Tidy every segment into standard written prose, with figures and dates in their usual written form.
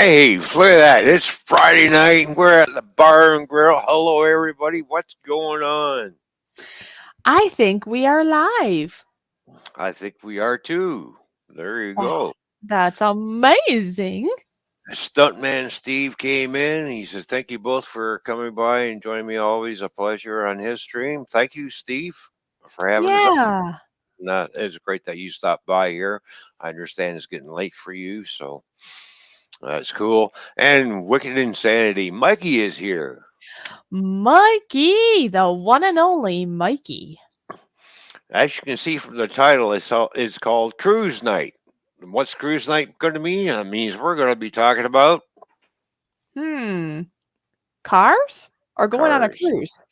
Dave, look at that. It's Friday night and we're at the Bar and Grill. Hello, everybody. What's going on? I think we are live. I think we are too. There you Oh, go. that's amazing. Stuntman Steve came in. He said, "Thank you both for coming by and joining me. Always a pleasure on his stream. Thank you, Steve, for having us on. Yeah. It's great that you stopped by here. I understand it's getting late for you, so that's cool. And Wicked Insanity, Mikey is here. Mikey, the one and only Mikey. As you can see from the title, it's called Cruise Night. And what's Cruise Night going to mean? It means we're going to be talking about Hmm. Cars? Or going on a cars. cruise?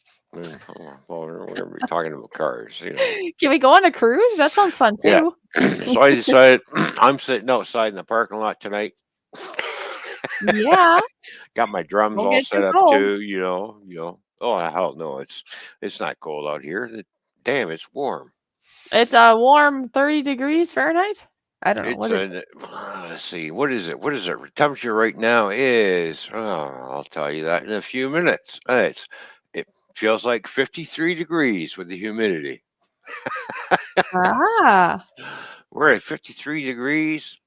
Well, we're going to be talking about cars. Can we go on a cruise? That sounds fun Yeah. too. So I decided I'm sitting outside in the parking lot tonight. Yeah. Got my drums Don't all get too set up cold. too. Oh hell no, it's not cold out here. Damn, it's warm. It's a warm 30 degrees Fahrenheit. I don't know. It's What is a let's see, what is it? What is it? Temperature right now is I'll tell you that in a few minutes. It feels like 53 degrees with the humidity. it? Ah. We're at 53 degrees.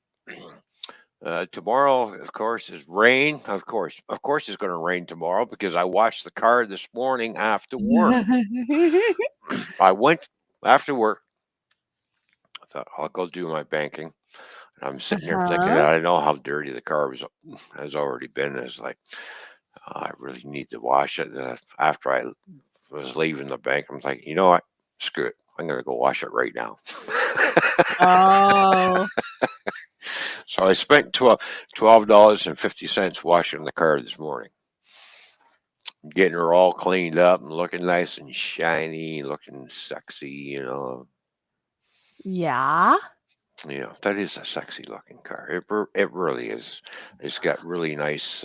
Tomorrow, of course, is rain. Of course, it's going to rain tomorrow because I washed the car this morning after work. I went after work. I thought I'll go do my banking. And I'm sitting there thinking Uh-huh. that I know how dirty the car has already been. It's like I really need to wash it. After I was leaving the bank, I'm like, you know what? Screw it. I'm gonna go wash it right now. Oh. So I spent $12.50 washing the car this morning, getting her all cleaned up and looking nice and shiny, looking sexy. Yeah. That is a sexy looking car. It really is. It's got really nice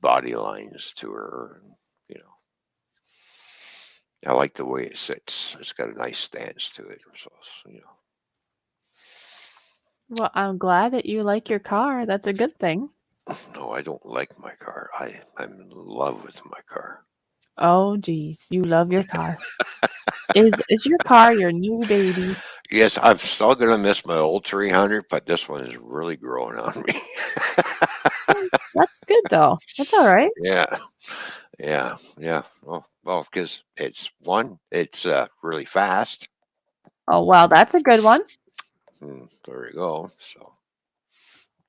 body lines to her. You know, I like the way it sits. It's got a nice stance to it. So. Well, I'm glad that you like your car. That's a good thing. No, I don't like my car. I'm in love with my car. Oh, geez, you love your car. Is your car your new baby? Yes, I'm still gonna miss my old 300, but this one is really growing on me. That's good though. That's all right. Yeah, yeah. Well, because it's really fast. Oh, well, that's a good one. There you go. So,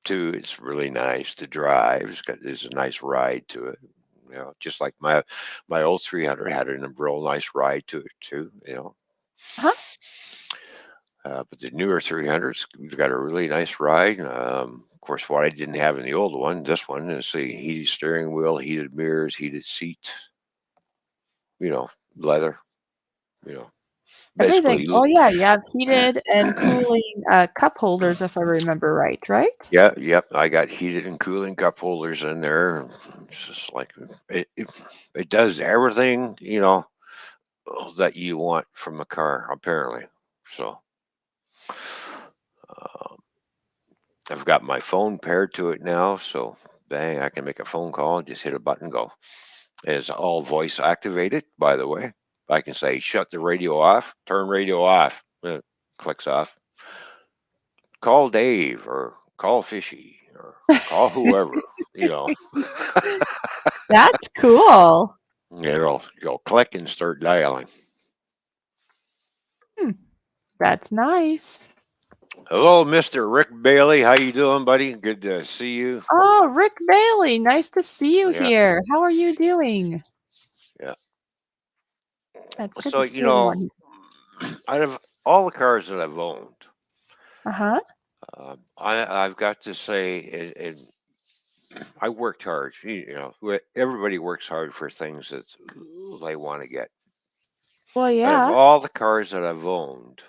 two, it's really nice to drive. There's a nice ride to it. Just like my old 300 had a real nice ride to it too. Huh? But the newer 300's got a really nice ride. Of course, what I didn't have in the old one, this one is the heated steering wheel, heated mirrors, heated seat, you know, leather, you know, Everything. basically. Oh yeah, you have heated and cooling cup holders if I remember right, right? Yeah, yep. I got heated and cooling cup holders in there. It's just like it does everything, that you want from a car, apparently. So um, I've got my phone paired to it now. So bang, I can make a phone call and just hit a button, go. It's all voice activated, by the way. I can say shut the radio off, turn radio off. It clicks off. Call Dave or call Fishy or call whoever. You know, That's cool. it'll go click and start dialing. Hmm, that's nice. Hello, Mr. Rick Bailey. How you doing, buddy? Good to see you. Oh, Rick Bailey, nice to see you Yeah, here. How are you doing? yeah. That's good So, to see everyone here. out of all the cars that I've owned, Uh-huh. I've got to say, I worked hard. Everybody works hard for things that they want to get. Well, Out of yeah. all the cars that I've owned,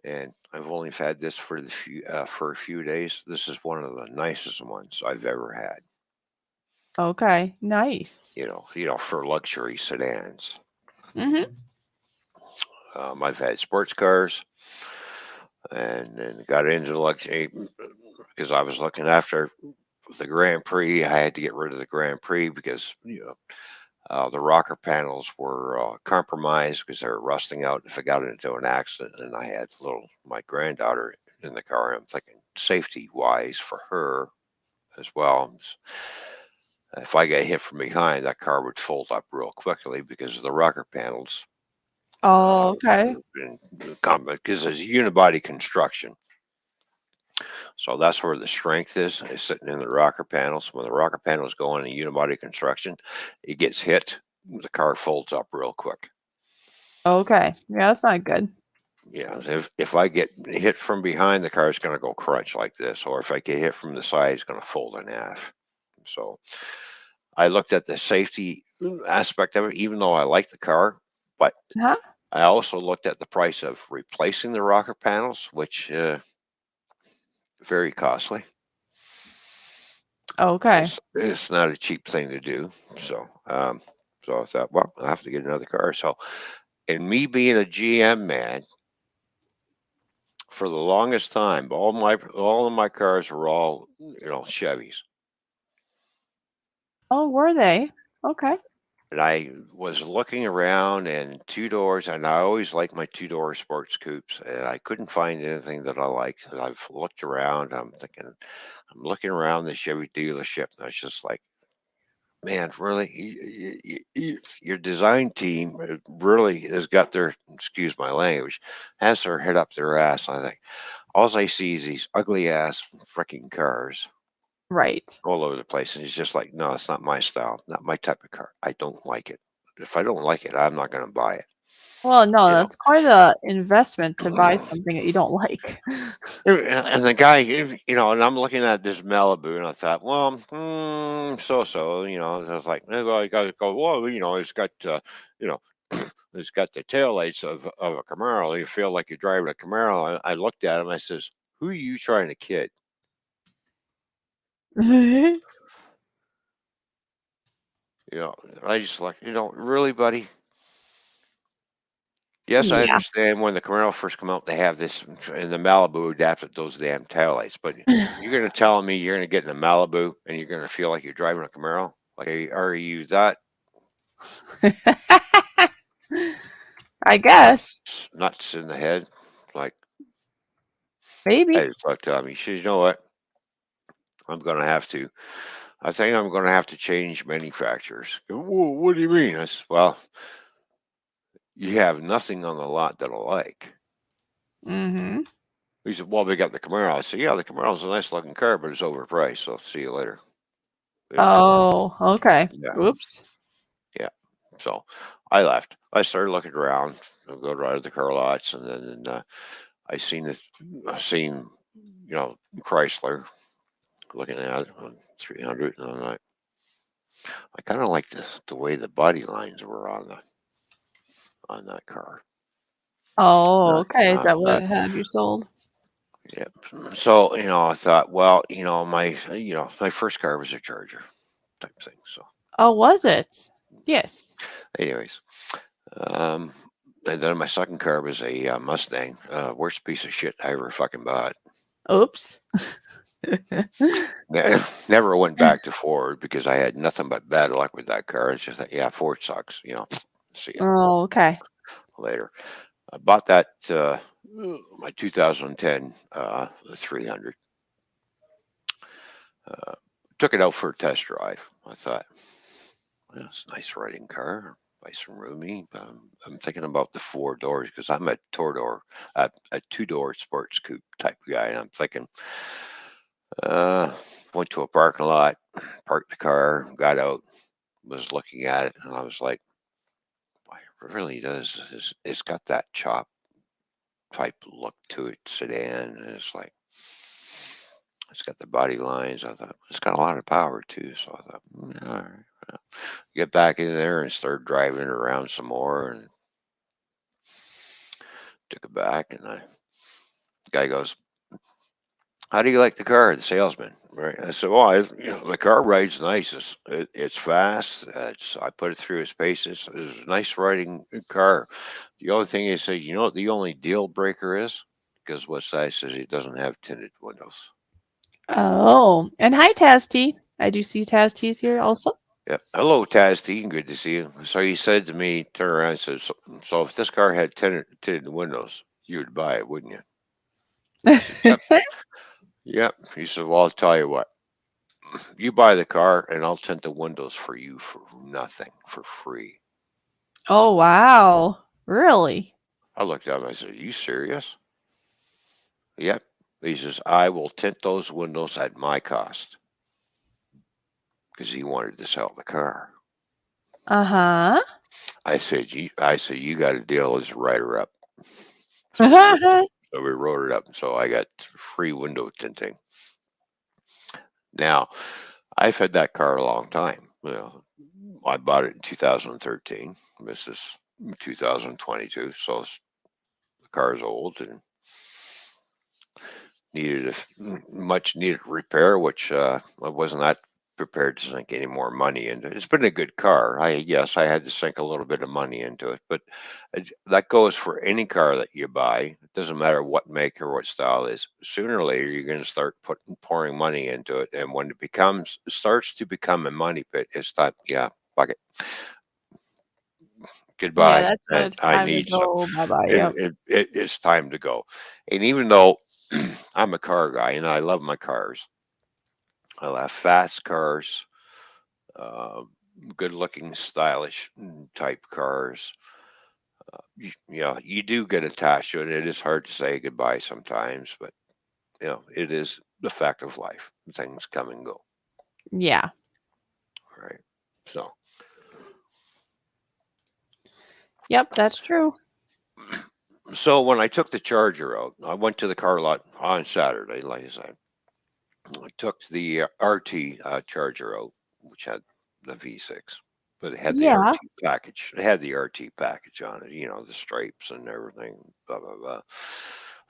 and I've only had this for a few days, this is one of the nicest ones I've ever had. Okay, nice. For luxury sedans. Mm-hmm. I've had sports cars, and then got into luxury. because I was looking after the Grand Prix. I had to get rid of the Grand Prix because the rocker panels were compromised because they were rusting out if I got into an accident. And I had my granddaughter in the car. I'm thinking safety wise for her as well. If I got hit from behind, that car would fold up real quickly because of the rocker panels. Uh, Oh, okay. because it's unibody construction. So that's where the strength is sitting in the rocker panels. When the rocker panels go in a unibody construction, it gets hit, the car folds up real quick. Okay. Yeah, that's not good. Yeah, if I get hit from behind, the car is going to go crunch like this, or if I get hit from the side, it's going to fold in half. So I looked at the safety aspect of it, even though I like the car, but Huh? I also looked at the price of replacing the rocker panels, which very costly. Okay. It's not a cheap thing to do. So I thought, well, I have to get another car. So, and me being a GM man, for the longest time, all of my cars were all Chevys, Oh, were they? Okay. and I was looking around and two doors, and I always liked my two-door sports coupes, and I couldn't find anything that I liked. And I've looked around. I'm looking around the Chevy dealership, and I was just like, man, really, your design team really has got their, excuse my language, has their head up their ass. I think all I see is these ugly ass freaking cars Right. all over the place, and it's just like, no, it's not my style, not my type of car. I don't like it. If I don't like it, I'm not going to buy it. Well, no, You that's quite a investment to buy know. something that you don't like. And the guy, and I'm looking at this Malibu, and I thought, well, so, I was like, well, I got to go, well, it's got, you know, it's got the taillights of a Camaro. You feel like you're driving a Camaro. I looked at him, I says, who are you trying to kid? You know, I just like, really, buddy? Yes, I Yeah. understand when the Camaro first come out, they have this, and the Malibu adapted those damn taillights. But you're going to tell me you're going to get in a Malibu and you're going to feel like you're driving a Camaro? Like, are you that I guess. nuts in the head? Like, I Maybe. just looked at me. She said, you know what? I'm going to have to. I think I'm going to have to change manufacturers. Well, what do you mean? I said, well, you have nothing on the lot that I like. Mhm. He said, well, they got the Camaro. I said, yeah, the Camaro's a nice looking car, but it's overpriced. So see you later. You know, Oh, okay. yeah. Oops. Yeah. So I left. I started looking around. I go right to the car lots, and then I seen this. I seen Chrysler looking at it on 300, and I'm like, I kind of like the way the body lines were on that car. Oh, Not, okay. Is not, that what not had you sold? yeah. So I thought, well, my first car was a Charger type thing. So, Oh, was it? Yes. anyways, um, and then my second car was a Mustang. Worst piece of shit I ever fucking bought. Oops. Never went back to Ford because I had nothing but bad luck with that car. It's just that, yeah, Ford sucks. See ya Oh, okay. later. I bought that my 2010 300. Uh, Took it out for a test drive. I thought, well, it's a nice riding car, nice and roomy. I'm thinking about the four doors because I'm a two-door sports coupe type guy. And I'm thinking, uh, went to a parking lot, parked the car, got out, was looking at it, and I was like, "Boy, it really does. It's got that chop type look to it, sedan, and it's like it's got the body lines." I thought it's got a lot of power too, so I thought, all right. Well, get back in there and start driving it around some more, and took it back, and the guy goes, how do you like the car? The salesman, right? I said, well, the car rides nice. It's fast. I put it through its paces. It's a nice riding car. The only thing is, say, what the only deal breaker is? Because what size says it doesn't have tinted windows. Oh, and hi, Tasty. I do see Tasty's here also. Yeah. Hello, Taz T. Good to see you. So he said to me, turn around and says, so if this car had tinted windows, you would buy it, wouldn't you? I said, yep. Yep. He said, well, I'll tell you what. You buy the car and I'll tint the windows for you for nothing, for free. Oh, wow. Really? I looked at him. I said, are you serious? Yep. He says, I will tint those windows at my cost because he wanted to sell the car. Uh-huh. I said, you got to deal. Let's write her up. So we wrote, so we wrote it up. So I got free window tinting. Now, I've had that car a long time. I bought it in 2013. This is 2022, so the car is old and needed a much needed repair, which I was not prepared to sink any more money into. It's been a good car. Yes, I had to sink a little bit of money into it, but that goes for any car that you buy. It doesn't matter what make or what style it is. Sooner or later, you're going to start pouring money into it, and when starts to become a money pit, it's time. Yeah, fuck it. Yeah, Goodbye. that's when And it's I time to need some. go. Bye-bye. Yep. It's time to go. And even though I'm a car guy and I love my cars, I love fast cars, uh, good looking, stylish type cars. You do get attached to it. It is hard to say goodbye sometimes, but it is the fact of life. Things come and go. Yeah. Right. So, Yep, that's true. so when I took the Charger out, I went to the car lot on Saturday, like I said. I took the RT Charger out, which had the V6, but it had the Yeah. RT package. It had the RT package on it, the stripes and everything, blah, blah, blah.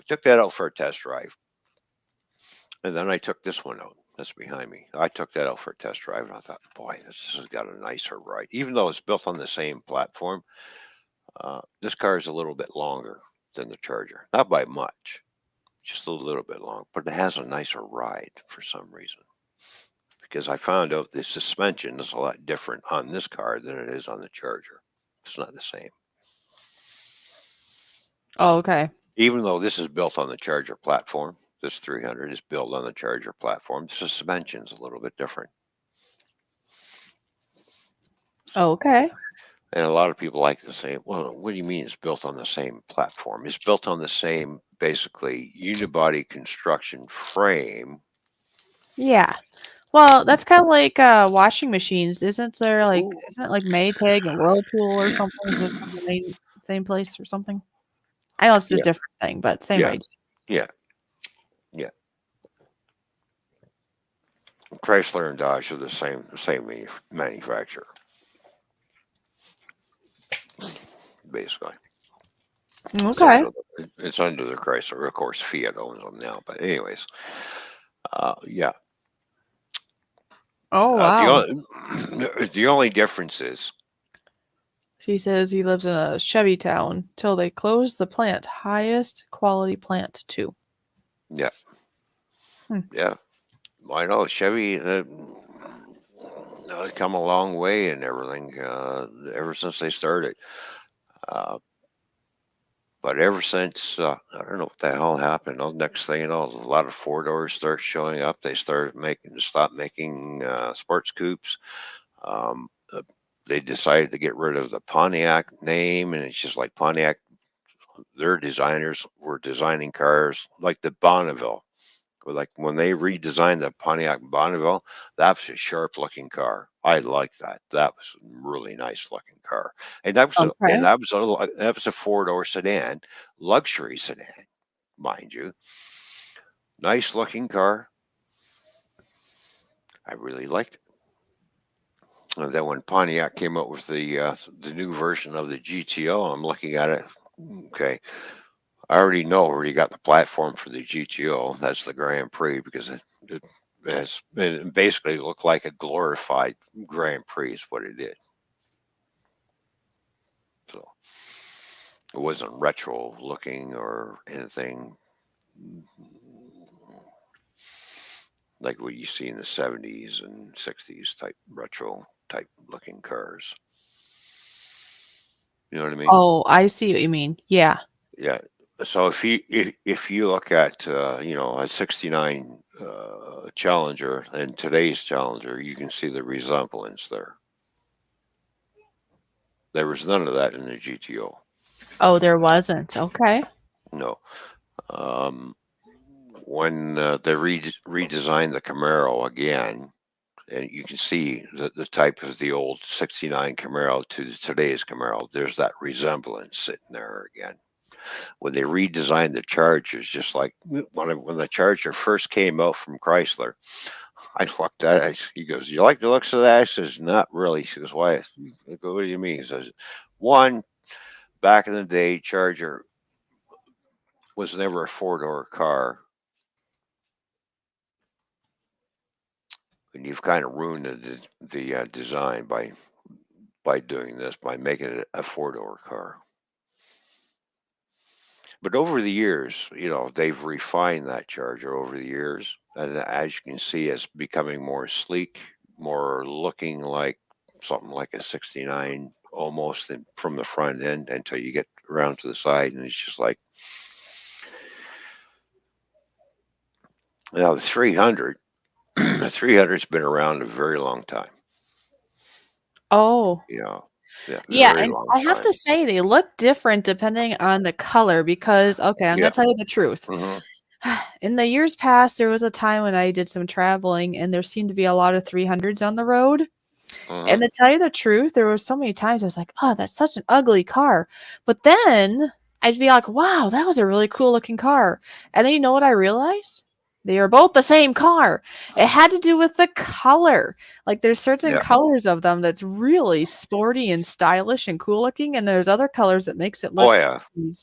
I took that out for a test drive. And then I took this one out. That's behind me. I took that out for a test drive, and I thought, boy, this has got a nicer ride. Even though it's built on the same platform, this car is a little bit longer than the Charger. Not by much, just a little bit long, but it has a nicer ride for some reason. Because I found out the suspension is a lot different on this car than it is on the Charger. It's not the same. Oh, okay. Even though this is built on the Charger platform, this 300 is built on the Charger platform, the suspension's a little bit different. So, Okay. and a lot of people like to say, well, what do you mean it's built on the same platform? It's built on the same, basically, unibody construction frame. Yeah. Well, that's kind of like washing machines. Ooh. Isn't it like Maytag and Whirlpool or something? Is this from the same place or something? I know it's a Yeah, different thing, but same yeah, idea. yeah, yeah. Chrysler and Dodge are the same manufacturer, basically. It's Okay. under it's under the Chrysler. Of course, Fiat owns them now. But anyways, yeah. Oh, The wow. only the only difference is, He says he lives in a Chevy town till they close the plant. Highest quality plant, too. yeah, Hmm. yeah. I know Chevy. They've come a long way and everything ever since they started. Uh, but ever since I don't know what the hell happened. The next thing you know, a lot of four doors start showing up. They stop making sports coupes. Uh, they decided to get rid of the Pontiac name, and it's just like Pontiac. Their designers were designing cars like the Bonneville. Like when they redesigned the Pontiac Bonneville, that was a sharp looking car. I like that. That was a really nice looking car, and Okay. that was a four door sedan, luxury sedan, mind you. Nice looking car. I really liked it. And then when Pontiac came up with the new version of the GTO, I'm looking at it. Okay, I already got the platform for the GTO. That's the Grand Prix because it basically looked like a glorified Grand Prix is what it did. So it wasn't retro looking or anything. like what you see in the 70s and 60s type retro type looking cars. You know what I mean? Oh, I see what you mean. Yeah. Yeah. So if you look at a '69 Challenger and today's Challenger, you can see the resemblance there. There was none of that in the GTO. Oh, there wasn't. Okay. No. Um, when they redesigned the Camaro again, and you can see the type of the old '69 Camaro to today's Camaro, there's that resemblance sitting there again. When they redesigned the Chargers, just like when the Charger first came out from Chrysler, I looked at it. He goes, "You like the looks of that?" I says, "Not really." She goes, "Why?" I go, "What do you mean?" He says, "One, back in the day, Charger was never a four-door car, and you've kind of ruined the design by doing this, by making it a four-door car." But over the years, they've refined that Charger over the years, and as you can see, it's becoming more sleek, more looking like something like a '69 almost from the front end until you get around to the side, and it's just like now the 300. The 300's been around a very long time. Oh. You know, yeah, Yeah, very and long I have time. to say they look different depending on the color because okay, I'm gonna Yeah. tell you the truth. Hmm. In the years past, there was a time when I did some traveling and there seemed to be a lot of 300s on the road. And Hmm. to tell you the truth, there were so many times I was like, "Oh, that's such an ugly car." But then I'd be like, "Wow, that was a really cool looking car." And then you know what I realized? They are both the same car. It had to do with the color. Like there's certain Yeah. colors of them that's really sporty and stylish and cool looking, and there's other colors that makes it Oh look yeah.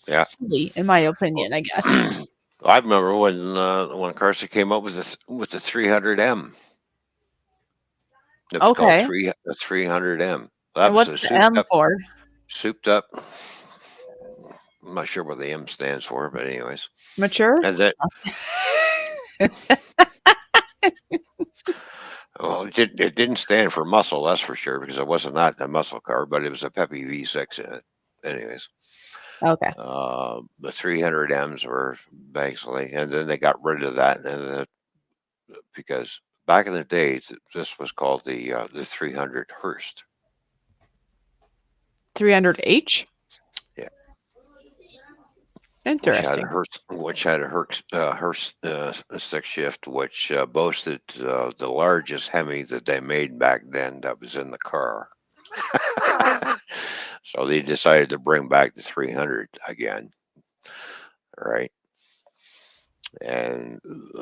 Yeah. silly, in my opinion, I guess. I remember when Carson came up with the 300M. It was called Okay. the 300M. That And was what's a the M for? souped up. I'm not sure what the M stands for, but anyways, Mature? and that well, it didn't stand for muscle, that's for sure, because it wasn't not a muscle car, but it was a peppy V6 in it. Anyways, Okay. the 300Ms were basically, and then they got rid of that, because back in the day, this was called the 300 Hearst. 300H? Yeah, Interesting. which had a Hearst stick shift, which boasted the largest Hemi that they made back then that was in the car. So they decided to bring back the 300 again, right? And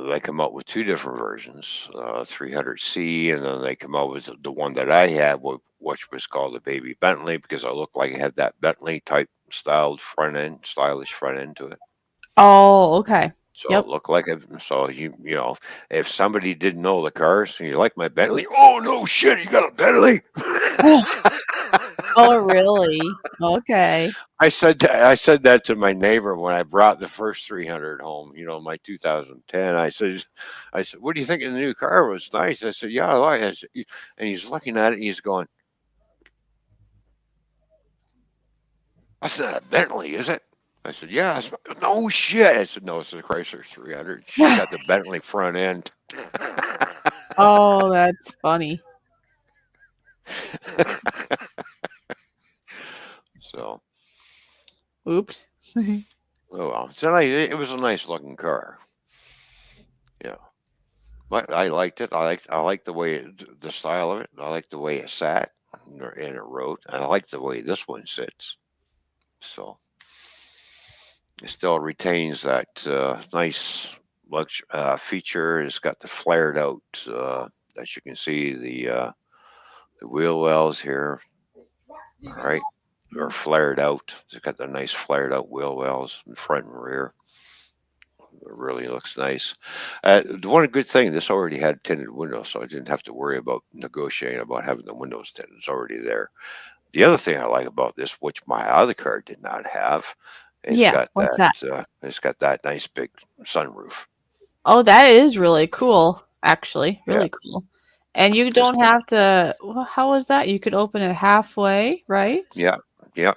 they come up with two different versions, 300C, and then they come up with the one that I had, which was called the Baby Bentley, because I looked like it had that Bentley type stylish front end to it. Oh, okay. So Yep. it looked like it. So if somebody didn't know the cars, and you like my Bentley, oh no shit, you got a Bentley. Oh, really? Okay. I said that to my neighbor when I brought the first 300 home. My 2010. I said, what do you think of the new car? It was nice. I said, yeah, I like it. And he's looking at it. And he's going, that's not a Bentley, is it? I said, yeah. No shit. I said, no, it's a Chrysler 300. She's got the Bentley front end. Oh, that's funny. So, Oops. oh well. It was a nice looking car. Yeah. But I liked it. I liked the style of it. I liked the way it sat and it rode. I like the way this one sits. So it still retains that nice feature. It's got the flared out, as you can see, the wheel wells here, right? Are flared out. It's got the nice flared out wheel wells in front and rear. It really looks nice. The one good thing, this already had tinted windows, so I didn't have to worry about negotiating about having the windows tinted. It's already there. The other thing I like about this, which my other car did not have, Yeah, what's that? it's got that nice big sunroof. Oh, that is really cool. actually. Yeah, Really cool. And you just don't have to. How is that? You could open it halfway, right? yeah, yeah.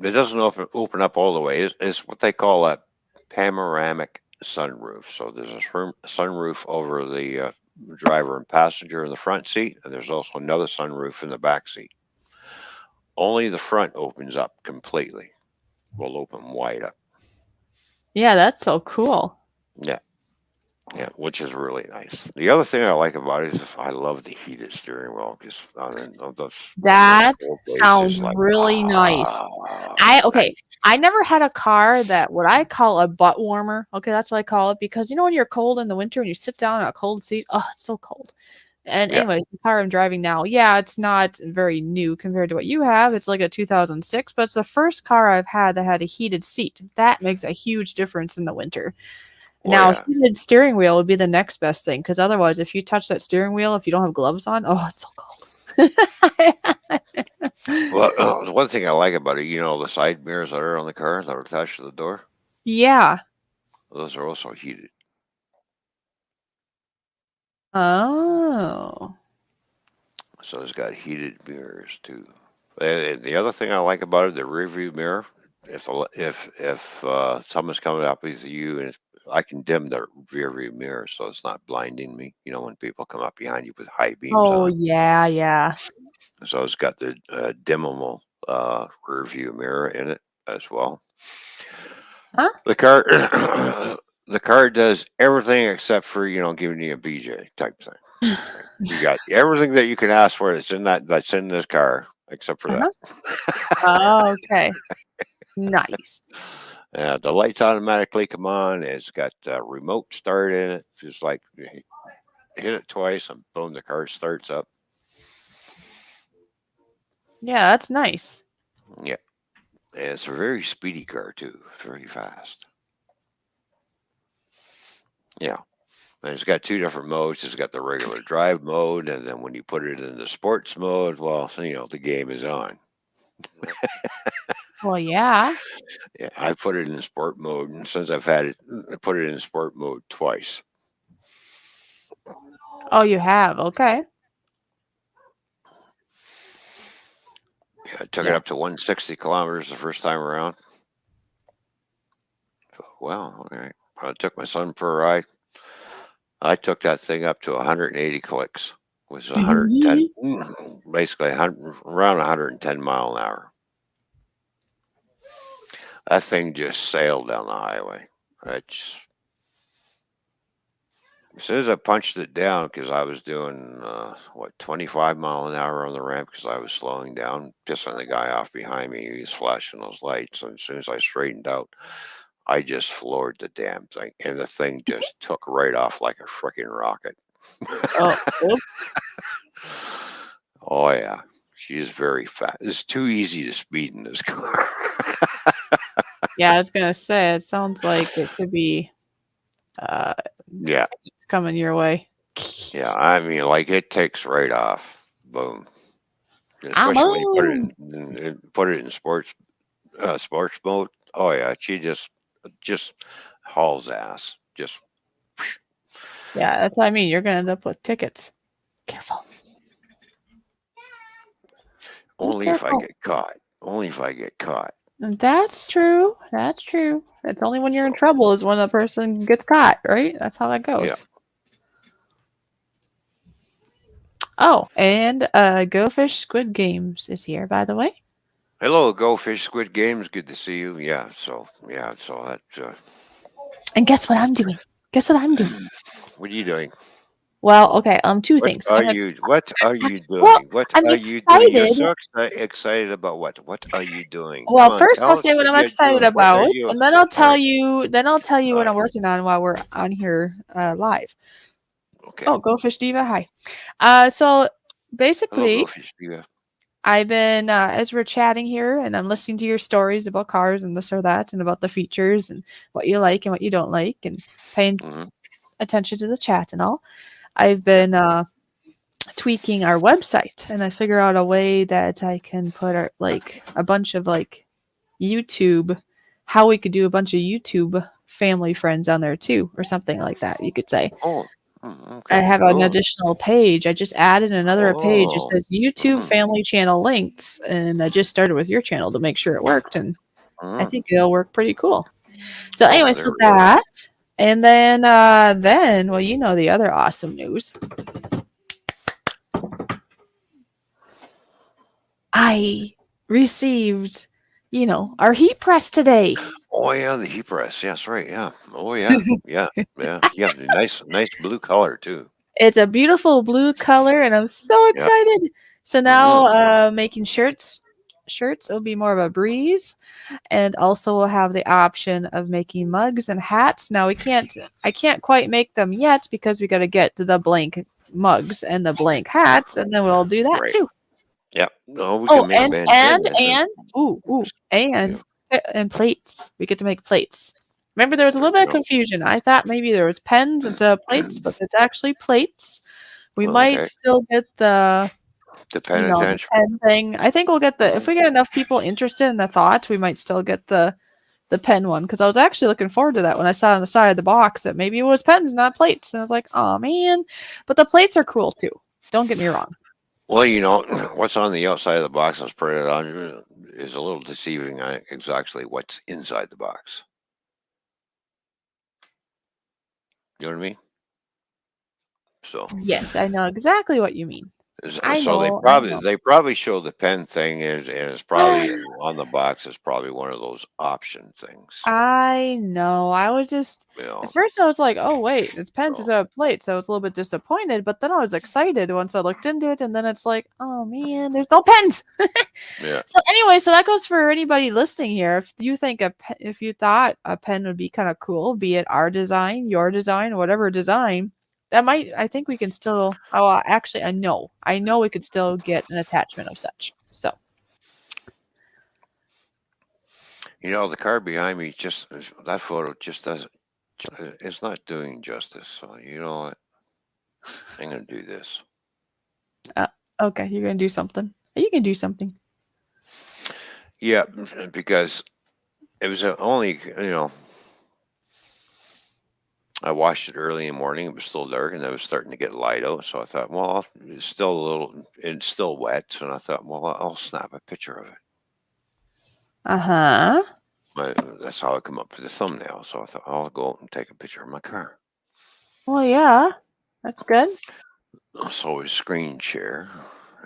It doesn't open up all the way. It's what they call a panoramic sunroof. So there's a sunroof over the driver and passenger in the front seat, and there's also another sunroof in the back seat. Only the front opens up completely. Will open wide up. Yeah, that's so cool. Yeah, yeah, which is really nice. The other thing I like about it is I love the heated steering wheel because on those That cold days, sounds just like really nice. nice. I never had a car that what I call a butt warmer. Okay, that's what I call it because you know when you're cold in the winter and you sit down in a cold seat, oh, it's so cold. And Yeah, anyways, the car I'm driving now, yeah, it's not very new compared to what you have. It's like a 2006, but it's the first car I've had that had a heated seat. That makes a huge difference in the winter. oh Now, a yeah. heated steering wheel would be the next best thing because otherwise, if you touch that steering wheel, if you don't have gloves on, oh, it's so cold. Well, the one thing I like about it, the side mirrors that are on the car that are attached to the door, Yeah. those are also heated. Oh. So it's got heated mirrors too. And the other thing I like about it, the rear view mirror, if someone's coming up with you and I can dim the rear view mirror so it's not blinding me. When people come up behind you with high beams Oh, on. yeah, yeah. So it's got the dimmable rear view mirror in it as well. Huh? The car, the car does everything except for giving you a BJ type thing. Right? You got everything that you can ask for that's in this car except for that. Uh-huh. Oh, okay. Nice. The lights automatically come on. It's got remote start in it. Just like you hit it twice and boom, the car starts up. Yeah, that's nice. Yeah, and it's a very speedy car too. Very fast. Yeah. And it's got two different modes. It's got the regular drive mode, and then when you put it in the sports mode, well, the game is on. Well, yeah. Yeah, I put it in sport mode, and since I've had it, I put it in sport mode twice. Oh, you have. Okay. Yeah, I took it Yeah. up to 160 kilometers the first time around. So, well, okay. I took my son for a ride. I took that thing up to 180 clicks, which is 110, basically 100, around 110 mile an hour. That thing just sailed down the highway. It's As soon as I punched it down, because I was doing 25 mile an hour on the ramp, because I was slowing down, pissing the guy off behind me. He was flashing those lights, and as soon as I straightened out, I just floored the damn thing, and the thing just took right off like a freaking rocket. Oh, oops. Oh yeah, she is very fast. It's too easy to speed in this car. Yeah, I was gonna say it sounds like it could be uh Yeah, it's coming your way. yeah. I mean, like it takes right off. Boom. I'm Especially when you put it on. in sports mode. Oh yeah, she just hauls ass. Just Yeah, that's what I mean. You're gonna end up with tickets. Careful. Be only if I careful. get caught. Only if I get caught. That's true. That's true. It's only when you're in So trouble is when a person gets caught, right? That's how that yeah. goes. Oh, and Go Fish Squid Games is here, by the way. Hello, Go Fish Squid Games. Good to see you. Yeah. So that. And guess what I'm doing? Guess what I'm doing? What are you doing? Well, okay, two things. What are you Well, doing? What I'm are you doing? You're excited. so excited about what? What are you doing? Come Well, on, first I'll tell us say what what I'm you're excited doing. What are about, you? and then I'll All tell right. you. Then I'll tell you All what right. I'm working on while we're on here live. Okay. Oh, Go Fish Diva, hi. So Hello, Go basically, Fish. Yeah. I've been as we're chatting here, and I'm listening to your stories about cars and this or that, and about the features and what you like and what you don't like, and paying Mm-hmm. attention to the chat and all. I've Yeah. been tweaking our website, and I figure out a way that I can put like a bunch of like YouTube, how we could do a bunch of YouTube family friends on there too, or something like that. You could say. Oh. I Okay, have an cool. additional page. I just added another page. It Oh. says YouTube Mm, family channel links, and I just started with your channel to make sure it worked, and I mm. think it'll work pretty cool. So Oh, anyway, there so we go. that, and then well, you know the other awesome news. I received, our heat press today. Oh yeah, the heat press. Yes, right. Yeah. Oh yeah. Yeah. Yeah. You have the nice blue color too. It's a beautiful blue color, and I'm so Yeah. excited. So Mm, now, making shirts will be more of a breeze, and also we'll have the option of making mugs and hats. Now I can't quite make them yet because we got to get the blank mugs and the blank hats, and then we'll do that right. too. Yeah. No, we Oh, can make bandanas and and yeah. and plates. We get to make plates. Remember, there was a There little we bit of go. confusion. I thought maybe there was pens instead of plates, but it's actually plates. We might Okay. still get Depend the attention. pen thing. I think we'll get if Mm, we get enough people interested in the thought, we might still get the pen one because I was actually looking forward to that when I saw on the side of the box that maybe it was pens, not plates, and I was like, oh man, but the plates are cool too. Don't get me wrong. Well, what's on the outside of the box that's printed on is a little deceiving on exactly what's inside the box. You know what I mean? So, Yes, I know exactly what you mean. I so they know, I probably know. they probably show the pen thing is, and it's probably on the box is probably one of those option things. I know. I was just You at know, first I was like, "Oh wait, it's pens so instead of plates." So I was a little bit disappointed, but then I was excited once I looked into it, and then it's like, "Oh man, there's no pens." yeah. So anyway, so that goes for anybody listening here. If you think if you thought a pen would be kind of cool, be it our design, your design, whatever design, that might I think we can still. Oh, actually, I know we could still get an attachment of such. So. The car behind me just that photo just doesn't. It's not doing justice. So you know what? I'm gonna do this. Uh, okay, you're gonna do something. You can do something. Yeah, because it was only I washed it early in the morning. It was still dark, and it was starting to get light out. So I thought, well, it's still a little, it's still wet. And I thought, well, I'll snap a picture of it. Uh huh. That's how I come up with the thumbnail. So I thought, I'll go out and take a picture of my car. Well, yeah, that's good. So it was screen share,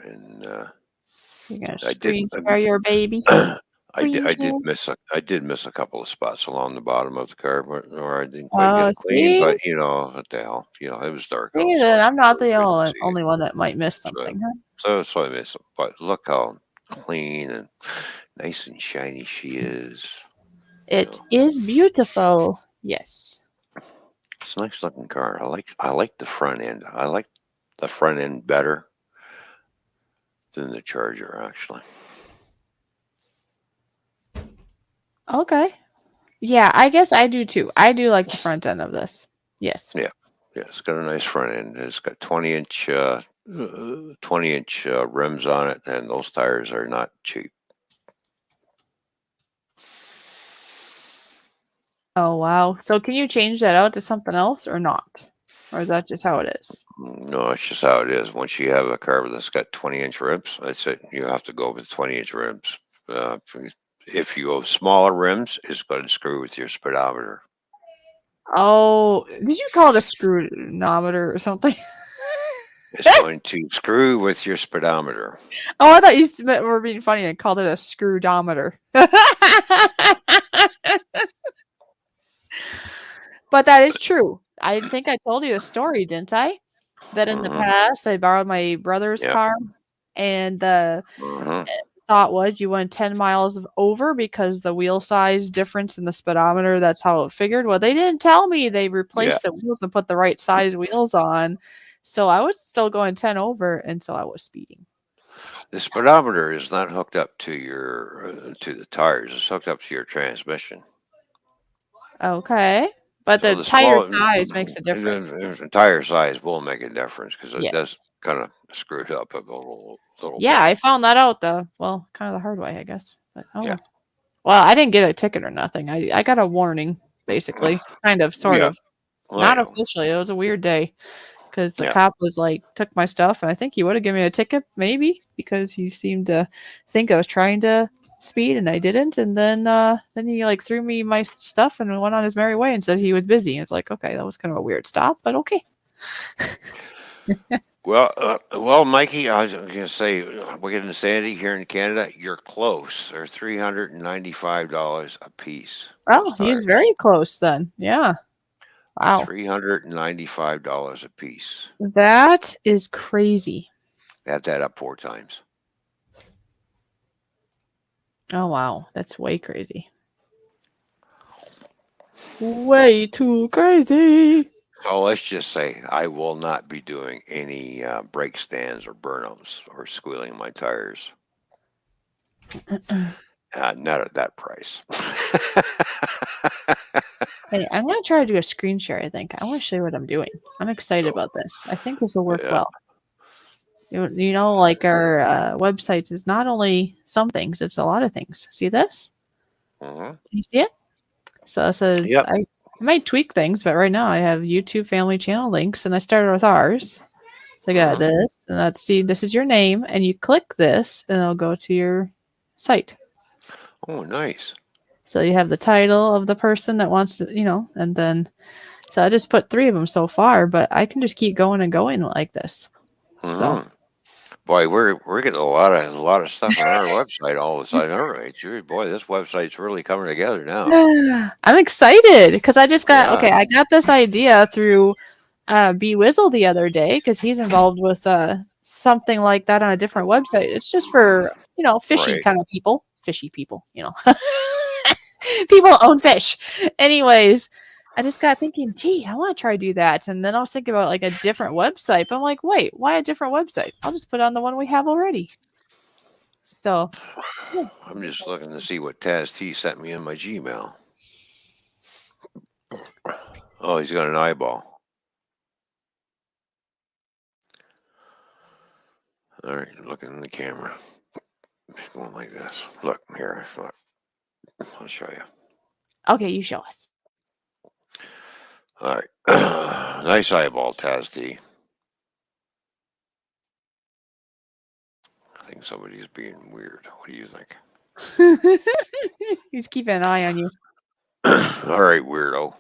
and You're gonna I did, screen share your baby. Screen share. I did miss a couple of spots along the bottom of the car, where I didn't quite get Oh, it clean. see, But what the hell? It was dark out, see, so then I I'm not really the couldn't only see it. only one that might miss So, something, huh? so I miss it. But look how clean and nice and shiny she is. You It know, is beautiful. Yes. it's a nice looking car. I like the front end. I like the front end better than the Charger, actually. Okay. Yeah, I guess I do too. I do like the front end of this. Yes. Yeah, yeah. It's got a nice front end. It's got 20-inch rims on it, and those tires are not cheap. Oh wow. So can you change that out to something else or not? Or is that just how it is? No, it's just how it is. Once you have a car that's got 20-inch rims, that's it. You have to go with 20-inch rims. If you go smaller rims, it's going to screw with your speedometer. Oh, did you call it a screwnometer or something? It's going to screw with your speedometer. Oh, I thought you were being funny and called it a screwdometer. But that is true. I think I told you a story, didn't I? That in the Hmm. past I borrowed my brother's Yeah. car, and the Hmm. thought was you went 10 miles over because the wheel size difference in the speedometer. That's how it figured. Well, they didn't tell me they Yeah. replaced the wheels and put the right size wheels on. So I was still going 10 over, and so I was speeding. The speedometer is not hooked up to the tires. It's hooked up to your transmission. Okay. But So the the tire small size makes a difference. tire size will make a difference because it does Yes. kind of screw it up a little Yeah, bit. I found that out kind of the hard way, I guess. But oh Yeah. well. Well, I didn't get a ticket or nothing. I got a warning, basically. Kind of, sort Yeah. of. I Not know. officially. It was a weird day because the Yeah. cop was like, took my stuff, and I think he would have given me a ticket, maybe, because he seemed to think I was trying to speed and I didn't. And then he like threw me my stuff and went on his merry way and said he was busy. I was like, okay, that was kind of a weird stop, but okay. Well, Mikey, I was going to say, we're getting Sandy here in Canada. You're close. They're $395 a piece. Those Well, he is tires. very close then. Yeah. Wow. $395 a piece. That is crazy. Add that up 4 times. Oh, wow. That's way crazy. Way too crazy. So let's just say I will not be doing any brake stands or burnouts or squealing my tires. Not at that price. Hey, I'm going to try to do a screen share, I think. I want to show you what I'm doing. I'm excited So, about this. I think this will work yeah. well. You know, like our websites is not only some things, it's a lot of things. See this? Hmm. Can you see it? So it says Yep. I might tweak things, but right now I have YouTube family channel links and I started with ours. So I got Hmm. this, and let's see, this is your name, and you click this, and it'll go to your site. Oh, nice. So you have the title of the person that wants to, and then, so I just put 3 of them so far, but I can just keep going and going like this. So, Hmm. Boy, we're getting a lot of stuff on our website all of a sudden, aren't we? Gee, boy, this website's really coming together now. I'm excited because I just got, Yeah. okay, I got this idea through B Wizzle the other day because he's involved with something like that on a different website. It's just for fishy Right. kind of people, fishy people, people own fish. Anyways, I just got thinking, gee, I want to try to do that, and then I was thinking about like a different website. But I'm like, wait, why a different website? I'll just put on the one we have already. So yeah. I'm just looking to see what Taz T sent me in my Gmail. Oh, he's got an eyeball. All right, looking in the camera. It's going like this. Look here. Look. I'll show you. Okay, you show us. All right. Nice eyeball, Taz T. I think somebody's being weird. What do you think? He's keeping an eye on you. All right, weirdo.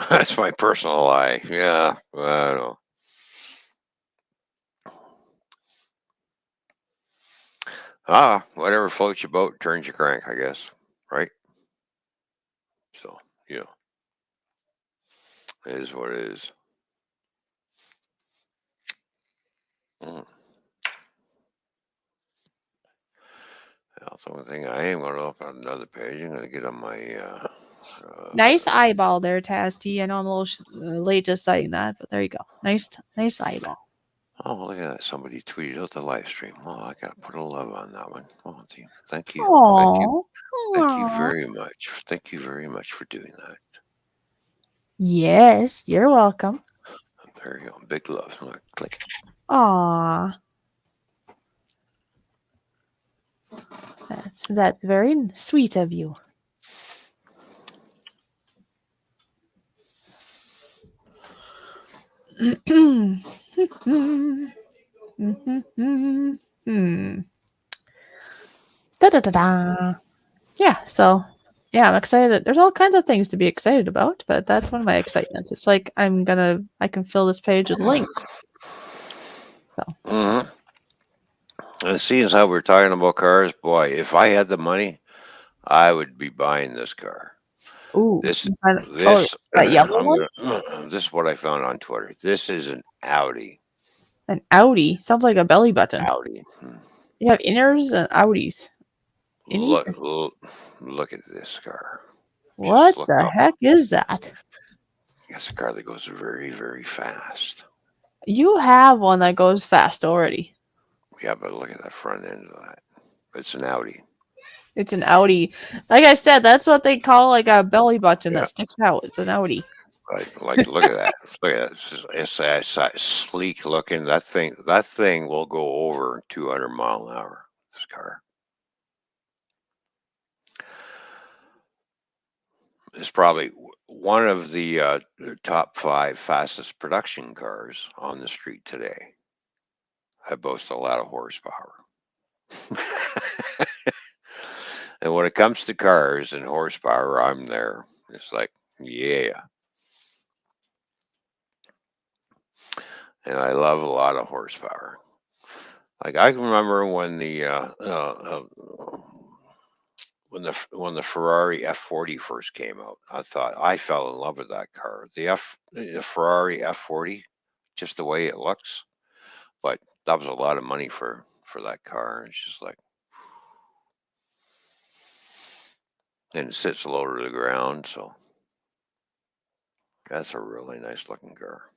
That's my personal lie. Yeah, I don't know. Whatever floats your boat turns your crank, I guess. Right? So, you know, it is what it is. Mm. That's the only thing I am going to open on another page. I'm going to get on my. Nice eyeball there, Tasty. I know I'm a little late just saying that, but there you go. Nice eyeball. Oh, look at that. Somebody tweeted out the live stream. Oh, I got to put a love on that one. Oh, thank you. Thank you. Aww. Thank you Aww. very much. Thank you very much for doing that. Yes, you're welcome. There you go. Big love. Look, click. Aw. That's very sweet of you. Da da da da. Yeah, so yeah, I'm excited. There's all kinds of things to be excited about, but that's one of my excitements. It's like I can fill this page with links. So Mm-hmm. And seeing as how we're talking about cars, boy, if I had the money, I would be buying this car. ooh, This, oh, this, that yellow I'm one? gonna. This is what I found on Twitter. This is an Audi. An Audi. Sounds like a belly button. Audi. You have inners and Audis. Innies? Look at this car. Just What look the up. heck is that? It's a car that goes very, very fast. You have one that goes fast already. Yeah, but look at that front end of that. It's an Audi. It's an Audi. Like I said, that's what they call like a belly button Yeah. that sticks out. It's an Audi. Like, look at that. Look at that. It's sleek looking. That thing will go over 200 mile an hour. This car. is probably one of the top 5 fastest production cars on the street today. I boast a lot of horsepower. And when it comes to cars and horsepower, I'm there. It's like, yeah. And I love a lot of horsepower. Like I can remember when the Ferrari F40 first came out. I fell in love with that car. The Ferrari F40, just the way it looks. But that was a lot of money for that car. It's just like, and it sits low to the ground, so that's a really nice looking car.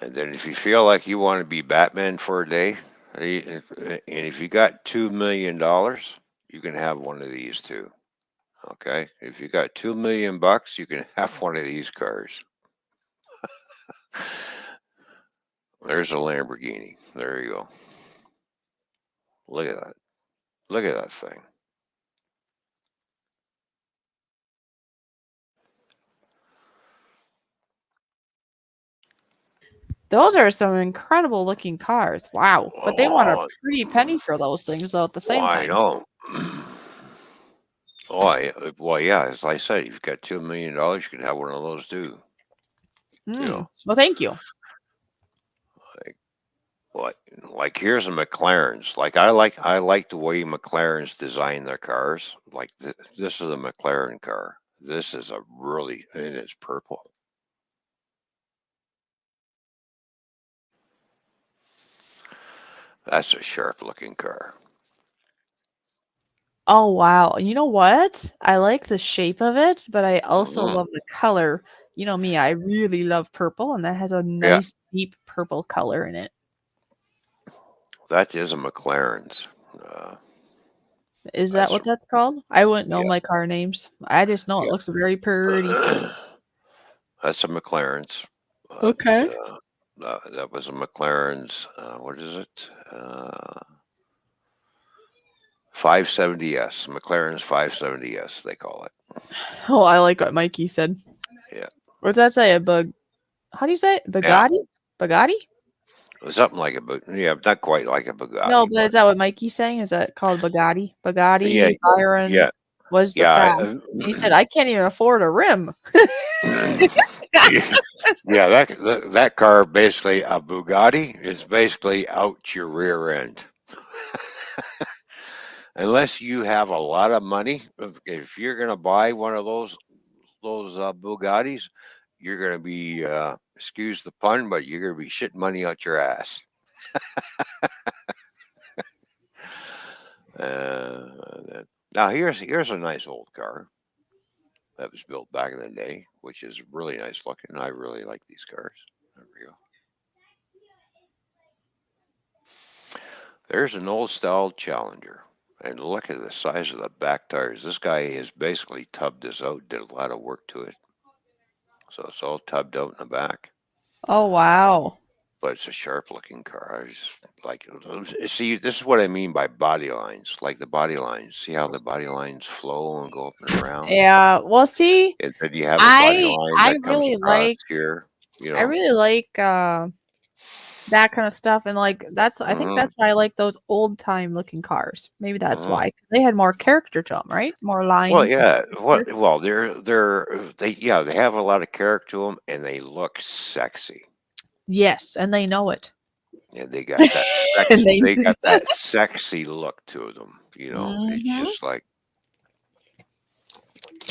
And then if you feel like you want to be Batman for a day, and if you got $2 million, you can have one of these too. Okay, if you got 2 million bucks, you can have one of these cars. There's a Lamborghini. There you go. Look at that. Look at that thing. Those are some incredible looking cars. Wow. But they want a Oh, pretty penny for those things, though, at the well, same I time. know. Well, yeah. As I said, if you've got $2 million, you can have one of those too. You know, Well, thank you. like what? Like here's a McLaren's. I like the way McLaren's design their cars. Like this is a McLaren car. This is a really, and it's purple. That's a sharp looking car. Oh, wow. You know what? I like the shape of it, but I also Hmm. love the color. You know me, I really love purple, and that has a Yeah, nice deep purple color in it. that is a McLaren's. Uh, Is that that's what that's called? I wouldn't know yeah, my car names. I just know it looks very pretty. yeah. That's a McLaren's. But Okay. that was a McLaren's. What is it? 570S. McLaren's 570S. They call it. Oh, I like what Mikey said. Yeah, What's that say? A bug? How do you say it? yeah. Bugatti? Bugatti? Something like yeah, not quite like a No, Bugatti, but but is that what Mikey's saying? Is that called Bugatti? yeah, Bugatti Byron yeah, was the yeah. fast. He said, I can't even afford a rim. Yeah, that car basically a Bugatti is basically out your rear end. Unless you have a lot of money, if you're gonna buy one of those Bugattis, you're gonna be excuse the pun, but you're gonna be shitting money out your ass. Now here's a nice old car that was built back in the day, which is really nice looking. I really like these cars. There we go. There's an old style Challenger. And look at the size of the back tires. This guy has basically tubbed this out, did a lot of work to it. So it's all tubbed out in the back. Oh, wow. But it's a sharp looking car. I just like see, this is what I mean by body lines. Like the body lines. See how the body lines flow and go up and around? Yeah. Well, see, And then you have the body I line I that comes really across like here, you I know. really like that kind of stuff, and like that's I think Hmm. that's why I like those old time looking cars. Maybe that's Hmm. why they had more character to them, right? More Well, lines. yeah. Character. Well, they have a lot of character to them, and they look sexy. Yes, and they know it. Yeah, they got that And they. they got that sexy look to them. It's Mhm. just like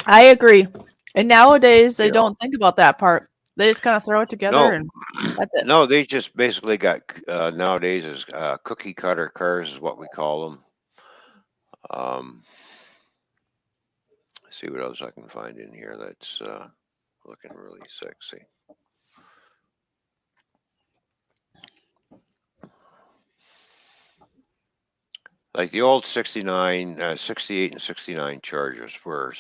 I agree. And nowadays they you know. don't think about that part. They just kind of throw it together No, and that's it. no, they just basically got nowadays is cookie cutter cars is what we call them. Um, see what else I can find in here that's looking really sexy. Like the old 69, 68 and 69 Chargers were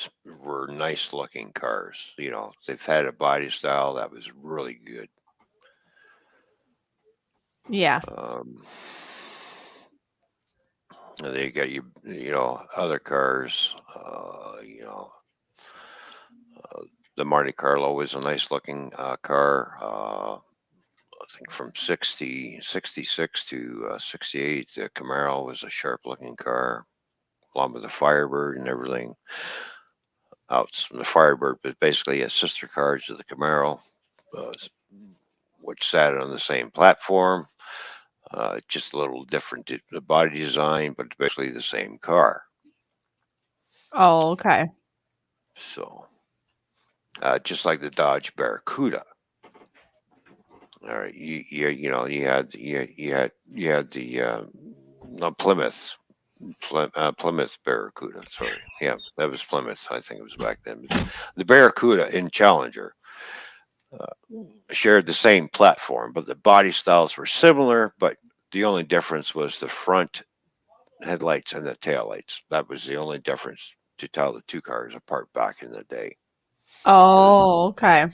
nice looking cars. They've had a body style that was really good. Yeah. Um, and then you got other cars. The Monte Carlo was a nice looking car. I think from 66 to 68, the Camaro was a sharp looking car, along with the Firebird and everything else. And the Firebird was basically a sister car to the Camaro, uh, which sat on the same platform, just a little different the body design, but basically the same car. Oh, okay. So, just like the Dodge Barracuda. All right, you had the no, Plymouth Barracuda. Sorry, yeah, that was Plymouth. I think it was back then. The Barracuda in Challenger uh, shared the same platform, but the body styles were similar. But the only difference was the front headlights and the taillights. That was the only difference to tell the two cars apart back in the day. And Oh, okay.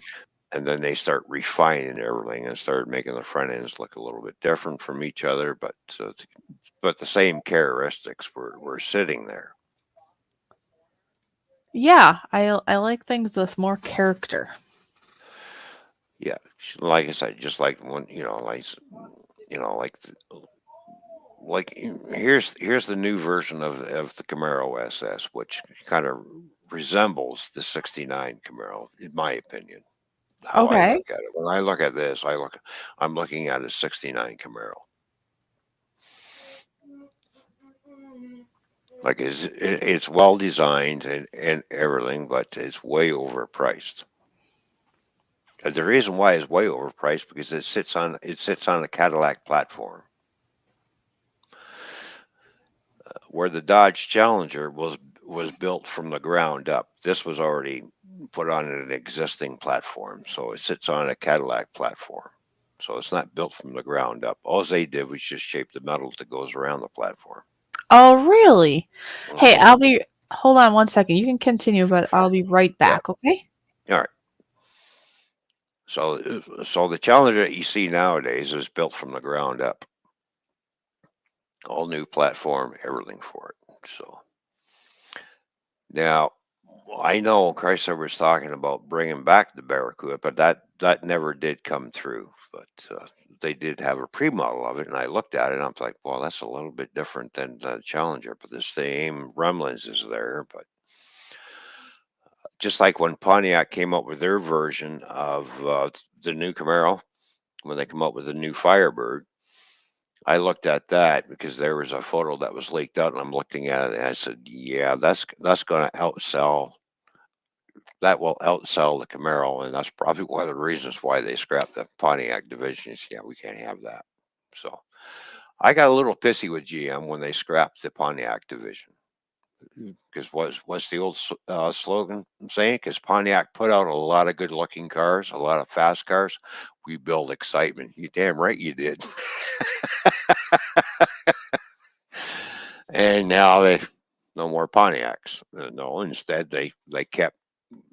and then they start refining everything and started making the front ends look a little bit different from each other, but the same characteristics were sitting there. Yeah, I like things with more character. Yeah, like I said, just like one, you know, like like here's the new version of the Camaro SS, which kind of resembles the '69 Camaro, in my opinion. How I Okay. look at it. When I look at this, I'm looking at a '69 Camaro. Like it's well designed and everything, but it's way overpriced. The reason why it's way overpriced because it sits on a Cadillac platform, where the Dodge Challenger was built from the ground up. This was already put on an existing platform, so it sits on a Cadillac platform. So it's not built from the ground up. All they did was just shape the metal that goes around the platform. Oh, really? Hey, Hmm. I'll be hold on one second. You can continue, but I'll be right Yeah. back, okay? All right. So the Challenger that you see nowadays is built from the ground up. All new platform, everything for it. So now I know Chrysler was talking about bringing back the Barracuda, but that never did come through. But they did have a pre-model of it, and I looked at it, and I was like, well, that's a little bit different than the Challenger, but the same Remlins is there. But just like when Pontiac came up with their version of the new Camaro, when they come up with the new Firebird, I looked at that because there was a photo that was leaked out, and I'm looking at it, and I said, "Yeah, that's going to outsell. That will outsell the Camaro, and that's probably one of the reasons why they scrapped the Pontiac division. Is, yeah, we can't have that." So I got a little pissy with GM when they scrapped the Pontiac division because what's the old slogan saying? Because Pontiac put out a lot of good-looking cars, a lot of fast cars. We build excitement. You damn right you did. And now they no more Pontiacs. No, instead they kept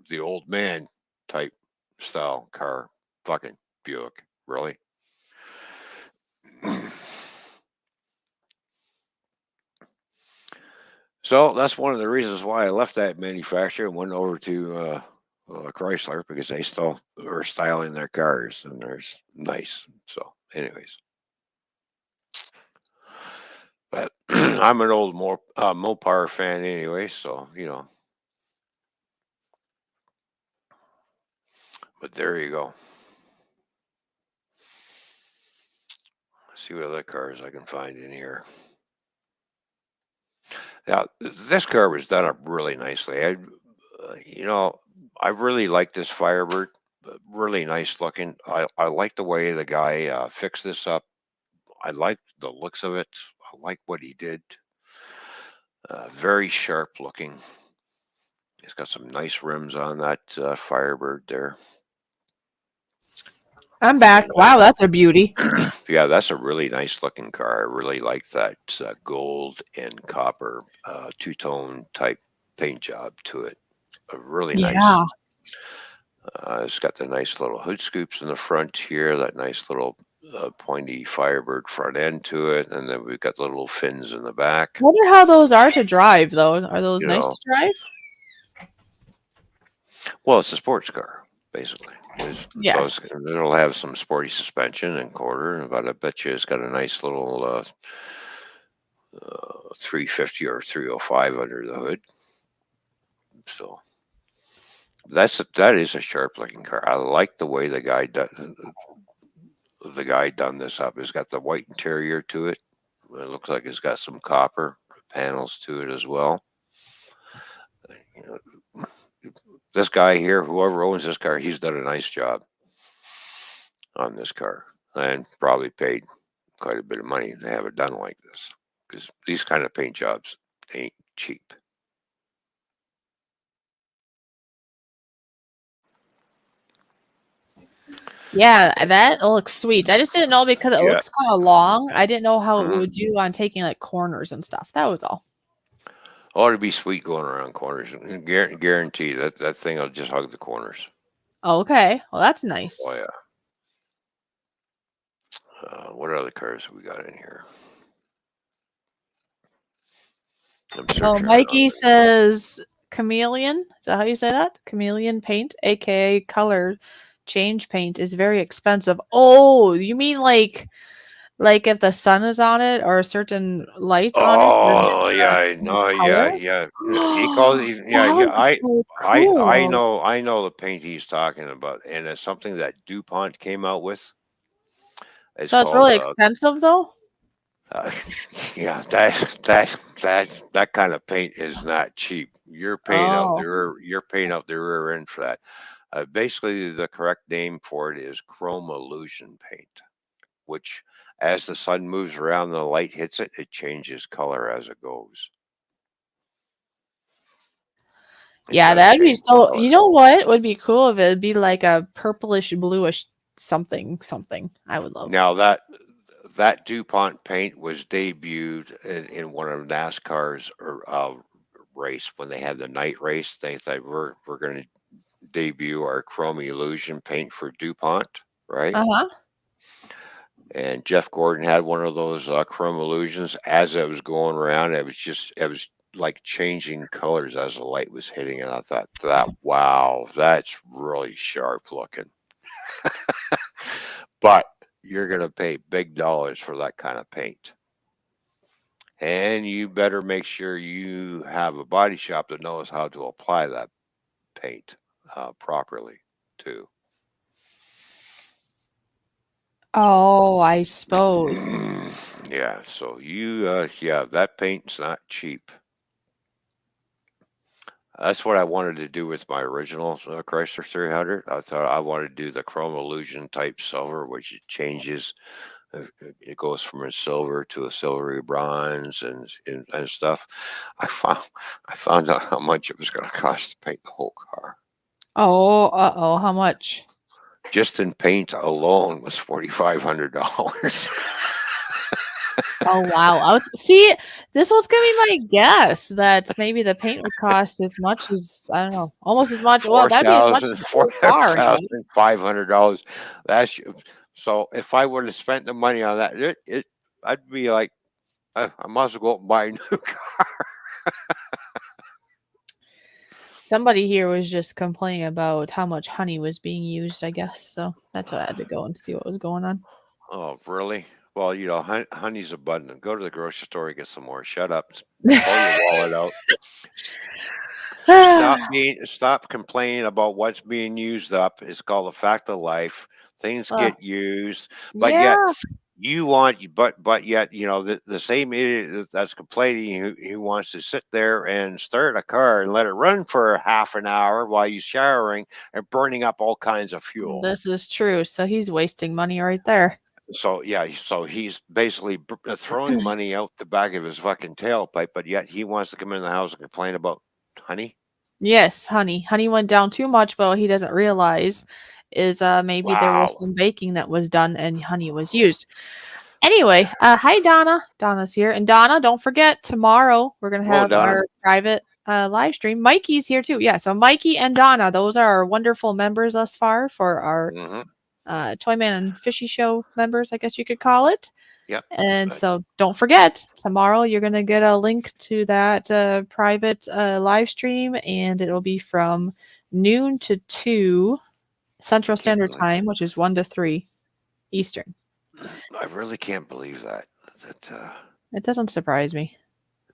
the old man type style car. Fucking Buick, really. So that's one of the reasons why I left that manufacturer and went over to Chrysler because they still are styling their cars and they're nice. So, anyways, but I'm an old Mopar fan anyway, so But there you go. See what other cars I can find in here. Now, this car was done up really nicely. You know, I really like this Firebird. Really nice looking. I like the way the guy fixed this up. I like the looks of it. I like what he did. Very sharp looking. He's got some nice rims on that Firebird there. I'm back. And Wow, that's a beauty. yeah, that's a really nice looking car. I really like that gold and copper two-tone type paint job to it. Really nice. Yeah. It's got the nice little hood scoops in the front here, that nice little a pointy Firebird front end to it, and then we've got the little fins in the back. Wonder how those are to drive though. Are those You nice know, to drive? well, it's a sports car basically. Yeah. So it'll have some sporty suspension and quarter, but I bet you it's got a nice little 350 or 305 under the hood. So that is a sharp looking car. I like the way the guy done this up. It's got the white interior to it. It looks like it's got some copper panels to it as well. You know, this guy here, whoever owns this car, he's done a nice job on this car and probably paid quite a bit of money to have it done like this because these kind of paint jobs ain't cheap. Yeah, that looks sweet. I just didn't know because it Yeah. looks kind of long. I didn't know how it Hmm. would do on taking like corners and stuff. That was all. Ought to be sweet going around corners. Guarantee that thing will just hug the corners. Okay. Well, that's Oh nice. yeah. What other cars have we got in here? I'm Oh, searching around. Mikey says chameleon. Is that how you say that? Chameleon paint, aka color change paint, is very expensive. Oh, you mean like if the sun is on it or a certain light on it, then Oh it's yeah, a new no, yeah, color? yeah. He calls, yeah, That yeah. would be so cool. I know the paint he's talking about, and it's something that DuPont came out with. It's So it's called really expensive though? uh, yeah, that kind of paint is not cheap. Oh. You're paying out the rear end for that. Basically, the correct name for it is chrome illusion paint, which as the sun moves around and the light hits it, it changes color as it goes. It's Yeah, got to that'd be change the so color. you know what would be cool if it'd be like a purplish bluish something something. I would love. Now that DuPont paint was debuted in one of NASCAR's race when they had the night race. They thought we're going to debut our chrome illusion paint for DuPont, right? Uh-huh. And Jeff Gordon had one of those chrome illusions. As it was going around, it was like changing colors as the light was hitting it. I thought that wow, that's really sharp looking. But you're going to pay big dollars for that kind of paint. And you better make sure you have a body shop that knows how to apply that paint properly too. So, Oh, I suppose. yeah. So yeah, that paint's not cheap. That's what I wanted to do with my original Chrysler 300. I thought I wanted to do the chrome illusion type silver, which it changes. It goes from a silver to a silvery bronze and stuff. I found I found out how much it was going to cost to paint the whole car. Oh, uh-oh, how much? Just in paint alone was $4,500. Oh wow. I was see, this was gonna be my guess that maybe the paint would cost as much as I don't know, almost as much. Well, Four that'd be as much as thousand the four whole car, hey? thousand $500. That's so. If I would have spent the money on that, I'd be like, I might as well go out and buy a new car. Somebody here was just complaining about how much honey was being used, I guess. So that's why I had to go and see what was going on. Oh, really? Well, honey's abundant. Go to the grocery store and get some more. Shut up. Pull your wallet out. Stop complaining about what's being used up. It's called a fact of life. Things Uh, get used, but yet yeah. but yet the same idiot that's complaining who wants to sit there and start a car and let it run for half an hour while he's showering and burning up all kinds of fuel. This is true. So he's wasting money right there. So yeah, so he's basically throwing money out the back of his fucking tailpipe, but yet he wants to come in the house and complain about honey. Yes, honey. Honey went down too much, but what he doesn't realize is maybe there was Wow. some baking that was done and honey was used. Anyway, hi Donna. Donna's here. And Donna, don't forget tomorrow we're gonna Hello, have Donna. our private live stream. Mikey's here too. Yeah, so Mikey and Donna, those are our wonderful members thus far for our Hmm. Toyman and Fishy Show members, I guess you could call it. Yep. And so don't forget, tomorrow you're going to get a link to that private live stream, and it'll be from noon to 2 I Central can't Standard believe. Time, which is 1 to 3 Eastern. I really can't believe that. That It doesn't surprise me.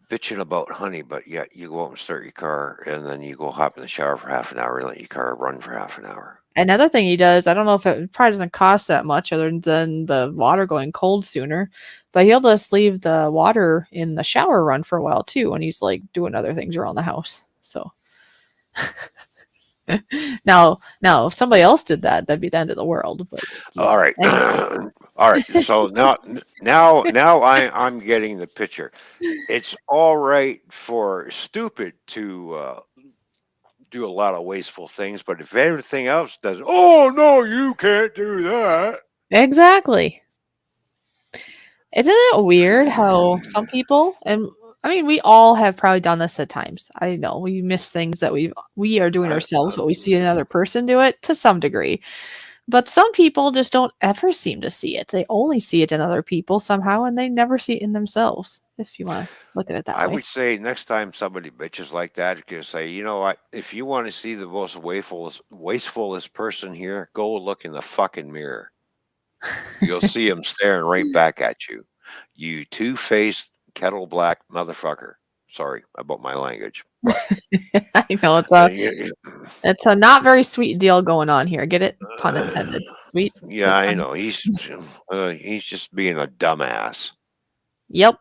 bitching about honey, but yet you go out and start your car, and then you go hop in the shower for half an hour and let your car run for half an hour. Another thing he does, I don't know if it probably doesn't cost that much other than the water going cold sooner, but he'll just leave the water in the shower run for a while too when he's like doing other things around the house. So now if somebody else did that, that'd be the end of the world. But All right. anyway. All right. So now I'm getting the picture. It's all right for stupid to do a lot of wasteful things, but if everything else does, oh no, you can't do that. Exactly. Isn't it weird how some people, and I mean we all have probably done this at times. I know we miss things that we are doing I, ourselves, but we see another person do it to some degree. But some people just don't ever seem to see it. They only see it in other people somehow, and they never see it in themselves, if you want to look at it that I way. would say next time somebody bitches like that, you can say, you know what? If you want to see the most wastefulest person here, go look in the fucking mirror. You'll see him staring right back at you. You two-faced kettle black motherfucker. Sorry about my language, but I know uh, you- it's a not very sweet deal going on here. Get it? Pun uh, intended. Sweet, yeah, but I kind. know he's just being a dumbass. Yep.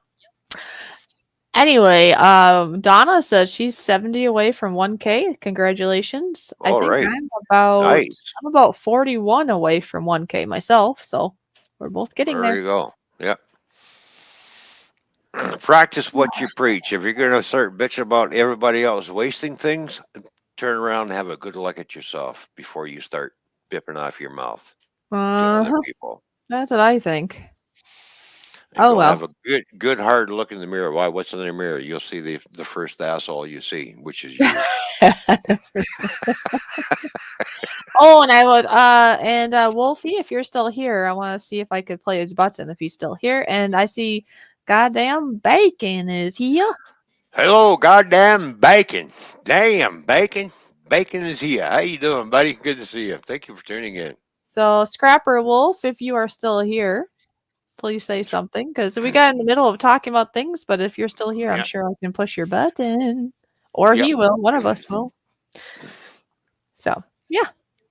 Anyway, Donna says she's 70 away from 1K. Congratulations. I All think right, about nice. I'm about 41 away from 1K myself, so we're both getting There there. you go. Yep. Practice what you preach. If you're going to start bitching about everybody else wasting things, turn around and have a good look at yourself before you start bipping off your mouth to other Uh-huh. people. That's what I think. And Oh go have well. a good hard look in the mirror. Why? What's in the mirror? You'll see the first asshole you see, which is you. Oh, and I would Wolfie, if you're still here, I want to see if I could play his button if he's still here. And I see goddamn bacon is here. Hello, goddamn bacon. Damn bacon. Bacon is here. How you doing, buddy? Good to see you. Thank you for tuning in. So Scrapper Wolf, if you are still here, please say something because we got in the middle of talking about things. But if you're still here, I'm Yep. sure I can push your button, or Yep. he will. One of us will. So yeah,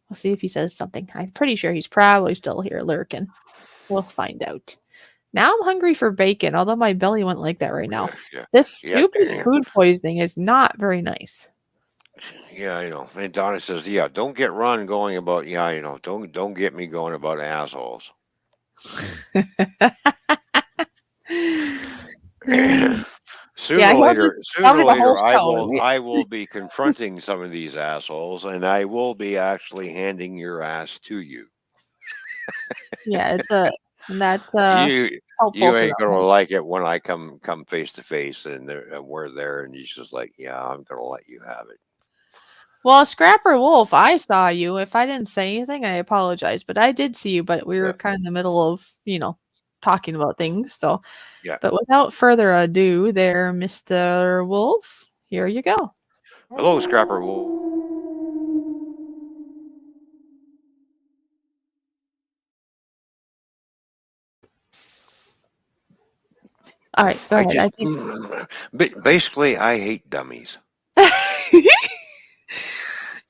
we'll see if he says something. I'm pretty sure he's probably still here lurking. We'll find out. Now I'm hungry for bacon, although my belly went like that right now. Yeah. This Yeah. stupid food poisoning is not very nice. Yeah, I know. And Donna says, "Yeah, don't get Ron going about. Yeah, I know. Don't get me going about assholes." Yeah, he'll just tell Sooner me or the whole later, show. I will be confronting some of these assholes, and I will be actually handing your ass to you. Yeah, and that's You helpful you for ain't them, gonna right? like it when I come face to face, and we're there, and he's just like, "Yeah, I'm gonna let you have it." Well, Scrapper Wolf, I saw you. If I didn't say anything, I apologize, but I did see you, but we were Yeah, kind of in the middle of, talking about things. So, yeah. but without further ado, there, Mr. Wolf, here you go. Hello, Scrapper. All right, go I ahead. just I think. basically I hate dummies.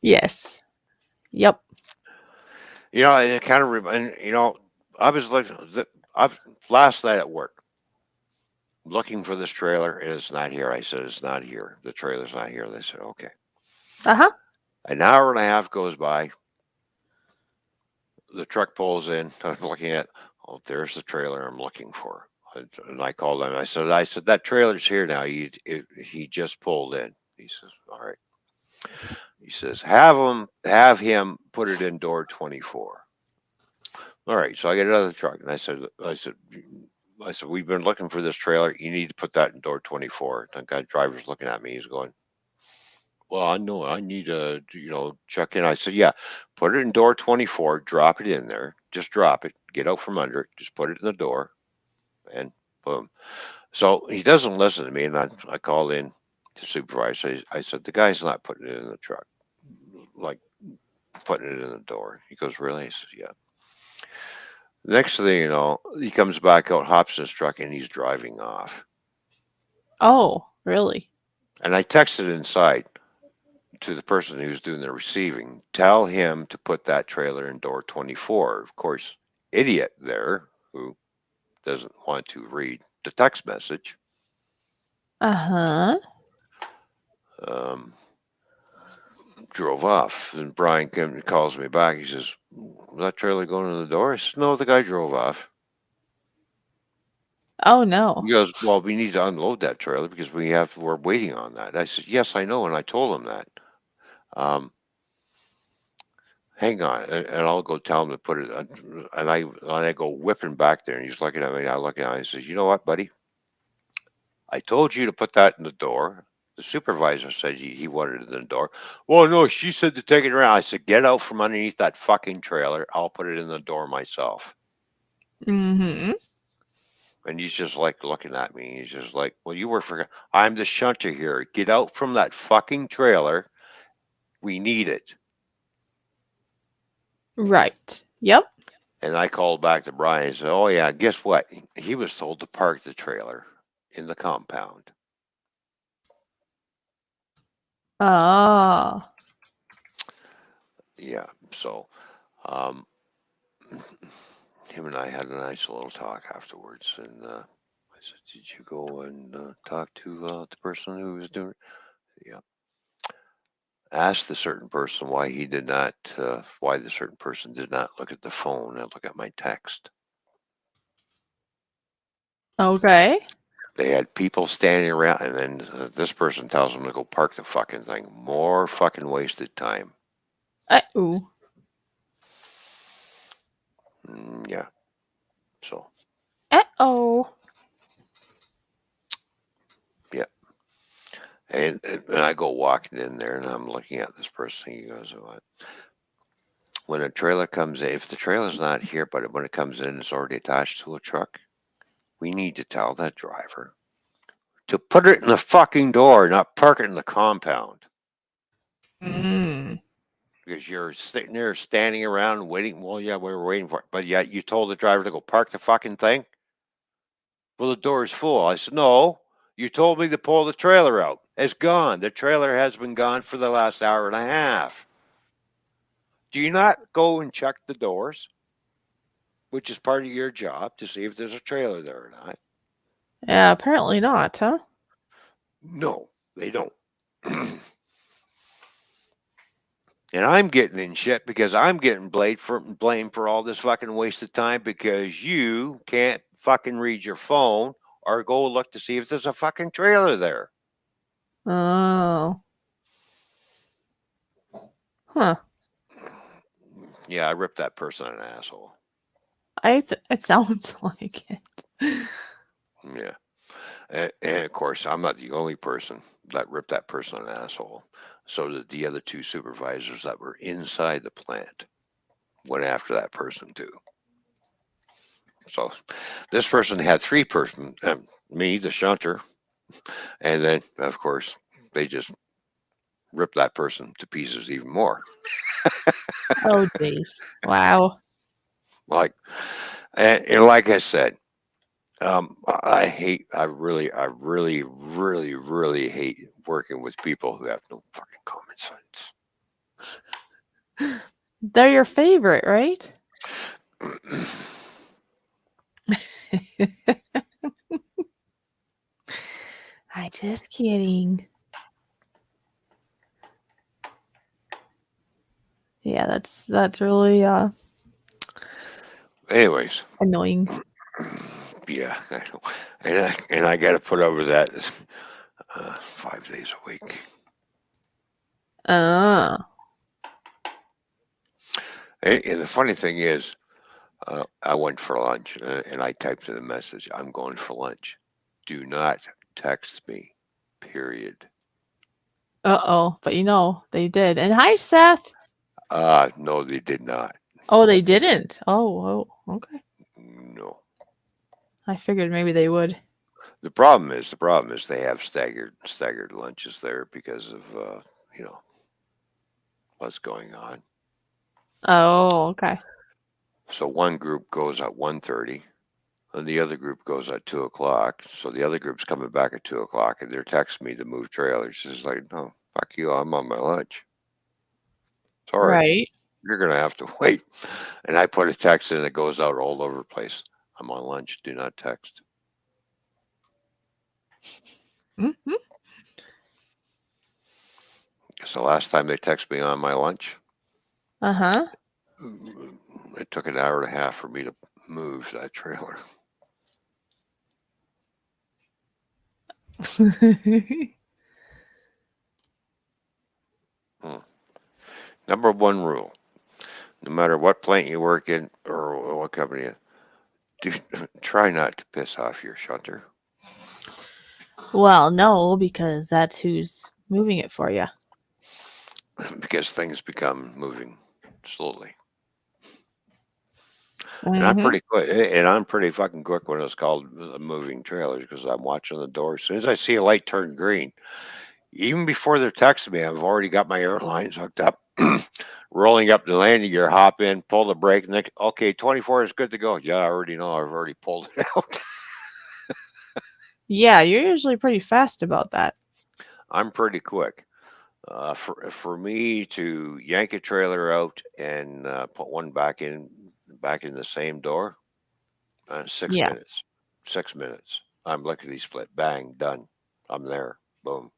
Yes. Yep. You know, and it kind of, and I was looking, I've last night at work looking for this trailer, and it's not here. I said, it's not here. The trailer's not here. They said, okay. Uh huh. An hour and a half goes by. The truck pulls in. I'm looking at, oh, there's the trailer I'm looking for. And I called him. I said, that trailer's here now. He just pulled in. He says, all right. He says, have him put it in door 24. All right, so I get another truck, and I said, we've been looking for this trailer. You need to put that in door 24. The guy driver's looking at me. He's going, well, I know I need to, check in. I said, yeah, put it in door 24. Drop it in there. Just drop it. Get out from under it. Just put it in the door, and boom. So he doesn't listen to me, and I called in to supervisor. I said the guy's not putting it in the truck, like putting it in the door. He goes, really? I said, yeah. Next thing you know, he comes back out, hops in his truck, and he's driving off. Oh, really? And I texted inside to the person who's doing the receiving, tell him to put that trailer in door 24. Of course, idiot there who doesn't want to read the text message. Uh-huh. Um, Drove off. And Brian calls me back. He says, "Was that trailer going in the door?" I said, "No, the guy drove off." Oh, no. He goes, "Well, we need to unload that trailer because we're waiting on that." I said, "Yes, I know," and I told him that. Um, Hang on, and I'll go tell him to put it. And I go whipping back there, and he's looking at me. I look at him. He says, "You know what, buddy? I told you to put that in the door. The supervisor said he wanted it in the door. Well, no, she said to take it around." I said, "Get out from underneath that fucking trailer. I'll put it in the door myself." Mm-hmm. And he's just like looking at me. He's just like, "Well, you were for. I'm the shunter here. Get out from that fucking trailer. We need it." Right. Yep. And I called back to Brian and said, "Oh, yeah, guess what? He was told to park the trailer in the compound." Ah. Yeah. So um, him and I had a nice little talk afterwards. And I said, "Did you go and talk to the person who was doing it?" Yeah. Asked the certain person why he did not, why the certain person did not look at the phone and look at my text. Okay. They had people standing around, and then this person tells them to go park the fucking thing. More fucking wasted time. Ooh. Yeah. So, Uh-oh. yeah. And I go walking in there, and I'm looking at this person. He goes, "What? When a trailer comes in, if the trailer's not here, but when it comes in, it's already attached to a truck, we need to tell that driver to put it in the fucking door, not park it in the compound." Mm. Because you're sitting there standing around waiting. Well, yeah, we were waiting for it, but yeah, you told the driver to go park the fucking thing. Well, the door is full. I said, "No, you told me to pull the trailer out. It's gone. The trailer has been gone for the last hour and a half. Do you not go and check the doors, which is part of your job, to see if there's a trailer there or not?" Yeah, apparently not, huh? No, they don't. And I'm getting in shit because I'm getting blamed for all this fucking waste of time because you can't fucking read your phone or go look to see if there's a fucking trailer there. Oh. Huh. Yeah, I ripped that person an asshole. It sounds like it. Yeah. And of course, I'm not the only person that ripped that person an asshole. So did the other two supervisors that were inside the plant went after that person too. So this person had three person, me, the shunter, and then of course they just ripped that person to pieces even more. Oh, jeez. Wow. Like, and like I said, I really hate working with people who have no fucking common They're your favorite, right? sense. I just kidding. Yeah, that's really Anyways, annoying. yeah, I know, and I got to put over that 5 days a week. Ah. And the funny thing is, I went for lunch and I typed in a message, "I'm going for lunch. Do not text me." Period. Uh-oh. But they did. And hi, Seth. No, they did not. Oh, they didn't. Oh, okay. No. I figured maybe they would. The problem is they have staggered lunches there because of you know what's going on. Oh, okay. So one group goes at 1:30, and the other group goes at 2 o'clock. So the other group's coming back at 2 o'clock, and they're texting me to move trailers. It's like, no, fuck you, I'm on my lunch. Sorry, Right. you're gonna have to wait. And I put a text in that goes out all over the place. I'm on lunch. Do not text. Hmm. Because the last time they texted me on my lunch, Uh-huh. it took an hour and a half for me to move that trailer. Hmm. Number one rule: no matter what plant you work in or what company, do try not to piss off your shunter. Well, no, because that's who's moving it for you. Because things become moving slowly. And I'm Mm-hmm. pretty quick, and I'm pretty fucking quick when it's called moving trailers because I'm watching the door. As soon as I see a light turn green, even before they're texting me, I've already got my airlines hooked up, rolling up the landing gear, hop in, pull the brake, and okay, 24 is good to go. Yeah, I already know. I've already pulled it out. Yeah, you're usually pretty fast about that. I'm pretty quick. For me to yank a trailer out and put one back in the same door, 6 Yeah. minutes. 6 minutes. I'm lickety split. Bang, done. I'm there. Boom.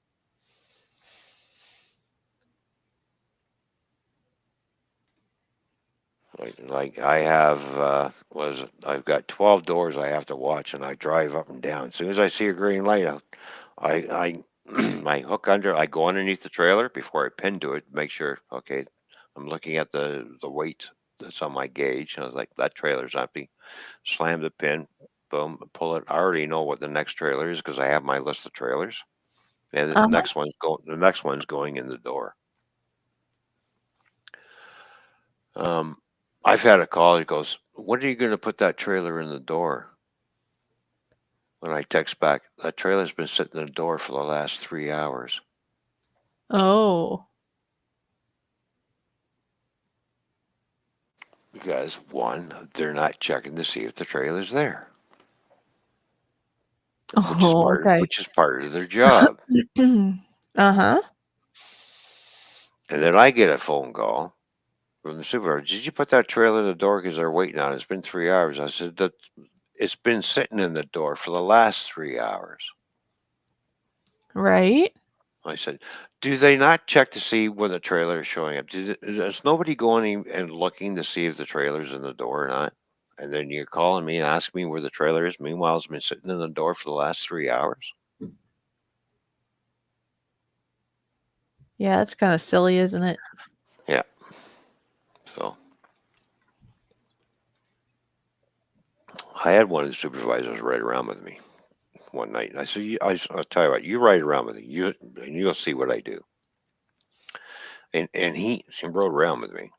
Like I have was I've got 12 doors I have to watch, and I drive up and down. As soon as I see a green light, I I hook under. I go underneath the trailer before I pin to it. Make sure. Okay, I'm looking at the weight that's on my gauge. And I was like, that trailer's empty. Slam the pin. Boom. Pull it. I already know what the next trailer is because I have my list of trailers. And the Uh-huh. next one's go. The next one's going in the door. Um, I've had a call. He goes, "When are you going to put that trailer in the door?" When I text back, that trailer's been sitting in the door for the last 3 hours. Oh. Because one, they're not checking to see if the trailer's there, which is Oh, part okay. which is part of their job. Uh-huh. And then I get a phone call from the supervisor. Did you put that trailer in the door because they're waiting on it? It's been 3 hours. I said that it's been sitting in the door for the last 3 hours. Right? I said, do they not check to see when the trailer is showing up? Is nobody going and looking to see if the trailer's in the door or not? And then you're calling me and asking me where the trailer is. Meanwhile, it's been sitting in the door for the last 3 hours. Yeah, that's kind of silly, isn't it? Yeah. So I had one of the supervisors ride around with me one night. And I said, I'll tell you what, you ride around with me, and you'll see what I do. And he rode around with me.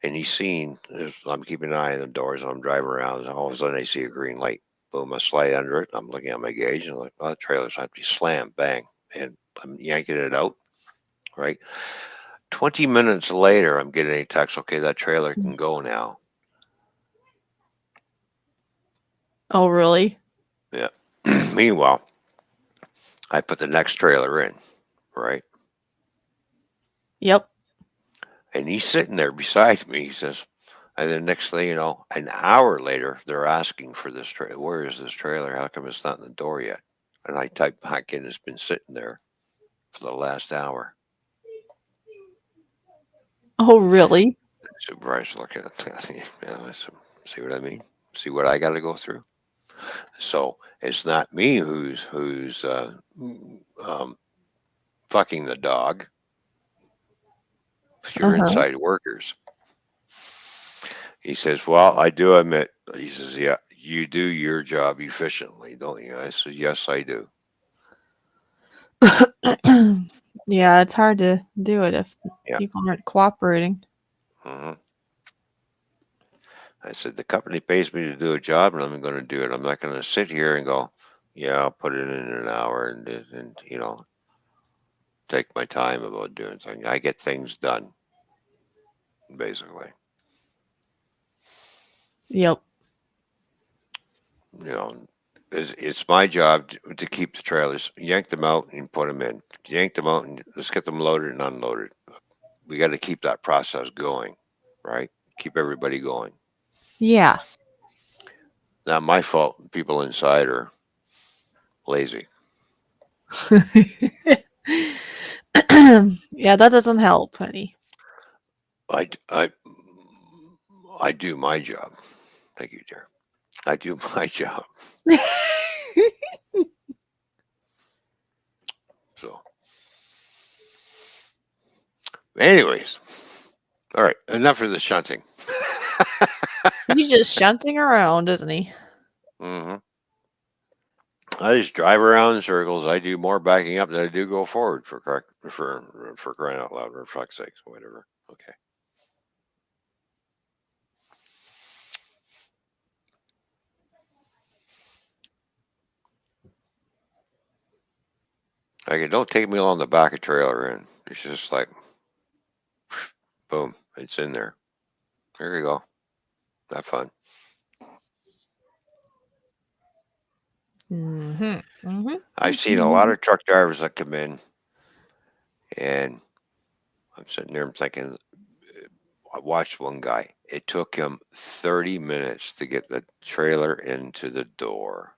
And he's seen, I'm keeping an eye on the doors, and I'm driving around, and all of a sudden I see a green light. Boom, I slide under it. I'm looking at my gauge, and I'm like, oh, the trailer's empty. Slam, bang. And I'm yanking it out, right? 20 minutes later, I'm getting a text, okay, that trailer can go now. Oh, really? Yeah. Meanwhile, I put the next trailer in, right? Yep. And he's sitting there beside me. He says, and then next thing you know, an hour later, they're asking for this trailer. Where is this trailer? How come it's not in the door yet? And I type back in, it's been sitting there for the last hour. Oh, really? Supervisor looking at that. Yeah, I said, see what I mean? See what I got to go through? So it's not me who's um, fucking the dog. It's your Uh-huh. inside workers. He says, well, I do admit, he says, yeah, you do your job efficiently, don't you? I said, yes, I do. Yeah, it's hard to do it if Yeah. people aren't cooperating. Hmm. I said, the company pays me to do a job and I'm going to do it. I'm not going to sit here and go, yeah, I'll put it in an hour and take my time about doing things. I get things done, basically. Yep. You know, it's my job to keep the trailers, yank them out and put them in, yank them out and let's get them loaded and unloaded. We got to keep that process going, right? Keep everybody going. Yeah. Not my fault. People inside are lazy. Yeah, that doesn't help, honey. I, I, I do my job. Thank you, dear. I do my job. So, anyways, all right. Enough of the shunting. He's just shunting around, isn't he? hmm I just drive around in circles. I do more backing up than I do go forward for crying out loud or fuck's sakes, whatever. Okay. Like it don't take me long to back a trailer in. It's just like boom, it's in there. There you go. Have fun. Mm-hmm. Mm-hmm. I've seen a lot Mm-hmm. of truck drivers that come in and I'm sitting there and thinking I watched one guy. It took him 30 minutes to get the trailer into the door.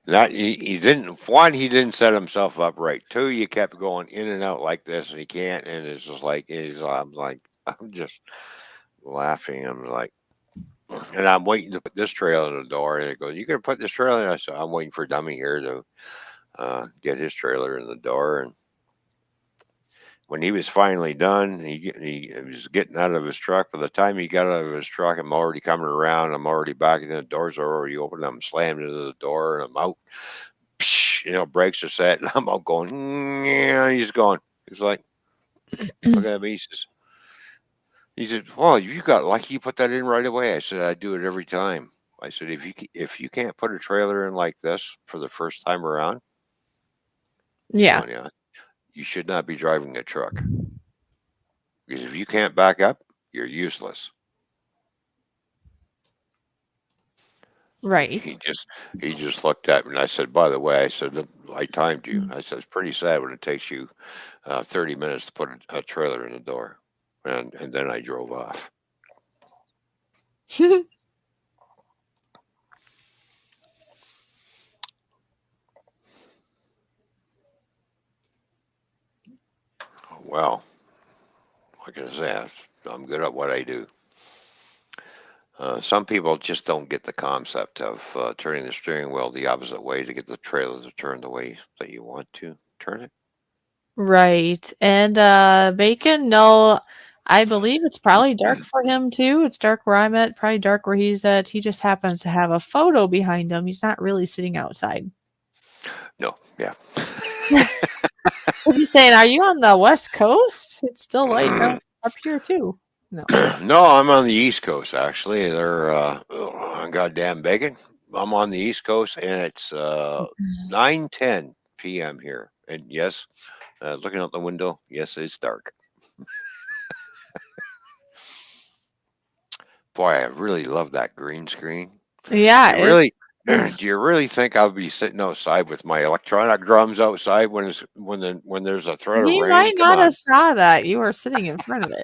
Not he didn't one he didn't set himself up right. Two, you kept going in and out like this and he can't and it's just like I'm like I'm just laughing. I'm like and I'm waiting to put this trailer in the door and it goes, you gonna put this trailer in? I said, I'm waiting for Dummy here to get his trailer in the door and when he was finally done, he was getting out of his truck. By the time he got out of his truck, I'm already coming around. I'm already back in the doors are already open. I'm slammed into the door and I'm out. Psh, brakes are set, and I'm out going. Yeah, he's going. He's like, look at me. He said, well, you got lucky. You put that in right away. I said, I do it every time. I said, if you can't put a trailer in like this for the first time around, I'm Yeah. telling you, you should not be driving a truck because if you can't back up, you're useless. He Right. just he just looked at me and I said, by the way, I said, "Look, I timed you. I said, it's pretty sad when it takes you 30 minutes to put a trailer in the door. And then I drove off. Well, like I said, I'm good at what I do. Some people just don't get the concept of turning the steering wheel the opposite way to get the trailer to turn the way that you want to turn it. Right. And Bacon, no, I believe it's probably dark for him too. It's dark where I'm at, probably dark where he's at. He just happens to have a photo behind him. He's not really sitting outside. No, yeah. Was he saying, "Are you on the West Coast? It's still light up here too." No. No, I'm on the East Coast actually. They're goddamn bacon. I'm on the East Coast and it's 9:10 p.m. here. And yes, looking out the window, yes, it's dark. Boy, I really love that green screen. Yeah, Do you it really do you really think I'll be sitting outside with my electronic drums outside when there's a threat of he rain? might Come not have on. saw that. You were sitting in front of it.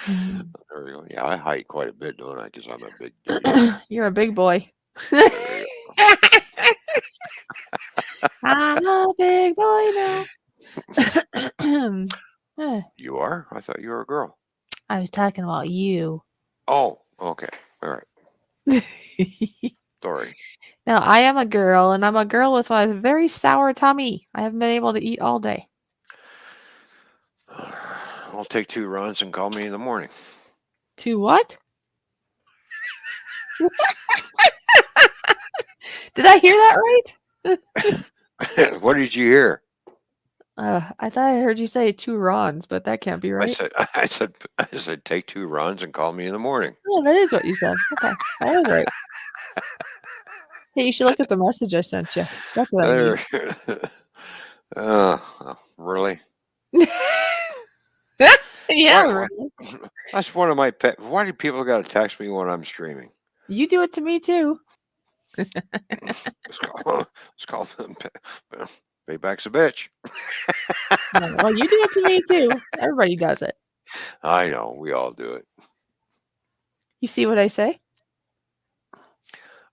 There we go. Yeah, I hide quite a bit, don't I? Because I'm a big dude. You're a big boy. There you I'm a big boy now. You are? I thought you were a girl. I was talking about you. Oh, okay. All right. Sorry. Now, I am a girl, and I'm a girl with a very sour tummy. I haven't been able to eat all day. I'll take 2 runs and call me in the morning. To what? Did I hear that right? What did you hear? I thought I heard you say 2 Rons, but that can't be I right. said, I said, take 2 runs and call me in the morning. Oh, that is what you said. Okay, that is right. Hey, you should look at the message I sent you. That's what I need. There. Really? Yeah, Why? right. That's one of my pet. Why do people got to text me when I'm streaming? You do it to me too. It's called payback's a bitch. No, well, you do it to me too. Everybody does it. I know we all do it. You see what I say?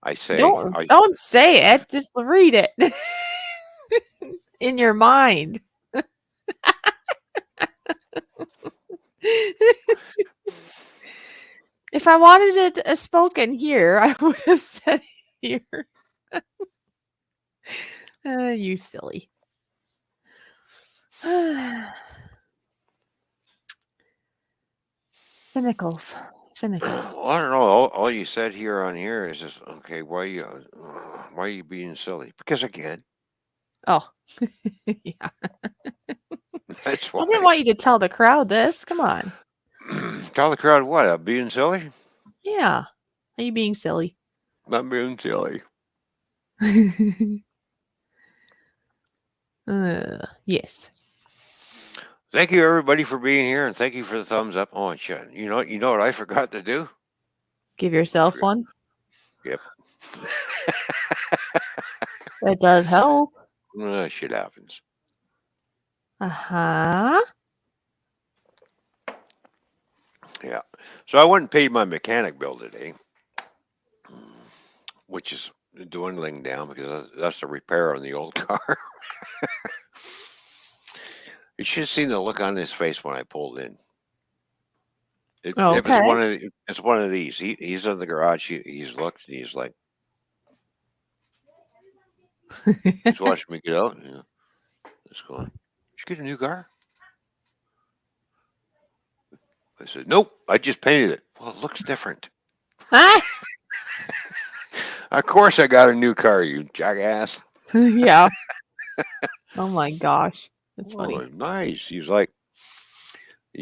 I say, Don't say it. Just read it in your mind. If I wanted it spoken here, I would have said it here. You silly. Finicles. Finicles. I don't know. All you said here on here is just okay. Why are you being silly? Because again, Oh. Yeah. that's I didn't why. want you to tell the crowd this. Come on. Tell the crowd what? I'm being silly. Yeah. Are you being silly? I'm being silly. Yes. Thank you everybody for being here, and thank you for the thumbs up. Oh shit! You know what I forgot to do? Give I yourself forgot. one. Yep. It does help. Shit happens. Uh-huh. Yeah. So I went and paid my mechanic bill today, which is dwindling down because that's a repair on the old car. You should have seen the look on his face when I pulled in. It was Okay. it's one of these. He's in the garage. He's looked and he's like he's watching me get out. He's going, "Did you get a new car?" I said, "Nope. I just painted it." Well, it looks different. Ah! Of course, I got a new car, you jackass. Yeah. Oh my gosh. That's Oh, funny. nice. He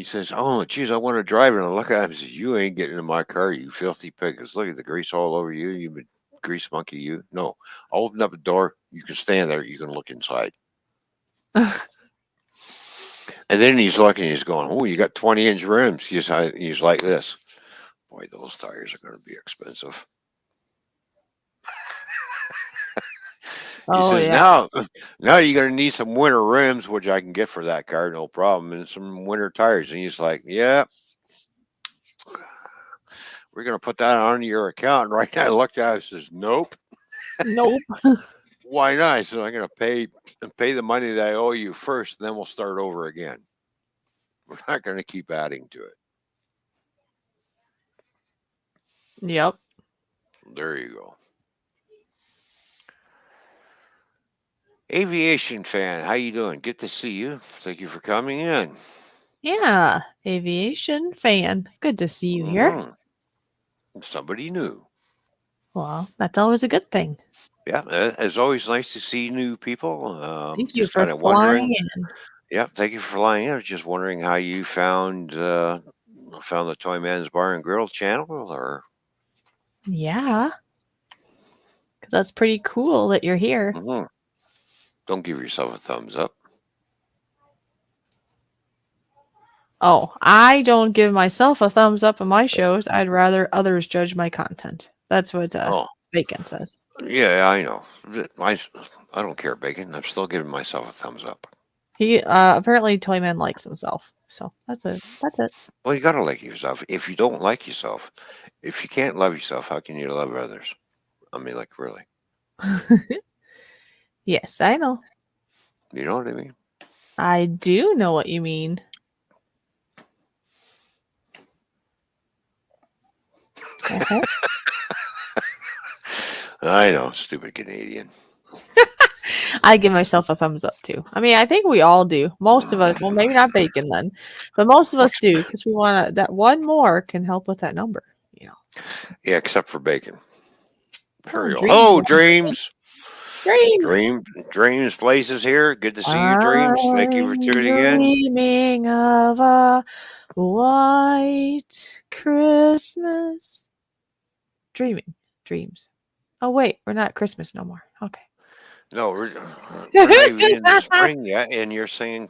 says, "Oh, geez, I want to drive it." And I look at him and says, "You ain't getting in my car, you filthy pig. 'Cause look at the grease all over you. You been grease monkey, you." No, I'll open up the door. You can stand there. You can look inside. And then he's looking. He's going, "Oh, you got 20-inch rims." He's like this. Boy, those tires are going to be expensive. He Oh says, yeah. now you're going to need some winter rims, which I can get for that car, no problem, and some winter tires." And he's like, "Yeah, we're going to put that on your account." And right now I looked at it and says, "Nope." Nope. Why not? I said, "I'm going to pay the money that I owe you first, then we'll start over again. We're not going to keep adding to it." Yep. There you go. Aviation fan, how you doing? Good to see you. Thank you for coming in. Yeah. Aviation fan. Good to see you here. Somebody new. Well, that's always a good thing. Yeah, it's always nice to see new people. Thank you Just for kind of wondering. flying in. Yeah, thank you for flying in. I was just wondering how you found the Toymans Bar and Grill channel, or Yeah. 'Cause that's pretty cool that you're here. mhm. Don't give yourself a thumbs up. Oh, I don't give myself a thumbs up on my shows. I'd rather others judge my content. That's what Oh, Bacon says. yeah, I know. I don't care, Bacon. I'm still giving myself a thumbs up. He apparently Toyman likes himself. So that's it. That's it. Well, you gotta like yourself. If you don't like yourself, if you can't love yourself, how can you love others? I mean, like, really. Yes, I know. You know what I mean? I do know what you mean. Uh-huh. I know, stupid Canadian. I give myself a thumbs up too. I mean, I think we all do. Most of us, well, maybe not Bacon then, but most of us do because we want to. That one more can help with that number. You know. Yeah, except for Bacon. Oh, Hurry. dreams. Oh, Wants it. dreams. Dreams. Dreams Place is here. Good to see you, Dreams. Thank you for I'm tuning in. dreaming of a white Christmas. Dreams. Oh wait, we're not Christmas no more. Okay. No, we're not even in the spring yet, and you're singing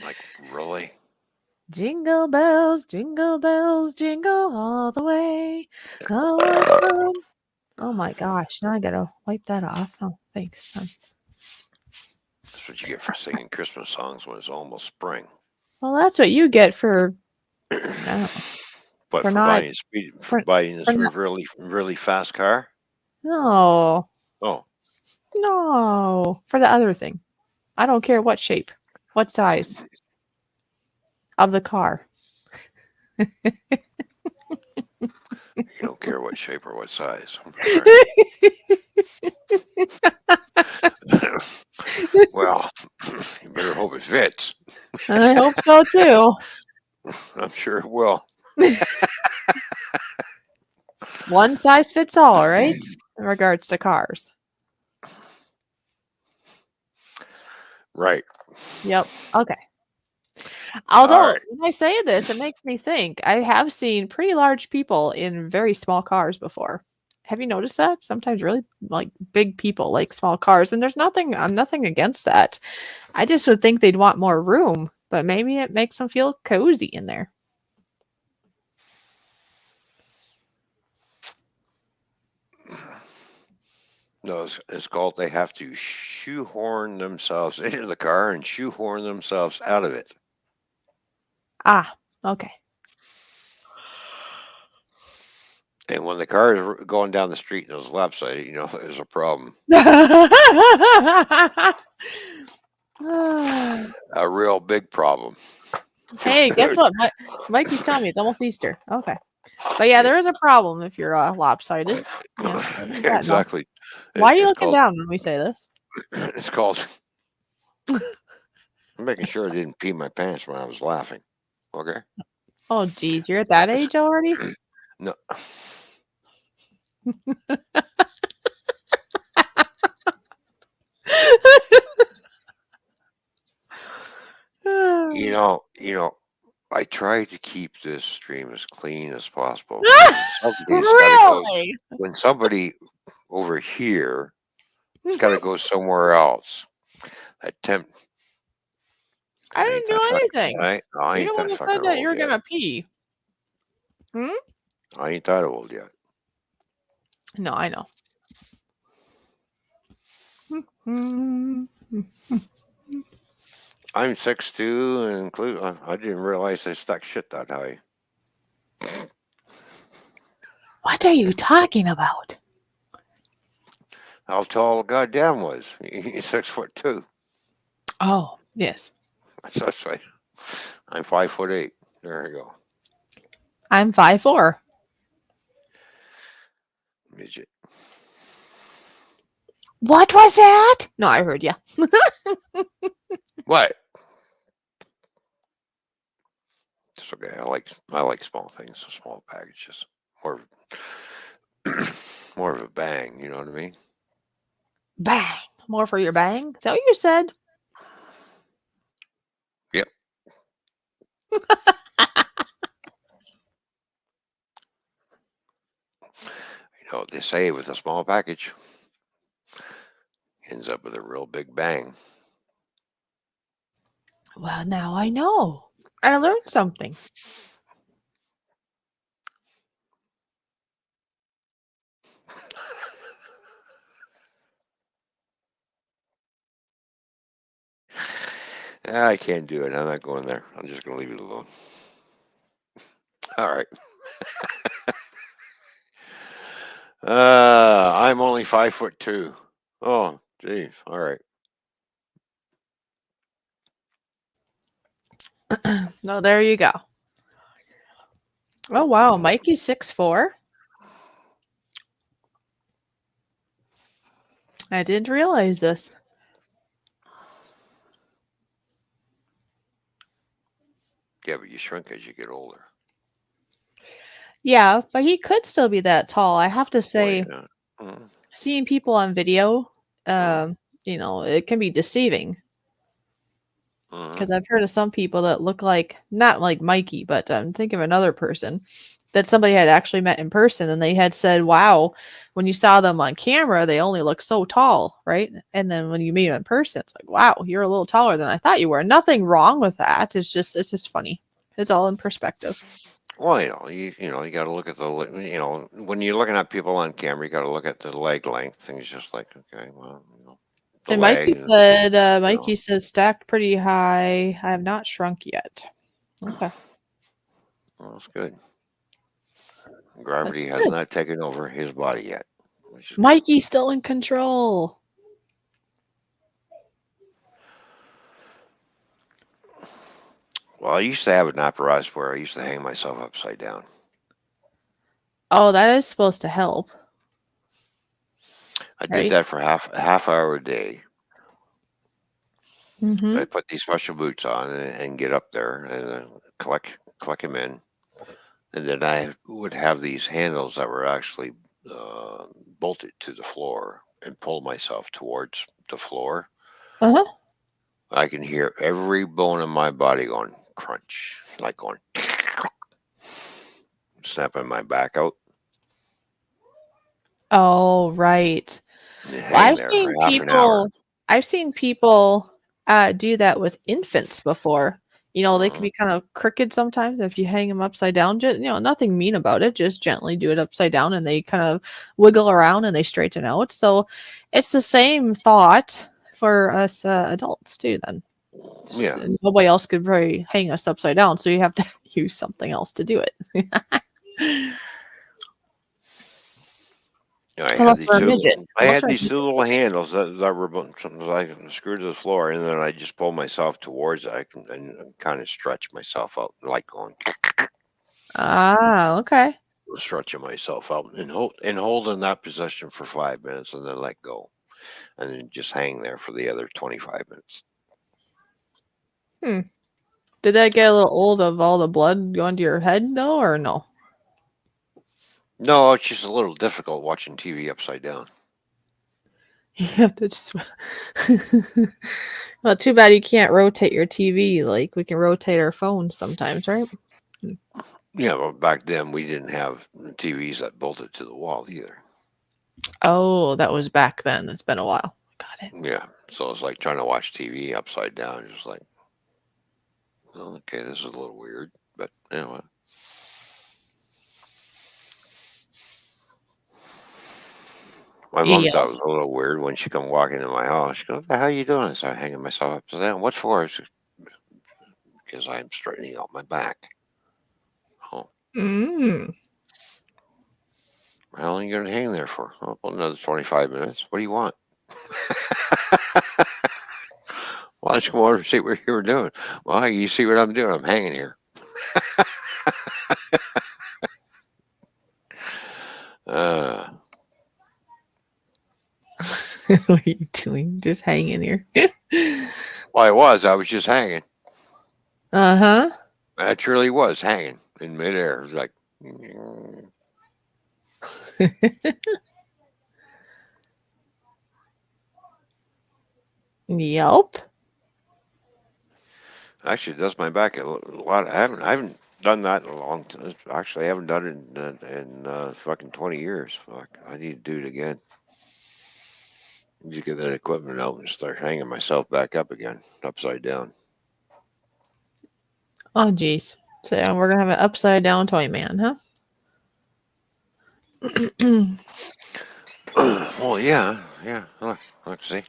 like really. Jingle bells, jingle all the way. Oh, what fun. Oh my gosh, now I gotta wipe that off. Oh, thanks. That's what you get for singing Christmas songs when it's almost spring. Well, that's what you get for I don't know, But for for not for for, buying for this not. really fast car. No, Oh, no, for the other thing. I don't care what shape, what size of the car. you don't care what shape or what size. All right. Well, you better hope it fits. I hope so too. I'm sure it will. One size fits all, right? In regards to cars. Right. Yep. Okay. All Although, right. when I say this, it makes me think I have seen pretty large people in very small cars before. Have you noticed that? Sometimes really like big people like small cars, and there's nothing. I'm nothing against that. I just would think they'd want more room, but maybe it makes them feel cozy in there. No, it's called they have to shoehorn themselves into the car and shoehorn themselves out of it. Ah, okay. And when the car is going down the street and there's left side, you know there's a problem, a real big problem. Hey, guess what? Mikey's telling me it's almost Easter. Okay. But yeah, there is a problem if you're lopsided. Yeah, I think that now. Exactly. Why are you It's looking called. down when we say this? It's called. I'm making sure I didn't pee my pants when I was laughing. Okay. Oh, geez, you're at that It's age already? no. You know. I try to keep this stream as clean as possible, but when somebody's got to go, Really? when somebody over here has got to go somewhere else, that temp, I I ain't didn't that do fuck, anything. I You're ain't the one that that fucking said that you old were yet. gonna pee. Hmm? I ain't that old yet. No, I know. Hmm. I'm 6'2", and include. I didn't realize they stuck shit that high. What are you talking about? How tall goddamn was? He's 6'2". Oh, yes. That's right. I'm 5'8". There you go. I'm 5'4". Midget. What was that? No, I heard you. What? It's okay. I like small things, small packages. More more of a bang. You know what I mean? Bang. More for your bang? Is that what you said? Yep. You know what they say with a small package ends up with a real big bang. Well, now I know. I learned something. I can't do it. I'm not going there. I'm just going to leave it alone. All right. I'm only 5'2". Oh, geez. All right. No, there you go. Oh wow, Mikey's 6'4". I didn't realize this. Yeah, but you shrink as you get older. Yeah, but he could still be that tall. I have to Well, say, yeah. Mm. seeing people on video Mm, it can be deceiving mhm. because I've heard of some people that look like not like Mikey, but think of another person that somebody had actually met in person, and they had said, "Wow, when you saw them on camera, they only look so tall, right? And then when you meet them in person, it's like, wow, you're a little taller than I thought you were." Nothing wrong with that. It's just funny. It's all in perspective. Well, you got to look at when you're looking at people on camera, you got to look at the leg length, and it's just like, okay, well, the And leg, you know, Mikey says stacked pretty high. I have not shrunk yet. Okay, well, that's good. that's Gravity has good. not taken over his body yet, which is good. Mikey's still in control. Well, I used to have an apparatus where I used to hang myself upside down. Oh, that is supposed to help, I did right? that for half hour a day. I Mm-hmm. put these special boots on and get up there and collect them in, and then I would have these handles that were actually bolted to the floor and pull myself towards the floor. Uh-huh. I can hear every bone in my body going crunch, like going snapping my back out Oh, right. and Well, hang there for half an hour. I've seen people do that with infants before. They can Mhm. be kind of crooked sometimes if you hang them upside down. Just, nothing mean about it. Just gently do it upside down and they kind of wiggle around and they straighten out. So it's the same thought for us adults too, then. Just, Yeah, nobody else could probably hang us upside down. So you have to use something else to do it. Unless we're a midget. I Unless had we're a these two little handles that were something I can screw to the floor, and then I just pull myself towards it. I can and kind of stretch myself out, like going Ah, okay. stretching myself out and hold in that position for 5 minutes, and then let go, and then just hang there for the other 25 minutes. Hmm. Did that get a little old of all the blood going to your head though, or no? No, it's just a little difficult watching TV upside down. You have to just. Well, too bad you can't rotate your TV like we can rotate our phones sometimes, right? Hmm. Yeah, well, back then we didn't have TVs that bolted to the wall either. Oh, that was back then. It's been a while. Got it. Yeah, so it's like trying to watch TV upside down. Just like, well, okay, this is a little weird, but anyway. My mom thought Yeah. it was a little weird when she come walking in my house. She goes, "What the hell are you doing?" I started hanging myself upside down. What for? I said, because I'm straightening out my back. Oh, Mm. how long are you going to hang there for? Oh, well, another 25 minutes. What do you want? Why don't you come over and see what you were doing? Well, you see what I'm doing. I'm hanging here. Uh, What are you doing? Just hanging here. well, I was just hanging. Uh huh. I truly was hanging in midair. It was like, mm. Yelp. Actually, it does my back a lot. I haven't done that in a long time. Actually, I haven't done it in fucking 20 years. Fuck, I need to do it again. Need to get that equipment out and start hanging myself back up again, upside down. Oh, geez. So we're gonna have an upside down toy man, huh? Well, yeah, yeah. Look, see.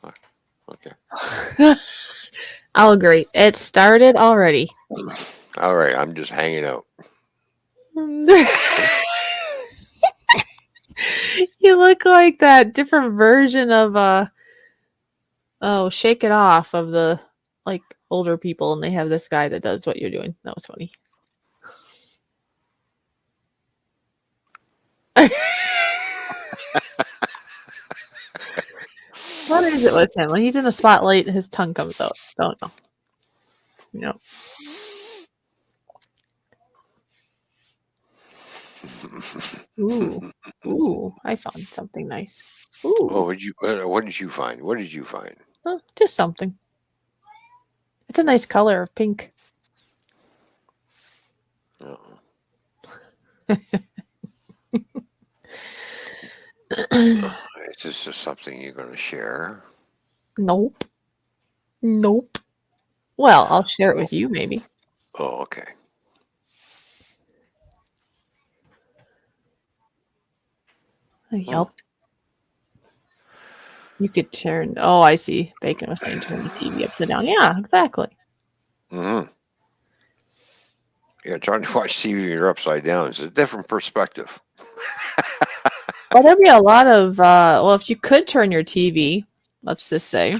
Look, okay. I'll agree. It started already. All right, I'm just hanging out. You look like that different version of oh, Shake It Off of the like older people, and they have this guy that does what you're doing. That was funny. What is it with him? When he's in the spotlight, his tongue comes out. Don't know. No. Ooh. Ooh, I found something nice. Oh, Ooh, what did you find? What did you find? just something. It's a nice color of pink. Oh, is this just something you're going to share? Nope. Nope. Well, I'll share it Oh, with you maybe. oh, okay. Hmm. Yep. You could turn. Oh, I see. Bacon was saying turn the TV upside down. Yeah, exactly. Hmm. Yeah, trying to watch TV when you're upside down is a different perspective. Well, there'd be a lot of. Well, if you could turn your TV, let's just say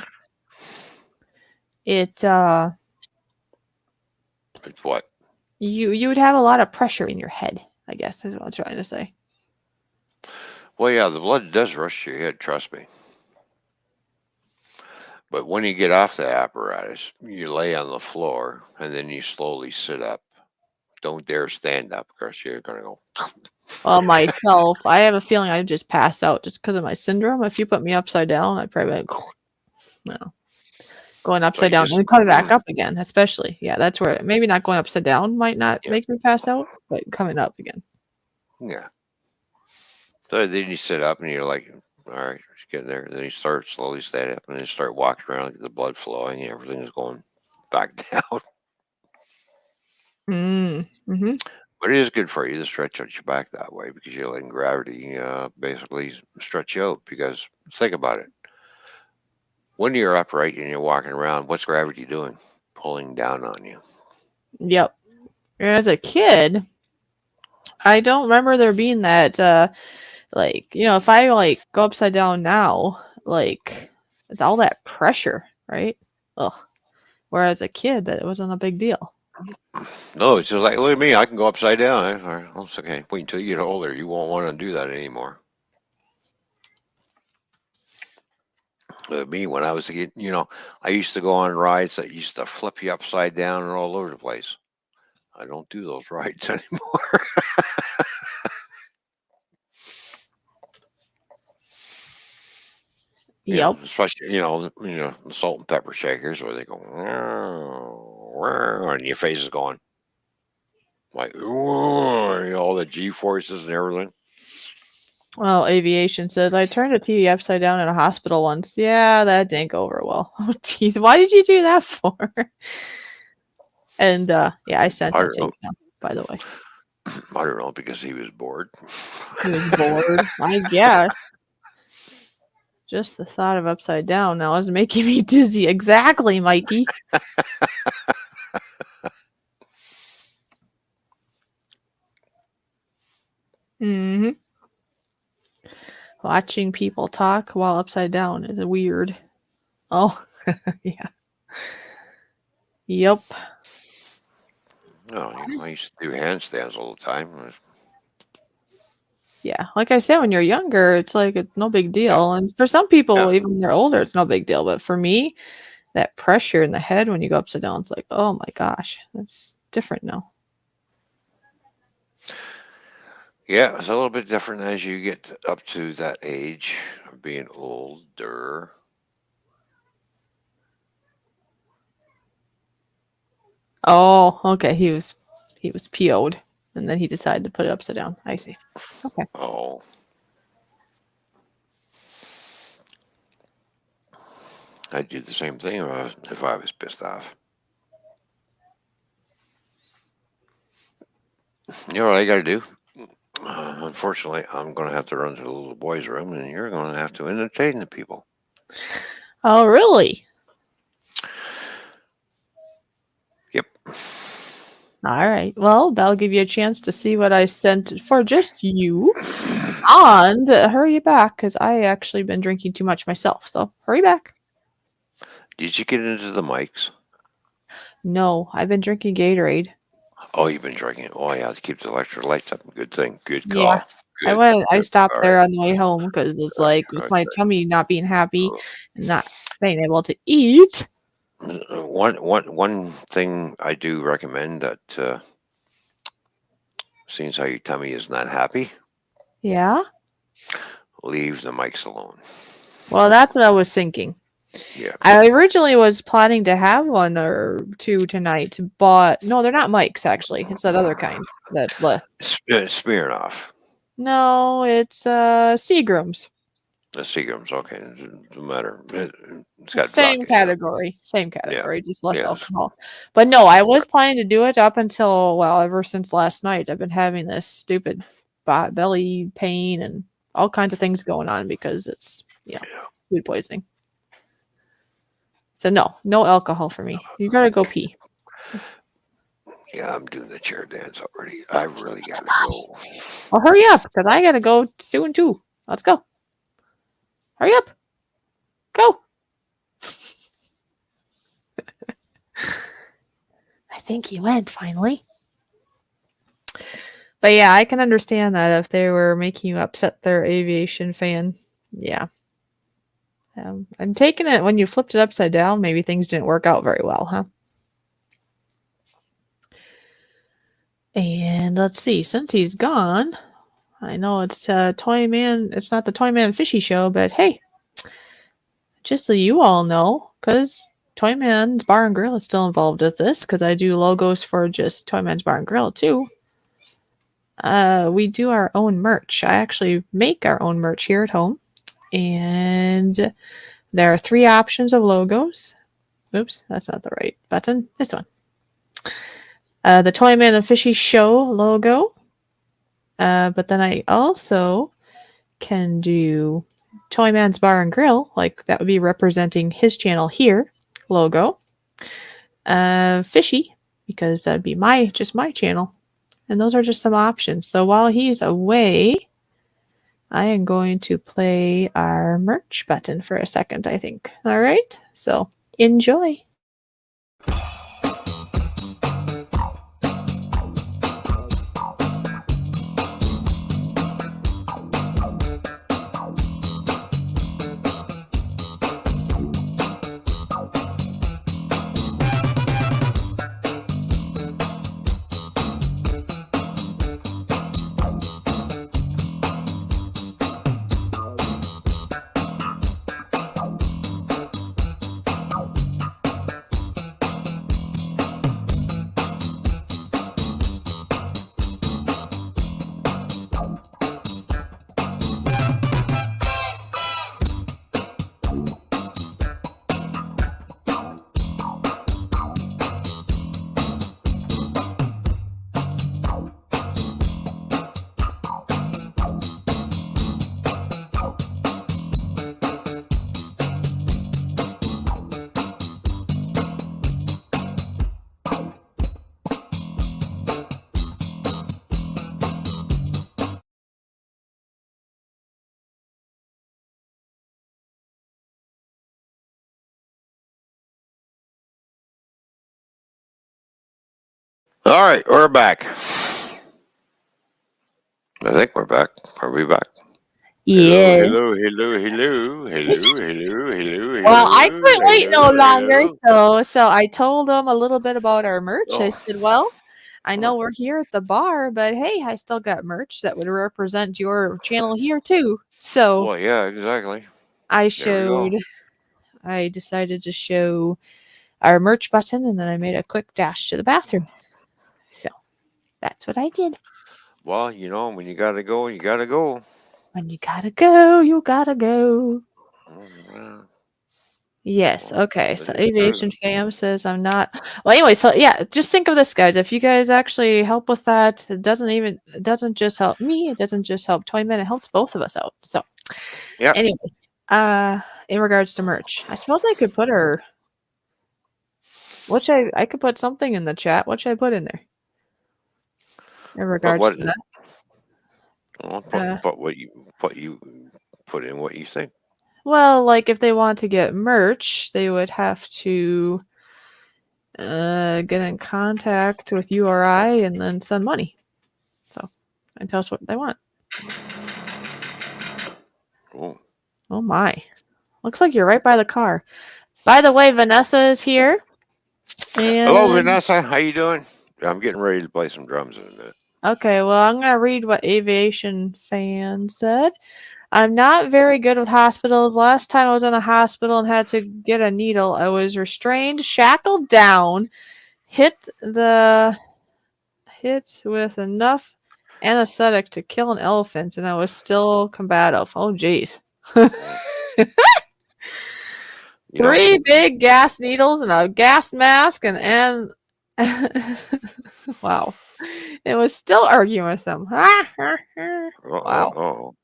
it. It's what? You would have a lot of pressure in your head. I guess is what I'm trying to say. Well, yeah, the blood does rush to your head, trust me. But when you get off the apparatus, you lay on the floor and then you slowly sit up. Don't dare stand up because you're going to go. Well, myself, I have a feeling I'd just pass out just because of my syndrome. If you put me upside down, I'd probably like, no, going So upside you down and just, then coming back up again, especially. Yeah, that's where maybe not going upside down might not yeah, make me pass out, but coming up again. yeah. So then you sit up and you're like, all right, just getting there. And then you start slowly stand up and then you start walking around, get the blood flowing, and everything is going back down. Mm-hmm. But it is good for you to stretch out your back that way because you're letting gravity basically stretch you out. Because think about it. When you're upright and you're walking around, what's gravity doing? Pulling down on you. Yep. As a kid, I don't remember there being that like, if I like go upside down now, like it's all that pressure, right? Ugh. Whereas a kid that it wasn't a big deal. No, it's just like, look at me. I can go upside down. It's okay. Wait until you get older. You won't want to do that anymore. Me, when I was a kid, I used to go on rides that used to flip you upside down and all over the place. I don't do those rides anymore. Yep. Especially the salt and pepper shakers where they go, and your face is going like, all the G forces and everything. Well, aviation says I turned a TV upside down in a hospital once. Yeah, that didn't go over well. Oh, jeez, why did you do that for? And yeah, I sent I him don't to know. you now, by the way. I don't know because he was bored. He was bored, I guess. Just the thought of upside down now is making me dizzy. Exactly, Mikey. Hmm. Watching people talk while upside down is weird. Oh, yeah. Yep. No, I used to do handstands all the time. Yeah. Like I said, when you're younger, it's like it's no big Yeah, deal. And for some yeah, people, even when they're older, it's no big deal. But for me, that pressure in the head when you go upside down, it's like, oh my gosh, that's different now. yeah. It's a little bit different as you get up to that age of being older. Oh, okay. He was PO'd and then he decided to put it upside down. I see. Okay. Oh, I'd do the same thing if I was pissed off. You know what I got to do? Unfortunately, I'm going to have to run to the little boy's room, and you're going to have to entertain the people. Oh, really? Yep. All right. Well, that'll give you a chance to see what I sent for just you. And hurry back because I actually been drinking too much myself. So hurry back. Did you get into the mics? No, I've been drinking Gatorade. Oh, you've been drinking. Oh, yeah, to keep the electrolytes up. Good thing. Good Yeah. call. Good. I Good. stopped All right. there on the way home because it's like with my Okay. tummy not being happy Uh, and not being able to eat. one thing I do recommend that seeing as how your tummy is not happy, Yeah. leave the mics alone. Well, that's what I was thinking. Yeah. I originally was planning to have one or two tonight, but no, they're not mics actually. It's that other kind that's less. Smirnoff. No, it's Seagrams. The Seagrams. Okay. It doesn't matter. It's got Same vodka in it. category. Same Yeah. category, just less Yes. alcohol. But no, I was planning to do it up until, well, ever since last night. I've been having this stupid belly pain and all kinds of things going on because it's, Yeah. food poisoning. So no alcohol for me. You gotta go pee. Yeah, I'm doing the chair dance already. I really gotta go. Well, hurry up, because I gotta go soon too. Let's go. Hurry up. Go. I think he went finally. But yeah, I can understand that if they were making you upset their aviation fan. Yeah. I'm taking it when you flipped it upside down, maybe things didn't work out very well, huh? And let's see, since he's gone, I know it's Toyman, it's not the Toyman Fishy Show, but hey, just so you all know, because Toyman's Bar and Grill is still involved with this, because I do logos for just Toyman's Bar and Grill too. We do our own merch. I actually make our own merch here at home, and there are 3 options of logos. Oops, that's not the right button. This one. The Toyman and Fishy Show logo. But then I also can do Toyman's Bar and Grill, like that would be representing his channel here, logo. Fishy, because that'd be just my channel. And those are just some options. So while he's away, I am going to play our merch button for a second, I think. All right, so enjoy. All right, we're back. I think we're back. Are we back? Yes. Hello, hello, hello, hello, hello, hello, hello, Well, I couldn't wait no longer, hello. so I told them a little bit about our merch. I Oh, said, "Well, I know we're here at the bar, but hey, I still got merch that would represent your channel here too." So well, yeah, exactly. I There we go. I decided to show our merch button, and then I made a quick dash to the bathroom. So that's what I did. Well, when you gotta go, you gotta go. When you gotta go, you gotta go. Mm, Yes. well, Okay. it So is Aviation true. Fam says I'm not. Well, anyway. So yeah, just think of this, guys. If you guys actually help with that, it doesn't just help me. It doesn't just help Toyman. It helps both of us out. So Yep. anyway, in regards to merch, I suppose I could put her. I could put something in the chat. What should I put in there in But regards what? to that? Well, Uh, but what you put in what you think. well, like if they want to get merch, they would have to get in contact with you or I and then send money. So, and tell us what they want. Oh, Oh my. Looks like you're right by the car. By the way, Vanessa is here. hello, And Vanessa. How you doing? I'm getting ready to play some drums in a minute. okay, well, I'm going to read what Aviation Fan said. I'm not very good with hospitals. Last time I was in a hospital and had to get a needle, I was restrained, shackled down, hit with enough anesthetic to kill an elephant, and I was still combative. Oh, jeez. Mm. You know, 3 big gas needles and a gas mask and wow. It was still arguing with them. Wow. oh,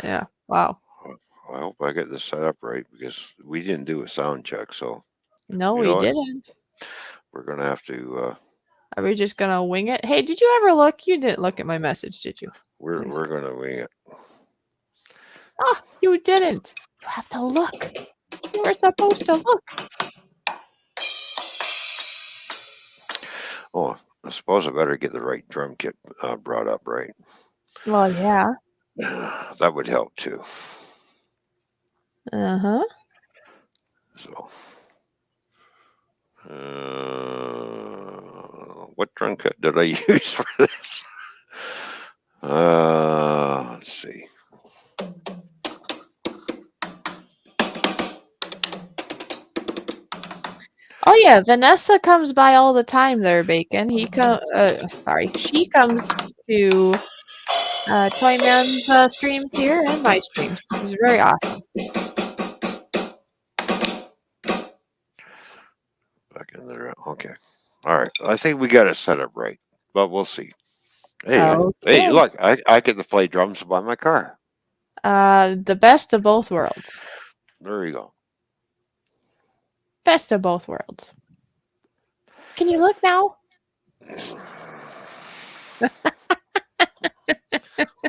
Yeah. Wow. I hope I get this set up right because we didn't do a sound check. So No, you we know what? didn't. We're gonna have to. Are we just gonna wing it? Hey, did you ever look? You didn't look at my message, did you? We're gonna wing it. Ah, you didn't. You have to look. You were supposed to look. Oh, I suppose I better get the right drum kit brought up, right? Well, yeah. That would help too. Uh-huh. So, what drum kit did I use for this? Let's see. Oh yeah, Vanessa comes by all the time there, Bacon. She comes to Toyman's streams here and my streams. It's very awesome. Back in there. Okay. All right. I think we got it set up right, but we'll see. Hey, Okay. look, I get to play drums by my car. The best of both worlds. There you go. Best of both worlds. Can you look now?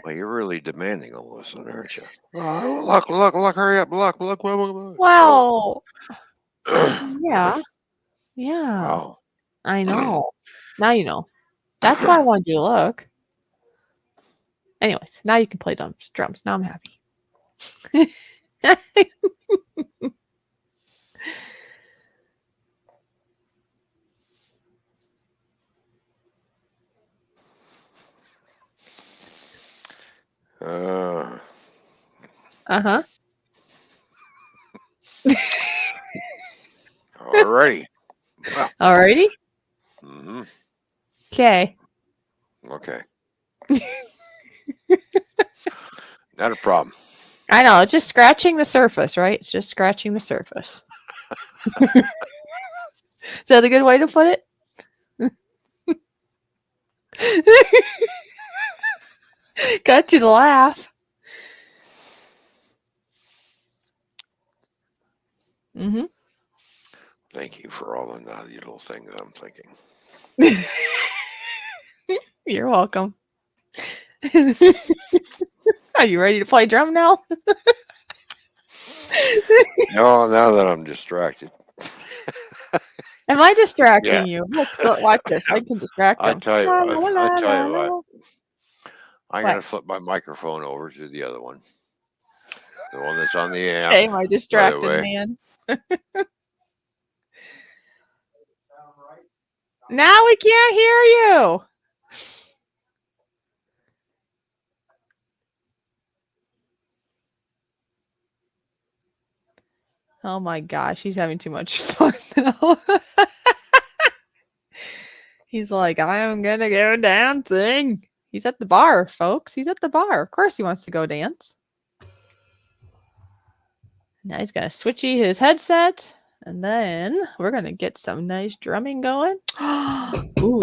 Well, you're really demanding all this, aren't you? Oh, look, hurry up, look. Wow. Yeah. Yeah. Wow. I know. Now you know. That's why I wanted you to look. Anyways, now you can play drums. Now I'm happy. Uh-huh. Alrighty. Well, Alrighty? mm-hmm. Okay. Okay. Not a problem. I know, it's just scratching the surface, right? It's just scratching the surface. Is that a good way to put it? Got you to laugh. Mm-hmm. Thank you for all the naughty little things I'm thinking. You're welcome. Are you ready to play drum now? No, now that I'm distracted. Am I distracting you? Look, watch this. I can distract I them. tell you what. What? I'm gonna flip my microphone over to the other one. The one that's on the amp. Okay, my distracted man. Now we can't hear you. Oh my gosh, he's having too much fun now. He's like, I'm gonna go dancing. He's at the bar, folks. He's at the bar. Of course he wants to go dance. Now he's gonna switchy his headset, and then we're gonna get some nice drumming going. Ooh.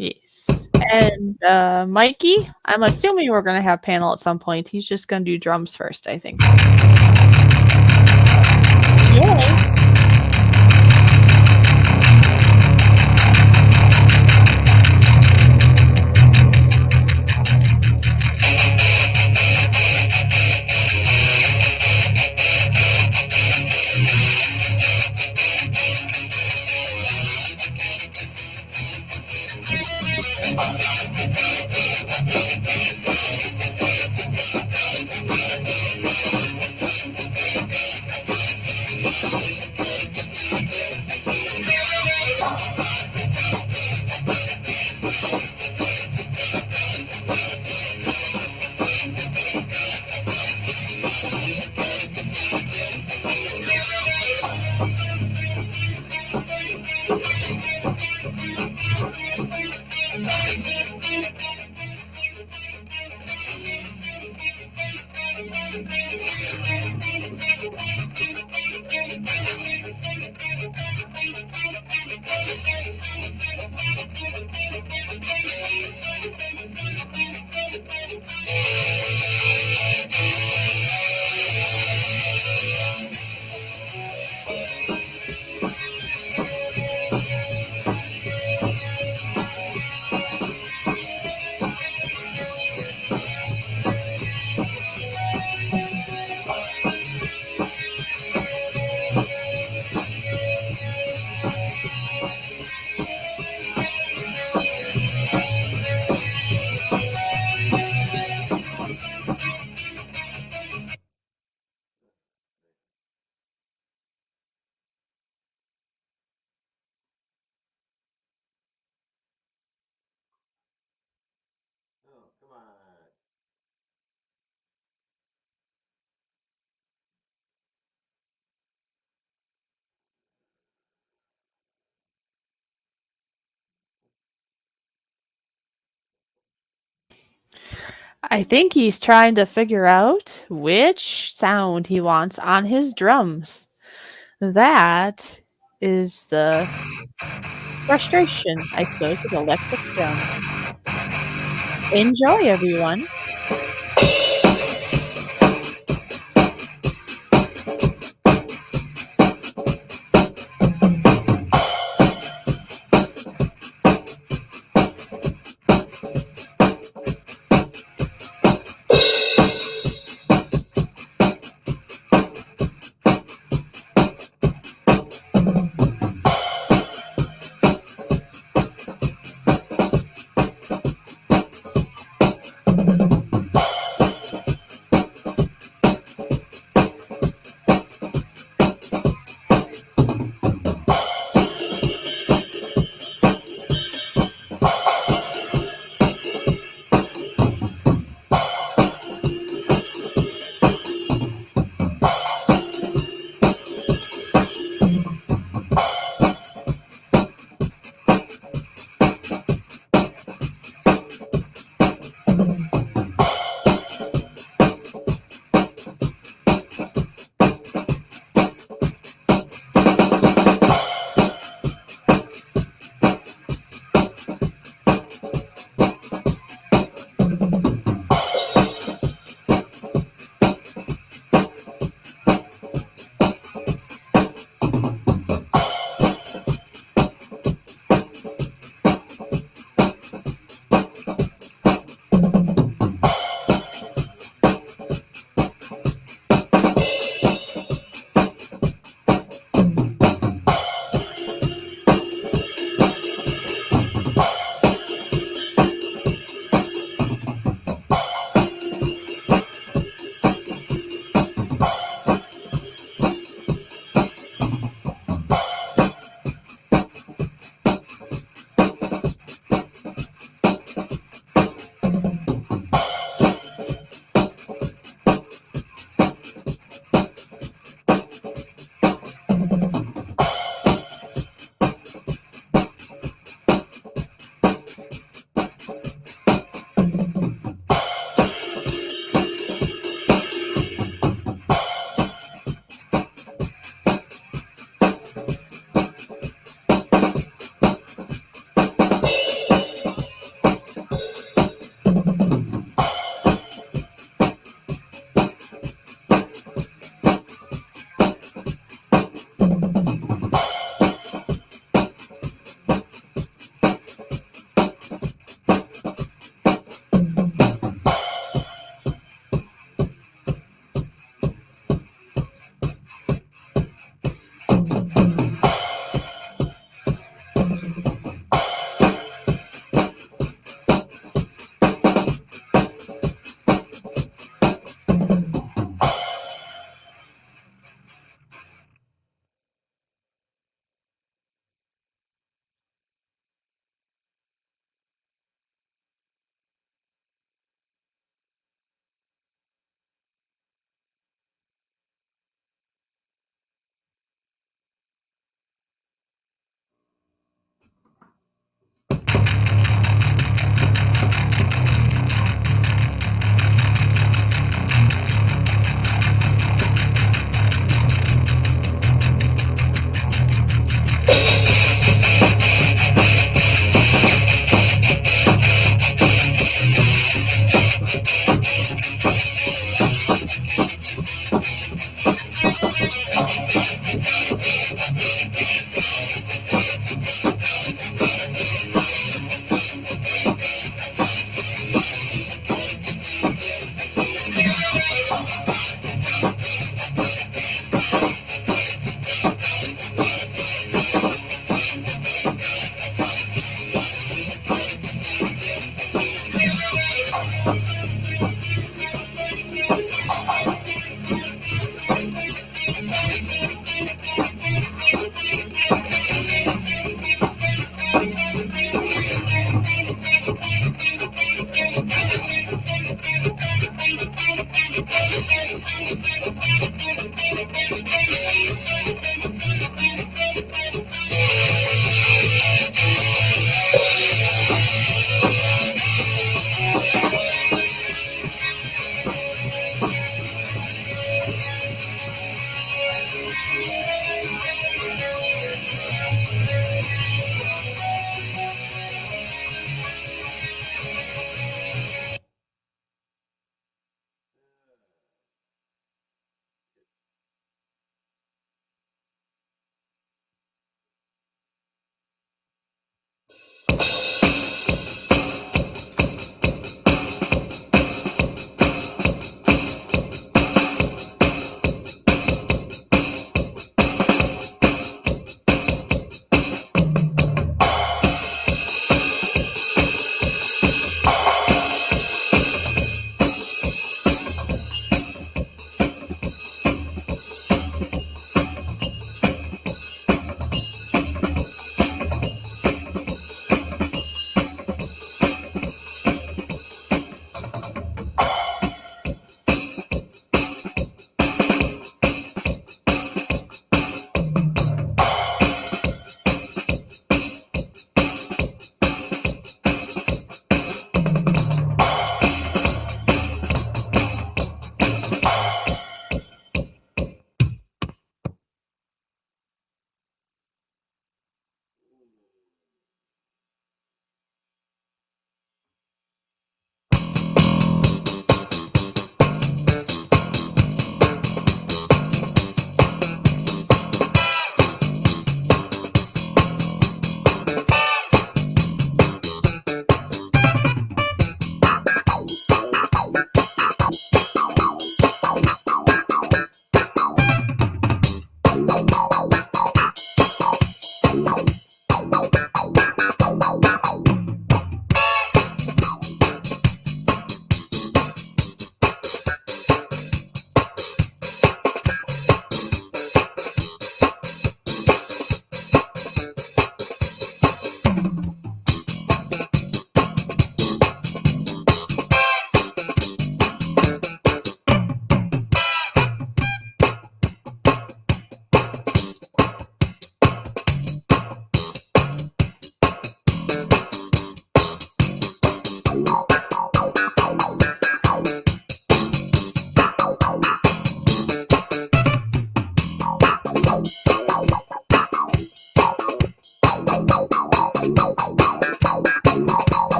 Yes. And Mikey, I'm assuming we're gonna have panel at some point. He's just gonna do drums first, I think. Enjoy. I think he's trying to figure out which sound he wants on his drums. That is the frustration, I suppose, with electric drums. Enjoy, everyone.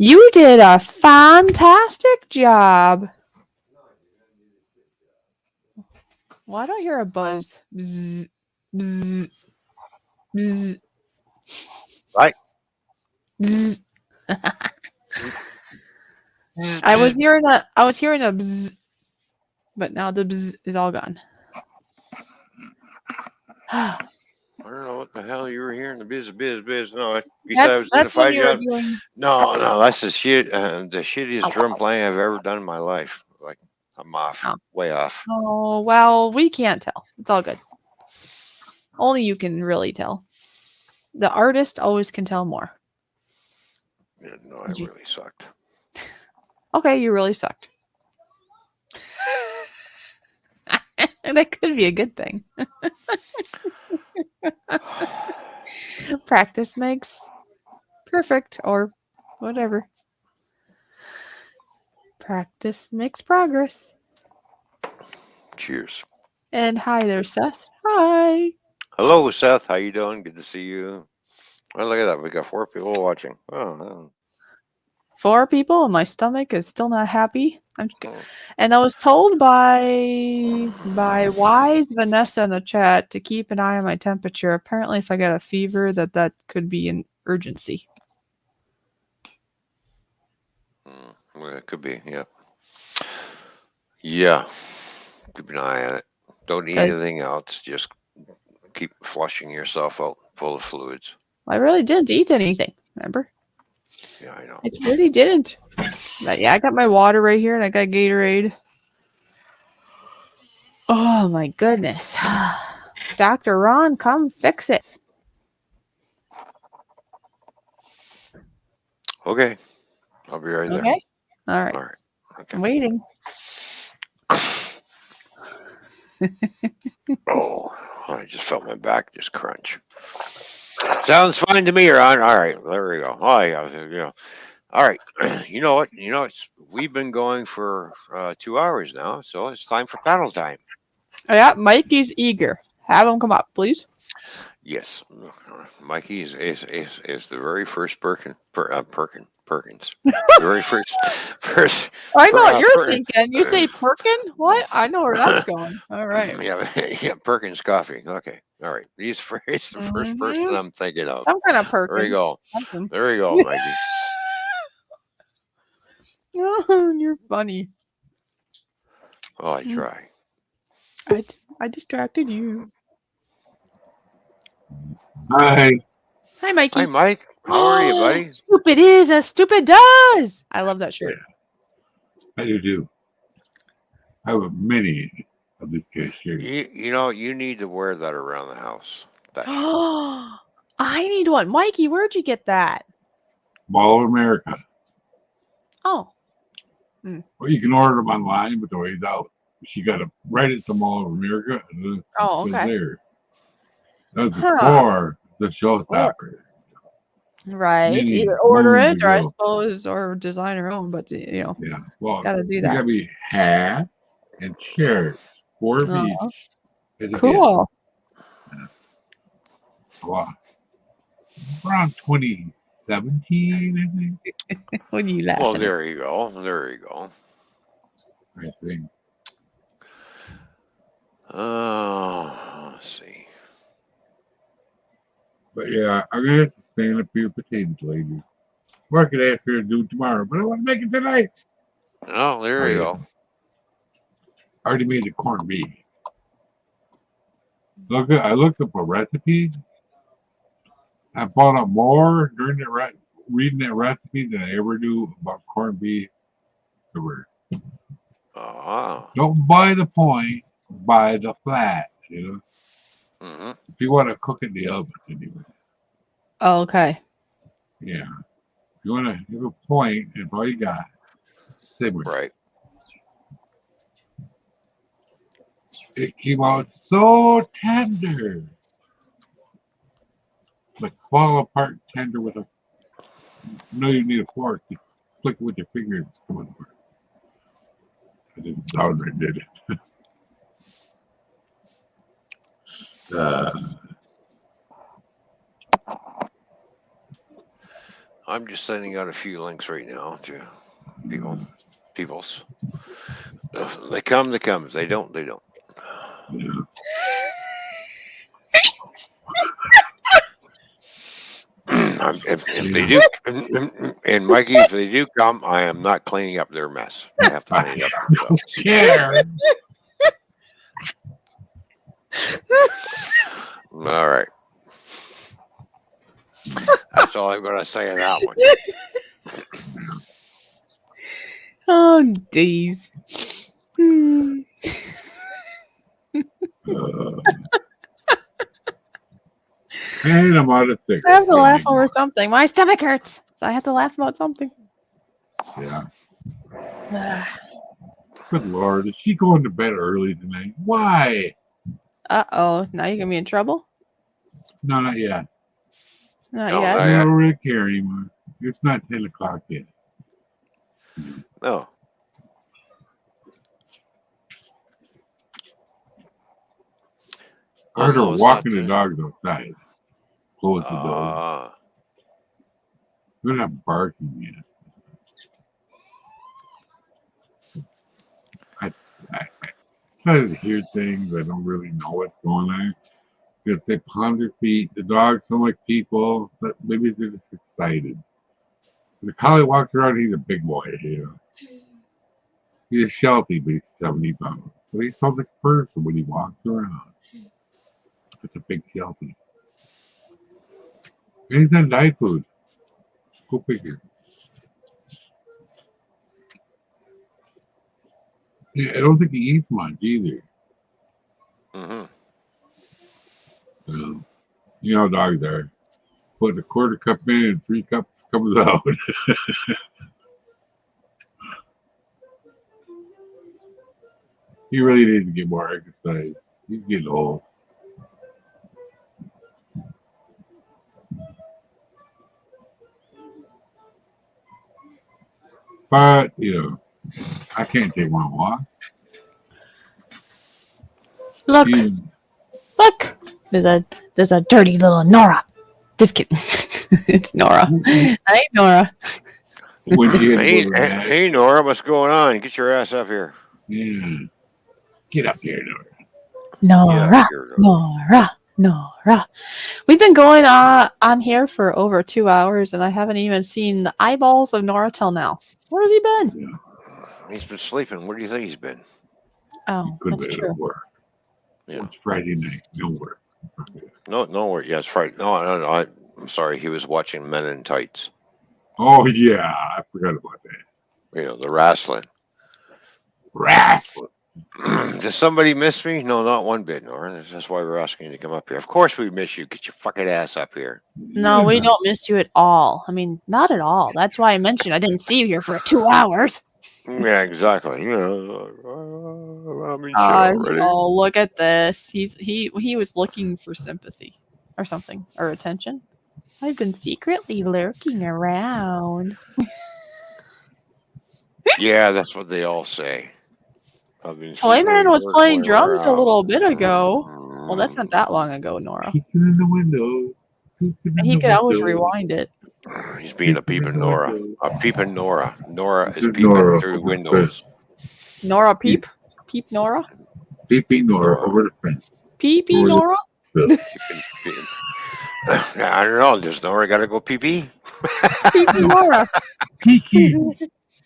You did a fantastic job. Why don't I hear a buzz? Bzz, bzz, bzz, Right. bzz. I was hearing a bzz, but now the bzz is all gone. I don't know what the hell you were hearing. The biz. No, That's besides did a that's when fine you were job. doing. No, that's the shittiest Oh, drum playing I've ever done in my life. Like I'm off, oh, way off. oh, well, we can't tell. It's all good. Only you can really tell. The artist always can tell more. Yeah, no, I Did you? really sucked. Okay, you really sucked. That could be a good thing. Practice makes perfect, or whatever. Practice makes progress. Cheers. And hi there, Seth. Hi. Hello, Seth. How you doing? Good to see you. Oh, look at that. We got 4 people watching. Oh. 4 people, and my stomach is still not happy. Oh. And I was told by wise Vanessa in the chat to keep an eye on my temperature. Apparently, if I got a fever, that could be an urgency. Well, it could be. Yeah. Yeah. Keep an eye on it. Don't eat Because anything else. Just keep flushing yourself out full of fluids. I really didn't eat anything. Remember? Yeah, I know. I really didn't. But yeah, I got my water right here, and I got Gatorade. Oh my goodness. Dr. Ron, come fix it. Okay. I'll be right there. Okay? All right. All right. Okay. I'm waiting. Oh, I just felt my back just crunch. Sounds fine to me, Ron. All right, there we go. Oh, yeah. All right. You know what? We've been going for 2 hours now, so it's time for paddle time. Yeah, Mikey's eager. Have him come up, please. Yes, Mikey is the very first Perkins. The very first I know per, what you're per, thinking. You say Perkin? What? I know where that's going. All right. yeah, Perkins coffee. Okay, all right. He's the first person Mm-hmm. I'm thinking of. Some kind of There you Perkin. go. Something. There you go, Mikey. Oh, you're funny. Oh, I Mm, try. I distracted you. Hi, Hi, Hi, Mikey. Mike. How are you, buddy? Stupid is as stupid does. I love that shirt. how do you do? I have many of these cashiers. You need to wear that around the house. That shirt. I need one. Mikey, where'd you get that? Mall of America. Oh. Well, you can order them online, but the way's out. She got it right at the Mall of America, and it Oh, was okay. there. That was Huh. before the showstopper. Right. Many Either order moons it or I ago. suppose or design your own, but Yeah. Well, gotta do they got that. me hat and shirts, 4 Oh, piece as a gift. cool. Wow. Around 2017, I think. What are you Well, laughing at? there you go. There you go. I think. Oh, let's see. But yeah, I'm gonna have to stand up for your potatoes, lady. Or I could ask her to do it tomorrow, but I want to make it tonight. Oh, there you go. I already made the corned beef. I looked up a recipe. I found out more during reading that recipe than I ever knew about corned beef. Ever. Ah. Don't buy the point, buy the flat. Mm-hmm. If you want to cook in the oven, anyway. Oh, okay. Yeah. If you want to have a point, that's all you got. Simmer. Right. It came out so tender. Like fall apart tender with a. No, you need a fork. You flick it with your finger and it's coming apart. I didn't doubt I did it. uh, I'm just sending out a few links right now to peoples. They come, they come. If they don't, they don't. Yeah. If they do, and Mikey, if they do come, I am not cleaning up their mess. They have to I clean it up don't themselves. care. All right. That's all I'm going to say on that one. Oh, days. Hmm. And I'm out of cigarettes. I have to Can't laugh ignore over it. something. My stomach hurts. So I have to laugh about something. Yeah. Good Lord. Is she going to bed early tonight? Why? Uh-oh. Now you're going to be in trouble? No, not yet. Not No, yet. not I yet. don't really care anymore. It's not 10 o'clock yet. No. I heard her no, it's not walking the this. dogs outside. Close the door. They're not barking yet. I started to hear things. I don't really know what's going on. If they pound their feet, the dogs sound like people, but maybe they're just excited. The collie walks around, he's a big boy, you know. He's a Sheltie, but he's 70 pounds. So he sounds like a person when he walks around. It's a big Sheltie. And he's on diet food. Go figure. Yeah, I don't think he eats much either. Mm-hmm. You know how dogs are. Put a quarter cup in and 3 cups comes out. He really needs to get more exercise. He's getting old. But, you know, I can't take one walk. Look. Even, Look. There's a dirty little Nora. Just kidding. It's Nora. Hey, Nora. when she had to go to the vet, Hey, Nora, what's going on? Get your ass up here. yeah. Get up here, Nora. Nora. Here, Nora. Nora. We've been going on here for over 2 hours, and I haven't even seen the eyeballs of Nora till now. Where has he been? Yeah. He's been sleeping. Where do you think he's been? Oh, Could that's have been true. at work. Yeah. It's Friday night. No work. No. Yeah, it's right. No. I'm sorry. He was watching Men in Tights. Oh, yeah. I forgot about that. You know, the wrestling. Wrestling. Does somebody miss me? No, not one bit, Nora. That's why we're asking you to come up here. Of course we miss you. Get your fucking ass up here. No, we don't miss you at all. I mean, not at all. That's why I mentioned I didn't see you here for 2 hours. Yeah, exactly. You know, I'm in jail already. Oh, look at this. He was looking for sympathy or something or attention. I've been secretly lurking around. Yeah, that's what they all say. Toyman was playing drums a little bit ago. Well, that's not that long ago, Nora. Peeking in the window. And he could always rewind it. He's being a peeping Nora. A peeping Nora. Nora is peeping Nora through over the windows. Nora Peep? Peep Nora? Peeping Nora over the fence. Peepee Over the- Nora? I don't know. Does Nora got to go pee pee? Peepee Nora. Peeking.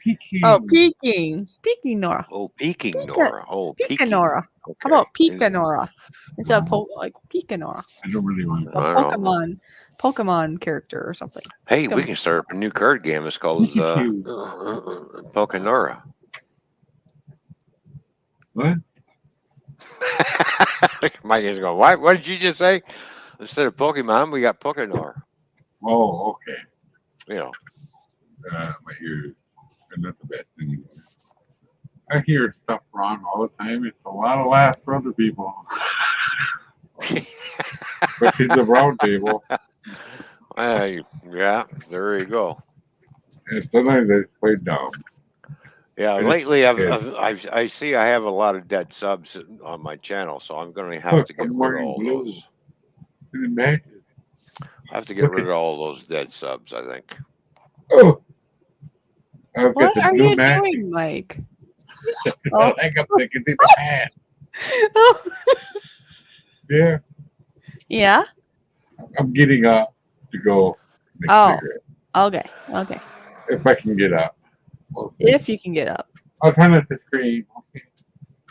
Peeking. Oh, peeking. Peeking Nora. Oh, peeking Nora. Oh, Pika peeking. Nora. Okay. How about Pika Nora? Instead of like Pika Nora. I don't really want A to. I don't know. Pokemon character or something. Hey, we can start up a new card game. It's called Pokenora. What? Mike is going, what? What did you just say? Instead of Pokemon, we got Pokenora. Oh, okay. You know. My ears are not the best anymore. I hear stuff wrong all the time. It's a lot of laughs for other people. Especially the brown people. Yeah, there you go. And sometimes they just play dumb. Yeah, And lately it's- I see I have a lot of dead subs on my channel, so I'm going to have Look, to get I'm rid of wearing all blue. those. And it matches. I have to get Look rid at- of all those dead subs, I think. Oh, I've got What the are new you match. doing, Mike? I Oh. think I'm thinking in my pants. Yeah, Yeah. I'm getting up to go make a Oh. cigarette. Okay. Okay. If I can get up. Okay. If you can get up, I'll try not to scream. Okay.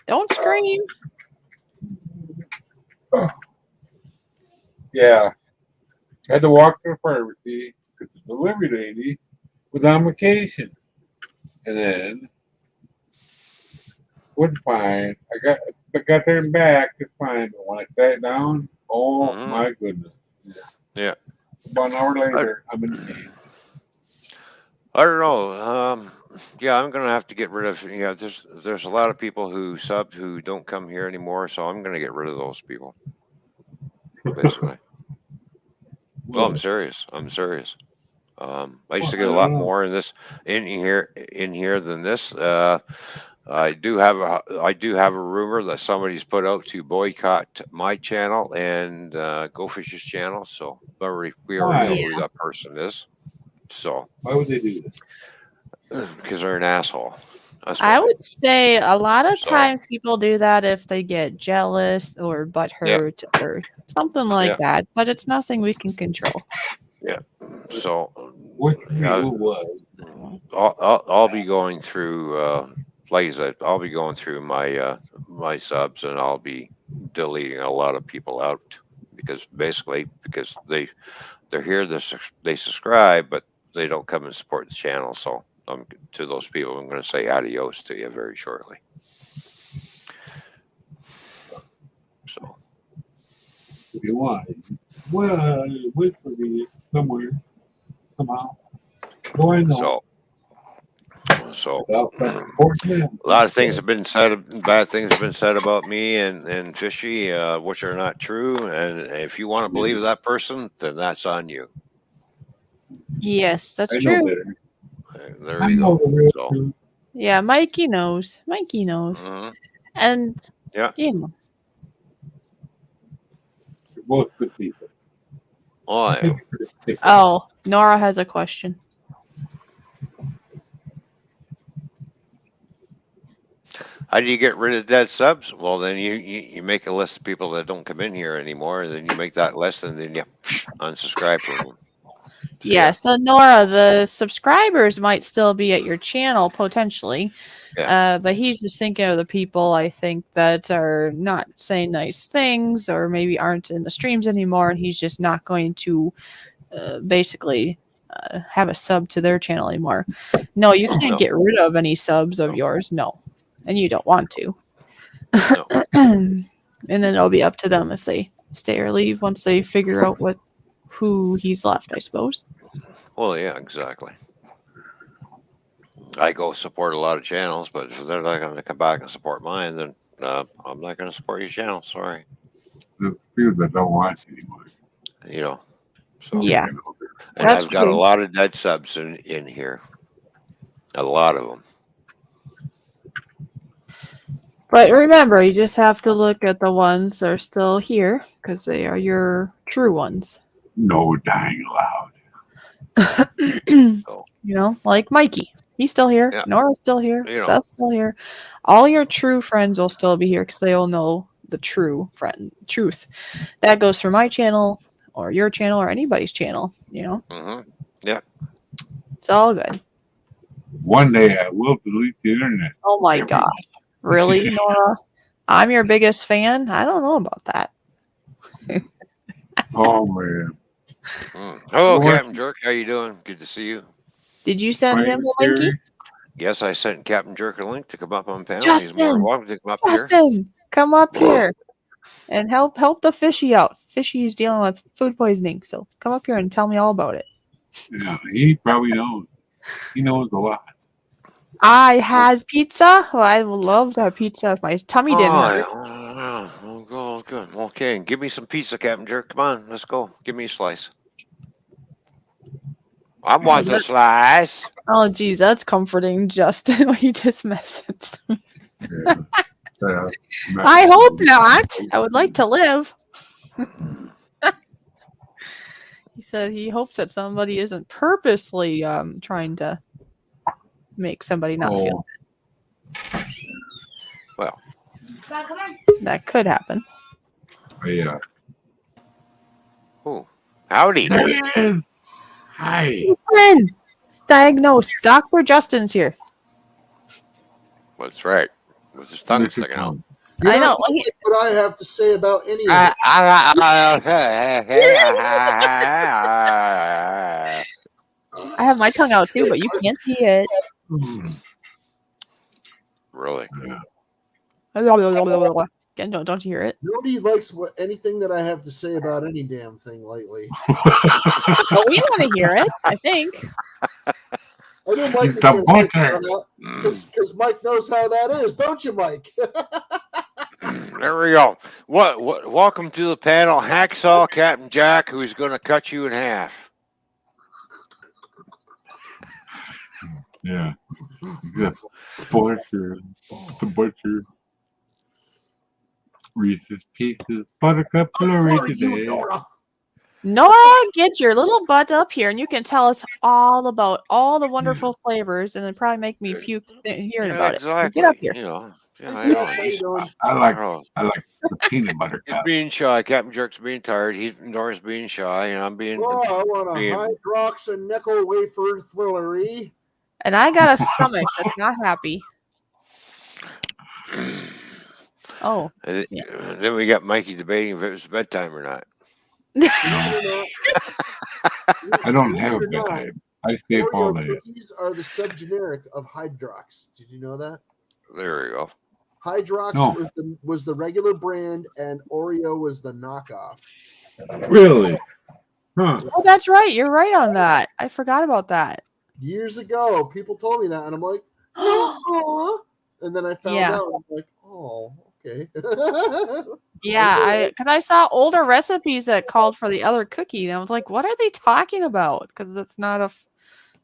don't scream. Oh, yeah. Had to walk to the pharmacy because the delivery lady was on vacation. And then was fine. I got there and back, it's fine. But when I sat down, oh Hmm. my goodness. Yeah. Yeah. About an hour I, later, I'm in pain. I don't know. Yeah, I'm gonna have to get rid of. Yeah, there's a lot of people who sub who don't come here anymore, so I'm gonna get rid of those people. Basically. Well, I'm Well, serious. I'm serious. I used well, to I get a don't lot know. more in here than this. I do have a rumor that somebody's put out to boycott my channel and Go Fish's channal. So we already know Why? who Yeah. that person is. So Why would they do that? because they're an asshole. That's I why. would say a lot of So times people do that if they get jealous or yeah, butthurt or something like yeah, that, but it's nothing we can control. yeah. So Which yeah, people was? I'll be going through. Like I said, I'll be going through my subs and I'll be deleting a lot of people out because they're here, they subscribe, but they don't come and support the channel. So to those people, I'm going to say adios to you very shortly. So If you want. Well, which would be somewhere, somehow. Go I know. so Without them a supporting them. lot of things have been said, bad things have been said about me and Fishy, which are not true. And if you want to believe that person, then that's on you. Yes, that's I know true. better. There I you know go. the real So truth. Yeah, Mikey knows. Mikey knows. mhm. And, Yeah. you know, They're both good people. Oh, I I think am. it's ridiculous. oh, Nora has a question. How do you get rid of dead subs? Well, then you make a list of people that don't come in here anymore, and then you make that list, and then you unsubscribe from them. So Yeah, yeah, so Nora, the subscribers might still be at your channel potentially, yeah, but he's just thinking of the people I think that are not saying nice things or maybe aren't in the streams anymore, and he's just not going to basically have a sub to their channel anymore. No, you can't no, get rid of any subs of no, yours. No, and you don't want to. no. And then it'll be up to them if they stay or leave once they figure out who he's left, I suppose. Well, yeah, exactly. I go support a lot of channels, but if they're not going to come back and support mine, then I'm not going to support your channel. Sorry, The few that don't watch anymore. you know. I So, think Yeah, I know better. and that's I've got a true. lot of dead subs in here, a lot of them. But remember, you just have to look at the ones that are still here because they are your true ones. No dying loud. So Like Mikey. He's still here. yeah, Nora's still here. you know. Seth's still here. All your true friends will still be here because they all know the truth. That goes for my channel or your channel or anybody's channel. Yeah. It's all good. One day I will delete the internet. Oh my gosh. Really, Nora? I'm your biggest fan? I don't know about that. Oh man. Hello, What? Captain Jerk. How you doing? Good to see you. Did you send him Fine a linky? theory? Yes, I sent Captain Jerk a link to come up on panel. He's more than Justin! welcome to come up here. Justin! Come up here and help the fishy out. Fishy's dealing with food poisoning, so come up here and tell me all about it. Yeah, he probably knows. He knows a lot. I has pizza. Well, I would love to have pizza if my tummy didn't Oh, hurt. yeah. Oh, good. Okay, give me some pizza, Captain Jerk. Come on, let's go. Give me a slice. I want the slice. Oh, geez, that's comforting, Justin. When you just messaged me. Yeah. I hope not. I would like to live. He said he hopes that somebody isn't purposely trying to make somebody not feel. Well, That could happen. Yeah. oh, howdy. There he is. Hi. Justin! Diagnose. Dr. Justin's here. That's right. With his tongue Where's your sticking out. tongue? You're I not know. gonna like what I have to say about any of I, it. I have my tongue out too, but you can't see it. really? Again, don't you hear it? Nobody likes anything that I have to say about any damn thing lately. Well, we want to hear it, I think. I know Mike He's the butcher. because Mike knows how that is, don't you, Mike? There we go. What? Welcome to the panel, Hacksaw Captain Jack, who's going to cut you in half. Yeah. The butcher. The butcher. Reese's Pieces. Buttercup Flurry For you, today. Nora. Nora, get your little butt up here, and you can tell us all about all the wonderful flavors, and then probably make me puke hearing about it. So get up here. You know. Yeah, Hey, how you he's, doing? I like oh, the peanut butter he's cup. being shy. Captain Jerk's being tired. Nora's being shy, and I'm being. Oh, I want a being Hydrox and nickel wafer thrillery. And I got a stomach that's not happy. Oh, And yeah. Then we got Mikey debating if it was bedtime or not. I don't have a Believe it or not, bedtime. I stay up all Oreo day. cookies are the subgeneric of Hydrox. Did you know that? There we go. Hydrox No. was the regular brand, and Oreo was the knockoff. Really? Huh. Oh, that's right. You're right on that. I forgot about that. Years ago, people told me that, and I'm like, oh. And then I found Yeah. out, I'm like, oh, okay. Yeah, because I saw older recipes that called for the other cookie, and I was like, "What are they talking about?" Because it's not a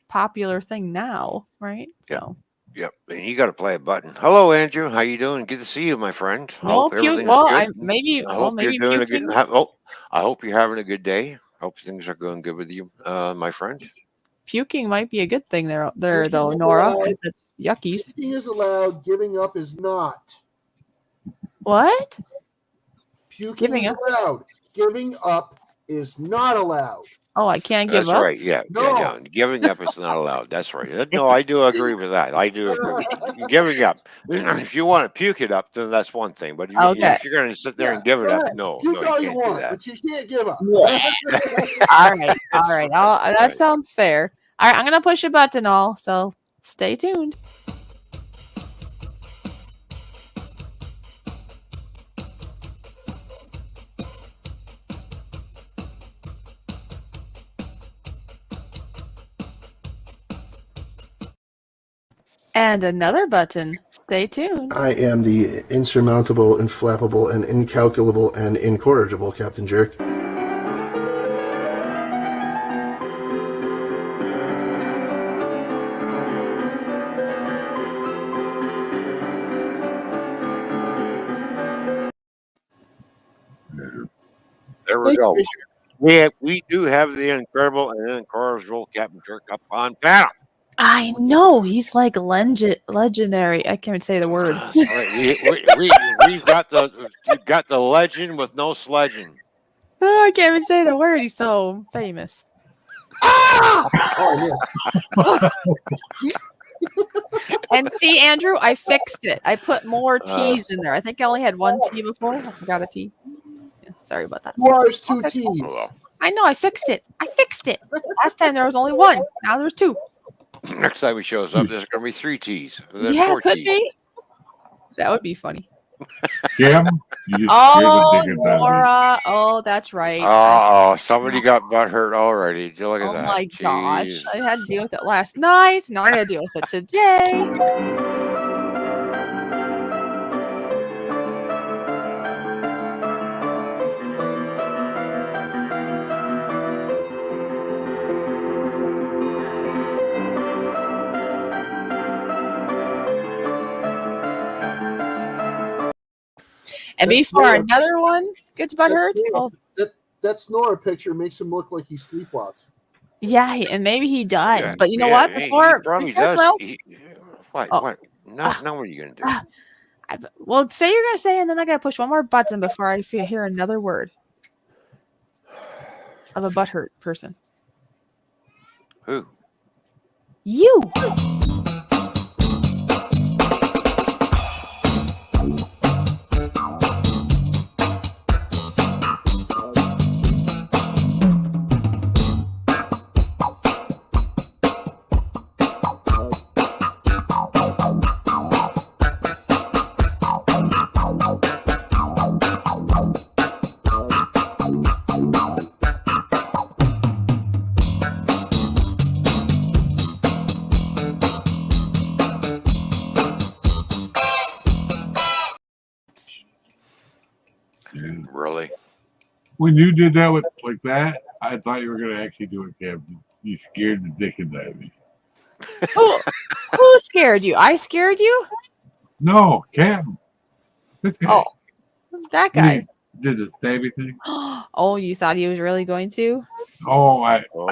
popular thing now, right? Yeah. So Yep, and you got to play a button. Hello, Andrew. How you doing? Good to see you, my friend. no Hope puke. everything's Well, good. maybe I hope maybe you're doing puking. a good. I hope you're having a good day. Hope things are going good with you, my friend. Puking might be a good thing there Puking though, is Nora. allowed. If it's yuckies. Puking is allowed, giving up is not. What? Puking Giving is up? allowed. Giving up is not allowed. Oh, I can't give That's up. right. Yeah, No. yeah. Giving up is not allowed. That's right. No, I do agree with that. I do agree with you. Giving up. If you want to puke it up, then that's one thing. But Okay. if you're going to sit there and give it Go up, ahead. no, Puke you all you can't do want, that. but you can't give up. All right. That Right. sounds fair. All right, I'm gonna push a button. So stay tuned. And another button. Stay tuned. I am the insurmountable, inflappable, and incalculable and incorrigible Captain Jerk. There we go. We do have the incredible and incorrigible Captain Jerk up on panel. I know he's like legendary. I can't even say the word. That's right. We've got the legend with no sledging. Oh, I can't even say the word. He's so famous. Oh, And see, Andrew, I fixed it. I put more T's in there. I think I only had one T before. I forgot a T. Yeah, sorry about that. Yours two Okay. T's. Oh, well. I know. I fixed it. Last time there was only one. Now there's two. Next time he shows up, there's going to be 3 T's. Then Yeah, 4 could T's. be. That would be funny. Jim, you just Oh, scared the dickens out of me. Nora. Oh, that's right. Oh, somebody got butt hurt already. Look at Oh that. my gosh. Jeez. I had to deal with it last night. Now I got to deal with it today. And That's before Nora. another one gets butt hurt, That's Nora. that Snora picture makes him look like he sleepwalks. Yeah, and maybe he does. Yeah, But you know yeah, what? he probably Before someone does. else. What? Oh, What? ah, Now what are you gonna do? ah. Well, say you're gonna say, and then I gotta push one more button before I hear another word of a butthurt person. Who? You. Yeah. Really? When you did that with like that, I thought you were gonna actually do it, Captain. You scared the dickens out of me. Who scared you? I scared you? No, Captain. This guy. Oh, that When guy. he did the stabby thing. Oh, you thought he was really going to? Oh, Oh.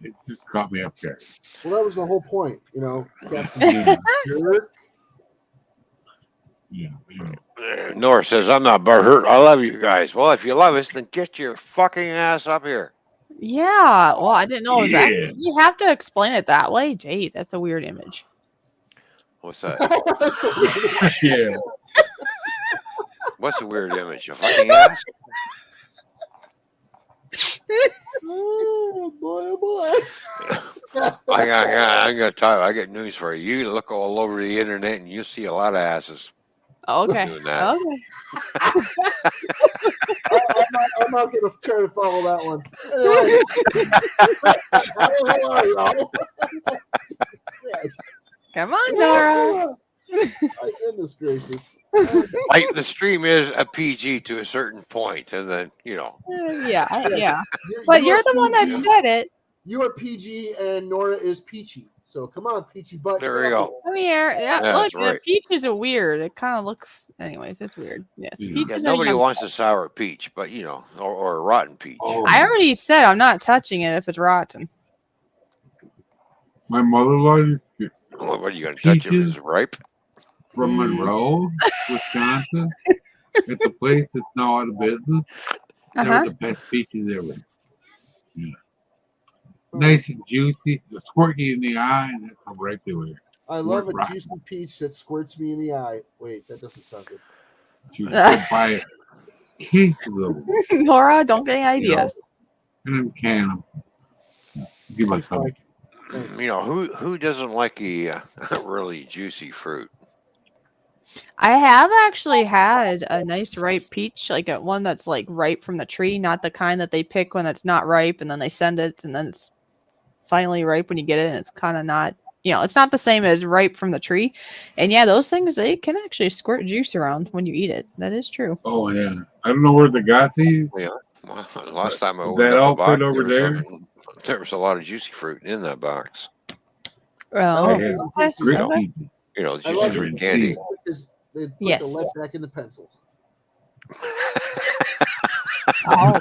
it just caught me up there. Well, that was the whole point, Captain. Jerk. Yeah. Nora says, I'm not butthurt. I love you guys. Well, if you love us, then get your fucking ass up here. Yeah. Well, I didn't know it was that. Yeah. You have to explain it that way. Jeez, that's a weird image. What's that? That's a weird Yeah. What's a weird image? A fucking ass? Oh boy, oh boy. I'm gonna tell you, I got news for you. You look all over the internet and you see a lot of asses Okay. doing that. Okay. I'm not going to try to follow that one. Anyway. Come on, Nora. My goodness gracious. Like the stream is a PG to a certain point, and then Yeah. You- But you you're are the one that PG. said it. You are PG and Nora is peachy. So come on, peachy butt. there we go. Come here. Yeah, Yeah, look, that's right. peaches are weird. It kind of looks. Anyways, it's weird. Yes, Yeah. Yeah, peaches are nobody yummy. wants a sour peach, but or a rotten peach. Oh, I already said I'm not touching it if it's rotten. my mother-in-law used to What are you gonna touch it if Peaches? it's ripe? from Mm. Monroe, Wisconsin. It's a place that's now out of business. They Uh-huh. were the best peaches ever. Yeah. Nice and juicy, squirty in the eye, and that's how ripe they were. I love a Rotten. juicy peach that squirts me in the eye. Wait, that doesn't sound good. She was go buy a case of them Nora, don't get any ideas. and then can them. Give us Thanks, some. Mike. Thanks. Who doesn't like a really juicy fruit? I have actually had a nice ripe peach, like one that's like ripe from the tree, not the kind that they pick when it's not ripe and then they send it and then it's finally ripe when you get it and it's kind of not, it's not the same as ripe from the tree. And yeah, those things, they can actually squirt juice around when you eat it. That is true. Oh yeah, I don't know where they got these. Yeah. Well, last time I Is opened that up the outfit box, over there was a lot of juicy fruit in that box. Oh, Yeah. okay. Great Okay. people. I love Juicy it fruit candy. because they put Yes. the lead back in the pencil. Oh,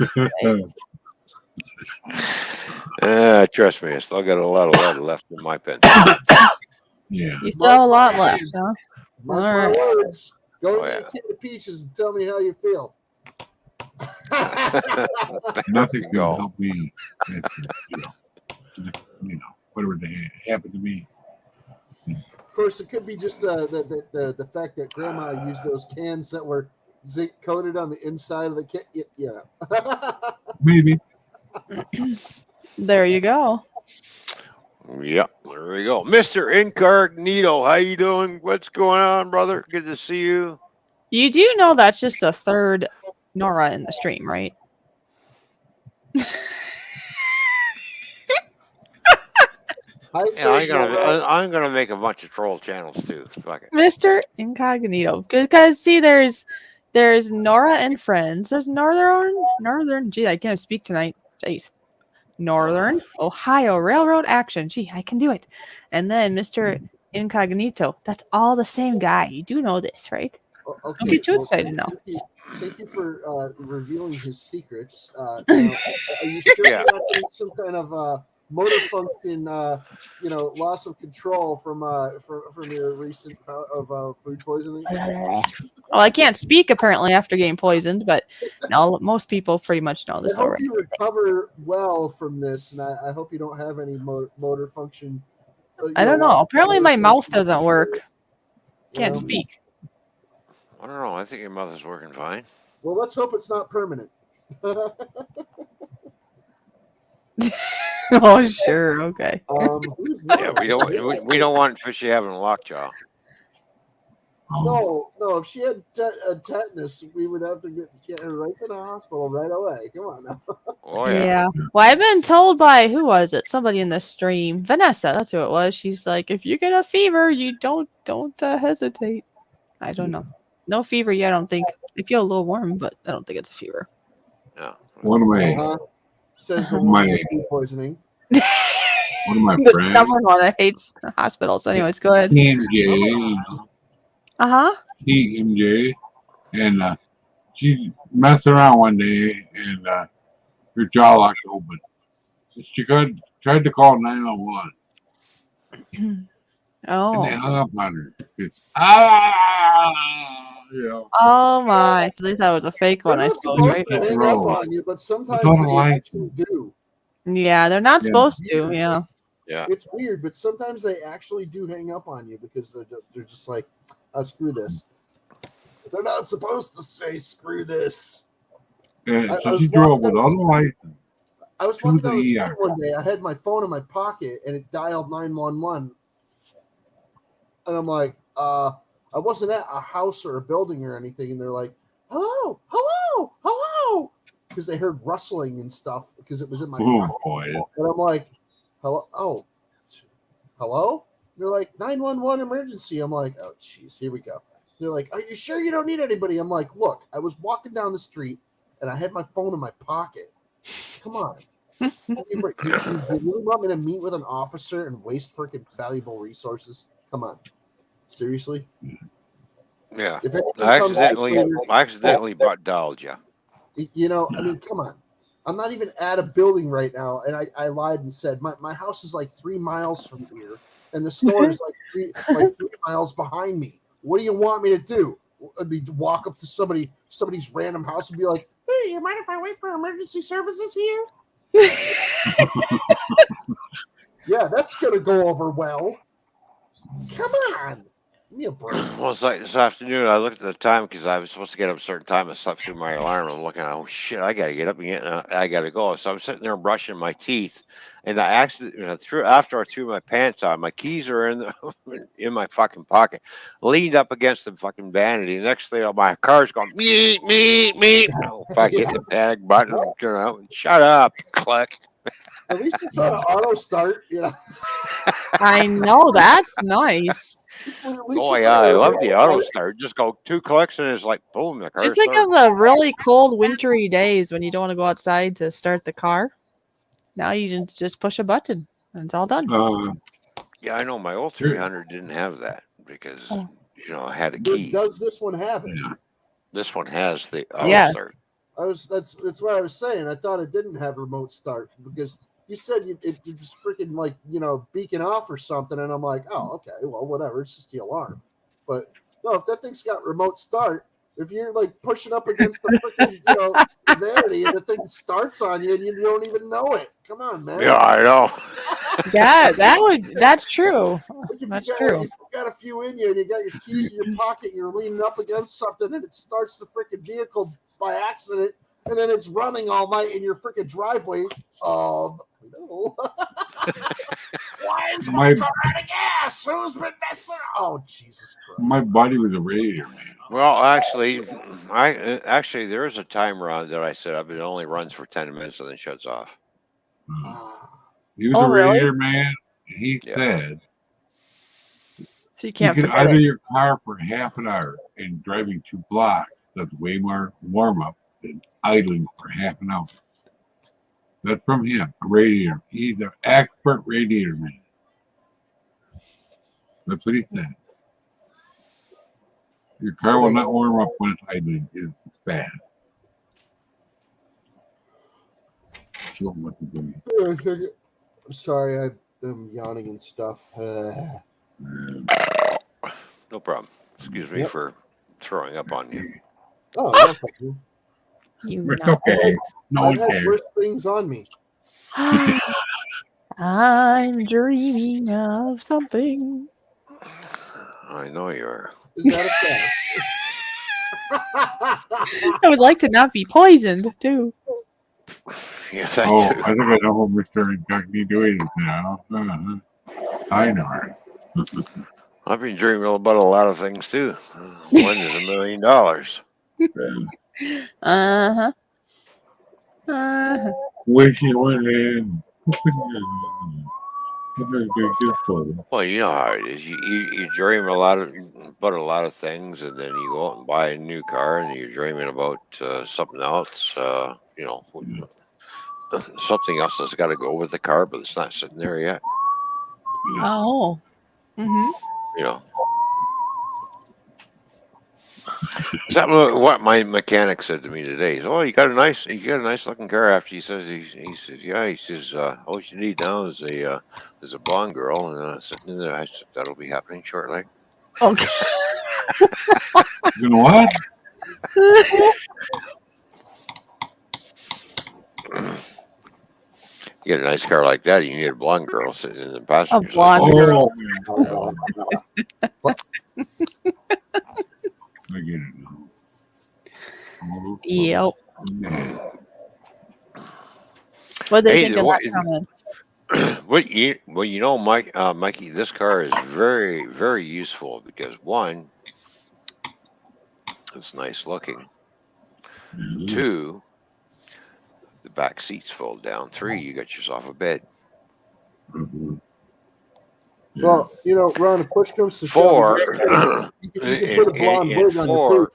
Trust me, I still got a lot of lead left in my pen. Yeah. you still have a lot left, huh? Mark All my right. words. Go Oh, to yeah. your can of peaches and tell me how you feel. Nothing can Go. help me. Whatever happened to me. Of course, it could be just the fact that Grandma used those cans that were zinc coated on the inside of the can. Maybe. There you go. Yep, there we go. Mr. Incognito, how you doing? What's going on, brother? Good to see you. You do know that's just the third Nora in the stream, right? Yeah, I'm gonna make a bunch of troll channels too. Fuck it. Mr. Incognito. Because see, there's Nora and Friends. There's Northern. Gee, I can't speak tonight. Jeez. Northern Ohio Railroad Action. Gee, I can do it. And then Mr. Incognito. That's all the same guy. You do know this, right? Okay, Don't get too excited now. Thank you for revealing his secrets. Now, are you sure Yeah. you're not getting some kind of motor function, loss of control from your recent bout of food poisoning? Well, I can't speak apparently after getting poisoned, but no, most people pretty much know the I hope story. you recover well from this, and I hope you don't have any motor function. I don't know. Apparently, my mouth doesn't work. Can't Yeah. speak. I don't know. I think your mouth is working fine. Well, let's hope it's not permanent. Oh, sure. Okay. Who's Yeah, that? we don't want fishy having a lockjaw. No. If she had tetanus, we would have to get her right to the hospital right away. Come on now. Oh yeah. Yeah. Well, I've been told by who was it? Somebody in the stream, Vanessa. That's who it was. She's like, if you get a fever, you don't hesitate. I don't know. No fever yet. I don't think. I feel a little warm, but I don't think it's a fever. No. One of my Says the My- one with food poisoning. one of my The friends, stubborn one that hates hospitals. Anyways, go ahead. TMJ, Uh huh. TMJ, and she messed around one day and her jaw locked open. She tried to call 911 and they Oh. hung up on her. It's, you know, Oh my. So they thought it was a fake They're one, I not suppose, supposed right? to hang up on you, but sometimes Without a they license. actually do. Yeah, they're not Yeah. supposed to. Yeah. Yeah. It's weird, but sometimes they actually do hang up on you because they're just like, oh, screw this. They're not supposed to say screw this. And I so was she drove walking down without a the license. I was To walking the down the street ER. one day. I had my phone in my pocket and it dialed 911. And I'm like, I wasn't at a house or a building or anything. And they're like, hello, hello, hello. Because they heard rustling and stuff because it was in my Oh pocket. boy. And I'm like, hello, hello? And they're like, 911 emergency. I'm like, oh, jeez, here we go. They're like, are you sure you don't need anybody? I'm like, look, I was walking down the street and I had my phone in my pocket. Come on. You really want me to meet with an officer and waste freaking valuable resources? Come on. Seriously? Yeah. If anything I comes accidentally dialed you. I mean, come on. I'm not even at a building right now, and I lied and said my house is like 3 miles from here, and the store is like 3 miles behind me. What do you want me to do? I mean, walk up to somebody's random house and be like, "Hey, you mind if I wait for emergency services here?" Yeah, that's gonna go over well. Come on, give me a break. Well, it's like this afternoon. I looked at the time because I was supposed to get up a certain time. I slept through my alarm. I'm looking, oh shit, I got to get up and I got to go. So I'm sitting there brushing my teeth, and I accidentally after I threw my pants on, my keys are in my fucking pocket, leaned up against the fucking vanity. Next thing, my car's going meet. Oh, fuck, hit the panic button. Shut up, click. At least it's on an auto start, I know. That's nice. Oh yeah, I love the auto start. Just go 2 clicks and it's like boom, the car Just think of the really cold, wintry days when you don't want to go outside to start the car. Now you can just push a button and it's all done. Yeah, I know my old 300 didn't have that because I had a key. Does this one have it? Yeah. This one has the auto Yeah. start. That's what I was saying. I thought it didn't have remote start because you said it just freaking like beacon off or something, and I'm like, oh, okay, well, whatever, it's just the alarm. But no, if that thing's got remote start, if you're like pushing up against the freaking vanity and the thing starts on you and you don't even know it, come on, man. Yeah, I know. Yeah, that's true. Like if That's you got, true. If you got a few in you and you got your keys in your pocket, you're leaning up against something and it starts the freaking vehicle by accident, and then it's running all night in your freaking driveway. No. Why is my car out of gas? Who's been messing? Oh, Jesus Christ! My buddy was a radiator man. Well, actually, there is a timer on that I set up. It only runs for 10 minutes and then shuts off. He was Oh, a really? radiator man. And he Yeah. said So you you can't can forget idle it. your car for half an hour and driving 2 blocks. That's way more warm up than idling for half an hour. That's from him, a radiator. He's an expert radiator man. That's what he said. Your car will not warm up when it's idling. It's fast. Show 'em what to do. I'm sorry, I'm yawning and stuff. No problem. Excuse me Yep. for throwing up on you. Oh, no, thank you. You It's know. okay. No I've one had cares. worse things on me. I'm dreaming of something. I know you are. Is that a fact? I would like to not be poisoned too. Yes, I Oh, do. I think I know what Mr. Incognito is now. I know her. I've been dreaming about a lot of things too. One is $1 million. Uh-huh. Uh-huh. Wish you went in. Well, you know how it is. You dream about a lot of things, and then you go out and buy a new car, and you're dreaming about something else. Something else that's got to go with the car, but it's not sitting there yet. Oh. Mm-hmm. You know. Is that what my mechanic said to me today? He said, "Oh, you got a nice looking car." After he says, yeah. He says, all you need now is a blonde girl, and sitting in there. I said, that'll be happening shortly. Okay. You know what? You get a nice car like that, you need a blonde girl sitting in the A passenger side. blonde girl. Oh, I get it now. Oh, Yep. man. What do they Hey, think of what, that comment? you know, Mikey, this car is very, very useful because one, it's nice looking. Mhm. Two, the back seats fold down. Three, you got yourself a bed. Mhm. Yeah. Well, Ron, if push comes to shove, Four, you can put a blonde and wig on your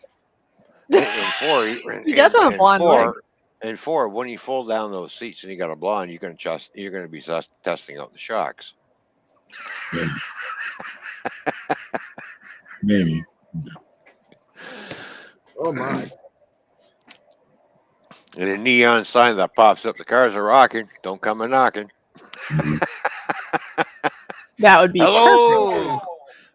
four, He does have a blonde wig. and four. When you fold down those seats and you got a blonde, you're going to be testing out the shocks. Yeah. Maybe. Oh my! And a neon sign that pops up. The cars are rocking. Don't come a knocking. That would be perfect.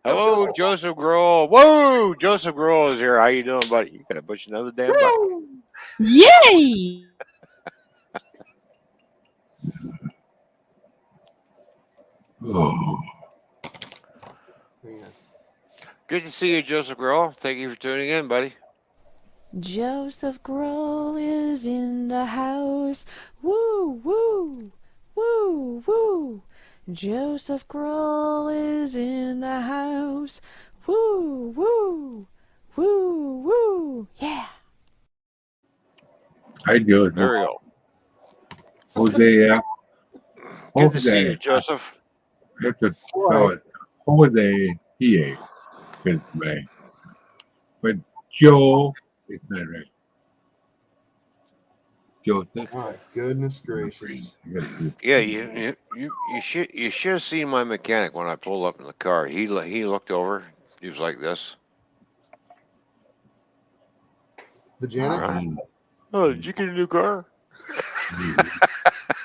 Hello, Joseph Grohl. Whoa, Joseph Grohl is here. How you doing, buddy? You gotta push another damn button. Yay! Oh. Hang on. Good to see you, Joseph Grohl. Thank you for tuning in, buddy. Joseph Grohl is in the house. Woo, woo, woo, woo. Joseph Grohl is in the house. Woo, woo, woo, woo. Yeah. I do it. There we go. Jose, Good to see you, Joseph. I have to spell it. Jose, P.A. Good way. But Joe, it's not right. Joseph. My goodness gracious! Yeah, you should have seen my mechanic when I pulled up in the car. He looked over. He was like this. Vagina. Right. Oh, did you get a new car?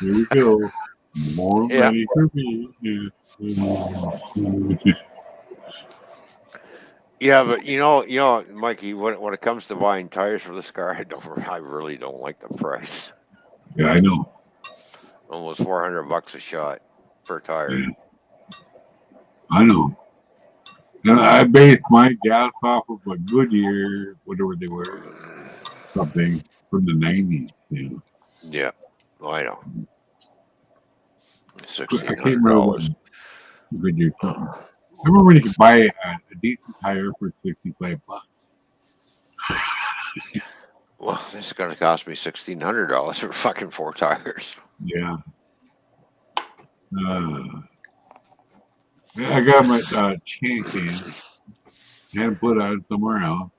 Here we go. More Yeah. money for me. Yeah, but Mikey, when it comes to buying tires for this car, I really don't like the price. Yeah, I know. Almost $400 a shot per tire. Yeah, I know. And I based my gas off of a Goodyear, whatever they were, something from the 90s. You know. Yeah, I know. I $1,600. can't remember what Goodyear something. I remember when you could buy a decent tire for $65. Well, this is going to cost me $1,600 for fucking 4 tires. Yeah. I got my champion and put on somewhere else.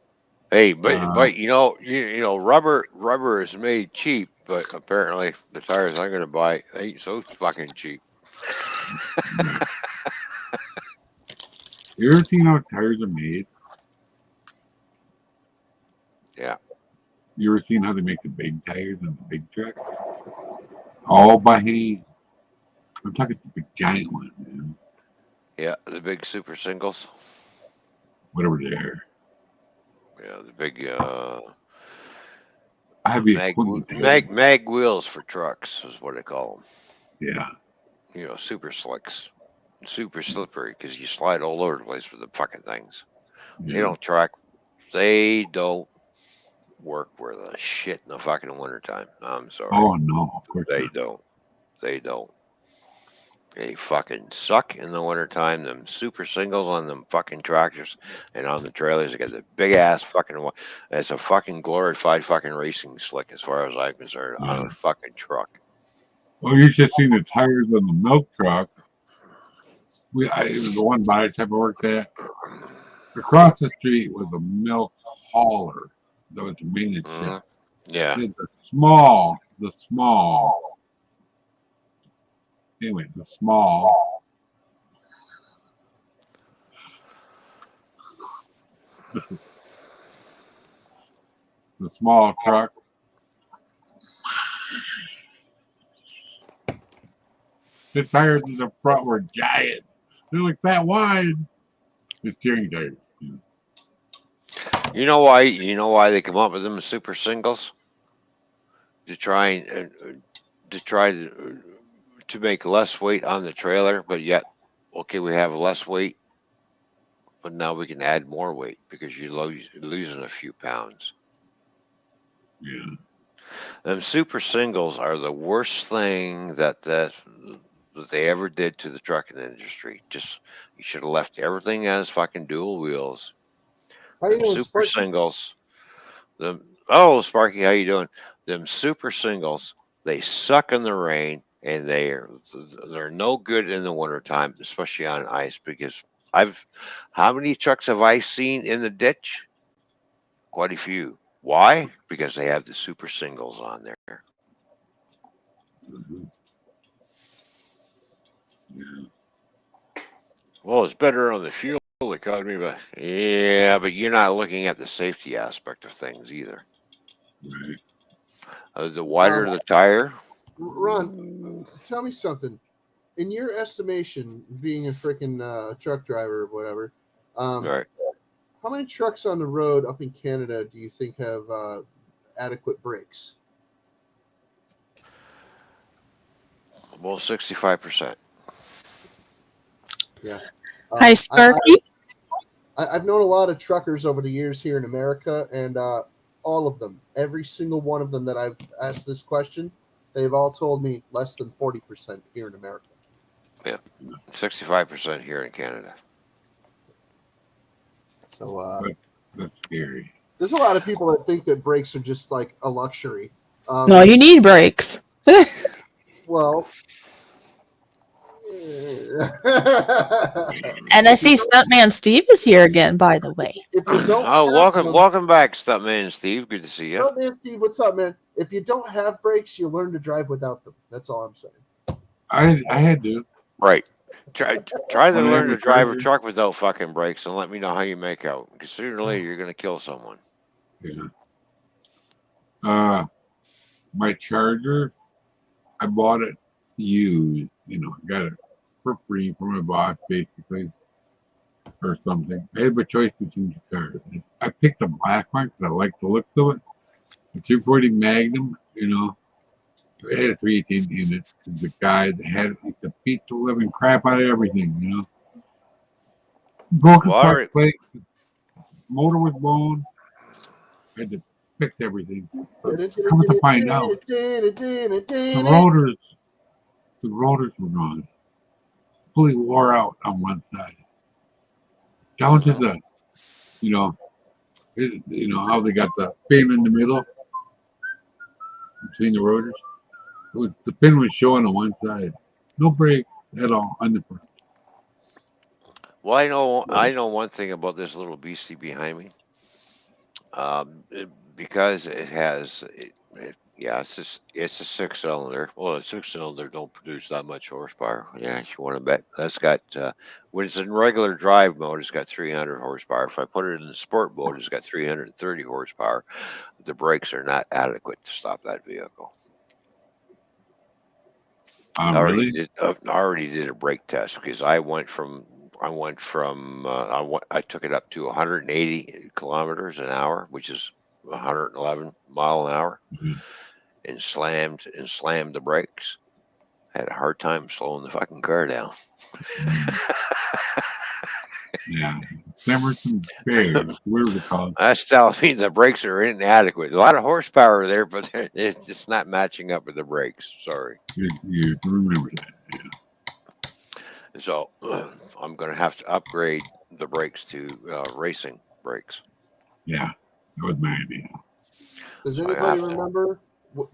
Hey, but you know, rubber is made cheap, but apparently the tires I'm going to buy ain't so fucking cheap. You ever seen how tires are made? Yeah. You ever seen how they make the big tires on the big truck? All by hand. I'm talking the big giant one, man. Yeah. The big super singles. Whatever they are. Yeah. The big Heavy equipment they got. mag wheels for trucks is what they call them. Yeah. You know, super slicks, super slippery because you slide all over the place with the fucking things. They Yeah. don't track. They don't work worth a shit in the fucking wintertime. I'm sorry. Oh no, of course They not. don't. They don't. They fucking suck in the wintertime. Them super singles on them fucking tractors and on the trailers. They got the big ass fucking one. It's a fucking glorified fucking racing slick as far as I'm concerned on Yeah. a fucking truck. Well, you should have seen the tires on the milk truck. The one body type I worked at. Across the street was a milk hauler. That was the maintenance Mhm. shop. Yeah. Then the small, anyway, the small, the small truck. The tires in the front were giant. They're like that wide. The steering tires. You You know why? You know why they come up with them super singles to try and to make less weight on the trailer, but yet, okay, we have less weight, but now we can add more weight because you're losing a few pounds. Yeah. Them super singles are the worst thing that they ever did to the trucking industry. Just you should have left everything as fucking dual wheels. How you Them doing, super Sparky? singles. Sparky, how you doing? Them super singles, they suck in the rain and they're no good in the wintertime, especially on ice because I've how many trucks have I seen in the ditch? Quite a few. Why? Because they have the super singles on there. Mhm. Yeah. Well, it's better on the fuel economy, but yeah, but you're not looking at the safety aspect of things either. Right. The wider the tire, Ron, mm, tell me something. In your estimation, being a freaking truck driver or whatever, um, right? how many trucks on the road up in Canada do you think have adequate brakes? Well, 65%. Yeah. Hi, I, Sparky. I've known a lot of truckers over the years here in America, and all of them, every single one of them that I've asked this question, they've all told me less than 40% here in America. Yeah, 65% here in Canada. So That's scary. there's a lot of people that think that brakes are just like a luxury. No, you need brakes. Well, And I if you see Stuntman Steve is here again, by the way. if you don't Oh, have them, welcome back, Stuntman Steve. Good to see you. Stuntman Steve, what's up, man? If you don't have brakes, you learn to drive without them. That's all I'm saying. I had to Right. Try to when I had learn my to drive a charger. truck without fucking brakes and let me know how you make out. Because sooner or later you're gonna kill someone. Yeah. My charger, I bought it used. I got it for free from my boss, basically, or something. I had my choice between two cars. I picked the black one because I like the looks of it. The 240 Magnum, it had a 318 in it. The guy that had it used to beat the living crap out of everything. Broken Well, clutch plate, motor was blown. I had to fix everything. But come to find out, the rotors, the rotors were gone. Fully wore out on one side. Down to the, you know, how they got the pin in the middle between the rotors. The pin was showing on one side. No brake at all on the front. well, I know one thing about this little beastie behind me. Because it has Yeah, it's a six cylinder. Well, a six cylinder don't produce that much horsepower. Yeah, you want to bet that's got when it's in regular drive mode, it's got 300 horsepower. If I put it in the sport mode, it's got 330 horsepower. The brakes are not adequate to stop that vehicle. Really? I already did a brake test because I took it up to 180 kilometers an hour, which is 111 mile an hour, Mhm. and slammed the brakes. Had a hard time slowing the fucking car down. Mm. Yeah. Emerson Bears. Where was it called? That's telling me the brakes are inadequate. A lot of horsepower there, but it's just not matching up with the brakes. Sorry. You remember that. So I'm going to have to upgrade the brakes to racing brakes. Yeah. That was my idea. Does So I anybody have to. remember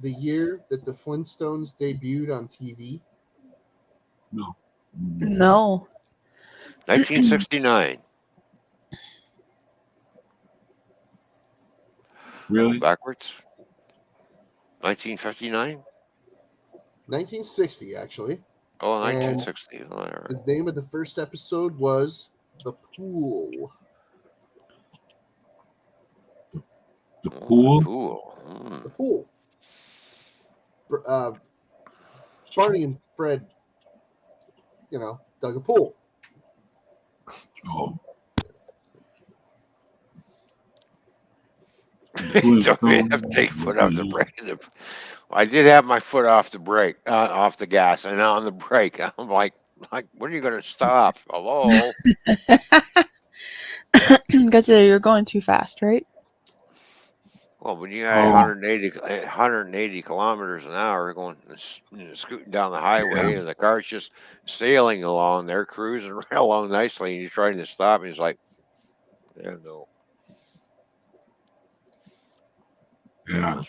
the year that the Flintstones debuted on TV? No. No. 1969. Really? Backwards. 1959. 1960, actually. Oh, And 1960. All right. the name of the first episode was The Pool. The Oh, the pool? pool. The Pool. Uh, Barney and Fred, dug a pool. Oh. So we have to take foot off the brake. I did have my foot off the brake, off the gas, and on the brake. I'm like, when are you going to stop? Hello. Because you're going too fast, right? Well, when you got Oh, 180 kilometers an hour going, scooting down the highway, yeah. and the car's just sailing along there, cruising right along nicely, and you're trying to stop, and he's like, yeah, no. Yeah.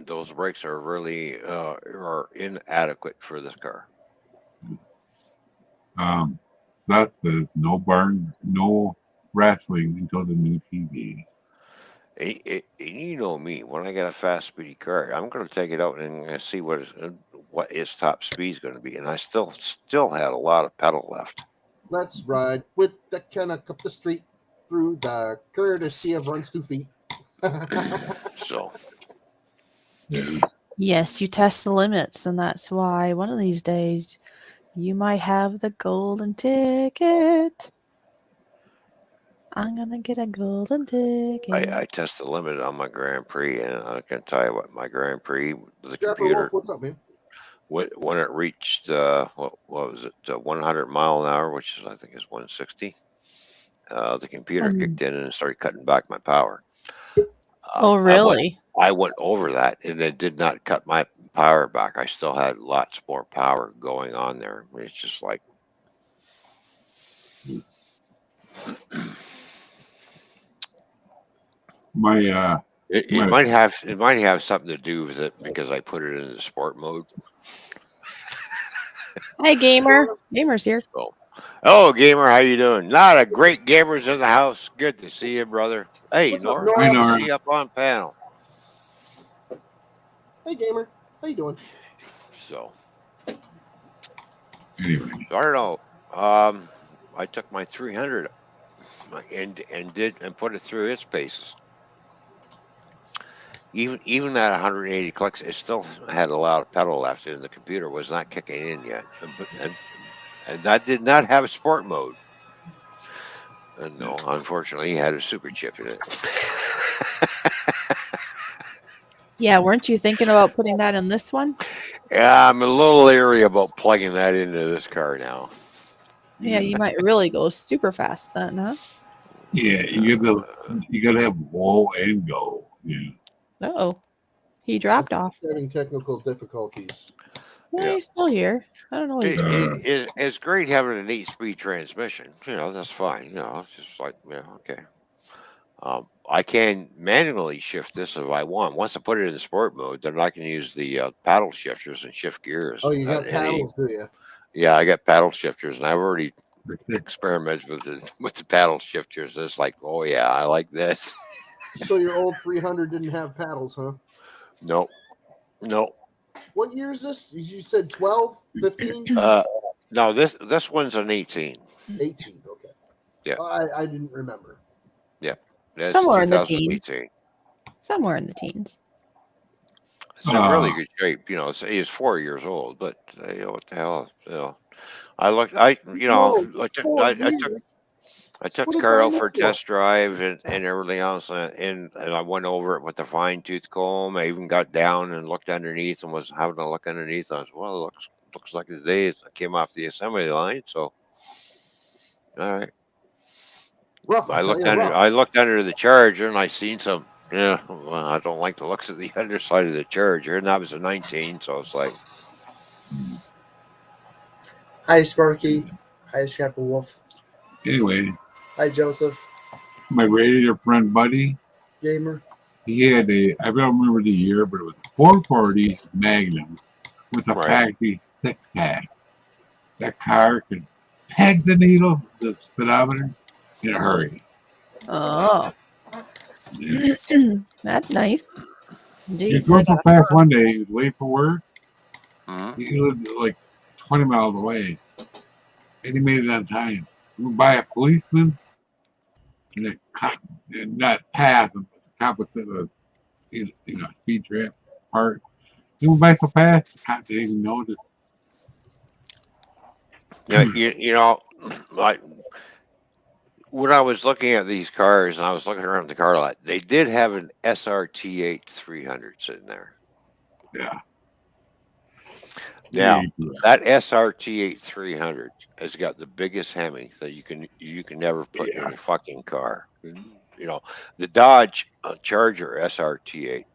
Those brakes are really are inadequate for this car. So that says no wrestling until the new TV. And you know me, when I get a fast, speedy car, I'm going to take it out and see what its top speed is going to be, and I still had a lot of pedal left. Let's ride with the Kennock up the street through the courtesy of runs 2 feet. So Yeah. Yes, you test the limits, and that's why one of these days you might have the golden ticket. I'm gonna get a golden ticket. I test the limit on my Grand Prix, and I can tell you what my Grand Prix, the Scrapper Wolf, computer, what's up, man? when it reached what was it, 100 mile an hour, which is, I think is 160. The computer kicked in and started cutting back my power. Oh, really? I went over that, and it did not cut my power back. I still had lots more power going on there. It's just like My it my might have something to do with it because I put it in the sport mode. Hey, gamer. Gamer's here. So, hello, gamer. How you doing? Not a great gamers in the house. Good to see you, brother. Hey, What's up, Nora. I Good Nora? to know. see you up on panel. Hey, gamer. How you doing? So, Anyway. I don't know. I took my 300 and put it through its paces. Even at 180 clicks, it still had a lot of pedal left, and the computer was not kicking in yet. And that did not have a sport mode. And no, unfortunately, it had a super chip in it. Yeah, weren't you thinking about putting that in this one? Yeah, I'm a little leery about plugging that into this car now. Yeah, you might really go super fast then, huh? Yeah, you gotta have whoa and go. Yeah. Oh, he dropped off. Having technical difficulties. Yeah, Yeah. he's still here. I don't know what he's doing. It's great having an 8-speed transmission. That's fine. It's just like, yeah, okay. I can manually shift this if I want. Once I put it in the sport mode, then I can use the paddle shifters and shift gears. Oh, you got paddles, do you? Yeah, I got paddle shifters, and I've already experimented with the paddle shifters. It's like, oh yeah, I like this. So your old 300 didn't have paddles, huh? Nope. No, What year is this? You said 12, 15, no. This one's an 18. 18. Okay. Yeah, I didn't remember. yeah. That's Somewhere in the teens. 2018. Somewhere in the teens. It's in really good shape. He's 4 years old, but what the hell? I looked. Whoa, I 4 took years. I took What the a car out for a dinosaur. test drive and everything else, and I went over it with the fine tooth comb. I even got down and looked underneath and was having a look underneath. I was, well, it looks like the day I came off the assembly line. So, all right. Rough, I I tell looked you, under rough. I looked under the Charger and I seen some. Yeah, well, I don't like the looks of the underside of the Charger, and that was a 19. So it's like, Hi, Sparky. Hi, Scrapple Wolf. Anyway, Hi, Joseph. my radiator friend Buddy, Gamer. he had I don't remember the year, but it was a 440 Magnum with a right. factory 6-pack. That car could peg the needle, the speedometer, in a hurry. Oh, Yeah. that's nice. He was Jeez, going I so got fast one day, he was late for work. Mhm. He lived like 20 miles away, and he made it on time. He went by a policeman, and a cop, and not pass him, but the cop was in a speed trap part. He went by so fast, the cop didn't even notice. Yeah, like when I was looking at these cars and I was looking around the car lot, they did have an SRT8 300 sitting there. Yeah. Now, Yeah. that SRT8 300 has got the biggest Hemi that you can never put in Yeah. a fucking car. The Dodge Charger SRT8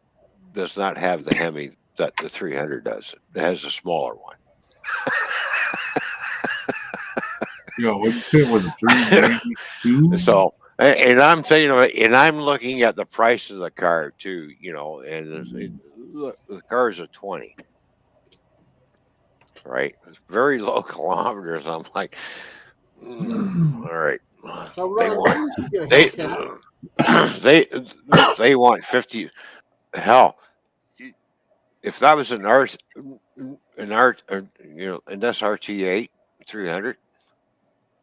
does not have the Hemi that the 300 does. It has a smaller one. What you say it was a 392? So, and I'm saying, and I'm looking at the price of the car too, and look, the car is a 20, right? It's very low kilometers. I'm like, all right, Now, they Ron, why want didn't you get a they Hellcat? they want 50. Hell, if that was an SRT8 300,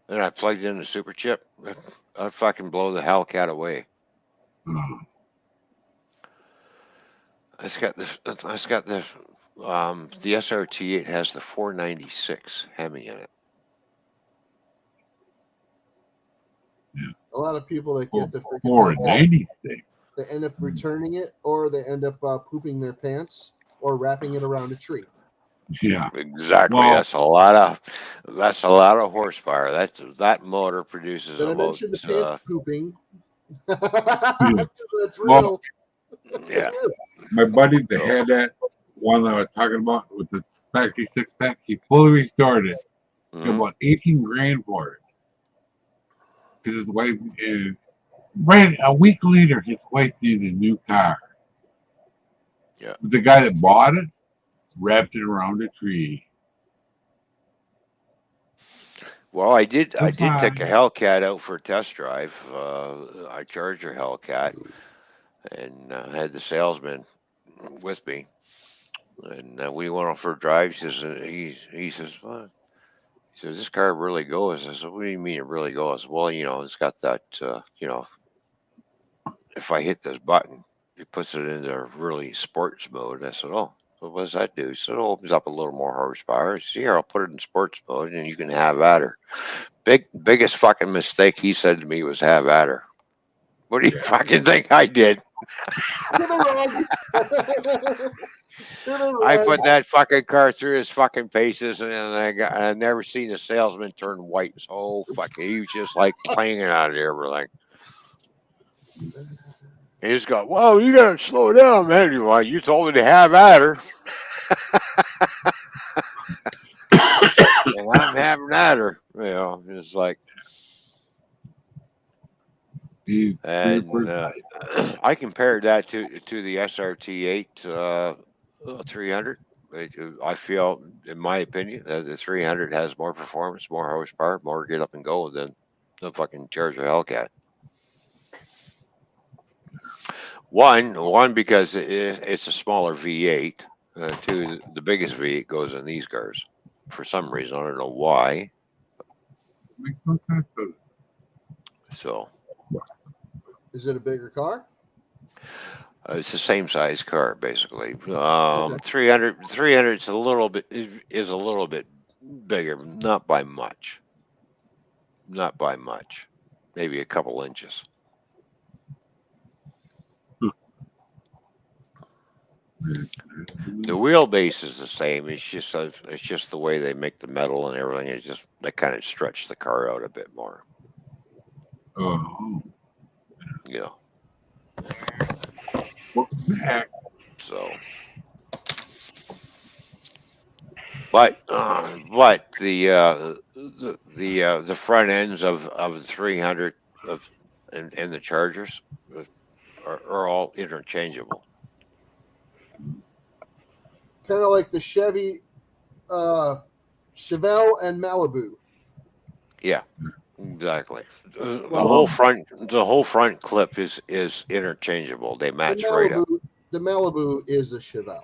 and I plugged in the super chip, I'd fucking blow the Hellcat away. It's got this. It's got this. The SRT8 has the 496 Hemi in it. A lot of people that get the freaking Or Hellcat, 96. they end up returning it, or they end up pooping their pants, or wrapping it around a tree. Yeah. Exactly. Well, That's a lot of horsepower. That motor produces Did I about mention the pants pooping? Yeah. That's Well, real. yeah. my buddy that So, had that one I was talking about with the factory 6-pack, he fully restored it. He got mhm. about 18 grand for it. Because his wife, right a week later, his wife needed a new car. Yeah. But the guy that bought it wrapped it around a tree. Well, I did take a Goodbye. Hellcat out for a test drive. I charged a Hellcat and had the salesman with me, and we went on for a drive. He says, well, he says, this car really goes. I said, what do you mean it really goes? Well, it's got that, if I hit this button, it puts it into really sports mode. I said, oh, so what does that do? He said, it opens up a little more horsepower. I said, here, I'll put it in sports mode and you can have at her. Biggest fucking mistake he said to me was have at her. What do you fucking think I did? To the rug. To the I rug. put that fucking car through his fucking paces, and I never seen a salesman turn white. So fucking, he was just like playing it out of there. We're like, he just got, whoa, you gotta slow down, man. You told me to have at her, and I'm having at her. It's like, and I compared that to the SRT8 300. I feel, in my opinion, the 300 has more performance, more horsepower, more get up and go than the fucking Charger Hellcat. One because it's a smaller V8, to the biggest V8 goes in these cars. For some reason, I don't know why. Makes no sense. So Is it a bigger car? it's the same size car basically. Okay. 300 is a little bit bigger, not by much. Not by much. Maybe a couple inches. The wheelbase is the same. It's just the way they make the metal and everything. It's just they kind of stretch the car out a bit more. Oh, You know. welcome back. So, but the front ends of the 300 of and the Chargers are all interchangeable. Kind of like the Chevy Chevelle and Malibu. Yeah, exactly. The Well, whole front clip is interchangeable. They The match right up. Malibu is a Chevelle,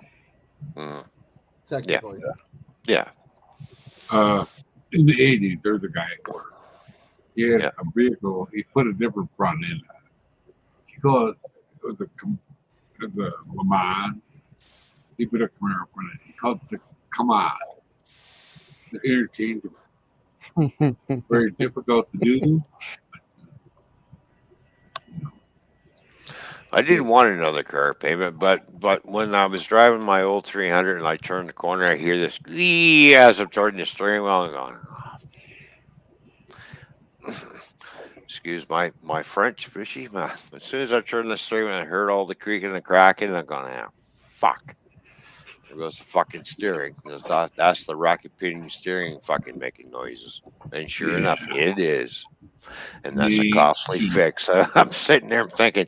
Mhm. technically. Yeah, in the 80s, there's a guy at work. He had Yeah. a vehicle. He put a different front end on it. He called it was a Le Mans. He put a Camaro front end. He called it the Come On. The interchangeable. Very difficult to do. I didn't want another car payment, but when I was driving my old 300 and I turned the corner, I hear this as I'm turning the steering wheel. I'm going, excuse my French, fishy. As soon as I turned the steering wheel, I heard all the creaking and cracking. And I'm going, fuck. There goes the fucking steering. That's the rocket pinning steering fucking making noises. And sure Yeah. enough, it is. And that's a Me costly too. fix. I'm sitting there thinking,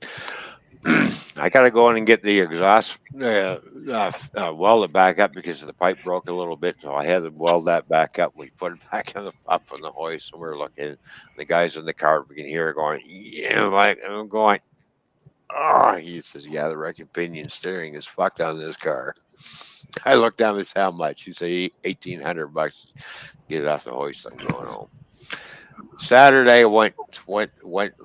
I got to go in and get the exhaust welded back up because the pipe broke a little bit. So I had to weld that back up. We put it back up on the hoist, and we're looking. The guys in the car, we can hear it going, yeah, like I'm going. Oh, he says, yeah, the wrecking pinion steering is fucked on this car. I looked down and said, how much? He said, $1,800. Get it off the hoist. I'm going home. Saturday, went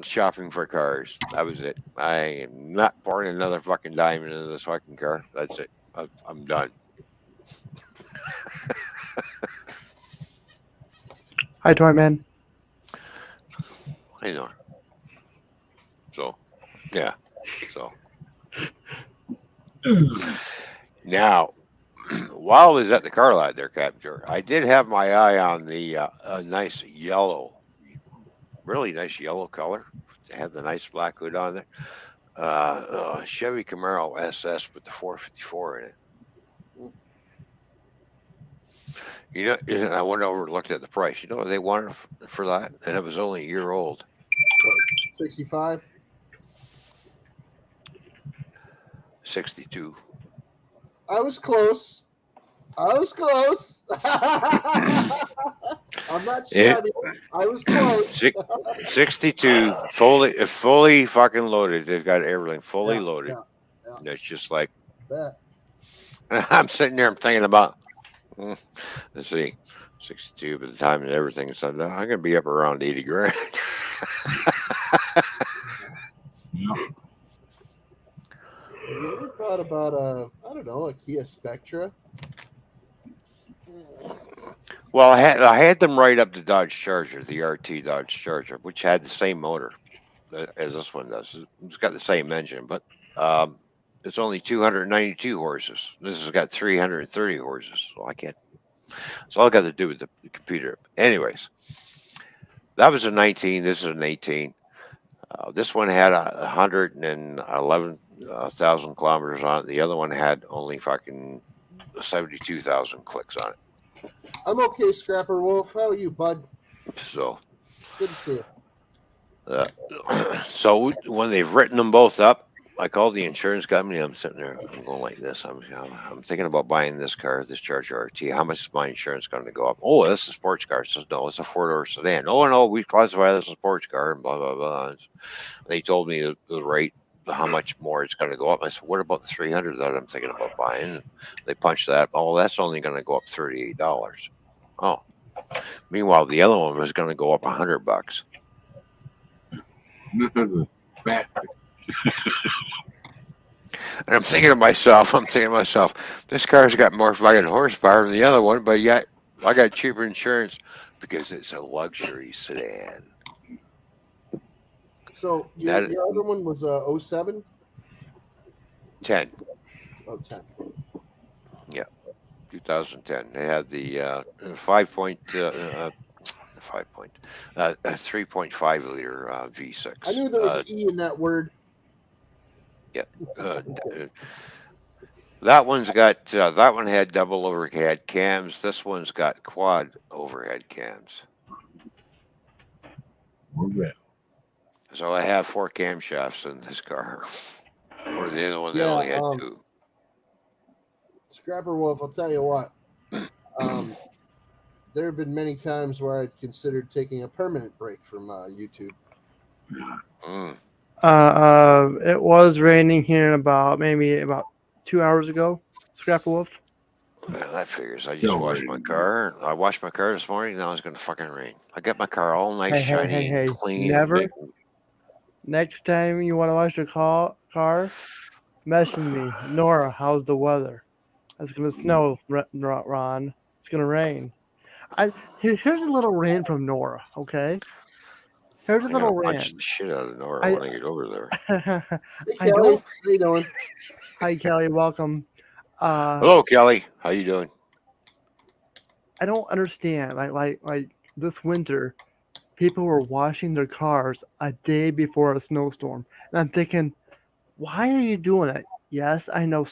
shopping for cars. That was it. I am not pouring another fucking dime into this fucking car. That's it. I'm done. Hi, Toyman. I know. So, yeah. So now, while I was at the car lot there, Captain George, I did have my eye on the a nice yellow, really nice yellow color. It had the nice black hood on there. Chevy Camaro SS with the 454 in it. You know, and I went over and looked at the price. You know what they wanted for that? And it was only a year old. 65. 62. I was close. I'm not It, shabby. I was close. 62, fully fucking loaded. They've got everything fully Yeah, loaded. yeah. And it's just like, Bet. I'm sitting there, I'm thinking about, let's see, 62 by the time and everything is done. I'm going to be up around 80 grand. Yeah. Have you ever thought about a Kia Spectra? Well, I had them right up the Dodge Charger, the RT Dodge Charger, which had the same motor as this one does. It's got the same engine, but it's only 292 horses. This has got 330 horses, so I can't. It's all got to do with the computer. Anyways, that was a 19. This is an 18. This one had 111,000 kilometers on it. The other one had only fucking 72,000 clicks on it. I'm okay, Scrapper Wolf. How are you, bud? So, Good to see you. so when they've written them both up, I called the insurance company. I'm sitting there, I'm going like this. I'm thinking about buying this car, this Charger RT. How much is my insurance going to go up? Oh, this is a sports car. Says no, it's a 4-door sedan. Oh no, we classify this as a sports car and blah blah blah. And they told me the rate. how much more it's going to go up. I said, what about the 300 that I'm thinking about buying? They punched that. Oh, that's only going to go up $38. Oh, meanwhile, the other one was going to go up $100. This is a fat. And I'm thinking to myself, this car's got more fucking horsepower than the other one, but yet I got cheaper insurance because it's a luxury sedan. So That your other one was 07? 10, Oh, 10. yeah, 2010. They had the 3.5 liter V6. I knew there was an E in that word. Yeah. That one had double overhead cams. This one's got quad overhead cams. We're So I have 4 camshafts in this car. Or the other one, they Yeah, only had 2. Scrapper Wolf, I'll tell you what. There have been many times where I'd considered taking a permanent break from YouTube. Mm. It was raining here about 2 hours ago. Scrapper Wolf. Well, that figures. I just Still washed my raining. car. I washed my car this morning. Now it's going to fucking rain. I got my car all nice, Hey, shiny, and clean. Never. Next time you want to wash your car, message me. Nora, how's the weather? It's gonna snow, Ron. It's gonna rain. Here's a little rant from Nora. Okay. Here's a I'm going to little punch rant. the shit out of Nora when I get over there. Hey, I Kelly, don't. how you doing? Hi, Kelly. Welcome. Hello, Kelly. How you doing? I don't understand. Like this winter, people were washing their cars a day before a snowstorm, and I'm thinking, why are you doing that? Yes, I know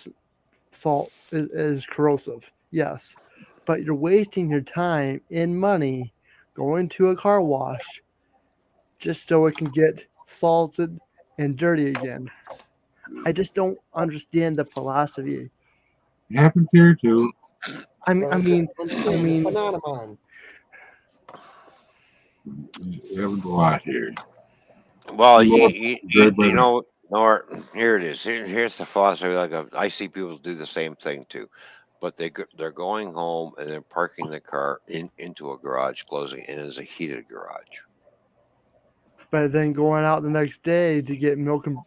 salt is corrosive. Yes, but you're wasting your time and money going to a car wash just so it can get salted and dirty again. I just don't understand the philosophy. It happens here too. I mean, Banana man. It happens a lot here. Well, Good, you know, Nora, here it is. Here's the philosophy. I see people do the same thing too, but they're going home and they're parking the car into a garage, closing, and it's a heated garage. but then going out the next day to get milk and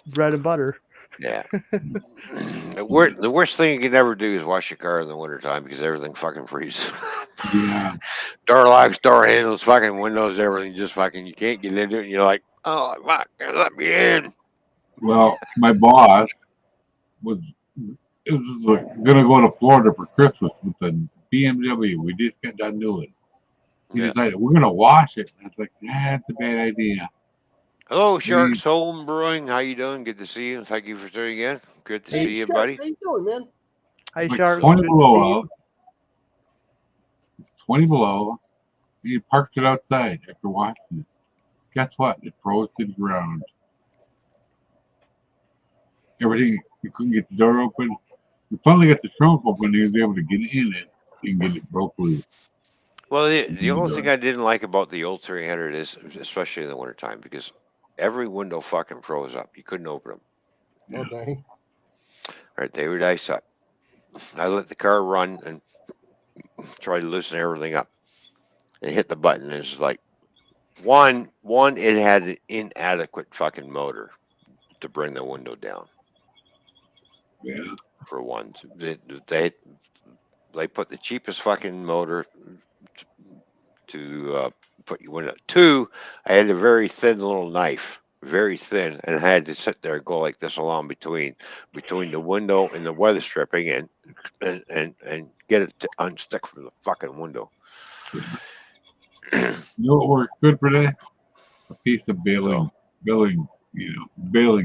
bread and butter. Yeah. The worst thing you can ever do is wash your car in the wintertime because everything fucking freezes. Yeah. Door locks, door handles, fucking windows, everything just fucking, you can't get into it. And you're like, oh, fuck, let me in. Well, my boss was gonna go to Florida for Christmas with the BMW. We just got done doing. He Yeah. decided we're gonna wash it. I was like, that's a bad idea. Hello, Sharks Home Brewing. How you doing? Good to see you. Thank you for tuning in. Good to Hey, see you, Shark, buddy. how you doing, man? Hi, Like Shark. 20 Good to below see you. out. 20 below. He parked it outside after washing it. Guess what? It froze to the ground. Everything, you couldn't get the door open. We finally got the trunk open. He was able to get in it and get it broke loose. Well, the only thing I didn't like about the old 300 is, especially in the wintertime, because every window fucking froze up. You couldn't open them. Oh, dang. Right, they would ice up. I let the car run and try to loosen everything up. And hit the button. It's like one. It had an inadequate fucking motor to bring the window down. Yeah. For one, they put the cheapest fucking motor to put you in it. 2, I had a very thin little knife, very thin, and I had to sit there and go like this along between the window and the weather stripping, and get it to unstick from the fucking window. You know what works good for that? A piece of baling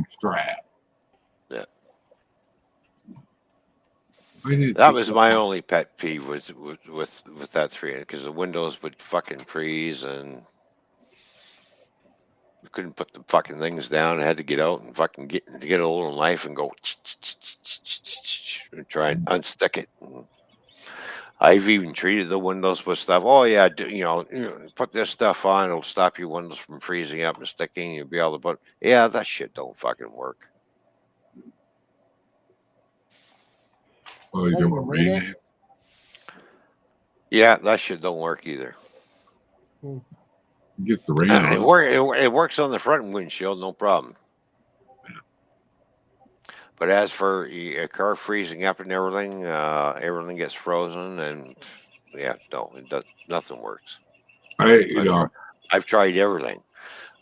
strap. Yeah. I That was my only pet peeve with that 300, because the windows would fucking freeze and you couldn't put the fucking things down. I had to get out and fucking get a little knife and go and try and unstick it. I've even treated the windows with stuff. Oh yeah, put this stuff on. It'll stop your windows from freezing up and sticking. You'll be able to put. Yeah, that shit don't fucking work. Oh, you Not talking even about Rain-X? Rain-X? Yeah, that shit don't work either. Get the rain It, out. it works on the front windshield, no problem. But as for a car freezing up and everything, everything gets frozen, and yeah, no, it does, nothing works. You I've tried, know, I've tried everything.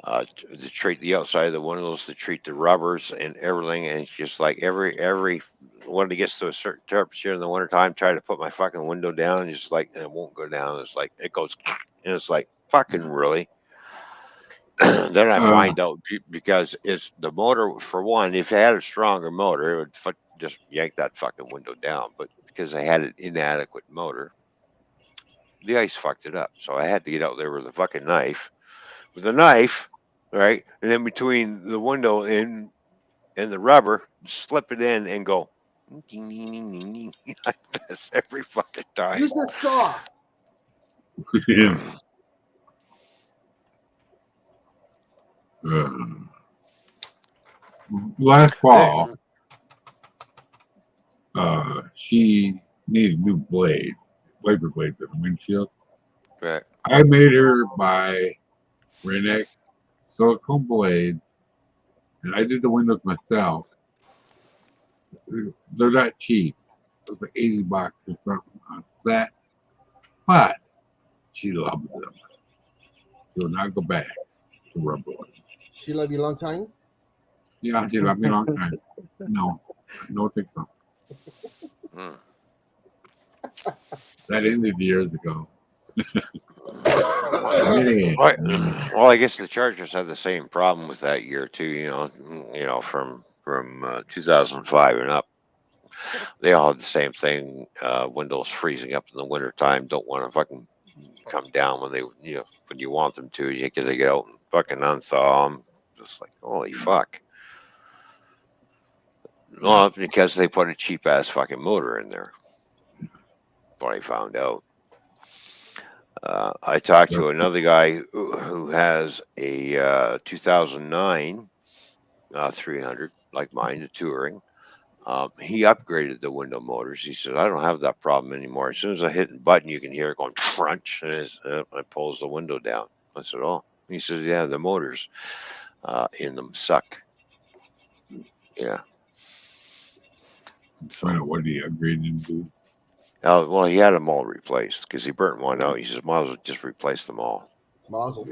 To treat the outside of the windows, to treat the rubbers and everything, and it's just like every when it gets to a certain temperature in the wintertime, try to put my fucking window down, and it's like it won't go down. It's like it goes, and it's like fucking really. Then I uh, find out because it's the motor for one. If I had a stronger motor, it would just yank that fucking window down. But because I had an inadequate motor, the ice fucked it up. So I had to get out there with a fucking knife, right, and then between the window and the rubber, slip it in and go. Like this every fucking time. Use the saw. yeah. Last fall, she needed new blades, wiper blades in the windshield. Right. I made her buy Rain-X silicone blades, and I did the windows myself. They're not cheap. It was like $80 or something on set, but she loves them. She will not go back to rubber ones. She love you long time. Yeah, she loved me a long time. No, I don't think so. Mm. That ended years ago. Well, I guess the Chargers had the same problem with that year too. From 2005 and up, they all had the same thing. Windows freezing up in the wintertime. Don't want to fucking come down when when you want them to. You get out and fucking unthaw them. Just like holy fuck. Well, because they put a cheap ass fucking motor in there. What I found out. I talked to another guy who has a 2009 300, like mine, the touring. He upgraded the window motors. He said, I don't have that problem anymore. As soon as I hit the button, you can hear it going crunch, and it pulls the window down. I said, oh. He said, yeah, the motors in them suck. Yeah. Find out what he upgraded into. Well, he had them all replaced because he burnt one out. He says, might as well just replace them all. Mazel.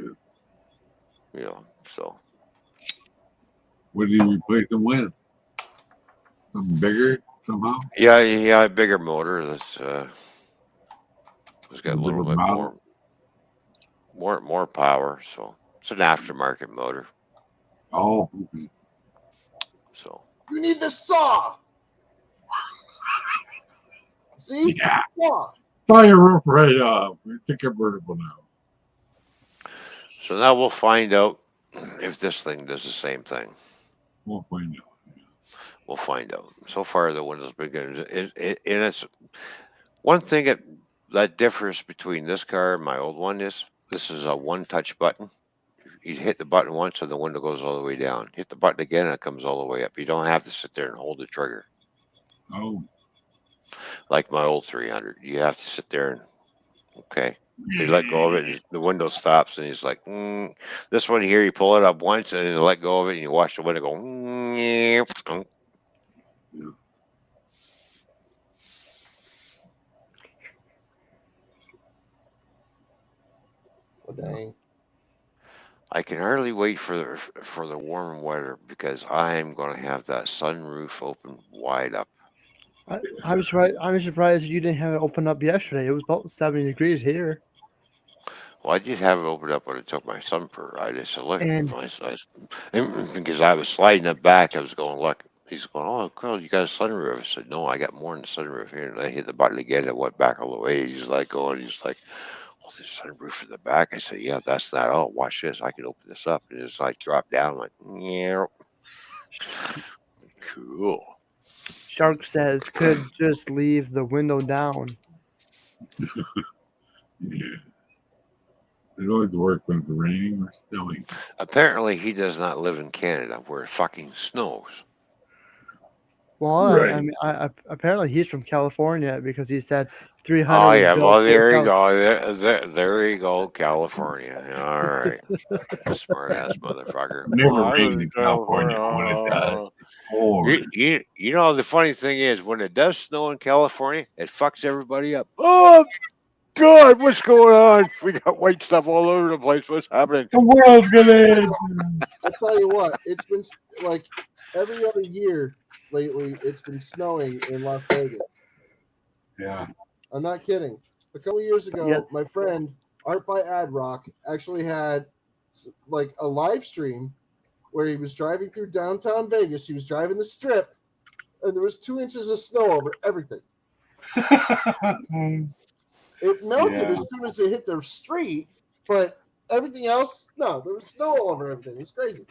So. What did he replace them with? Something bigger somehow? Yeah, a bigger motor that's it's got a little Bigger bit model? more power. So it's an aftermarket motor. Oh, okay. So You need the saw. See? Yeah. Saw. Saw your roof right off. It's a convertible now. so now we'll find out if this thing does the same thing. We'll find out. We'll find out. So far, the Windows been good. And it's one thing that differs between this car and my old one is this is a one-touch button. You hit the button once and the window goes all the way down. Hit the button again and it comes all the way up. You don't have to sit there and hold the trigger Oh. like my old 300. You have to sit there and okay. You let go of it, and the window stops, and he's like, "This one here, you pull it up once, and you let go of it, and you watch the window go." Yeah. Oh, dang. I can hardly wait for the warm weather because I am going to have that sunroof open wide up. I was surprised. I was surprised you didn't have it open up yesterday. It was about 70 degrees here. Well, I did have it opened up when I took my son for a ride. I said, "Look, And because I was sliding it back, I was going, look." He's going, "Oh, cool, you got a sunroof." I said, "No, I got more than a sunroof here." And I hit the button again. It went back all the way. He's like going, he's like, "Oh, there's a sunroof in the back." I said, "Yeah, that's not all. Watch this. I can open this up." And it's like drop down. I'm like, yeah, cool. Shark says could just leave the window down. Yeah. It always works when it's raining or snowing. Apparently, he does not live in Canada where it fucking snows. Well, Right. I mean, apparently he's from California because he said Oh 300 yeah, is well built in there you California. go. There you go, California. All right, smart ass motherfucker. It Well, never I live rains in in California. California, but when it does, it's pouring. You know the funny thing is when it does snow in California, it fucks everybody up. Oh God, what's going on? We got white stuff all over the place. What's happening? The world's gonna end. I'll tell you what, it's been like every other year lately. It's been snowing in Las Vegas. Yeah. I'm not kidding. A couple of years ago, Yeah. my friend Art by Ad Rock actually had like a live stream where he was driving through downtown Vegas. He was driving the strip, and there was 2 inches of snow over everything. It melted Yeah. as soon as it hit the street, but everything else, no, there was snow all over everything. It was crazy.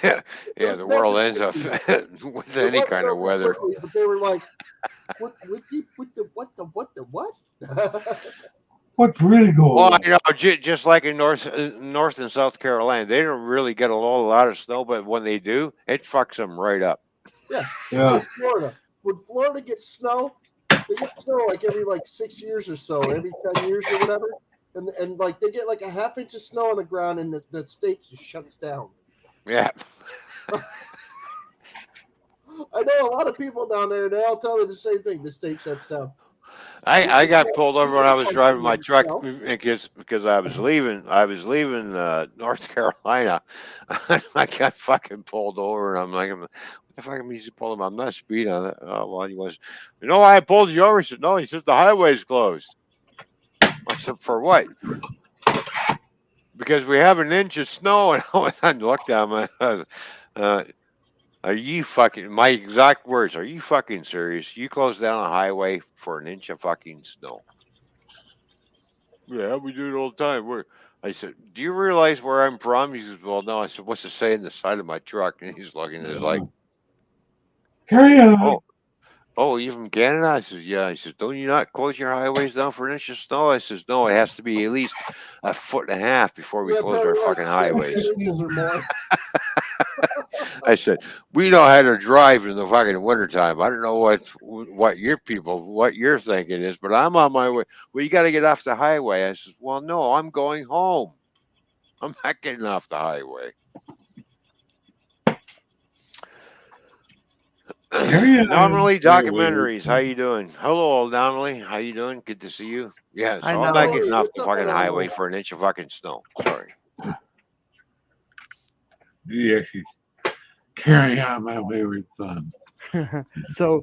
Yeah, was the world ends up negativity. with It any was kind of melting weather. quickly, but they were like, what the what? What's really going Well, on? you know, just like in North and South Carolina, they don't really get a lot of snow, but when they do, it fucks them right up. Yeah. Yeah. Florida. When Florida gets snow, they get snow like every 6 years or so, every 10 years or whatever. And like they get like a half inch of snow on the ground and the state just shuts down. Yeah. I know a lot of people down there, and they all tell me the same thing. The state shuts down. I got pulled over when I was driving my truck Snow. because I was leaving North Carolina. I got fucking pulled over and I'm like, what the fuck am I pulled him? I'm not speeding on it. Oh, well, he was. You know why I pulled you over? He said, no. He said the highway's closed. I said, for what? Because we have an inch of snow. And I went and looked at him. Are you fucking, my exact words, are you fucking serious? You close down a highway for an inch of fucking snow? Yeah, we do it all the time. I said, do you realize where I'm from? He says, well, no. I said, what's it say in the side of my truck? And he's looking and he's like, Carry on. oh, you from Canada? I said, yeah. He says, don't you not close your highways down for an inch of snow? I says, no, it has to be at least a foot and a half before we Yeah, close our probably fucking like highways. 10 inches or more. I said, we know how to drive in the fucking wintertime. I don't know what your thinking is, but I'm on my way. Well, you got to get off the highway. I said, well, no, I'm going home. I'm not getting off the highway. Carry on. Anomaly Wait, wait, documentaries. How you doing? Hello, Anomaly. How you doing? Good to see you. Yeah, I so I'm know. not getting off What's the up, fucking highway Anomaly? for an inch of fucking snow. Sorry. Yeah, she's carry on, my wayward son. so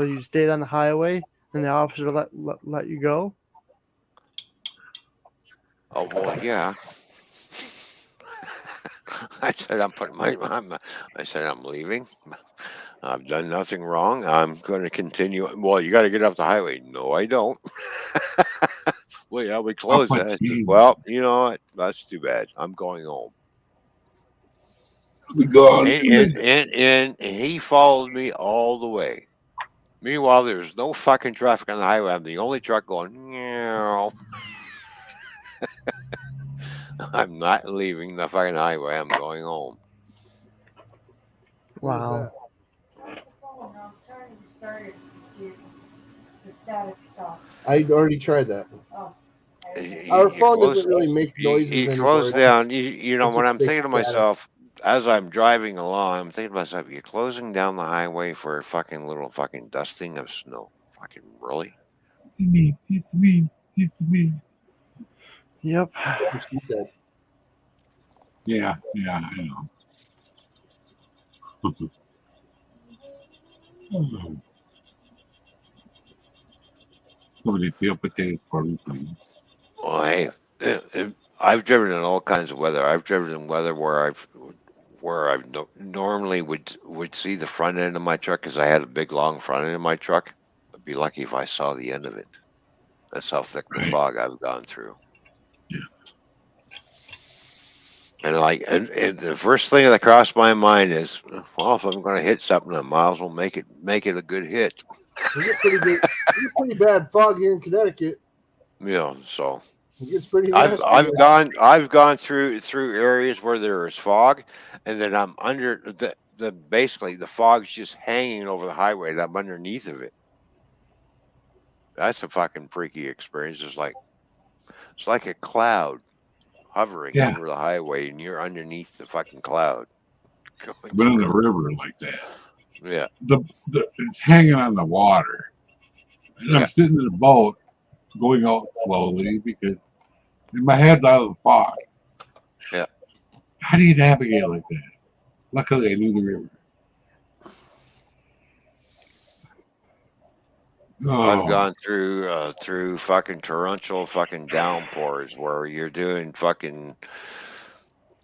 you stayed on the highway and the officer let you go? Oh well, yeah. I said I said I'm leaving. I've done nothing wrong. I'm going to continue. Well, you got to get off the highway. No, I don't. Well, yeah, we I'll closed put it. I says, you. well, you know what? That's too bad. I'm going home. We go on. And he followed me all the way. Meanwhile, there's no fucking traffic on the highway. I'm the only truck going. Meow. I'm not leaving the fucking highway. I'm going home. Who was Wow. that? I already tried that. Our phone doesn't really make noises You anymore. close down. You know, It's when just I'm big thinking to static. myself, as I'm driving along, I'm thinking to myself, you're closing down the highway for a fucking little fucking dusting of snow. Fucking really? It's me. Yep. That's what she said. Yeah, I know. Somebody peel potatoes for me, please. Well, hey, I've driven in all kinds of weather. I've driven in weather where I normally would see the front end of my truck because I had a big long front end of my truck. I'd be lucky if I saw the end of it. That's how thick the Right. fog I've gone through. Yeah. And the first thing that crossed my mind is, well, if I'm going to hit something, I might as well make it a good hit. Is it pretty good? It's pretty bad fog here in Connecticut. So It gets pretty I've nasty. I've gone I've gone through areas where there is fog, and then I'm under the basically the fog's just hanging over the highway, and I'm underneath of it. That's a fucking freaky experience. It's like a cloud hovering Yeah, over the highway, and you're underneath the fucking cloud going been in the through. river like that. Yeah, It's hanging on the water, and I'm yeah. sitting in a boat going out slowly because my head's out of the fog. Yeah. How do you navigate like that? Luckily, I knew the river. I've Oh, gone through fucking torrential fucking downpours where you're doing fucking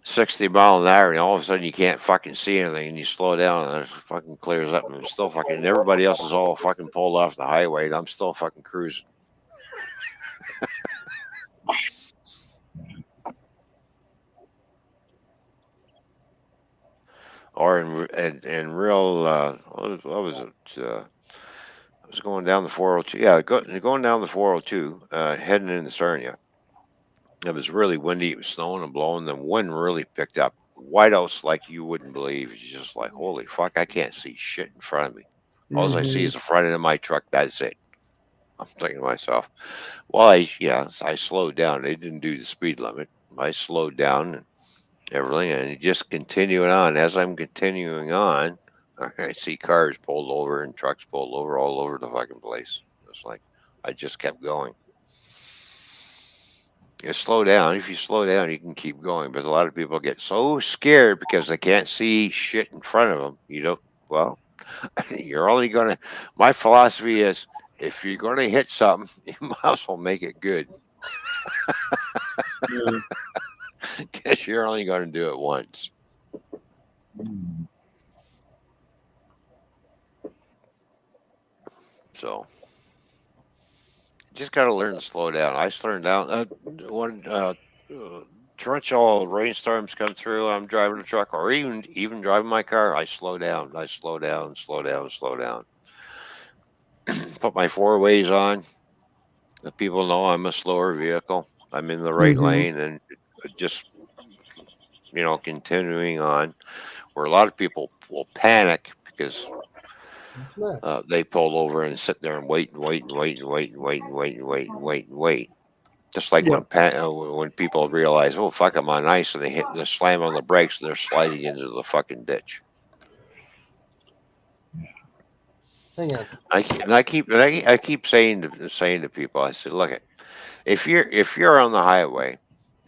60 mile an hour, and all of a sudden you can't fucking see anything, and you slow down, and it fucking clears up, and I'm still fucking. Everybody else is all fucking pulled off the highway, and I'm still fucking cruising. Or in real, what was it? I was going down the 402. Yeah, going down the 402, heading into Sarnia. It was really windy. It was snowing and blowing. The wind really picked up. Whiteouts like you wouldn't believe. You're just like, holy fuck, I can't see shit in front of me. All I see Mm-hmm. is the front end of my truck. That's it. I'm thinking to myself, I slowed down. They didn't do the speed limit. I slowed down and everything, and it just continuing on. As I'm continuing on, I see cars pulled over and trucks pulled over all over the fucking place. It's like I just kept going. You slow down. If you slow down, you can keep going. But a lot of people get so scared because they can't see shit in front of them. You don't. Well, you're only gonna. My philosophy is, if you're gonna hit something, you might as well make it good yeah. because you're only gonna do it once. Mm. So just gotta learn to slow down. I slowed down. When uh, torrential rainstorms come through, I'm driving a truck, or even driving my car. I slow down. I slow down. Slow down. Slow down. Put my four ways on. The people know I'm a slower vehicle. I'm in the right Mm-hmm. lane, and just continuing on. Where a lot of people will panic because It's not. they pull over and sit there and wait and wait and wait and wait and wait and wait and wait and wait and wait. Just like Yep. when people realize, oh fuck, I'm on ice, and they slam on the brakes, and they're sliding into the fucking ditch. Hang on. I keep saying to people, I said, look, if you're on the highway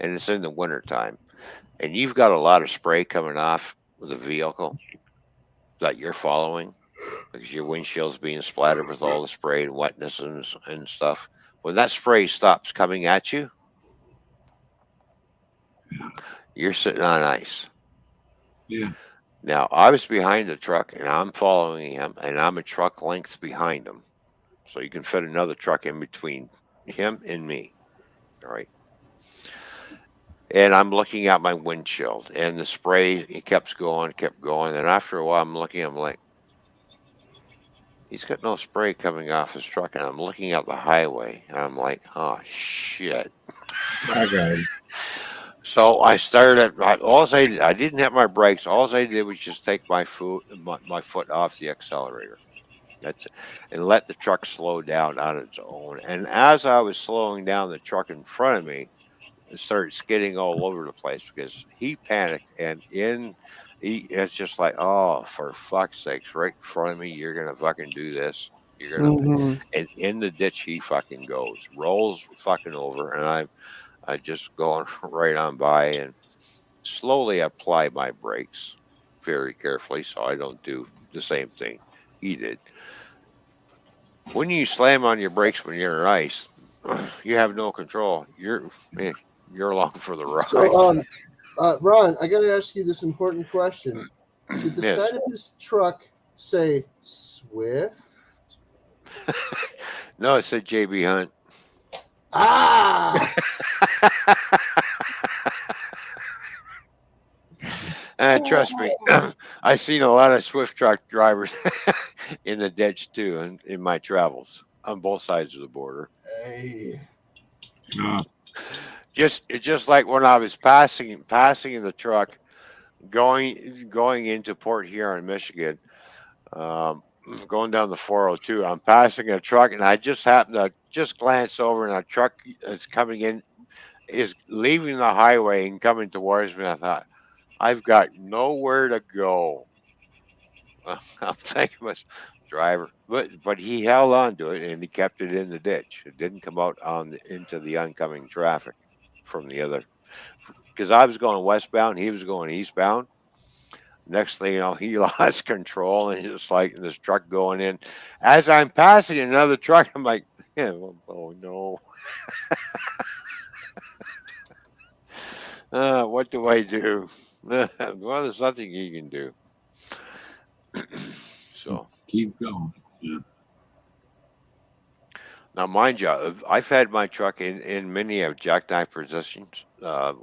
and it's in the wintertime and you've got a lot of spray coming off the vehicle that you're following because your windshield's being splattered with all the spray and wetness and stuff, when that spray stops coming at you, you're sitting on ice. Yeah. Now, I was behind the truck and I'm following him, and I'm a truck length behind him. So you can fit another truck in between him and me. All right. And I'm looking at my windshield, and the spray, it kept going. And after a while, I'm like, he's got no spray coming off his truck. And I'm looking at the highway, and I'm like, oh, shit. I got it. So I started. I didn't have my brakes. All I did was just take my foot off the accelerator. That's it, and let the truck slow down on its own. And as I was slowing down, the truck in front of me started skidding all over the place because he panicked, and it's just like, oh, for fuck's sakes, right in front of me, you're gonna fucking do this. You're gonna, Mm-hmm. and in the ditch he fucking goes, rolls fucking over, and I just going right on by and slowly apply my brakes very carefully so I don't do the same thing he did. When you slam on your brakes when you're in ice, you have no control. You're along for the So, ride. Ron, I got to ask you this important question. Did the Yes. side of his truck say Swift? No, it said JB Hunt. Ah! Trust me, I've seen a lot of Swift truck drivers in the ditch too, in my travels. on both sides of the border. Hey, Yeah. Just like when I was passing in the truck going into Port Huron, Michigan, um, going down the 402. I'm passing a truck, and I just happened to just glance over, and a truck is coming in, is leaving the highway and coming towards me. I thought, I've got nowhere to go. I'm thinking, was driver, but he held on to it and he kept it in the ditch. It didn't come out into the oncoming traffic from the other. Because I was going westbound, he was going eastbound. Next thing you know, he lost control and just like this truck going in. As I'm passing another truck, I'm like, yeah, oh no. What do I do? Well, there's nothing you can do. So Keep going. Yeah. now, mind you, I've had my truck in many of jackknife positions. I'm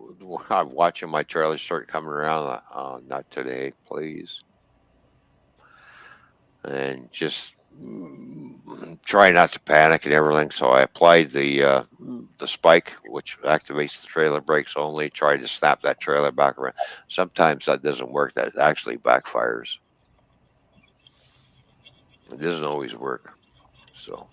watching my trailer start coming around. Like, oh, not today, please. And just try not to panic and everything. So I applied the spike, which activates the trailer brakes only. Try to snap that trailer back around. Sometimes that doesn't work. That actually backfires. It doesn't always work. So.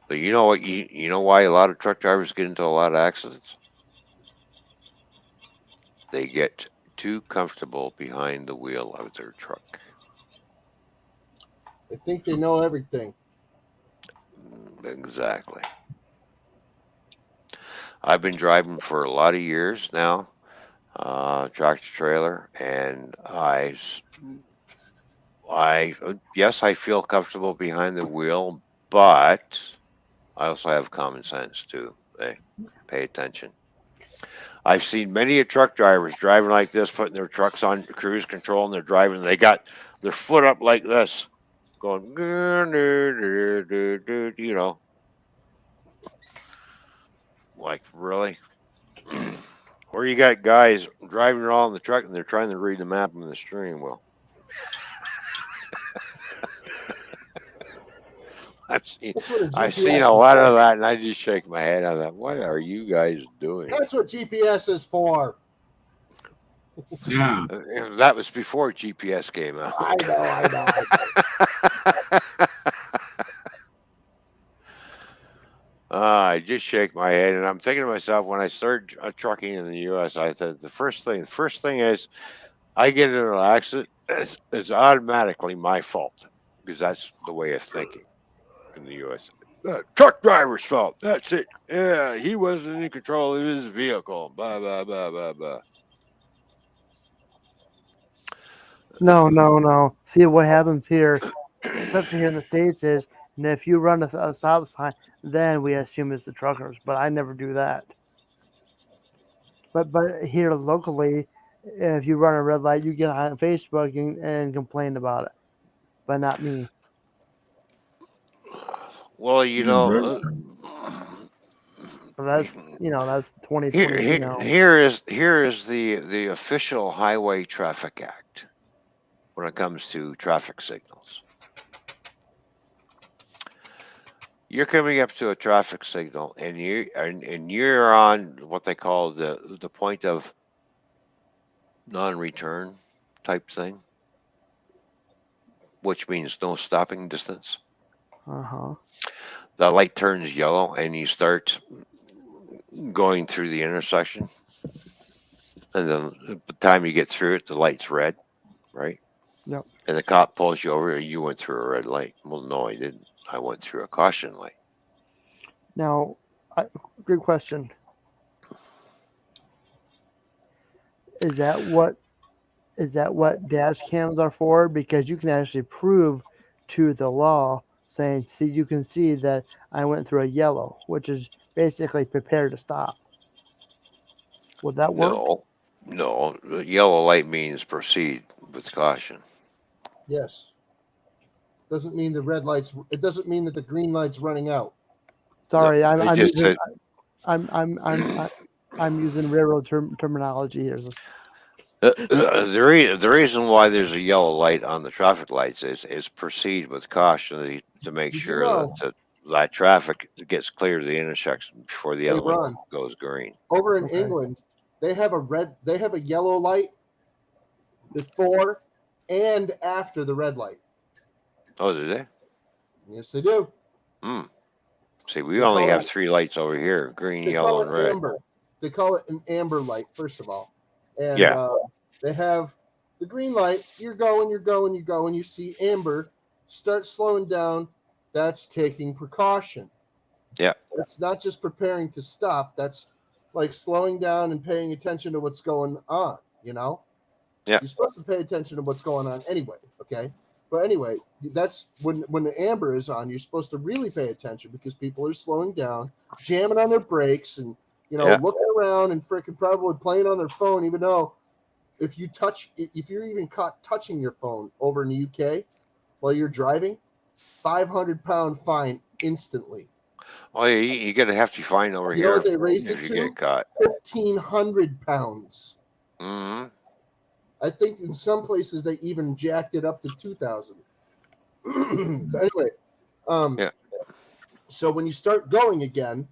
But you know what? You know why a lot of truck drivers get into a lot of accidents? They get too comfortable behind the wheel of their truck. I think they know everything. Exactly. I've been driving for a lot of years now, tractor trailer, and yes, I feel comfortable behind the wheel, but I also have common sense too. Hey, pay attention. I've seen many of truck drivers driving like this, putting their trucks on cruise control, and they're driving. They got their foot up like this, going, you know, like really. Or you got guys driving around the truck and they're trying to read the map on the steering wheel. That's what a I've GPS seen is a lot for. of that, and I just shake my head on that. What are you guys doing? That's what GPS is for. Yeah. That was before GPS came out. I know. I just shake my head, and I'm thinking to myself, when I started trucking in the U.S., I said the first thing is I get into an accident, it's automatically my fault because that's the way of thinking in the U.S. The truck driver's fault. That's it. Yeah, he wasn't in control of his vehicle. Blah blah blah blah blah. No. See what happens here, especially here in the States, is and if you run a stop sign, then we assume it's the truckers. But I never do that. But here locally, if you run a red light, you get on Facebook and complain about it. But not me. Well, So that's that's here 2023 here now. here is the official Highway Traffic Act when it comes to traffic signals. You're coming up to a traffic signal, and you're on what they call the point of non-return type thing, which means no stopping distance. Uh-huh. The light turns yellow, and you start going through the intersection, and then by the time you get through it, the light's red, right? Yep. And the cop pulls you over, and you went through a red light. Well, no, I didn't. I went through a caution light. Now, good question. Is that what dash cams are for? Because you can actually prove to the law saying, see, you can see that I went through a yellow, which is basically prepare to stop. Would that work? No. Yellow light means proceed with caution. Yes. Doesn't mean the red lights. It doesn't mean that the green light's running out. Sorry, No, they just I'm using railroad terminology here. The reason why there's a yellow light on the traffic lights is proceed with caution to make Did you sure that know, that traffic gets clear to the intersection before the hey other one Ron, goes green. over in Okay. England, they have a yellow light before and after the red light. Oh, did they? Yes, they do. Hmm. See, we They only call have it 3 lights over here: green, they yellow, call and it red. amber. They call it an amber light, first of all, and Yeah, they have the green light. You're going, you're going, you go, and you see amber. Start slowing down. That's taking precaution. yeah, It's not just preparing to stop. That's like slowing down and paying attention to what's going on. You know, yeah, you're supposed to pay attention to what's going on anyway. Okay, but anyway, that's when the amber is on. You're supposed to really pay attention because people are slowing down, jamming on their brakes, and yeah. looking around and freaking probably playing on their phone. Even though if you're even caught touching your phone over in the UK while you're driving, 500-pound fine instantly. Oh, yeah, you get a hefty fine over You know what here they raised if it you to? get caught. 1,500 pounds. Hmm. I think in some places they even jacked it up to 2,000. But anyway, um, Yeah, so when you start going again,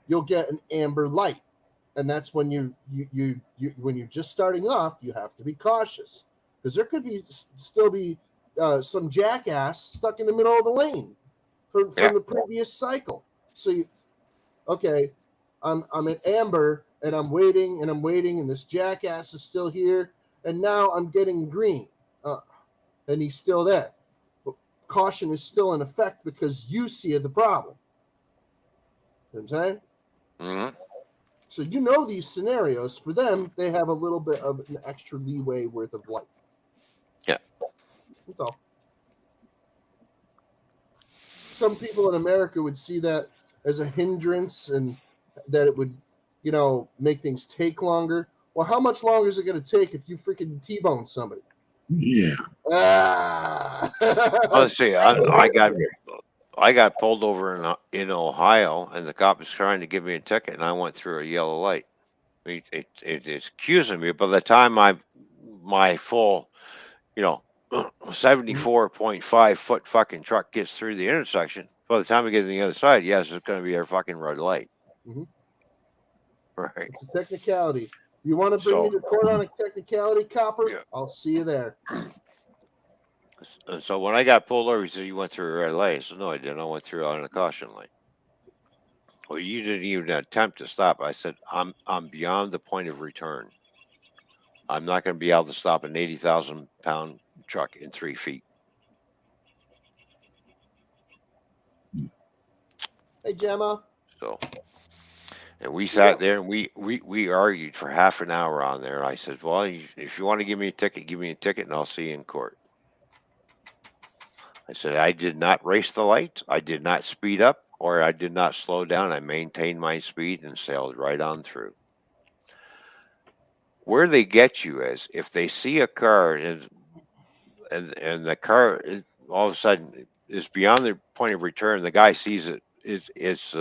you'll get an amber light, and that's when you when you're just starting off, you have to be cautious because there could be still be some jackass stuck in the middle of the lane yeah. from the previous cycle. So okay, I'm at amber and I'm waiting and I'm waiting and this jackass is still here and now I'm getting green, and he's still there. But caution is still in effect because you see the problem. You know what I'm saying? Hmm. So you know these scenarios. For them, they have a little bit of an extra leeway worth of light. Yeah. That's all. Some people in America would see that as a hindrance and that it would, make things take longer. Well, how much longer is it going to take if you freaking T-bone somebody? Yeah. Ah! Oh, let's see. I got pulled over in Ohio, and the cop was trying to give me a ticket, and I went through a yellow light. It's accusing me. By the time my full, you know, 74.5 foot fucking truck gets through the intersection, by the time we get to the other side, yes, it's going to be a fucking red light, Mhm. right? It's a technicality. You want to bring me So to court on a technicality, copper? yeah. I'll see you there. And so when I got pulled over, he said, "You went through a red light." I said, "No, I didn't. I went through on a caution light." Well, you didn't even attempt to stop. I said, I'm beyond the point of return. I'm not going to be able to stop an 80,000 pound truck in 3 feet. Hey, Gemma. So, and we sat there and we argued for half an hour on there. I said, "Well, if you want to give me a ticket, give me a ticket, and I'll see you in court." I said, "I did not race the light. I did not speed up, or I did not slow down. I maintained my speed and sailed right on through." Where they get you is if they see a car and the car all of a sudden is beyond the point of return. The guy sees it's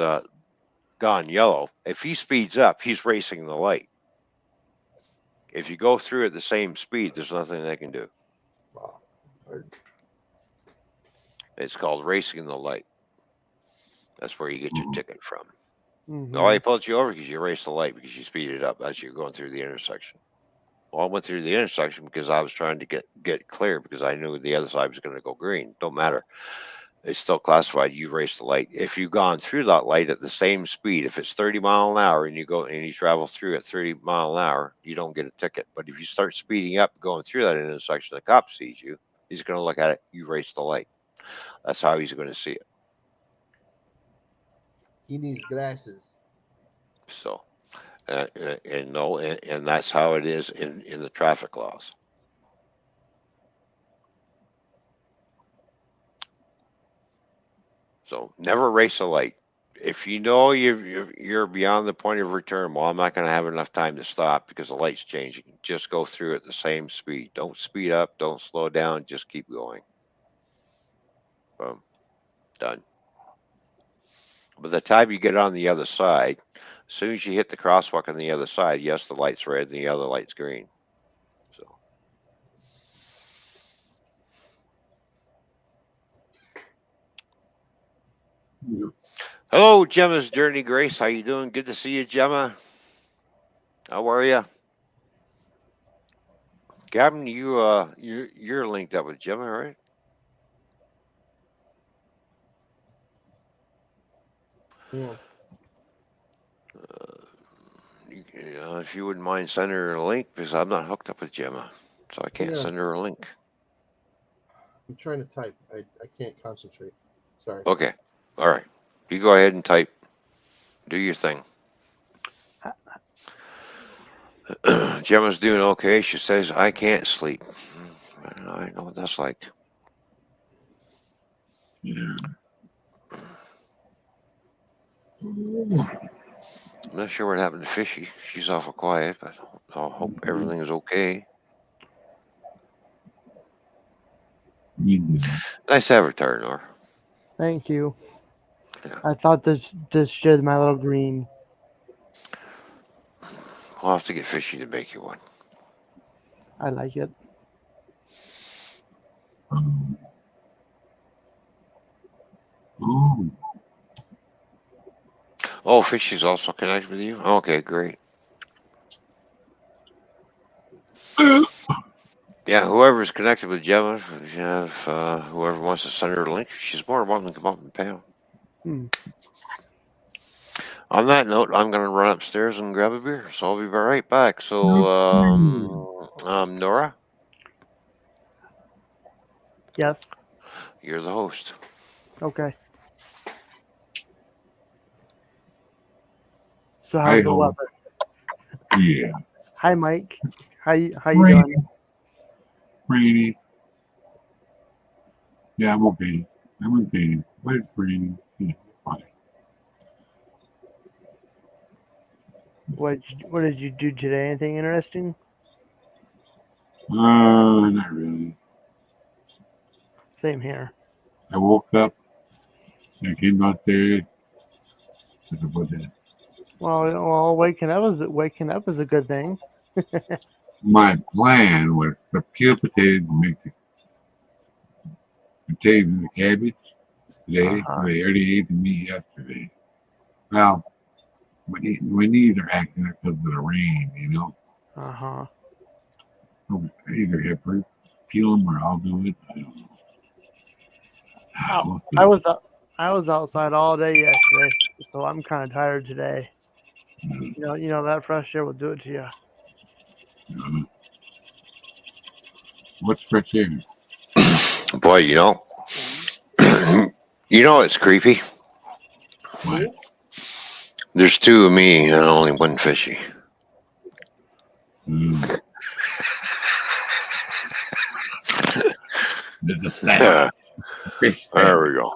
gone yellow. If he speeds up, he's racing the light. If you go through at the same speed, there's nothing they can do. Wow. It's called racing the light. That's where you get your ticket from. Oh, Mm-hmm. they pulled you over because you raced the light because you speeded up as you're going through the intersection. Well, I went through the intersection because I was trying to get clear because I knew the other side was going to go green. Don't matter. It's still classified. You race the light. If you've gone through that light at the same speed, if it's 30 mile an hour and you travel through at 30 mile an hour, you don't get a ticket. But if you start speeding up, going through that intersection, the cop sees you. He's going to look at it. You race the light. That's how he's going to see it. He needs glasses. So, and no, and that's how it is in the traffic laws. So never race a light. If you know you're beyond the point of return, well, I'm not going to have enough time to stop because the light's changing. Just go through at the same speed. Don't speed up. Don't slow down. Just keep going. Boom. Done. By the time you get on the other side, as soon as you hit the crosswalk on the other side, yes, the light's red and the other light's green. Hello, Gemma's Journey Grace. How you doing? Good to see you, Gemma. How are you? Gavin, you're linked up with Gemma, right? Yeah. If you wouldn't mind sending her a link, because I'm not hooked up with Gemma, so I can't Yeah. send her a link. I'm trying to type. I can't concentrate. Sorry. Okay, all right. You go ahead and type. Do your thing. Gemma's doing okay. She says, I can't sleep. I know what that's like. Yeah. I'm not sure what happened to Fishy. She's awful quiet, but I hope everything is okay. Nice avatar, Nor. Thank you. Yeah. I thought this shared my little green. I'll have to get Fishy to make you one. I like it. Oh, Oh, Fishy's also connected with you? Okay, great. Yeah, whoever's connected with Gemma, if you have whoever wants to send her a link, she's more than welcome to come up and panel. Hmm. On that note, I'm going to run upstairs and grab a beer, so I'll be right back. So, Nora, Yes. you're the host. Okay. So I how's the hope. weather? Yeah. Hi, Mike. How you Rainy. doing? Rainy. Yeah, I'm okay. I'm okay. But it's rainy. Yeah, fine. What did you do today? Anything interesting? Not really. Same here. I woke up. I came out there. That's about it. Well, waking up is a good thing. My plan was to peel potatoes and make the potatoes and the cabbage today. Uh-huh. They already ate the meat yesterday. Well, my knees are acting up because of the rain, you know. Uh-huh. So I either have to peel them or I'll do it. I don't know. We'll see. I was outside all day yesterday, so I'm kind of tired today. You know that fresh air will do it to you. What's fresh air? Boy, you know it's creepy. What? There's two of me and only one Fishy. There's a salad. Fish There salad. we go.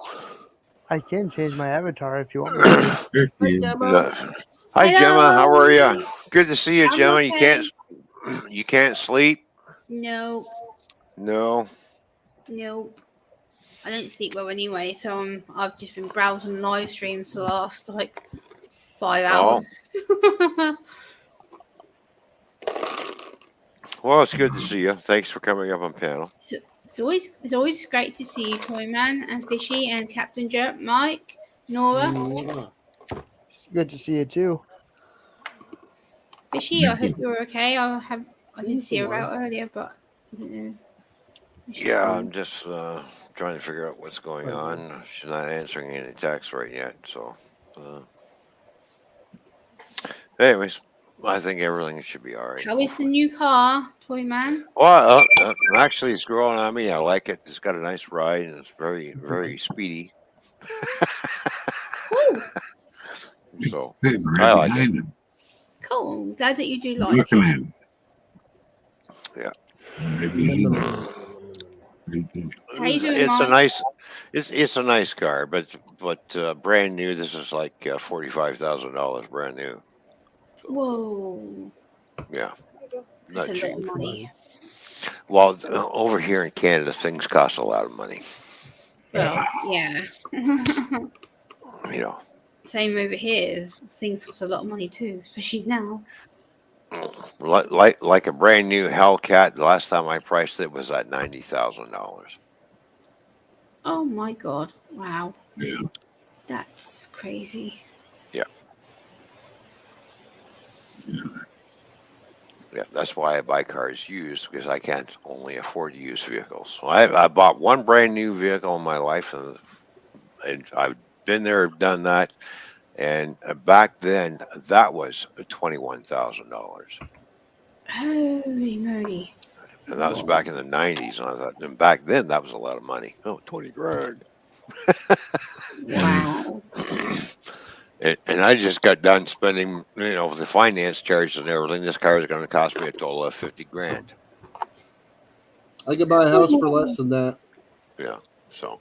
I can change my avatar if you want me to. There she Hi, is. Gemma. Hi, Gemma. How are Hello. you? Good to see you, I'm Gemma. okay. You can't sleep? No, No. no. I don't sleep well anyway, so I've just been browsing live streams the last like 5 Oh. hours. Well, it's good to see you. Thanks for coming up on panel. So it's always great to see you, Toyman and Fishy and Captain Jerk, Mike, Nora. Good to see you too. Fishy, I hope you're okay. I didn't see her out earlier, but I don't know. Yeah, I'm just trying to figure out what's going on. She's not answering any texts right yet. So, anyways, I think everything should be all right. How is the new car, Toyman? Well, actually, it's growing on me. I like it. It's got a nice ride, and it's very, very speedy. Cool. So Sitting I right like it. behind him. Cool. I'm glad that you do like Looking it. at him. Yeah. Right behind him. Right there. How you doing, It's a Mike? nice, it's a nice car, but brand new. This is like $45,000 brand new. So, Whoa. yeah, That's not a lot cheap. of money. Well, over here in Canada, things cost a lot of money. Well, yeah. You know, Same over here. Things cost a lot of money too, especially now. like a brand new Hellcat. The last time I priced it was at $90,000. Oh my god! Wow. Yeah. That's crazy. Yeah, that's why I buy cars used because I can't only afford used vehicles. So I bought one brand new vehicle in my life, and I've been there, done that. And back then, that was $21,000, Holy moly. and that was back in the '90s. And I thought, and back then, that was a lot of money. Oh, 20 grand. Wow. And I just got done spending, the finance charges and everything. This car is going to cost me a total of 50 grand. I could buy a house for less than that. Yeah, so.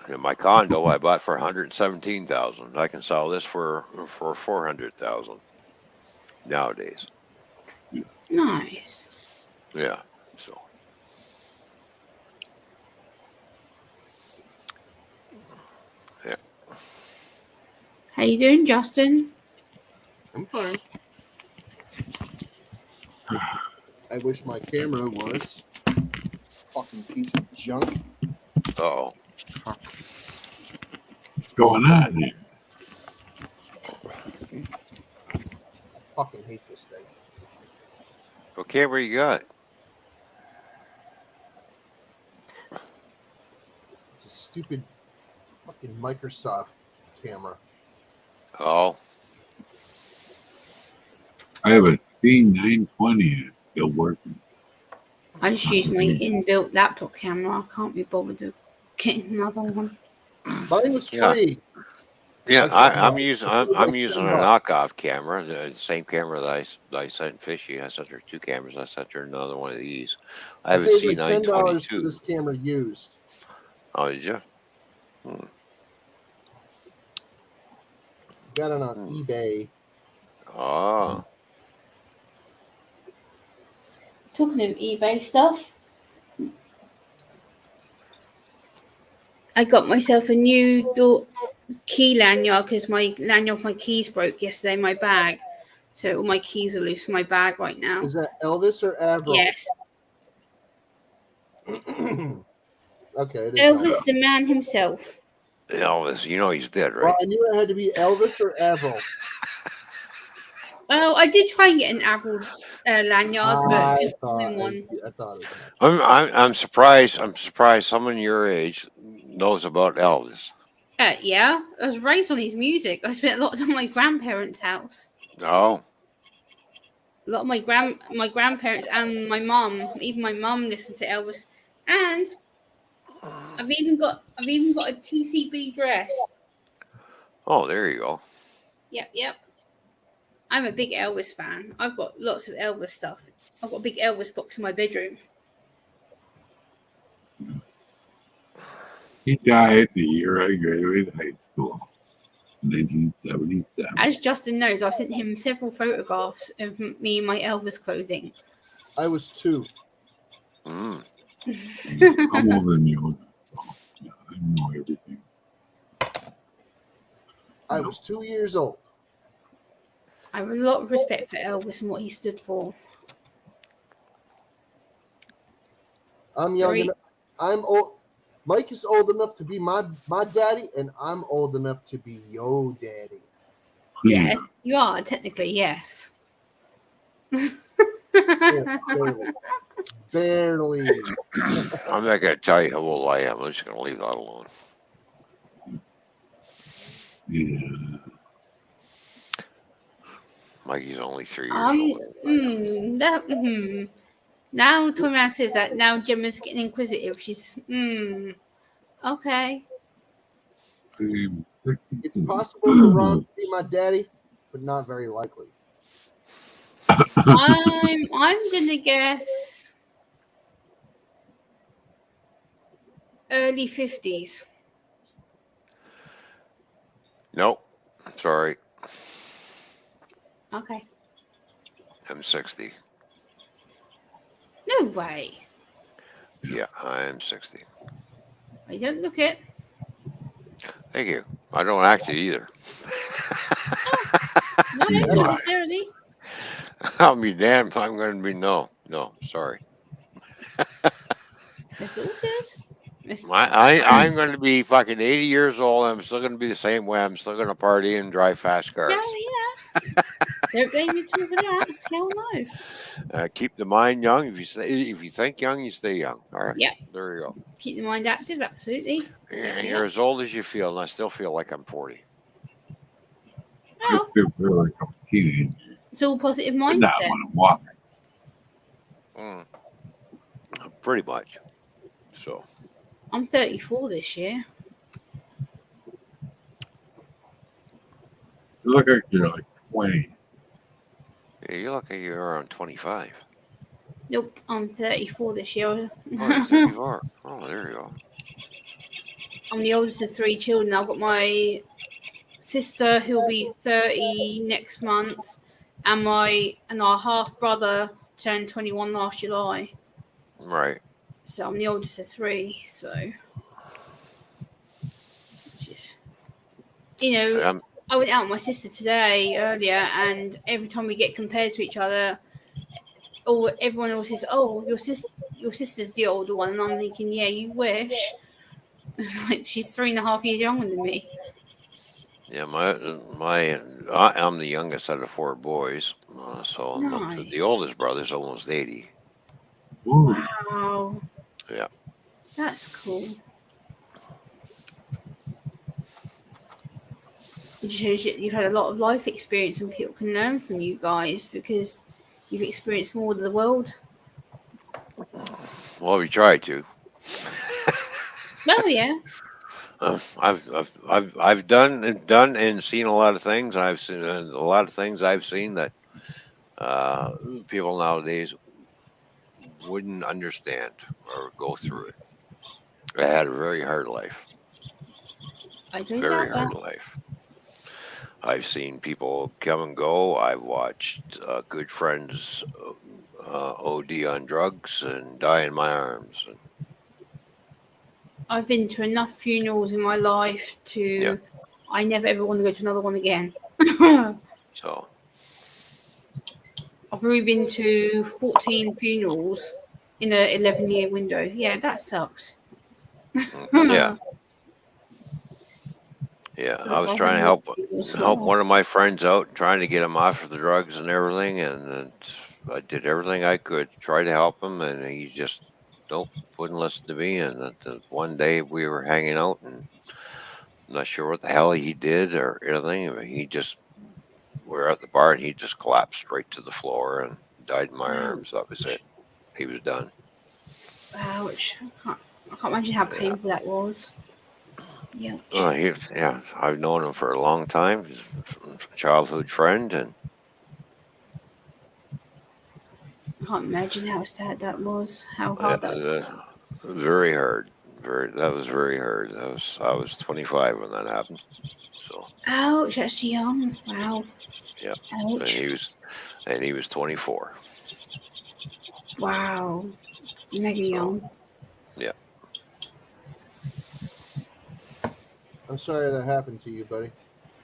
And my condo I bought for 117,000. I can sell this for 400,000 nowadays. Nice. Yeah. So yeah. How you doing, Justin? I'm fine. I wish my camera was fucking piece of junk. Oh. What's going on here? Fucking hate this thing. What camera you got? It's a stupid fucking Microsoft camera. Oh. I have a C920 and it's still working. I just use my inbuilt laptop camera. I can't be bothered to get another one. Mine was Yeah. free. Yeah, Like, I'm using I'm like using a $10. knockoff camera, the same camera that I sent Fishy. I sent her two cameras. I sent her another one of these. I have a paid like $10 for C922. this camera used. Oh, did you? Got it on eBay. Oh. Talking of eBay stuff, I got myself a new key lanyard because my lanyard of my keys broke yesterday in my bag. So all my keys are loose in my bag right now. Is that Elvis or Avril? Yes. Okay. It is Elvis the man himself. Elvis, he's dead, Well, right? I knew it had to be Elvis or Avril. Well, I did try and get an Avril lanyard, but I couldn't thought find one. as much. I'm surprised. I'm surprised someone your age knows about Elvis. Yeah, I was raised on his music. I spent a lot of time at my grandparents' house. Oh. A lot of my grandparents and my mum, even my mum, listened to Elvis, and I've even got a TCB dress. Oh, there you go. Yep. I'm a big Elvis fan. I've got lots of Elvis stuff. I've got a big Elvis box in my bedroom. He died the year I graduated high school, 1977. As Justin knows, I've sent him several photographs of me in my Elvis clothing. I was 2. Mm. I'm older than you. So, yeah, I know everything. I was 2 years old. I have a lot of respect for Elvis and what he stood for. I'm young enough. I'm old. Mike is old enough to be my daddy, and I'm old enough to be your daddy. Yes, you are technically, yes. Yeah, barely. I'm not going to tell you how old I am. I'm just going to leave that alone. Yeah. Mikey's only 3 years old. Now Toyman says that. Now Gemma's getting inquisitive. She's okay. It's possible for Ron to be my daddy, but not very likely. I'm gonna guess early 50s. Nope. Sorry. Okay. I'm 60. No way. Yeah, I'm 60. I don't look it. Thank you. I don't act it either. Not necessarily. I'll be damned if I'm going to be no. Sorry. It's all good. It's, I'm going to be fucking 80 years old. I'm still going to be the same way. I'm still going to party and drive fast cars. yeah. Don't blame you too for that. Hell no. Keep the mind young. If you think young, you stay young. All right. Yep. There you go. Keep the mind active. Absolutely. And Yeah. you're as old as you feel, and I still feel like I'm 40. I Oh, feel like I'm a teenager, it's all positive but not mindset. when I'm walking. Mm, pretty much. So I'm 34 this year. You look like you're like 20. yeah, you look like you're around 25. Nope, I'm 34 this year. Oh, you're 34. Oh, there you go. I'm the oldest of 3 children. I've got my sister who'll be 30 next month, and our half brother turned 21 last July. Right. So I'm the oldest of 3. So, just I went out with my sister today earlier, and every time we get compared to each other, everyone else says, "Oh, your sister's the older one," and I'm thinking, "Yeah, you wish." It's like she's 3.5 years younger than me. Yeah, I'm the youngest out of 4 boys, so I'm up to the Nice. oldest brother's almost 80. Ooh, Wow, Yeah. that's cool. It shows you've had a lot of life experience, and people can learn from you guys because you've experienced more of the world. Well, we tried to. Well, yeah. I've done and seen a lot of things. I've seen a lot of things I've seen that people nowadays wouldn't understand or go through it. I had a very hard life. I don't Very doubt that. hard life. I've seen people come and go. I've watched good friends OD on drugs and die in my arms. And, I've been to enough funerals in my life to. Yeah. I never ever want to go to another one again. so I've already been to 14 funerals in a 11-year window. Yeah, that sucks. yeah, yeah. So I if was I trying had to more help funerals for help one us. of my friends out, and trying to get him off of the drugs and everything, and I did everything I could to try to help him, and he just wouldn't listen to me. And one day we were hanging out, and I'm not sure what the hell he did or anything. But we were at the bar, and he just collapsed right to the floor and died in my arms. That was it. He was done. Ouch. I can't imagine how Yeah. painful that was. Yeah. Yeah, I've known him for a long time. He's a childhood friend, and I can't imagine how sad that was. How uh, hard that was. uh, very hard. That was very hard. I was 25 when that happened. So Ouch, that's young. Wow. yeah, and Ouch. he was 24. Wow. Mega young. Yeah. I'm sorry that happened to you, buddy.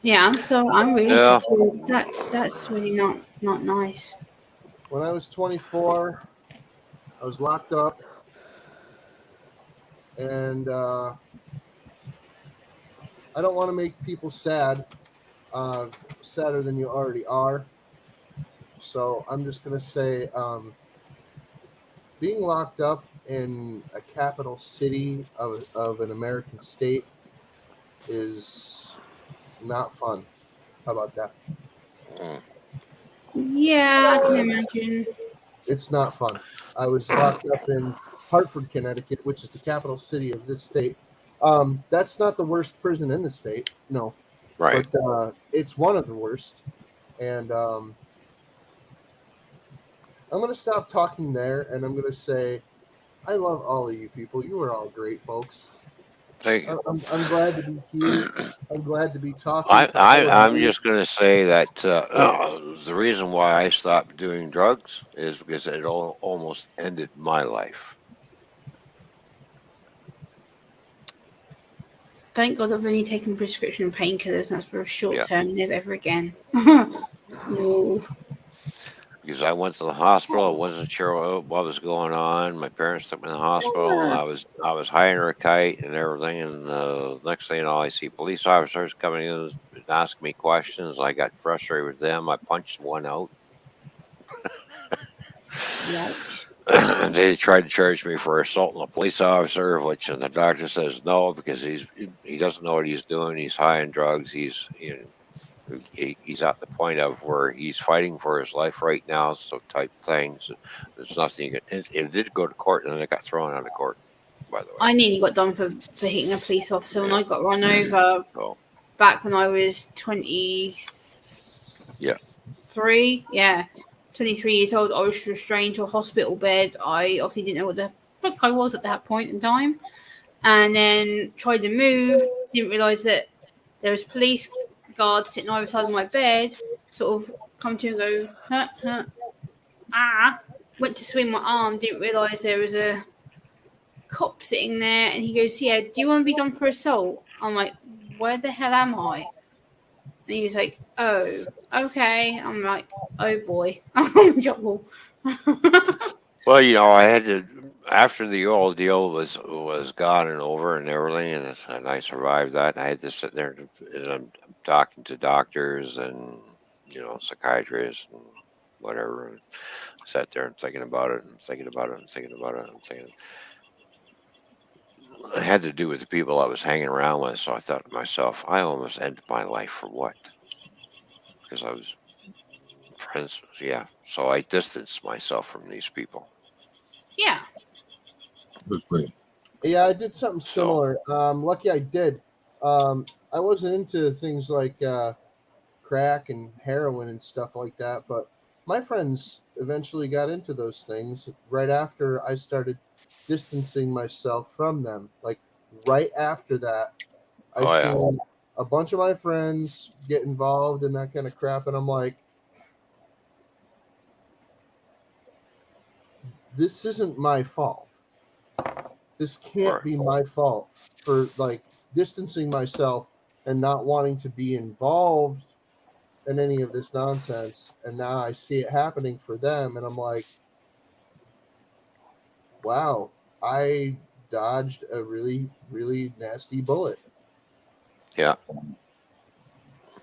Yeah, I'm really Yeah. sorry. That's really not nice. When I was 24, I was locked up, and I don't want to make people sad, sadder than you already are. So I'm just gonna say, being locked up in a capital city of an American state is not fun. How about that? Mm. Yeah, I can imagine. It's not fun. I was locked up in Hartford, Connecticut, which is the capital city of this state. That's not the worst prison in the state, no, Right. but it's one of the worst. And I'm going to stop talking there, and I'm going to say, I love all of you people. You are all great folks. Thank you. I'm glad to be here. I'm glad to be talking to all I'm of you. just going to say that the reason why I stopped doing drugs is because it almost ended my life. Thank God I've only taken prescription painkillers, and that's for a short Yeah. term, never ever again. No. Because because I went to the hospital. I wasn't sure what was going on. My parents took me to the hospital. I was hiding a kite and everything. And next thing you know, I see police officers coming in and asking me questions. I got frustrated with them. I punched one out. Right. And they tried to charge me for assaulting a police officer, which and the doctor says no because he doesn't know what he's doing. He's high on drugs. He's at the point of where he's fighting for his life right now. So type things. There's nothing you can. It did go to court, and then it got thrown out of court. By the way, I nearly got done for hitting a police officer when yeah. I got run over So back when I was 23. Yeah. 23 years old. I was restrained to a hospital bed. I obviously didn't know what the fuck I was at that point in time. And then tried to move. Didn't realise that there was police guards sitting either side of my bed. Sort of come to and go, huh, huh, ah. Went to swing my arm. Didn't realise there was a cop sitting there. And he goes, yeah, do you want to be done for assault? I'm like, where the hell am I? And he was like, oh, okay. I'm like, oh boy, I'm in trouble. well, I had to after the old deal was gone and over and everything, and I survived that. I had to sit there and I'm talking to doctors and psychiatrists and whatever, and sat there and thinking about it and thinking about it and thinking about it and thinking. It had to do with the people I was hanging around with, so I thought to myself, I almost ended my life for what? Because I was friends, yeah. So I distanced myself from these people. Yeah. That's great. Yeah, I did something similar. Lucky I did. I wasn't into things like crack and heroin and stuff like that, but my friends eventually got into those things right after I started distancing myself from them. Like right after that, I Oh yeah. seen a bunch of my friends get involved in that kind of crap, and I'm like, this isn't my fault. This can't Right. be my fault for like distancing myself and not wanting to be involved in any of this nonsense. And now I see it happening for them, and I'm like, wow, I dodged a really, really nasty bullet. Yeah.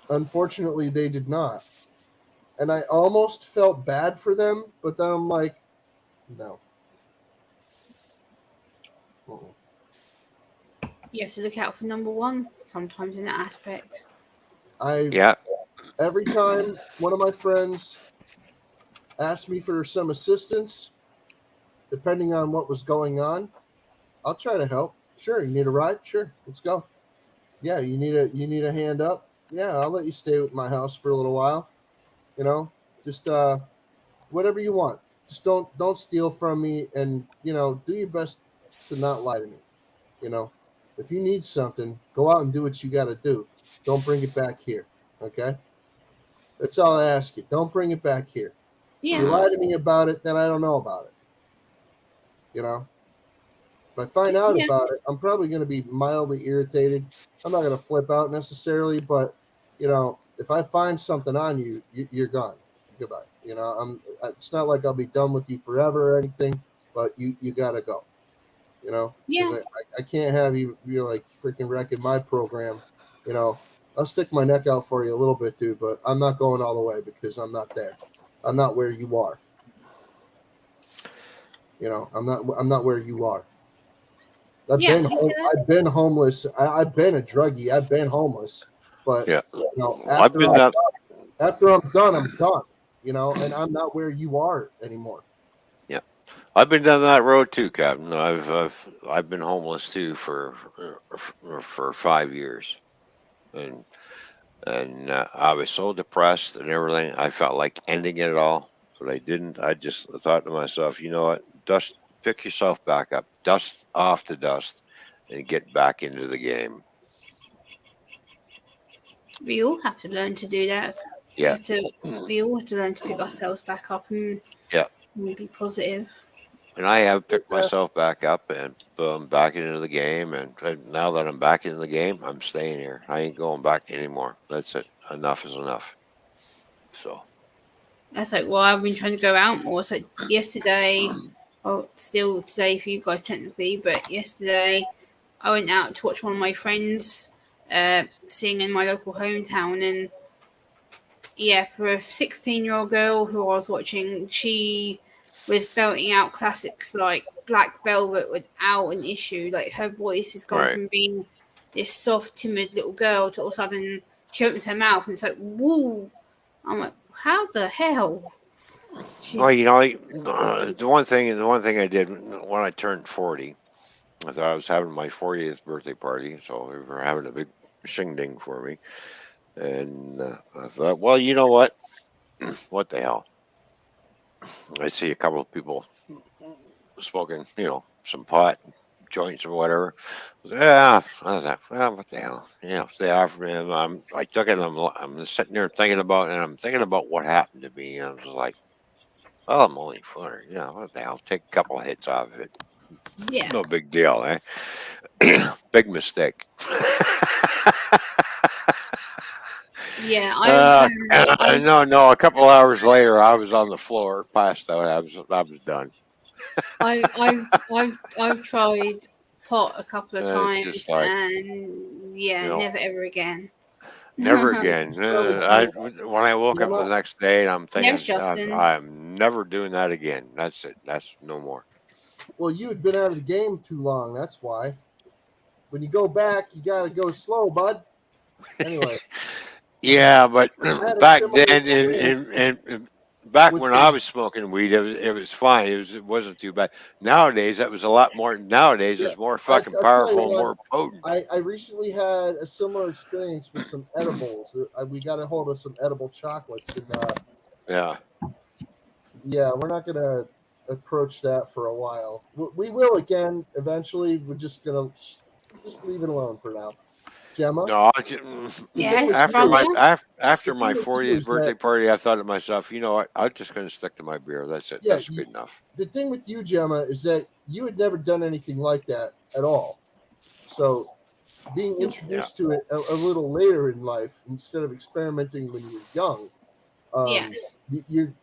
Unfortunately, they did not. And I almost felt bad for them, but then I'm like, no. Mm-mm. You have to look out for number one sometimes in that aspect. Yeah. Every time one of my friends asked me for some assistance, depending on what was going on, I'll try to help. Sure, you need a ride? Sure, let's go. Yeah, you need a hand up? Yeah, I'll let you stay at my house for a little while. You know, just whatever you want. Just don't steal from me, and do your best to not lie to me. You know, if you need something, go out and do what you got to do. Don't bring it back here. Okay, that's all I ask you. Don't bring it back here. If you Yeah. lie to me about it, then I don't know about it. You know, if I find out Yeah. about it, I'm probably going to be mildly irritated. I'm not going to flip out necessarily, but if I find something on you, you're gone. Goodbye. It's not like I'll be done with you forever or anything, but you got to go. Because Yeah. I can't have you like freaking wrecking my program. I'll stick my neck out for you a little bit, dude, but I'm not going all the way because I'm not there. I'm not where you are. I'm not where you are. I've Yeah. been I've been homeless. I've been a druggie. I've been homeless. But Yeah. I've after been that. I'm done, I'm done. And I'm not where you are anymore. Yeah. I've been down that road too, Captain. I've been homeless too for 5 years, and I was so depressed and everything. I felt like ending it all, but I didn't. I just thought to myself, you know what? Pick yourself back up, dust off the dust, and get back into the game. We all have to learn to do that. Yeah. We all have to learn to pick ourselves back up and Yeah. be positive. And I have picked myself back up and boom, back into the game. And now that I'm back into the game, I'm staying here. I ain't going back anymore. That's it. Enough is enough. So. That's like, well, I've been trying to go out more. So yesterday, or still today for you guys technically, but yesterday I went out to watch one of my friends sing in my local hometown. And yeah, for a 16-year-old girl who I was watching, she was belting out classics like Black Velvet without an issue. Like her voice has gone Right. from being this soft, timid little girl to all of a sudden she opens her mouth and it's like, woo. I'm like, how the hell? Well, She's the one thing I did when I turned 40, I thought I was having my 40th birthday party, so we were having a big shindig for me, and I thought, well, you know what? What the hell? I see a couple of people smoking, some pot, joints or whatever. Yeah, I thought, well, what the hell? They offered me, and I took it. And I'm sitting there thinking about what happened to me, and I was like, oh, I'm only 40. Yeah, what the hell? Take a couple of hits off of it. yeah, No big deal, eh? Big mistake. yeah. I've No. A couple hours later, I was on the floor, passed out. I was done. I've tried pot a couple of It's just times, like, and you yeah, know, never ever again. never again. When I woke up the Gemma, next day, and I'm Yes, thinking, Justin. I'm never doing that again. That's it. That's no more. well, you had been out of the game too long. That's why. When you go back, you gotta go slow, bud. Anyway, Yeah, but I had a back similar then, experience and back with when I some. was smoking weed, it was fine. It wasn't too bad. Nowadays, that was a lot more. Nowadays, Yeah, it's more I'll fucking tell you powerful, and what. more potent. I recently had a similar experience with some edibles. We got a hold of some edible chocolates, and Yeah. yeah, we're not gonna approach that for a while. We will again eventually. We're just gonna just leave it alone for now. Gemma, No, the thing with Yes, after you, brother. after the thing my with you 40th is that birthday party, I thought to myself, you know what? I'm just going to stick to my beer. That's it. yeah, That's good enough. the thing with you, Gemma, is that you had never done anything like that at all. So being Nope. Yeah. introduced to it a little later in life instead of experimenting when you were young, Yes. you're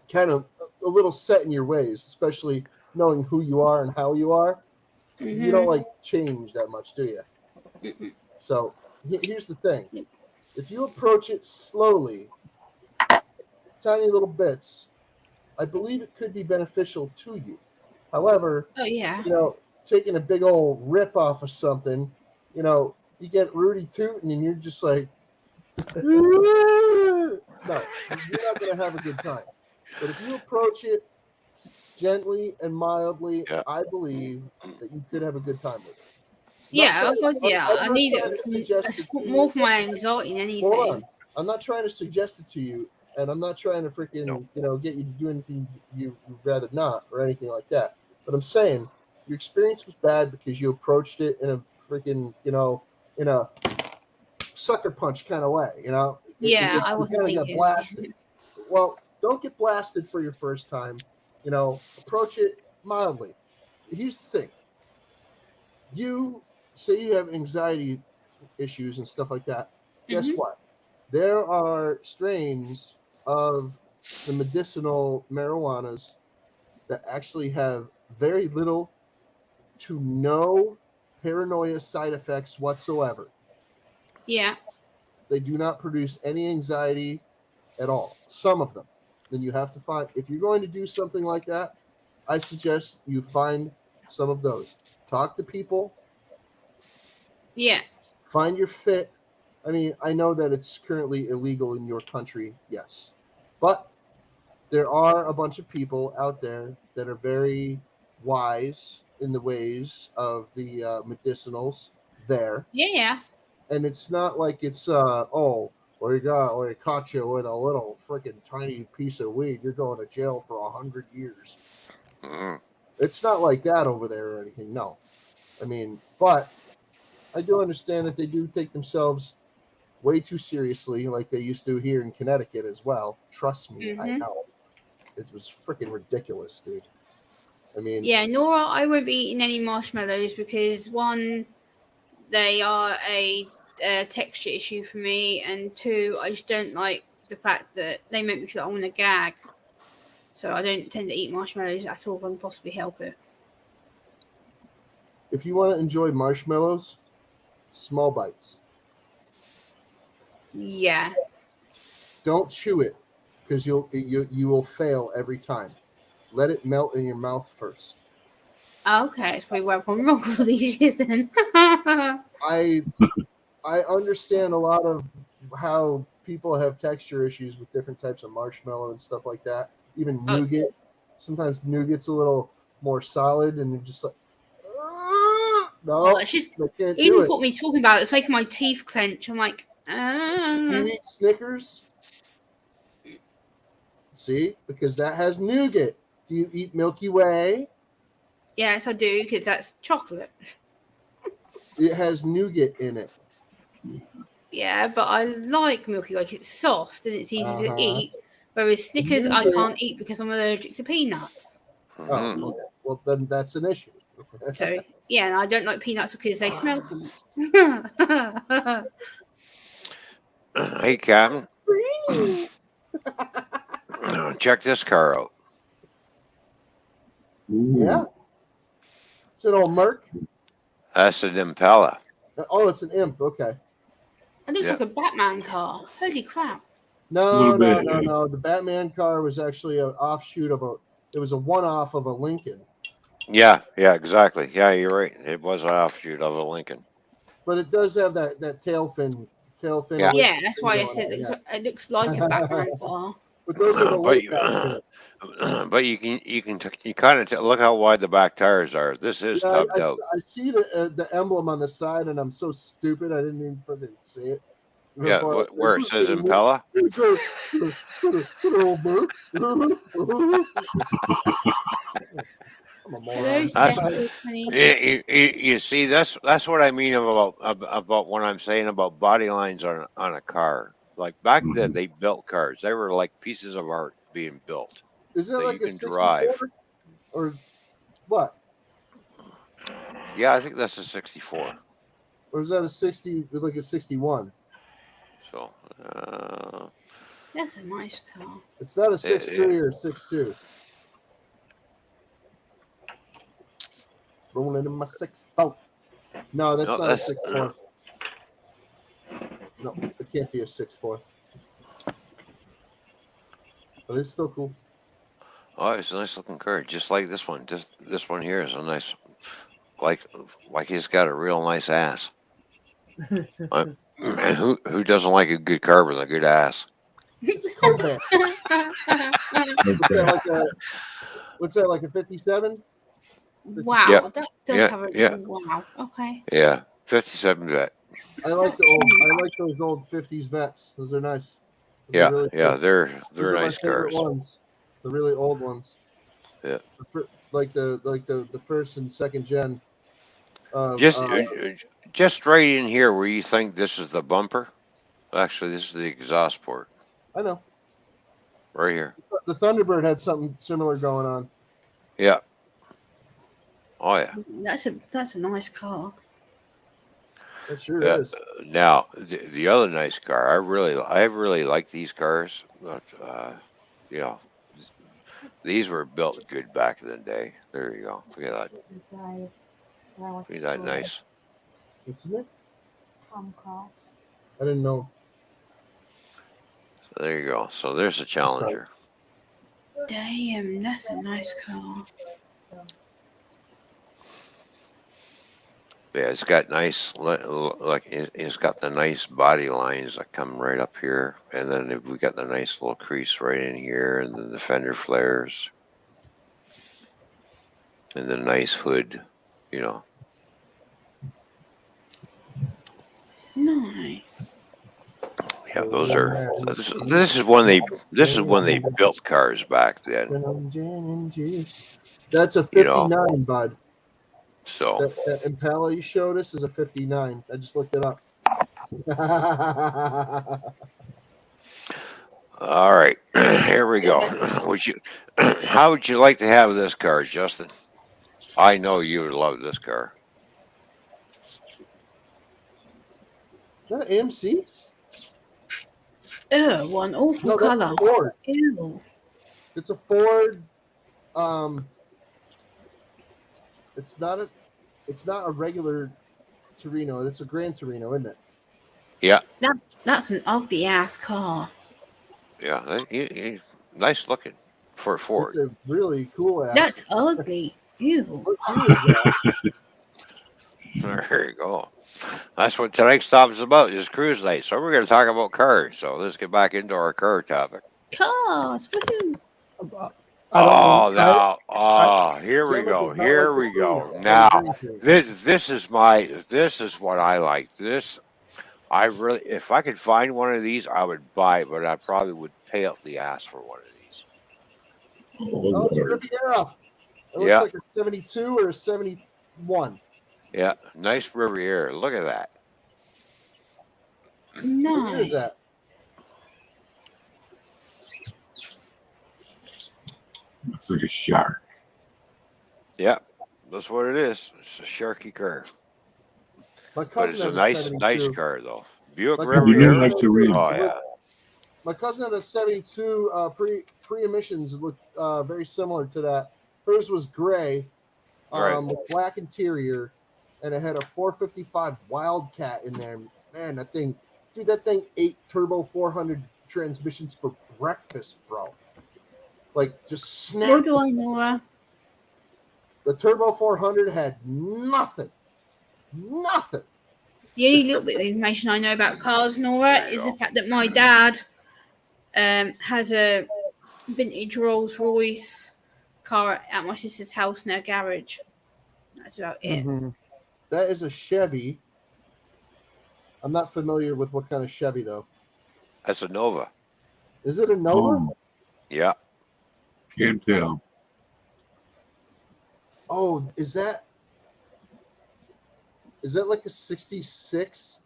kind of a little set in your ways, especially knowing who you are and how you are. You don't Mhm. like change that much, do you? Mm-mm. So here's the thing: Yep. if you approach it slowly, tiny little bits, I believe it could be beneficial to you. However, Oh yeah. taking a big old rip off of something, you get Rudy tooting and you're just like, no, you're not going to have a good time. But if you approach it gently and mildly, Yeah. I believe that you could have a good time with it. Yeah. Oh god, yeah. I'm I not need trying it to suggest it's it to more you. for my anxiety than Hold anything. on. I'm not trying to suggest it to you, and I'm not trying to No. freaking, get you to do anything you'd rather not or anything like that. But I'm saying your experience was bad because you approached it in a freaking, in a sucker punch kind of way. Yeah, I You wasn't kind of got thinking. blasted. Well, don't get blasted for your first time. Approach it mildly. Here's the thing: you say you have anxiety issues and stuff like that. Guess Mhm. what? There are strains of the medicinal marijuanas that actually have very little to no paranoia side effects whatsoever. Yeah. They do not produce any anxiety at all. Some of them. Then you have to find, if you're going to do something like that, I suggest you find some of those. Talk to people, Yeah. find your fit. I mean, I know that it's currently illegal in your country, yes. But there are a bunch of people out there that are very wise in the ways of the medicinals there. Yeah, yeah. And it's not like it's, we caught you with a little freaking tiny piece of weed. You're going to jail for 100 years. Mm. It's not like that over there or anything, no. I mean, but I do understand that they do take themselves way too seriously, like they used to here in Connecticut as well. Trust me, I Mhm. know. It was freaking ridiculous, dude. I mean, Yeah, Nora, I won't be eating any marshmallows because one, they are a texture issue for me, and two, I just don't like the fact that they make me feel like I want to gag. So I don't tend to eat marshmallows at all if I can possibly help it. If you want to enjoy marshmallows, small bites. Yeah. Don't chew it because you will fail every time. Let it melt in your mouth first. Okay, it's probably where I've gone wrong for these years then. I understand a lot of how people have texture issues with different types of marshmallow and stuff like that. Even nougat. Sometimes nougat's a little more solid, and you're just like, no, It's just I can't do even it. for me talking about it, it's making my teeth clench. I'm like, You eat Snickers? See, because that has nougat. Do you eat Milky Way? yes, I do, because that's chocolate. It has nougat in it. Yeah, but I like Milky Way 'cause it's soft and it's easy to eat. Whereas Snickers, I Nougat. can't eat because I'm allergic to peanuts. Oh, okay. Well, then that's an issue. So yeah, and I don't like peanuts because they smell funny. Hey, Captain, check this car out. Yeah. It's an old Merc. That's an Impala. Oh, it's an Imp. Okay. It looks Yeah. like a Batman car. Holy crap! No. Little bit. The Batman car was actually an offshoot of it was a one-off of a Lincoln. Yeah, exactly. Yeah, you're right. It was an offshoot of a Lincoln. But it does have that tail fin. Yeah. Yeah, that's why I going said on, yeah. it looks like a Batman car. But those are the But late you, back bits. but you kind of look how wide the back tires are. This is Yeah, tubbed out. I see the emblem on the side, and I'm so stupid I didn't even freaking see it. Yeah, Before I- where it says Impala. It's a old Merc. I'm a Hello, moron. Seth. That's- 420. You see, that's what I mean about what I'm saying about body lines on a car. Like back then, they built cars. They were like pieces of art being built Is it that like you a can 64 drive. or what? Yeah, I think that's a '64. Or is that a 60 with like a 61? So, That's a nice car. It's not a 63 or a 62. Rolling in my 6'4". No, that's no, not that's a 6'4". No, it can't be a 6'4". But it's still cool. oh, it's a nice looking car, just like this one. Just this one here is a nice, like he's got a real nice ass. And who doesn't like a good car with a good ass? It's a Corvette. What's that like a 57? Wow, Yeah. that does Yeah, have a yeah. wow. Okay. Yeah, '57 vet. I like those old 50s vets. Those are nice. Those Yeah, are really yeah, cool. they're Those are my nice favorite cars. ones. The really old ones. Yeah. Like the first and second gen. Just right in here where you think this is the bumper. Actually, this is the exhaust port. I know. Right here. The Thunderbird had something similar going on. Yeah. Oh yeah. That's a nice car. It sure is. Now the other nice car. I really like these cars, but you know, these were built good back in the day. There you go. Look at that. Look at that nice. What's his name? I didn't know. So there you go. So there's a Challenger. Damn, that's a nice car. Yeah, it's got nice, like it's got the nice body lines that come right up here, and then we got the nice little crease right in here, and then the fender flares, and the nice hood, you know. Nice. Yeah, those are. This is when they built cars back then. That's a 59, bud. So That Impala you showed us is a 59. I just looked it up. all right, here we go. How would you like to have this car, Justin? I know you would love this car. Is that an AMC? Oh, what an awful No, that's colour. a Ford. Ew. It's a Ford. It's not a regular Torino. It's a Gran Torino, isn't it? Yeah, That's an ugly ass car. yeah. Nice looking for a It's Ford. a really cool ass. That's ugly. Ew. What year is that? There you go. That's what tonight's stop is about, is cruise night. So we're going to talk about cars. So let's get back into our car topic. Cars. Woohoo. I don't know. Here we Gemma go. does not Here like the we go. Torino. Now, Green Torino. this is what I like. This, I really, if I could find one of these, I would buy it, but I probably would pay out the ass for one of these. Oh, it's a Riviera. It looks Yeah. like a 72 or a 71. Yeah, nice Riviera. Look at that. What year is that? Nice. Looks like a shark. Yeah, that's what it is. It's a sharky car. My But cousin it's a had nice 72. car, though. Buick My You didn't Riviera. like the rim. Oh, yeah. My cousin had a 72 pre-emissions. It looked very similar to that. Hers was gray, Right. with black interior, and it had a 455 Wildcat in there. Man, that thing ate turbo 400 transmissions for breakfast, bro. Like, just What snapped. do I know? The turbo 400 had nothing. Nothing. The only little bit of information I know about cars, Nora, There you is go. the fact that my dad has a vintage Rolls Royce car at my sister's house in their garage. That's about it. Mhm. That is a Chevy. I'm not familiar with what kind of Chevy, though. That's a Nova. Is it a Nova? Oh, Yeah. can't tell. Oh, is that like a 66?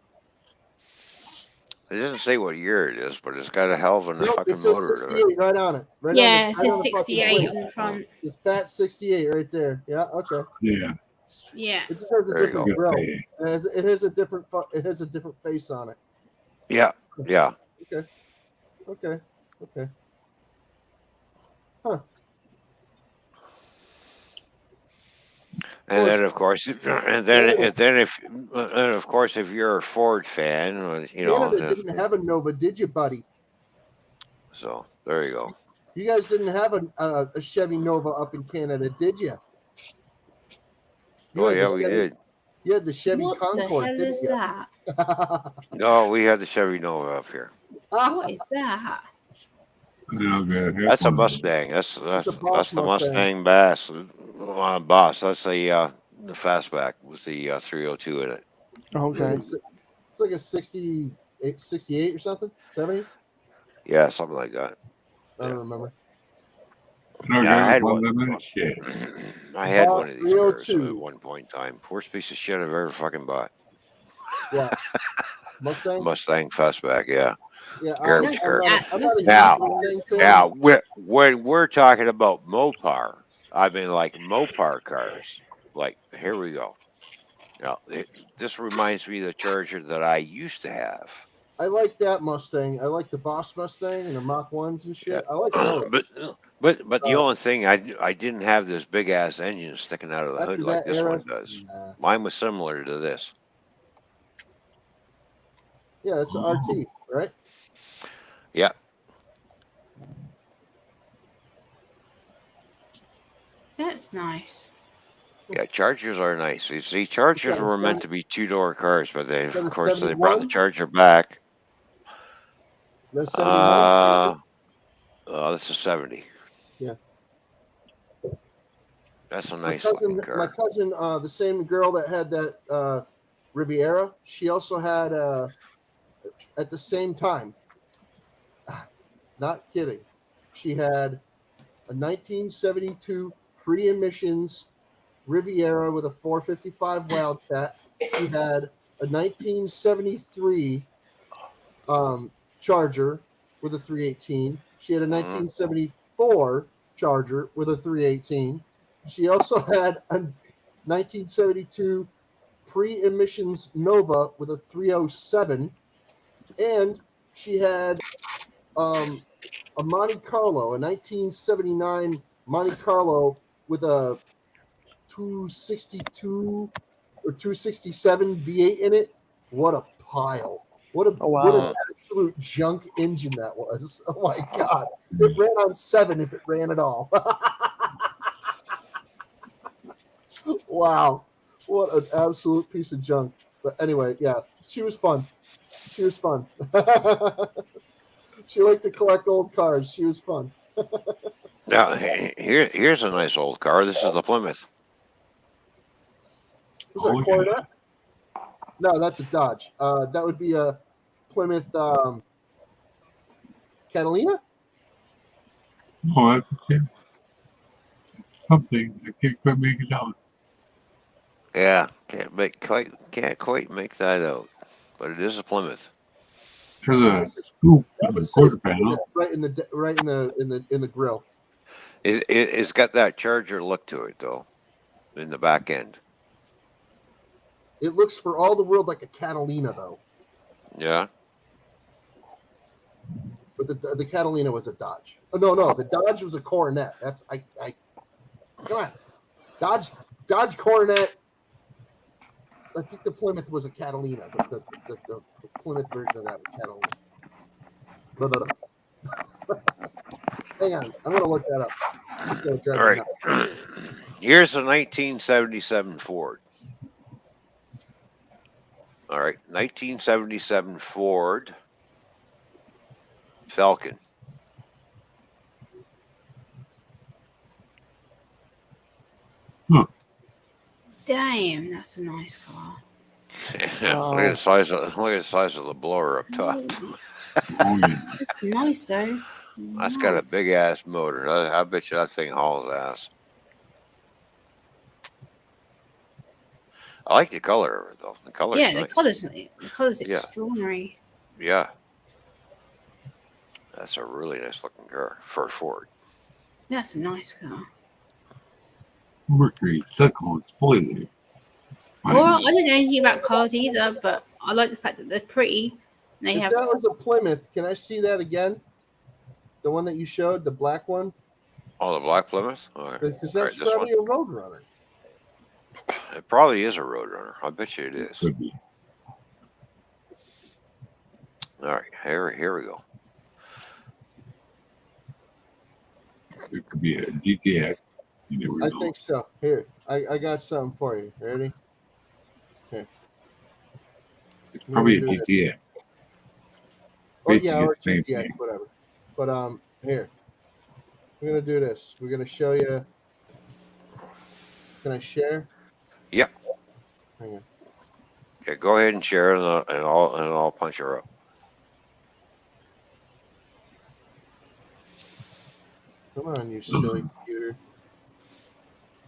It doesn't say what year it is, but it's got a hell of a Nope, fucking it says motor to it. 68 right on it. Right Yeah, on it the, right says on the fucking 68 plate. on the front. It's fat 68 right there. Yeah, okay. Yeah. Yeah. It just has a There you different go. grill. Okay. It has a different face on it. Yeah. Yeah. Okay. And Well, then of course, and of course, if you're a Ford fan, Canada didn't have a Nova, did you, buddy? So there you go. You guys didn't have a Chevy Nova up in Canada, did you? Oh yeah, we did. You had the Chevy What Concord, the hell didn't is you? that? No, we had the Chevy Nova up here. What is that? That's a Mustang. That's It's a Boss the Mustang. Mustang Bass. Boss. That's the fastback with the 302 in it. Okay. It's like a 68 or something? 70? Yeah, something like that. I don't remember. Yeah, I had one. Shit. I had Boss one of these cars 302. at one point in time. Worst piece of shit I've ever fucking bought. Yeah. Mustang? Mustang fastback. Yeah. Yeah, Garbage I'm car. not a Now, Mustang fan. Now, when we're talking about Mopar, I mean like Mopar cars. Like, here we go. Now, this reminds me of the Charger that I used to have. I like that Mustang. I like the Boss Mustang and the Mach 1s and shit. I like those. But the only thing I didn't have this big ass engine sticking out of the After hood like that this era, one does. nah. Mine was similar to this. Yeah, it's an RT, right? Yeah. That's nice. Yeah, Chargers are nice. You see, Chargers were meant to be two-door cars, but they, of course, they brought the 71? Charger back. The 71. That's a 70. Yeah. That's a nice looking car. My cousin, the same girl that had that Riviera, she also had at the same time. Not kidding. She had a 1972 pre-emissions Riviera with a 455 Wildcat. She had a 1973 Charger with a 318. She had a 1974 Charger with a 318. She also had a 1972 pre-emissions Nova with a 307, and she had a Monte Carlo, a 1979 Monte Carlo with a 262 or 267 V8 in it. What a pile! What an wow. absolute junk engine that was! Oh my god! It ran on 7 if it ran at all. Wow, what an absolute piece of junk! But anyway, yeah, she was fun. She was fun. She liked to collect old cars. She was fun. Now, here's a nice old car. This is the Plymouth. Was that a Coronet? No, that's a Dodge. That would be a Plymouth Catalina. No, that's okay. Something. I can't quite make it out. Yeah, can't quite make that out, but it is a Plymouth. To the scoop That and the would say quarter panel. right in the grill. It's got that Charger look to it though, in the back end. It looks for all the world like a Catalina though. Yeah. But the Catalina was a Dodge. Oh, no, the Dodge was a Coronet. That's I come on, Dodge Coronet. I think the Plymouth was a Catalina. The Plymouth version of that was Catalina. No. Hang on, I'm gonna look that up. It's gonna drive All me right. nuts. Here's a 1977 Ford. All right, 1977 Ford Falcon. Damn, that's a nice car. Look at the size of the blower up top. Oh, yeah. It's nice though. That's got a big ass motor. I bet you that thing hauls ass. I like the color of it though. The color's Yeah, nice. the colour's Yeah. extraordinary. Yeah. That's a really nice looking car for a Ford. That's a nice car. Mercury Cyclone spoiler. Well, I don't know anything about cars either, but I like the fact that they're pretty. And they If have that was a Plymouth, can I see that again? The one that you showed, the black one, Oh, the black Plymouth? Okay. because All that's right, this probably a Roadrunner. It probably is a Roadrunner. I bet you it is. Could be. All right, here we go. It could be a GTX. You never I know. think so. Here, I got something for you. Ready? Here. It's probably a Let me do this. GTX. Oh yeah, Basically or the same GTX, thing. whatever. But here, we're gonna do this. We're gonna show you. Can I share? Yep. Hang on. Yeah, go ahead and share, and I'll punch her up. Come on, you silly computer.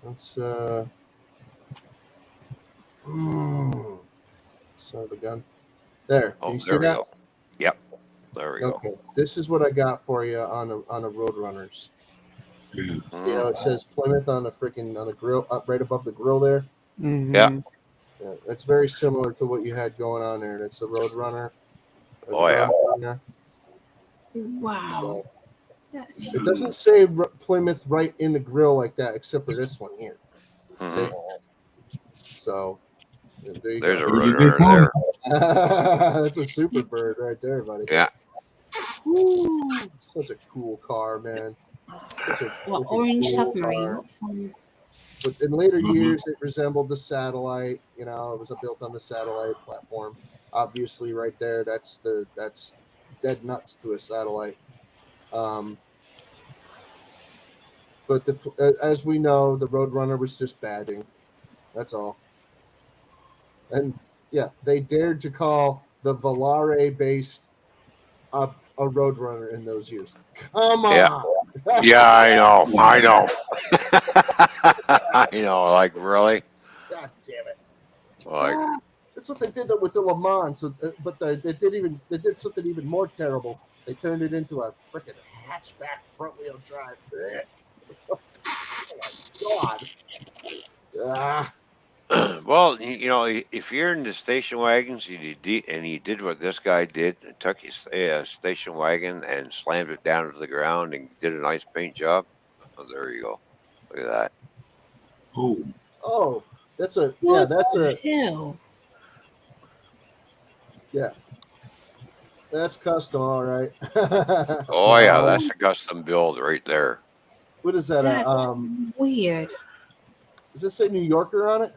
Let's son of a gun. There. Can Oh, you see there we that? go. Yep. There we go. Okay. This is what I got for you on a Roadrunners. Yeah. You know, it says Plymouth on the grill, up right above the grill there. Mhm. Yeah. Yeah, it's very similar to what you had going on there. That's a Roadrunner. Oh, yeah. Roadrunner. wow. So, That's it huge. doesn't say Plymouth right in the grill like that, except for this one here. Mhm. See? So, there you There's a go. What did they Roadrunner call there. it? That's a super bird right there, buddy. Yeah. Woo! Such a cool car, man. Such a What, freaking orange cool submarine? car. What fun. But in later Mhm. years, it resembled the satellite. You know, it was built on the satellite platform. Obviously, right there, that's dead nuts to a satellite. But as we know, the Roadrunner was just badging. That's all. And yeah, they dared to call the Volare-based a Roadrunner in those years. Come on. Yeah. Yeah, I know. I know. I know. Like, really? God damn it. Like, That's what they did with the Le Mans. So, but they did something even more terrible. They turned it into a freaking hatchback front wheel drive. Oh my god! Well, if you're in the station wagons and you did what this guy did, and took his station wagon and slammed it down to the ground and did a nice paint job. Oh, there you go. Look at that. Oh, Oh, that's a What that's the a hell? that's custom, all right. Oh yeah, wow. that's a custom build right there. What is that? That's weird. Does this say New Yorker on it?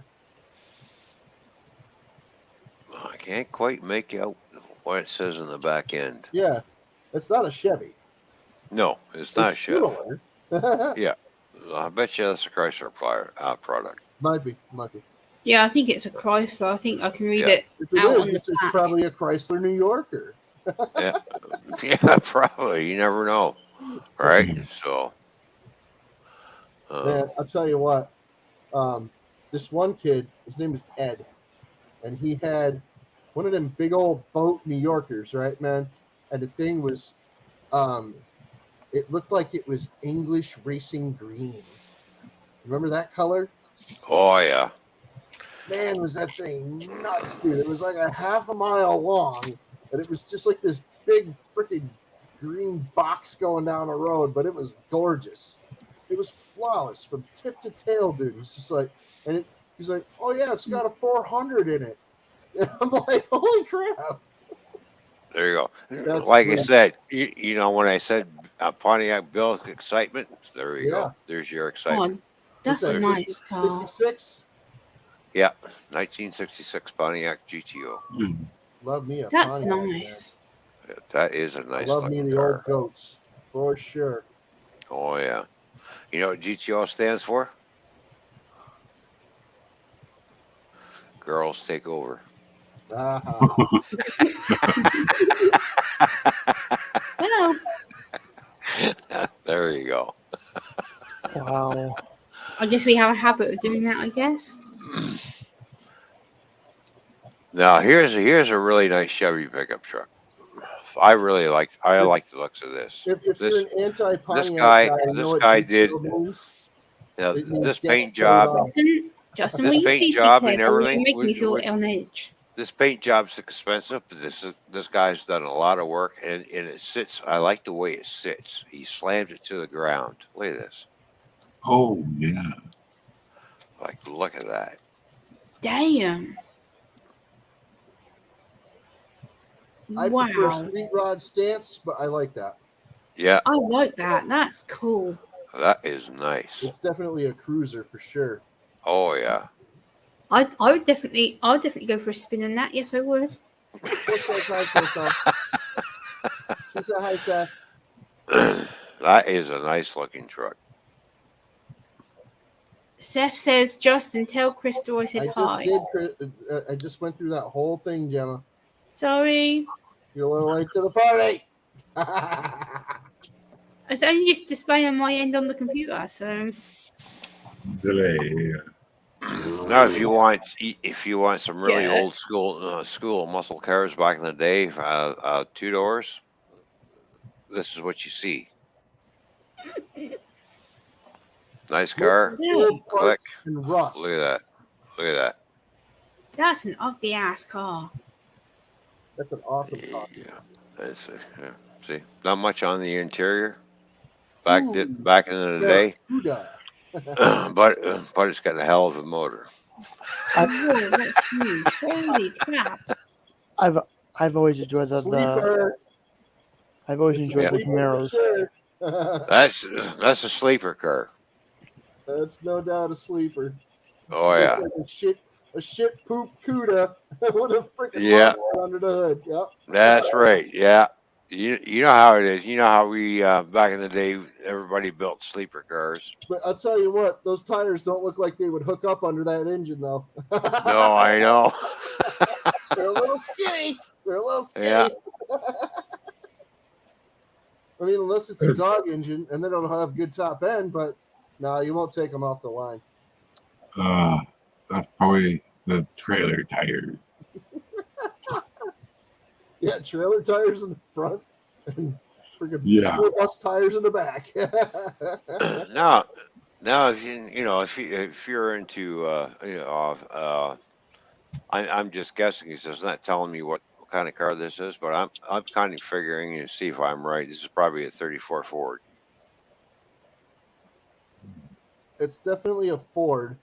I can't quite make out what it says in the back end. Yeah, it's not a Chevy. No, it's not It's Chef. similar. Yeah, I bet you that's a Chrysler product. Might be. Yeah, I think it's a Chrysler. I think I can read Yeah. it. If it Out is, on the it's back. probably a Chrysler New Yorker. Yeah, yeah, probably. You never know, right? So, Man, I'll tell you what. This one kid, his name is Ed, and he had one of them big old boat New Yorkers, right, man? And the thing was, it looked like it was English racing green. Remember that color? oh yeah, Man, was that thing nuts, dude. It was like a half a mile long, and it was just like this big freaking green box going down the road, but it was gorgeous. It was flawless from tip to tail, dude. He's just like, he's like, oh yeah, it's got a 400 in it. And I'm like, holy crap. there you go. That's Like I sweet. said, when I said Pontiac built excitement, there you Yeah. go. There's your excitement. Oh, that's What's a that, nice car. 66? Yeah, 1966 Pontiac GTO. Love me a That's Pontiac, nice. That is a man. nice Love me looking the old car. goats, for sure. Oh yeah. You know what GTO stands for? Girls take over. Ah, Well, There you go. Wow. I guess we have a habit of doing that. I guess. Now here's a really nice Chevy pickup truck. I like the looks of this. if you're This an anti-Pontiac guy guy, you know what guy GTO did means? It means this gets paint turned job. off. Justin, This will you paint please be job and careful? everything. You make me feel on edge. This paint job's expensive, but this guy's done a lot of work, and it sits. I like the way it sits. He slammed it to the ground. Look at this. Oh, yeah. Like, look at that. Damn. I prefer Wow. street rod stance, but I like that. Yeah, I like that. That's cool. that is nice. It's definitely a cruiser for sure. Oh yeah. I'd definitely go for a spin in that. Yes, I would. She said hi, Seth. That is a nice looking truck. Seth says, Justin, tell Crystal I said hi. I just went through that whole thing, Gemma. Sorry. You're a little late to the party. It's only just displaying on my end on the computer, so Delay. Now, if you want some really Yeah. old school muscle cars back in the day, 2 doors, this is what you see. Nice car. Hey, Click. And rust. Look at that. Look at that. that's an ugly ass car. That's an awesome car. Yeah. Yeah. See, not much on the interior. Back in the day, but it's got a hell of a motor. Oh, that's huge. Holy crap. I've always enjoyed the I've always enjoyed the Camaros. That's a sleeper car. That's no doubt a sleeper. Oh It's yeah. like a shit poop CUDA with a freaking Yeah. monster under the hood. Yep. That's right. Yeah. You know how it is. You know how we back in the day everybody built sleeper cars. But I'll tell you what, those tires don't look like they would hook up under that engine though. No, I know. They're a little skinny. Yeah. I mean, unless it's a dog engine and they don't have good top end, but no, you won't take them off the line. That's probably the trailer tires. Yeah, trailer tires in the front and freaking Yeah. school bus tires in the back. Now, if you're into, I'm just guessing. It's not telling me what kind of car this is, but I'm kind of figuring to see if I'm right. This is probably a 34 Ford. It's definitely a Ford.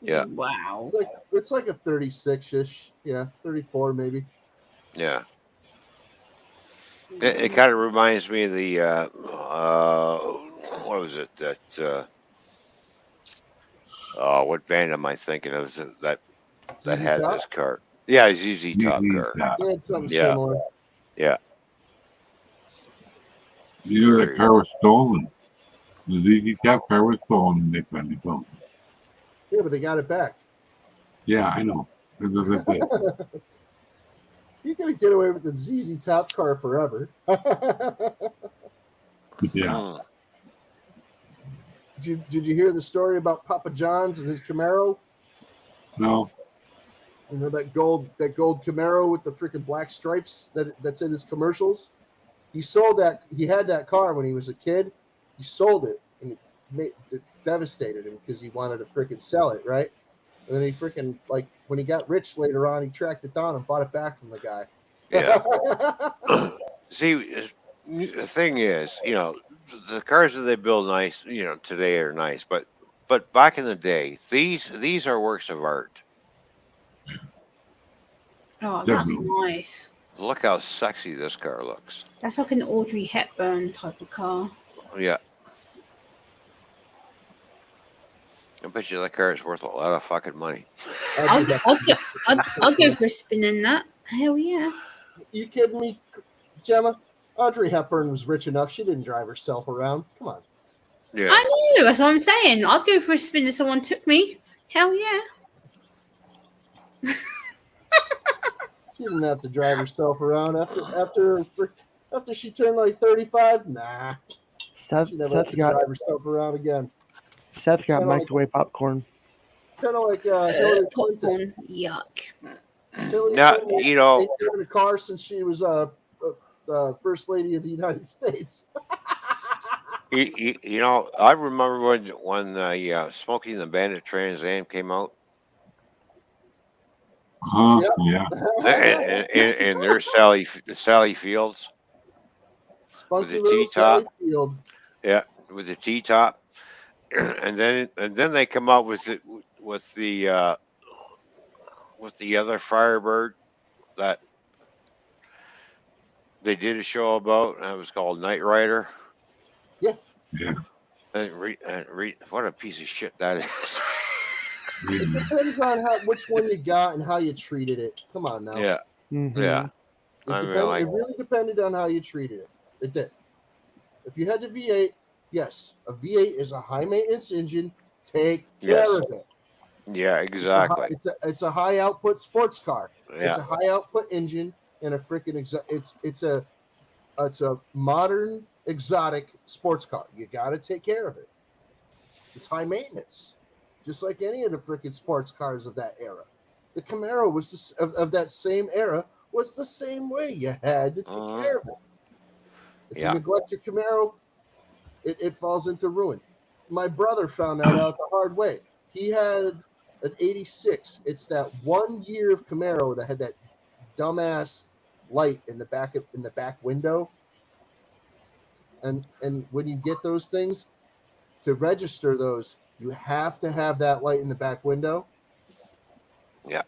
Yeah, Wow. It's like a 36-ish. Yeah, 34 maybe. yeah. It kind of reminds me of the what was it that what band am I thinking of that ZZ had Top. this car? Yeah, ZZ Top You, car. Yeah, it's something Yeah, similar. yeah. you know There that you car go. was stolen. The ZZ Top car was stolen, and they finally found it. Yeah, but they got it back. Yeah, I know. That's what I said. You're gonna get away with the ZZ Top car forever. Yeah. Hmm. Did you hear the story about Papa John's and his Camaro? No. You know that gold Camaro with the freaking black stripes that's in his commercials. He sold that. He had that car when he was a kid. He sold it and it devastated him because he wanted to freaking sell it, right? And then he freaking like when he got rich later on, he tracked it down and bought it back from the guy. Yeah. See, the thing is, the cars that they build nice, today are nice, but back in the day, these are works of art. Oh, that's Definitely. nice. Look how sexy this car looks. That's like an Audrey Hepburn type of car. Yeah, I bet you that car is worth a lot of fucking money. I'll go for a spin in that. Hell yeah. You kidding me, Gemma? Audrey Hepburn was rich enough. She didn't drive herself around. Come on. Yeah, I know. That's what I'm saying. I'd go for a spin if someone took me. Hell yeah. She didn't have to drive herself around after she turned like 35. Nah, Seth, she never had Seth to got drive herself around again. Seth got Kinda like- microwave popcorn. Kind of like Hillary Clinton. Popcorn. Yuck. Hillary now Clinton ain't driven a car since she was first lady of the United States. I remember when Smokey and the Bandit Trans Am came out, Huh? Yep. Yeah. and there's Sally Fields with Spunky the little T top. Sally Field. Yeah, with the T top, and then they come out with the other Firebird that they did a show about, and it was called Knight Rider. Yeah. What a piece of shit that is. It depends on which one you got and how you treated it. Come on now. Yeah, Mhm. yeah. It really depended on how you treated it. It did. If you had the V8, yes, a V8 is a high maintenance engine. Take care Yes. of it. Yeah, exactly. It's a high output sports car. It's Yeah, a high output engine and a freaking it's a modern exotic sports car. You got to take care of it. It's high maintenance, just like any of the freaking sports cars of that era. The Camaro was of that same era was the same way. You had to take care of it. If Yeah. you neglect your Camaro, it falls into ruin. My brother found that out the hard way. He had an '86. It's that 1 year of Camaro that had that dumbass light in the back window. And when you get those things, to register those, you have to have that light in the back window. Yeah.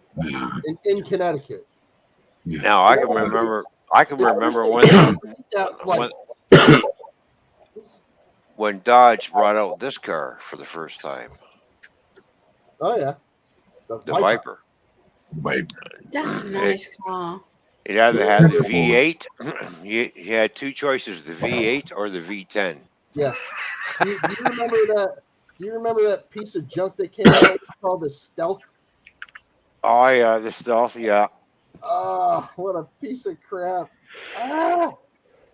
In Connecticut. Yeah. Now I can remember. That light. When Dodge brought out this car for the first time, Oh yeah, the Viper. Viper. That's a nice car. It either had the V8. You had two choices: the V8 or the V10. Yeah. Do you remember that? Do you remember that piece of junk that came out called the Stealth? Oh yeah, the Stealth. Yeah. Ah, what a piece of crap! Ah,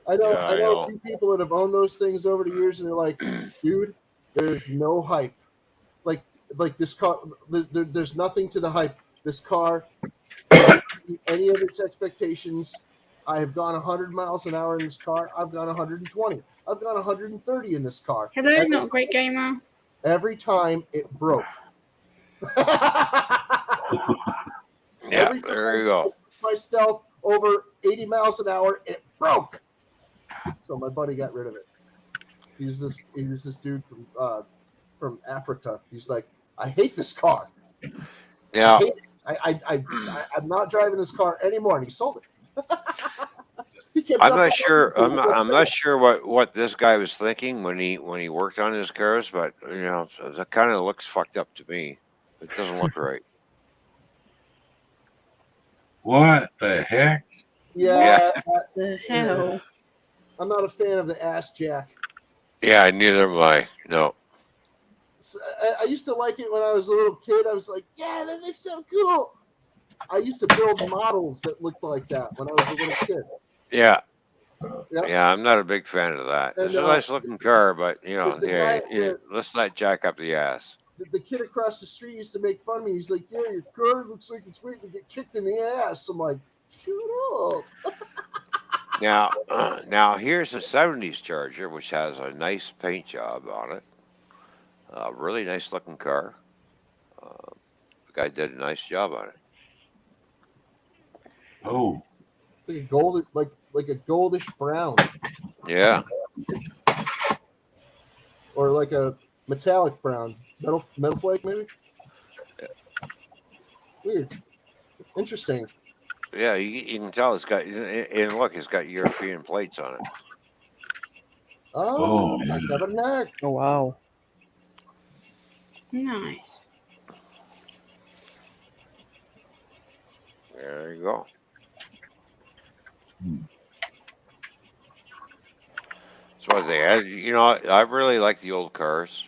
I know a few people that have owned those things over the years, and they're like, dude, there's no hype. Like this car, there's nothing to the hype. This car, any of its expectations. I have gone 100 miles an hour in this car. I've gone 120. I've gone 130 in this car. Hello, not a great gamer. Every time it broke. Yeah, Every there you time go. my stealth over 80 miles an hour, it broke. So my buddy got rid of it. He was this dude from Africa. He's like, I hate this car. Yeah, I hate it. I'm not driving this car anymore. And he sold it. He kept I'm jumping not sure. on I'm it. I'm not sure what this guy was thinking when he worked on his cars, but that kind of looks fucked up to me. It doesn't look right. What the heck? Yeah, The hell? I'm not a fan of the ass jack. Yeah, neither am I. No. So, I used to like it when I was a little kid. I was like, yeah, that looks so cool. I used to build models that looked like that when I was a little kid. Yeah. Yep. Yeah, I'm not a big fan of that. And, It's a nice looking car, but the guy- let's not jack up the ass. The kid across the street used to make fun of me. He's like, yeah, your car looks like it's waiting to get kicked in the ass. I'm like, shut up. Now here's a '70s Charger, which has a nice paint job on it. A really nice looking car. The guy did a nice job on it. Oh, It's like a gold, like a goldish brown, Yeah. or like a metallic brown, metal flake maybe. Weird, interesting. Yeah, you can tell it's got, and look, it's got European plates on it. Oh, yeah. tabernacle. Oh wow. Nice. There you go. So what they had, I really like the old cars,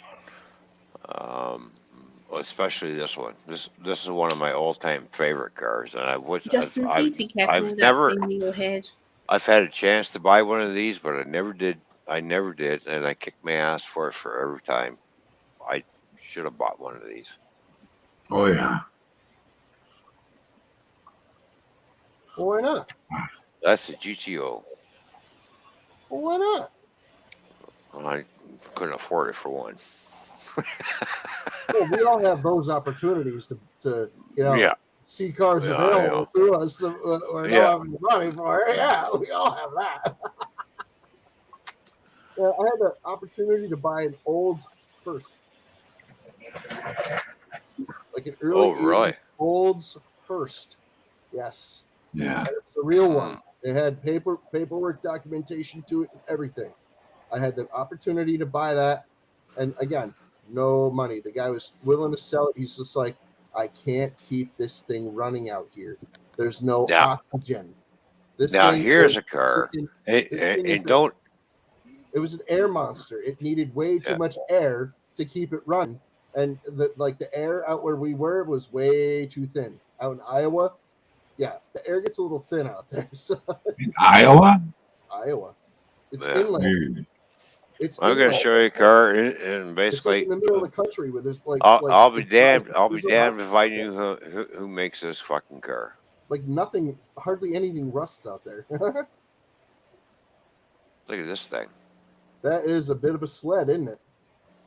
especially this one. This is one of my all-time favorite cars, and Justin, please be careful I've with never, that thing in your head. I've had a chance to buy one of these, but I never did. And I kicked my ass for it for every time. I should have bought one of these. Oh yeah. Well, why not? That's a GTO. Well, why not? I couldn't afford it for one. Well, we all have those opportunities to Yeah. see cars Yeah, I available to us. We're Yeah. not having the money for it. Yeah, we all have that. Yeah, I had the opportunity to buy an old Hearst, like an early Oh, really? 80s Olds Hearst. Yes, Yeah. it's a real one. It had paperwork documentation to it and everything. I had the opportunity to buy that, and again, no money. The guy was willing to sell it. He's just like, I can't keep this thing running out here. There's no Now- oxygen. This Now thing here's is a car, freaking- and, this thing and is don't. It was an air monster. It needed way too Yeah. much air to keep it running, and the air out where we were was way too thin. Out in Iowa, yeah, the air gets a little thin out there. So In Iowa? Iowa, it's Yeah. inland. Weird. It's I'm going to inland. show you a car, and It's like basically, in the middle of the country where there's I'll be it's damned. like- I'll be there's no damned house- if I knew who makes this fucking car. like nothing, hardly anything rusts out there. Look at this thing. That is a bit of a sled, isn't it?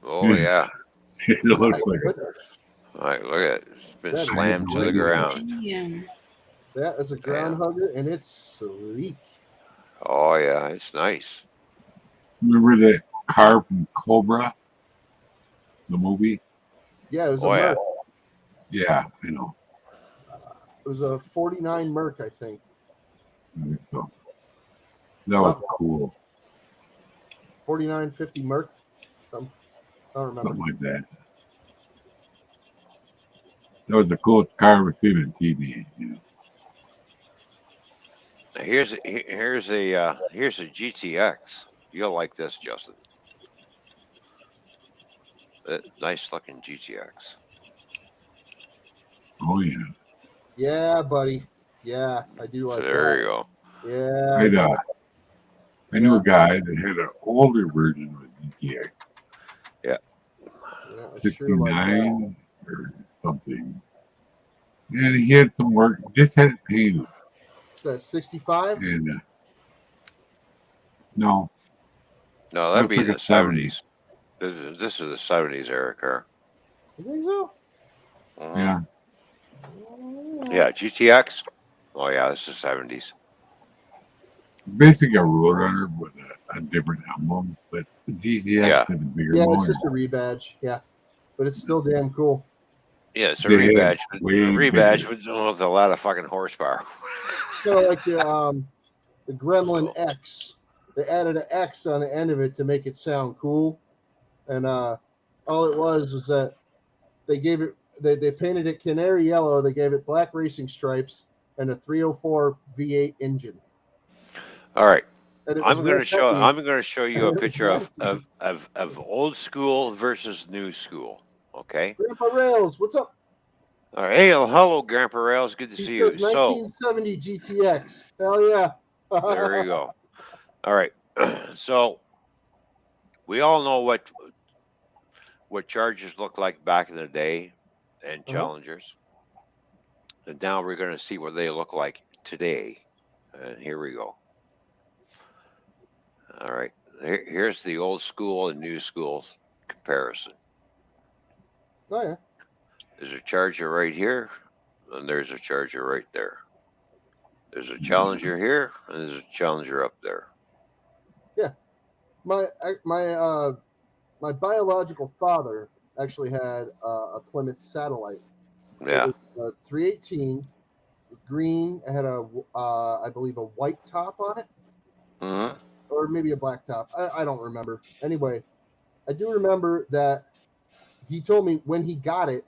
Oh yeah. It looks My like a goodness. All right, look at it. It's been That is slammed to the really ground. Yeah. That is a ground hugger, and it's sleek. Oh yeah, it's nice. Remember that car from Cobra? The movie? Yeah, it was a Oh, yeah. Merc. Yeah, I know. It was a 49 Merc, I think. I think so. That was cool. 4950 Merc. I don't remember. Something like that. That was the coolest car I've ever seen on TV. Yeah. Here's a GTX. You'll like this, Justin. Nice looking GTX. Oh yeah. Yeah, buddy. Yeah, I do like There that. you go. Yeah. I knew a guy that had an older version of a GTX, Yeah, I sure like that. 69 or something. And he had some work, just had it painted. Is that 65? And no, No, that'd be Looks the like a 70s. '70s. This is the 70s era car. You think so? Mhm. Yeah. Yeah, GTX. Oh yeah, this is 70s. Basically a Roadrunner with a different emblem, but the GTX Yeah. had a bigger Yeah, motor. it's just a rebadge. Yeah, but it's still damn cool. Yeah, it's a They had rebadge. way Rebadge bigger. with a lot of fucking horsepower. It's kind of like the Gremlin X. They added an X on the end of it to make it sound cool, and all it was that they gave it they painted it canary yellow. They gave it black racing stripes and a 304 V8 engine. All right. And it was real peppy. I'm going to show you a It was picture nasty. of old school versus new school. Okay. Grandpa Rails, what's up? All right. Hey, hello, Grandpa Rails. Good to He see you. says So 1970 GTX. Hell yeah. there you go. All right. So we all know what Chargers looked like back in the day and Challengers. And now we're going to see what they look like today. And here we go. All right. Here's the old school and new school comparison. Oh yeah. There's a Charger right here, and there's a Charger right there. There's a Challenger here, and there's a Challenger up there. Yeah. My biological father actually had a Plymouth Satellite. Yeah. It was a 318 green. It had I believe a white top on it, Mm-hmm. or maybe a black top. I don't remember. Anyway, I do remember that he told me when he got it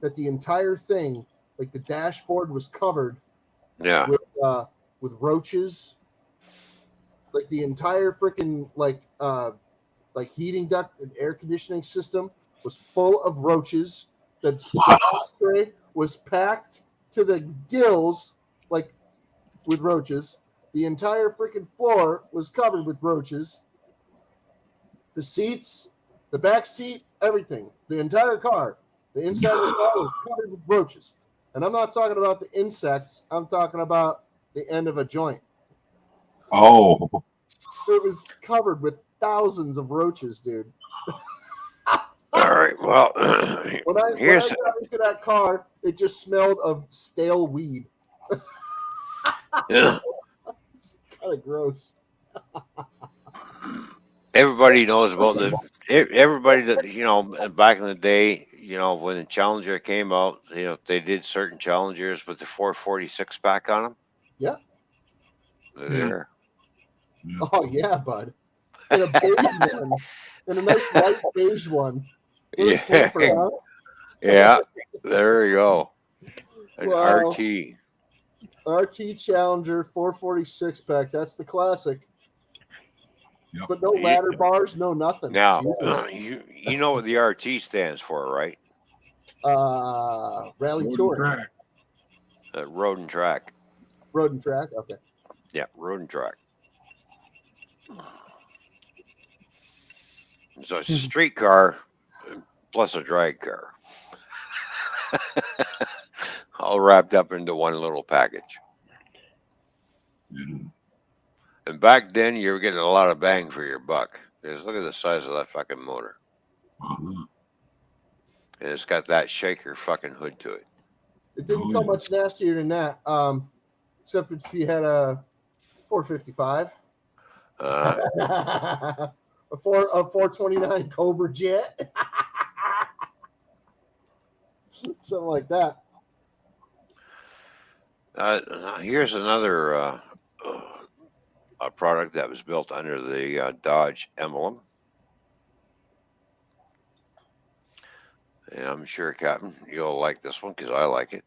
that the entire thing, like the dashboard, was covered Yeah. with roaches. Like the entire freaking like heating duct and air conditioning system was full of roaches. The spray was packed to the gills, like with roaches. The entire freaking floor was covered with roaches. The seats, the back seat, everything, the entire car, the inside of the car was covered with roaches. And I'm not talking about the insects. I'm talking about the end of a joint. Oh, It was covered with thousands of roaches, dude. All right. Well, When I here's got into that car, it just smelled of stale weed. yeah. Kind of gross. Everybody knows about everybody that back in the day, when the Challenger came out, they did certain Challengers with the 446 pack on them. Yeah. They're there. Oh yeah, bud. In a beige one, in a nice light beige one. With a slipper, huh? Yeah, there you go. An Wow. RT. Challenger 446 pack. That's the classic. Yep. But no ladder bars, no nothing. Now, Jesus. you know what the RT stands for, right? Rally Road Tour. track. Road and track. Road and track. Okay. Yeah, road and track. So it's a street car plus a drag car. All wrapped up into one little package. Yeah. And back then, you were getting a lot of bang for your buck. Because look at the size of that fucking motor. Uh-huh. And it's got that shaker fucking hood to it. It didn't come much nastier than that. Except if you had a 455. A 429 Cobra Jet. Something like that. Here's another a product that was built under the Dodge emblem. And I'm sure, Captain, you'll like this one because I like it.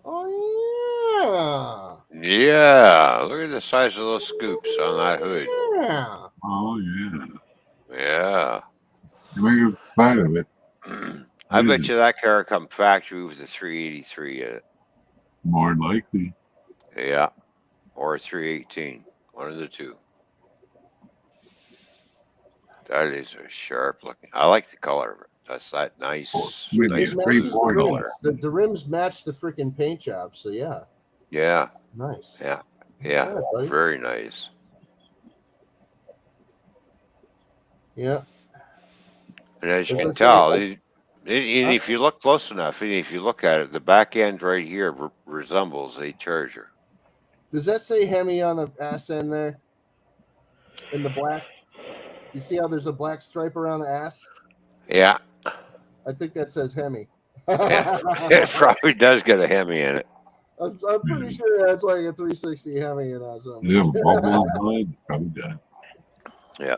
Oh, yeah. Yeah, look at the size of those scoops on that hood. Yeah. Oh, yeah. Yeah. You make a side of it. I bet you that car come factory with a 383 in it. More than likely. Yeah. Or a 318. One of the two. That is a sharp looking. I like the color. That's that nice, Maybe nice it's green 340. color. The rims match the freaking paint job, so yeah. Yeah. Nice. Yeah. Yeah, Yeah. buddy. Very nice. Yeah. And as you Does can it say? tell, Huh? if you look close enough, and if you look at it, the back end right here resembles a Charger. Does that say Hemi on the ass end there? In the black? You see how there's a black stripe around the ass? Yeah, I think that says Hemi. it probably does get a Hemi in it. I'm pretty sure that's like a 360 Hemi and something. Yeah, bubble hood. Probably that. Yeah,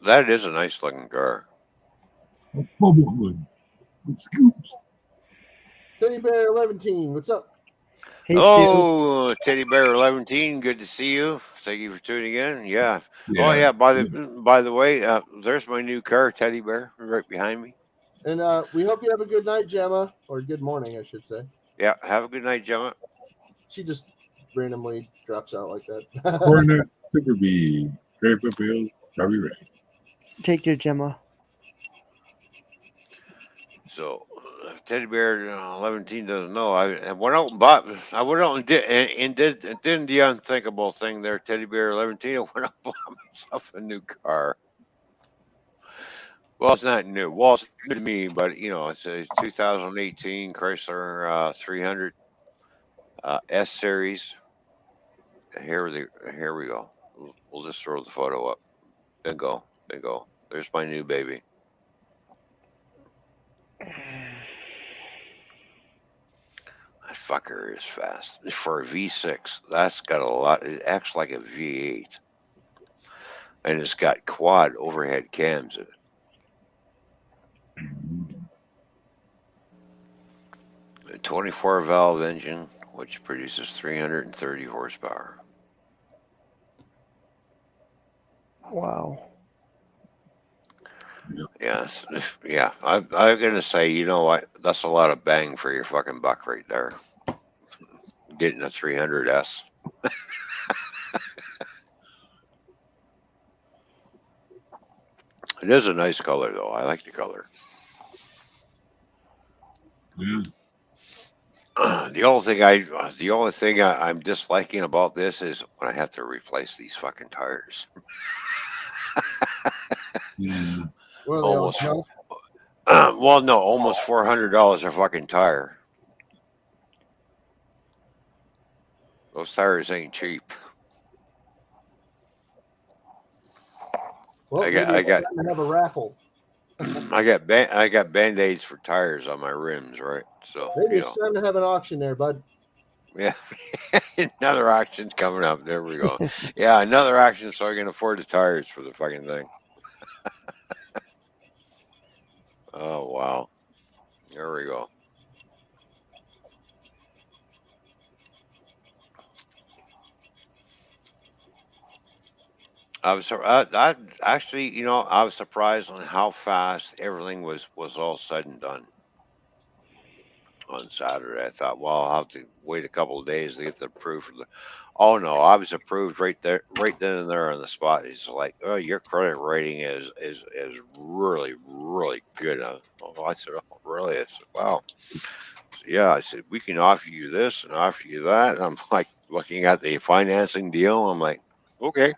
that is a nice looking car. A bubble hood. Let's go. Teddy Bear 11, what's up? Hey, Stu. Oh, Teddy Bear 11, good to see you. Thank you for tuning in. Yeah. Oh yeah. By the way, there's my new car, Teddy Bear, right behind me. And we hope you have a good night, Gemma, or good morning, I should say. Yeah. Have a good night, Gemma. She just randomly drops out like that. Cornet, Super B, Grape Appeal, probably right. Take your Gemma. So, Teddy Bear 11 doesn't know. I went out and bought. I went out and did the unthinkable thing there. Teddy Bear 11. I went out and bought myself a new car. Well, it's not new. Well, it's new to me, but it's a 2018 Chrysler 300 S series. Here we go. We'll just throw the photo up. Bingo. There's my new baby. That fucker is fast. For a V6, that's got a lot. It acts like a V8. And it's got quad overhead cams in it. A 24 valve engine, which produces 330 horsepower. Wow. Yes. Yeah. I'm going to say, you know what? That's a lot of bang for your fucking buck right there. Getting a 300S. It is a nice color, though. I like the color. Yeah. The only thing I'm disliking about this is when I have to replace these fucking tires. Yeah. What are they all junk? Well, no, almost $400 a fucking tire. Those tires ain't cheap. Well, I maybe got it's time to have a raffle. I got band-aids for tires on my rims, right? So Maybe it's time to have an auction there, bud. yeah, another auction's coming up. There we go. Yeah, another auction so I can afford the tires for the fucking thing. Oh wow, there we go. I actually, I was surprised on how fast everything was all said and done on Saturday. I thought, well, I'll have to wait a couple of days to get the proof. Oh no, I was approved right there, right then and there on the spot. He's like, "Oh, your credit rating is really really good." I said, "Oh, really?" I said, "Wow." Yeah, I said, "We can offer you this and offer you that." And I'm like looking at the financing deal. I'm like, "Okay,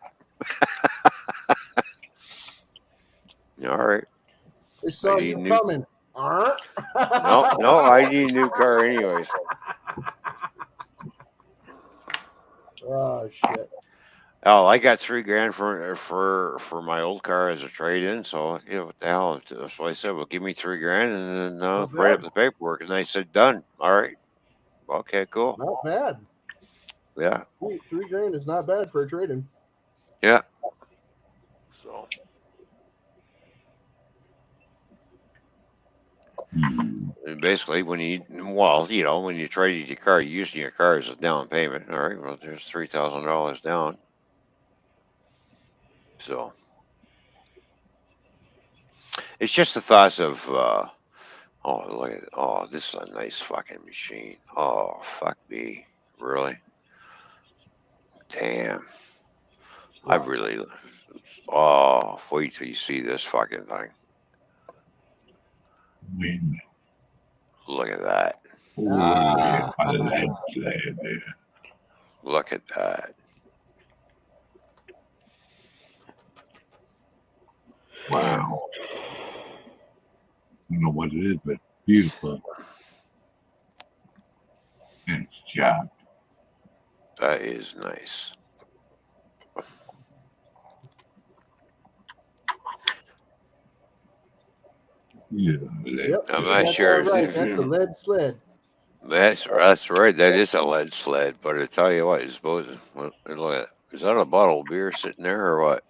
all right." They saw you coming. No, I need a new car anyways. Oh shit. Oh, I got $3,000 for my old car as a trade-in. So what the hell? That's what I said. Well, give me $3,000 and then write up the paperwork. And they said, done. All right. Okay, cool. Not bad. Yeah. $3,000 is not bad for a trade-in. Yeah. So. And basically, when you trade your car, you're using your car as a down payment. All right. Well, there's $3,000 down. So. It's just the thoughts of, oh, look at, oh, this is a nice fucking machine. Oh, fuck me. Really? Damn. I really, oh, wait till you see this fucking thing. Win. Look at that. Look at that. Wow. I don't know what it is, but it's beautiful. Nice job. That is nice. Yeah. Yep, I'm you not got sure. that right. That's a lead sled. That's right. That is a lead sled. But I tell you what, you suppose look at is that a bottle of beer sitting there or what?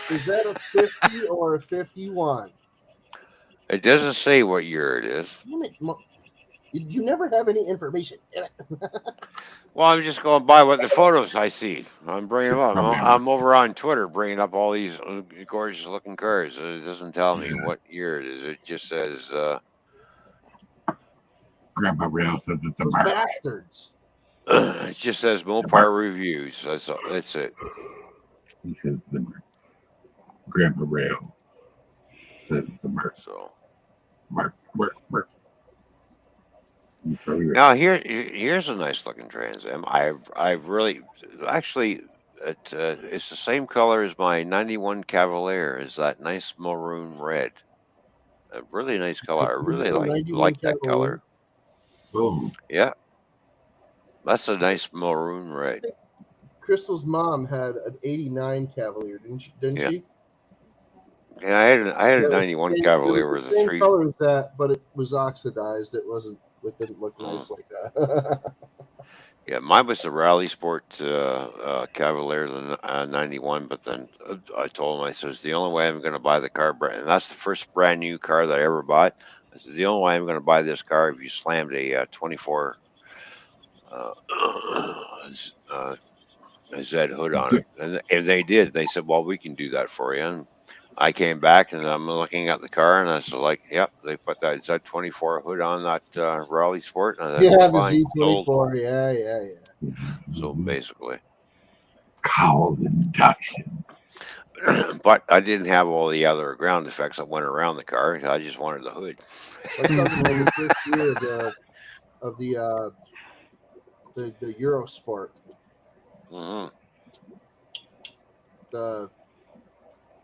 Is that a 50 or a 51? It doesn't say what year it is. You never have any information. Damn it. Well, I'm just going by what the photos I see. I'm bringing them up. Probably I'm over on Twitter bringing up all these gorgeous looking cars. It doesn't tell me Yeah. what year it is. It just says Grandpa Rail said it's a Those mark. bastards. it just says Mopar reviews. That's it. He says the mark. Grandpa Rail says the mark. So Mark. He's probably right. now here's a nice looking Trans Am. I've really actually it's the same color as my '91 Cavalier. Is that nice maroon red? A really nice color. I really 91 like that Cavalier. color. Oh, Yeah, that's a nice maroon I red. think Crystal's mom had an 89 Cavalier, didn't Yeah. she? Yeah, I had a It was '91 it Cavalier was with the a same three. color as that, but it was oxidized. It didn't look Mm, nice like that. yeah, mine was the Rally Sport Cavalier, the '91. But then I told him, I says, the only way I'm going to buy the car, and that's the first brand new car that I ever bought. I said, the only way I'm going to buy this car if you slammed a 24 uh, a Z hood on it. And they did. They said, well, we can do that for you. And I came back and I'm looking at the car and I was like, yep, they put that Z24 hood on that Raleigh Sport. And I said, Yeah, the fine, sold. Z24. Yeah. So basically, cowl induction. but I didn't have all the other ground effects that went around the car. I just wanted the hood. I'm talking about the first year of the Eurosport. Hmm.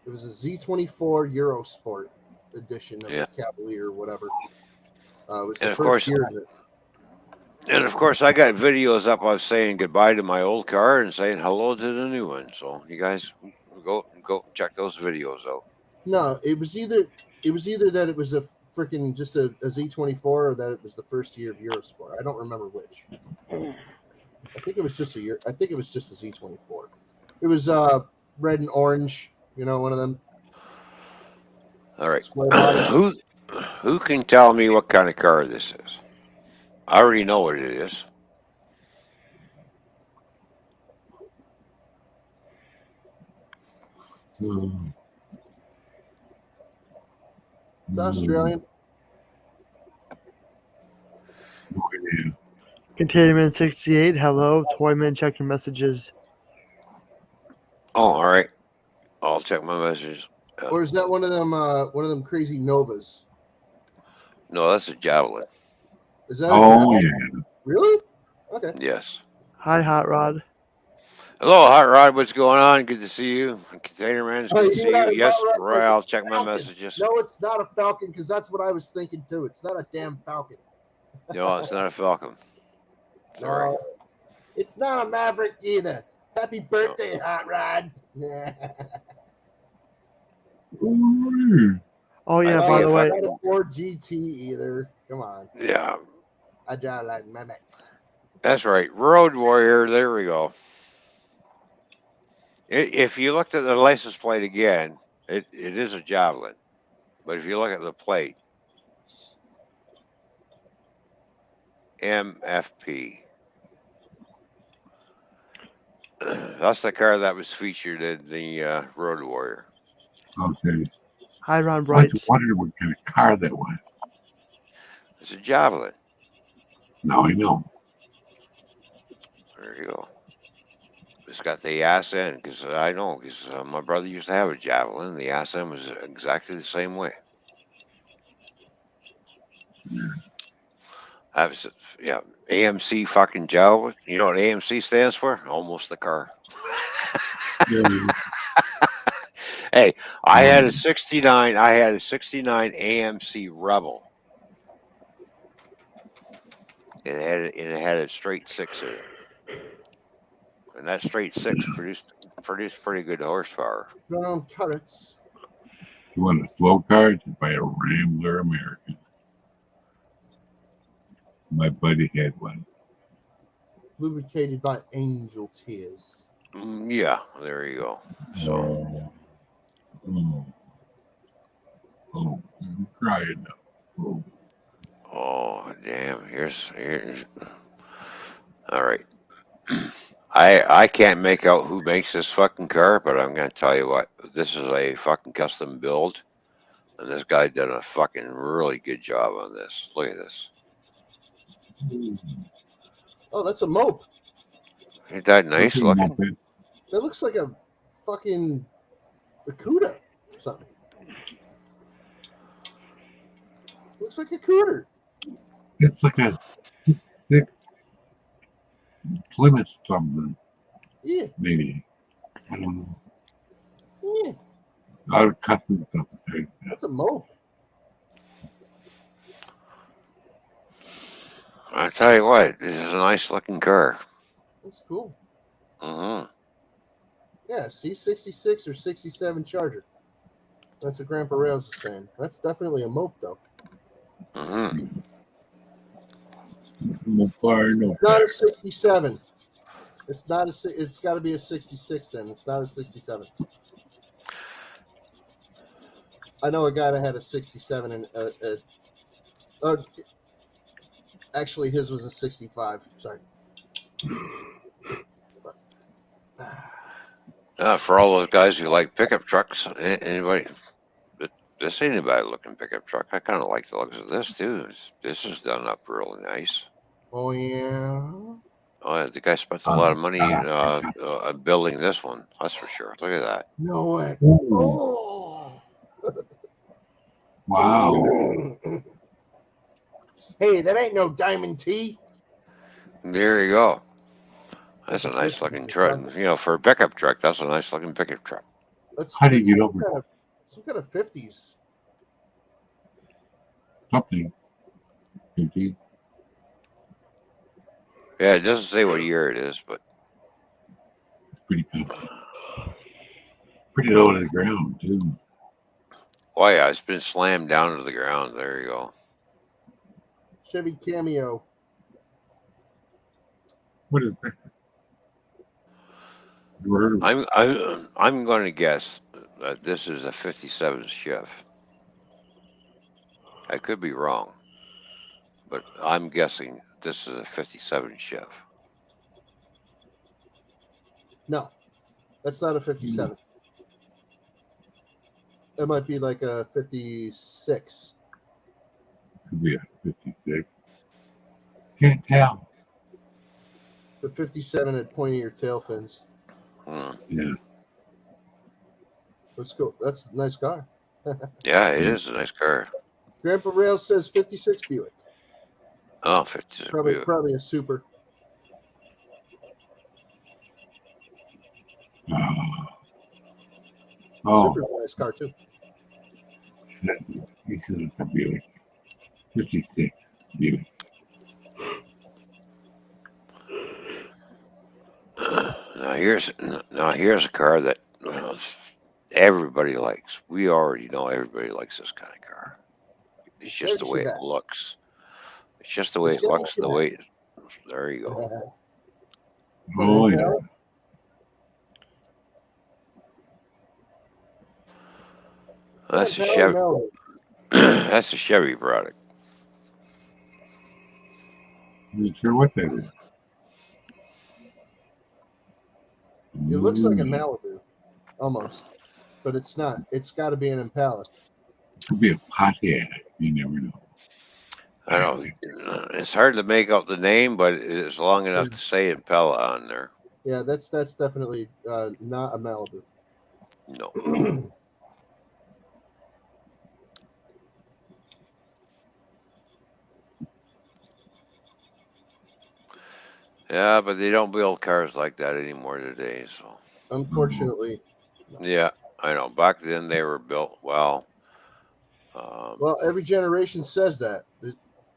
It was a Z24 Eurosport edition of Yeah. the Cavalier or whatever. It was the And of first course, year of it. I got videos up of saying goodbye to my old car and saying hello to the new one. So you guys go check those videos out. No, it was either that it was a freaking just a Z24 or that it was the first year of Eurosport. I don't remember which. I think it was just a year. I think it was just a Z24. It was red and orange. You know, one of them. All right. Square body. Who can tell me what kind of car this is? I already know what it is. It's Australian. Containment 68, hello. Toyman, check your messages. Oh, all right. I'll check my messages. Or is that one of them crazy Novas? No, that's a Javelin. Is that a Oh Javelin? yeah. Really? Okay. Yes. Hi, Hot Rod. Hello, Hot Rod. What's going on? Good to see you. Container Man, it's good to see yeah, you. Yes, Hot Rod's Roy, like, I'll it's check my Falcon. messages. No, it's not a Falcon because that's what I was thinking too. It's not a damn Falcon. No, it's not a Falcon. Sorry. No, it's not a Maverick either. Happy birthday, Hot Rod. Yeah. Oh, yeah, I by see the if way, Not a Ford GT either. Come on. Yeah, I drive like Memex. that's right. Road Warrior. There we go. If you looked at the license plate again, it is a Javelin. But if you look at the plate, MFP. That's the car that was featured in the Road Warrior. Okay. hi, Ron I Bright. was wondering what kind of car that was. It's a Javelin. Now I know. There you go. It's got the ass end because I know because my brother used to have a Javelin. The ass end was exactly the same way. Yeah, AMC fucking Javelin. You know what AMC stands for? Almost the car. Yeah. Hey, I had a 69. I had a 69 AMC Rebel. It had a straight six in it, and that straight six produced pretty good horsepower. Brown carrots. You want a slow car? Just buy a Rambler American. My buddy had one. Lubricated by angel tears. Yeah, there you go. So, Oh, I'm crying now. oh damn, here's all right. I can't make out who makes this fucking car, but I'm gonna tell you what. This is a fucking custom build, and this guy did a fucking really good job on this. Look at this. Oh, that's a mope. Ain't that nice looking? That looks like a fucking Akuda or something. Looks like a cooter. It's like a thick Plymouth something. Yeah. Maybe. I don't know. Yeah. A lot of custom stuff. That's a mope. I tell you what, this is a nice looking car. That's cool. Mm-hmm. Yeah, C66 or 67 Charger. That's what Grandpa Rails is saying. That's definitely a mope, though. Mm-hmm. No fire, no It's not a 67. It's not a. It's got to be a 66 then. It's not a 67. I know a guy that had a 67 and actually his was a 65. Sorry. For all those guys who like pickup trucks, anybody, this ain't a bad looking pickup truck. I kind of like the looks of this too. This is done up really nice. Oh yeah. Oh, the guy spent a lot of money building this one. That's for sure. Look at that. No way. Ooh, Oh. wow. Hey, that ain't no diamond T. There you go. That's a nice looking truck. You know, for a pickup truck, that's a nice looking pickup truck. How do you get over some kind of 50s. something? 50? Yeah, it doesn't say what year it is, but Pretty custom. Pretty low to the ground, too. oh yeah, it's been slammed down to the ground. There you go. Chevy Cameo. What is that? Never heard of it. I'm going to guess that this is a 57 Chev. I could be wrong, but I'm guessing this is a 57 Chev. No, that's not a 57. It might be like a 56. Could be a 56. Can't tell. The 57 had pointier tail fins. Yeah. Let's go. That's a nice car. Yeah, it is a nice car. Grandpa Rail says 56 Buick. Oh, 56 Buick. Probably a super. Oh, Super's a nice car too. this is a Buick. 56 Buick. Now here's a car that everybody likes. We already know everybody likes this kind of car. It's just the way it looks. It's just the way it looks. The way. There you go. Oh, yeah. That's a Chevy. That's a Chevy product. I'm not sure what that is. It looks like a Malibu, almost, but it's not. It's got to be an Impala. Could be a pothead. You never know. I know it's hard to make out the name, but it's long enough to say Impala on there. Yeah, that's definitely not a Malibu. No. Yeah, but they don't build cars like that anymore today. So unfortunately, yeah, I know. Back then they were built well. Well, every generation says that.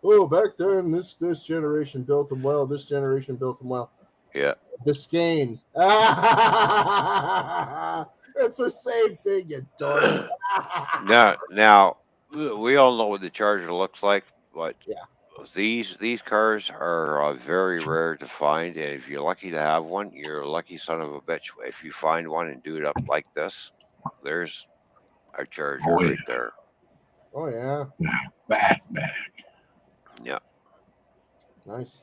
Oh, back then this generation built them well. This generation built them well. Yeah. Biscayne. It's the same thing, you dork. Now we all know what the Charger looks like, but Yeah. these cars are very rare to find, and if you're lucky to have one, you're a lucky son of a bitch. If you find one and do it up like this, there's a Charger Oh, right yeah. there. Oh yeah. Fastback. Yeah, Nice.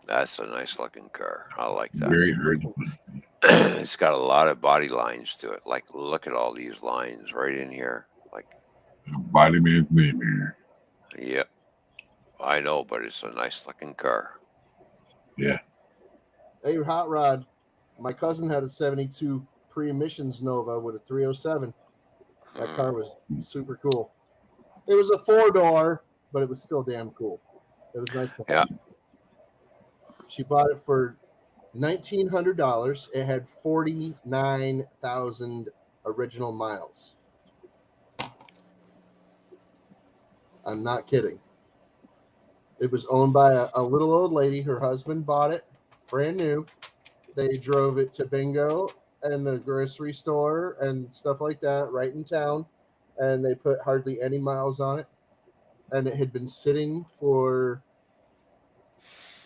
that's a nice looking car. I like that. Very hard to find. It's got a lot of body lines to it. Like, look at all these lines right in here. Like, Body man's nightmare. yeah, I know, but it's a nice looking car. Yeah. Hey, Hot Rod. My cousin had a 72 pre-emissions Nova with a 307. That car was super cool. It was a 4-door, but it was still damn cool. It was nice to have. Yeah. She bought it for $1,900. It had 49,000 original miles. I'm not kidding. It was owned by a little old lady. Her husband bought it brand new. They drove it to bingo and the grocery store and stuff like that right in town. And they put hardly any miles on it. And it had been sitting for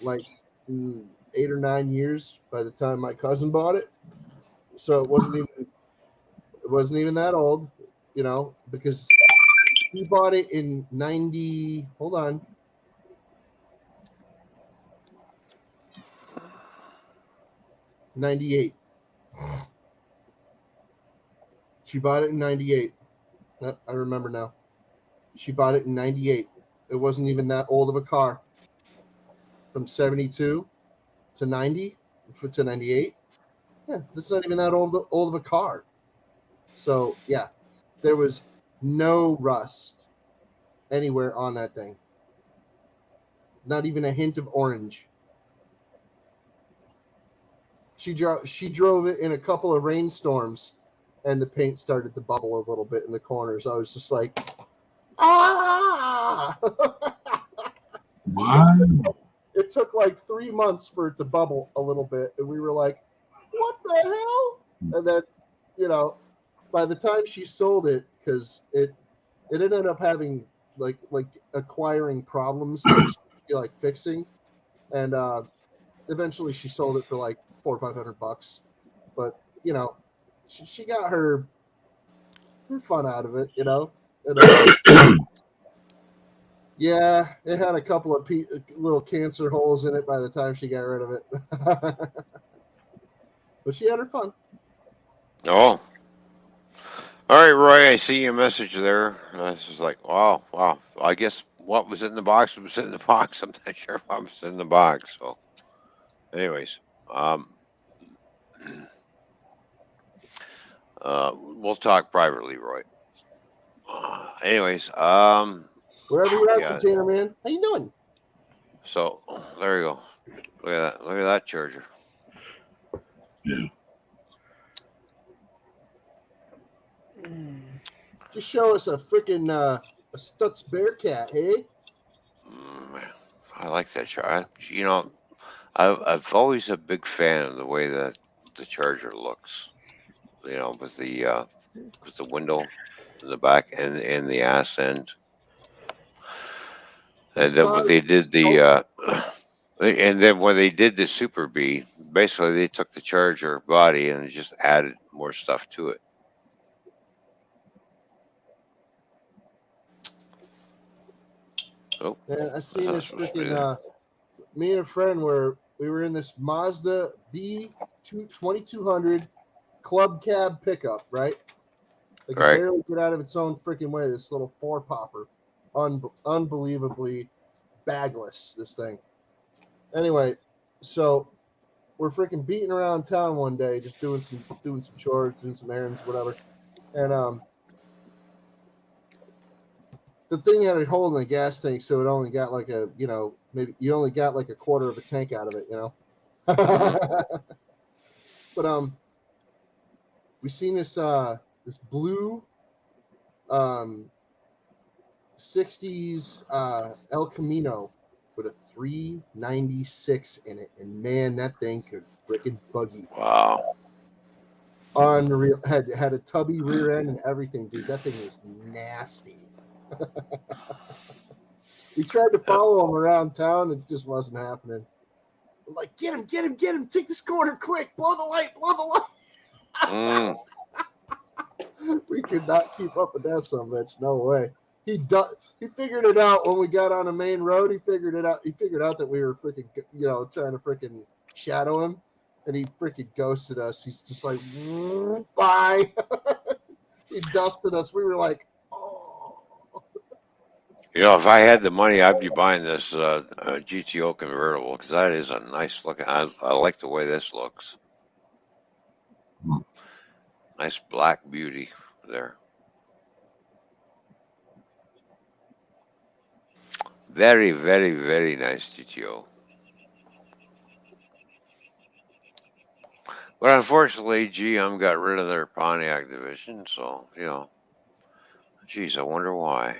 like 8 or 9 years by the time my cousin bought it. So it wasn't even that old, because he bought it in 90. Hold on. '98. She bought it in 98. I remember now. She bought it in 98. It wasn't even that old of a car. From 72 to 90 to 98. Yeah, this is not even that old of a car. So, yeah, there was no rust anywhere on that thing. Not even a hint of orange. She drove it in a couple of rainstorms, and the paint started to bubble a little bit in the corners. I was just like, ah! Wow. It took like 3 months for it to bubble a little bit, and we were like, what the hell? And then, by the time she sold it, because it ended up having like acquiring problems that she like fixing, and eventually she sold it for like $400 or $500. But she got her fun out of it, And, yeah, it had a couple of little cancer holes in it by the time she got rid of it. But she had her fun. Oh. All right, Roy, I see your message there. I was just like, wow. I guess what was in the box was in the box. I'm not sure what was in the box. So, anyways, we'll talk privately, Roy. Anyways, Wherever you are, yeah. Container Man, how you doing? So there you go. Look at that. Look at that Charger. Yeah. Just show us a freaking a Stutz Bearcat, hey? I like that Charger. I've always a big fan of the way that the Charger looks. With the window in the back and the ass end. And then when they did when they did the Super B, basically they took the Charger body and just added more stuff to it. Oh, Man, I seen this freaking. Me and a friend we were in this Mazda B2200 club cab pickup, right? It could barely get out of its own freaking way. This little 4-popper, unbelievably bagless. This thing. Anyway, so we're freaking beating around town one day, just doing some chores, doing some errands, whatever, and the thing had a hole in the gas tank, so it only got like maybe you only got like a quarter of a tank out of it, But we seen this this blue 60s El Camino with a 396 in it, and man, that thing could freaking buggy. Wow. Unreal. Had a tubby rear end and everything, dude. That thing was nasty. We tried to follow him around town. It just wasn't happening. I'm like, get him, get him, get him. Take this corner quick. Blow the light, blow the light. We could not keep up with that so much. No way. He figured it out when we got on the main road. He figured it out. He figured out that we were freaking, trying to freaking shadow him. And he freaking ghosted us. He's just like, bye. He dusted us. We were like, oh. If I had the money, I'd be buying this GTO convertible because that is a nice looking. I like the way this looks. Nice black beauty there. Very, very, very nice GTO. But unfortunately, GM got rid of their Pontiac division, so, geez, I wonder why.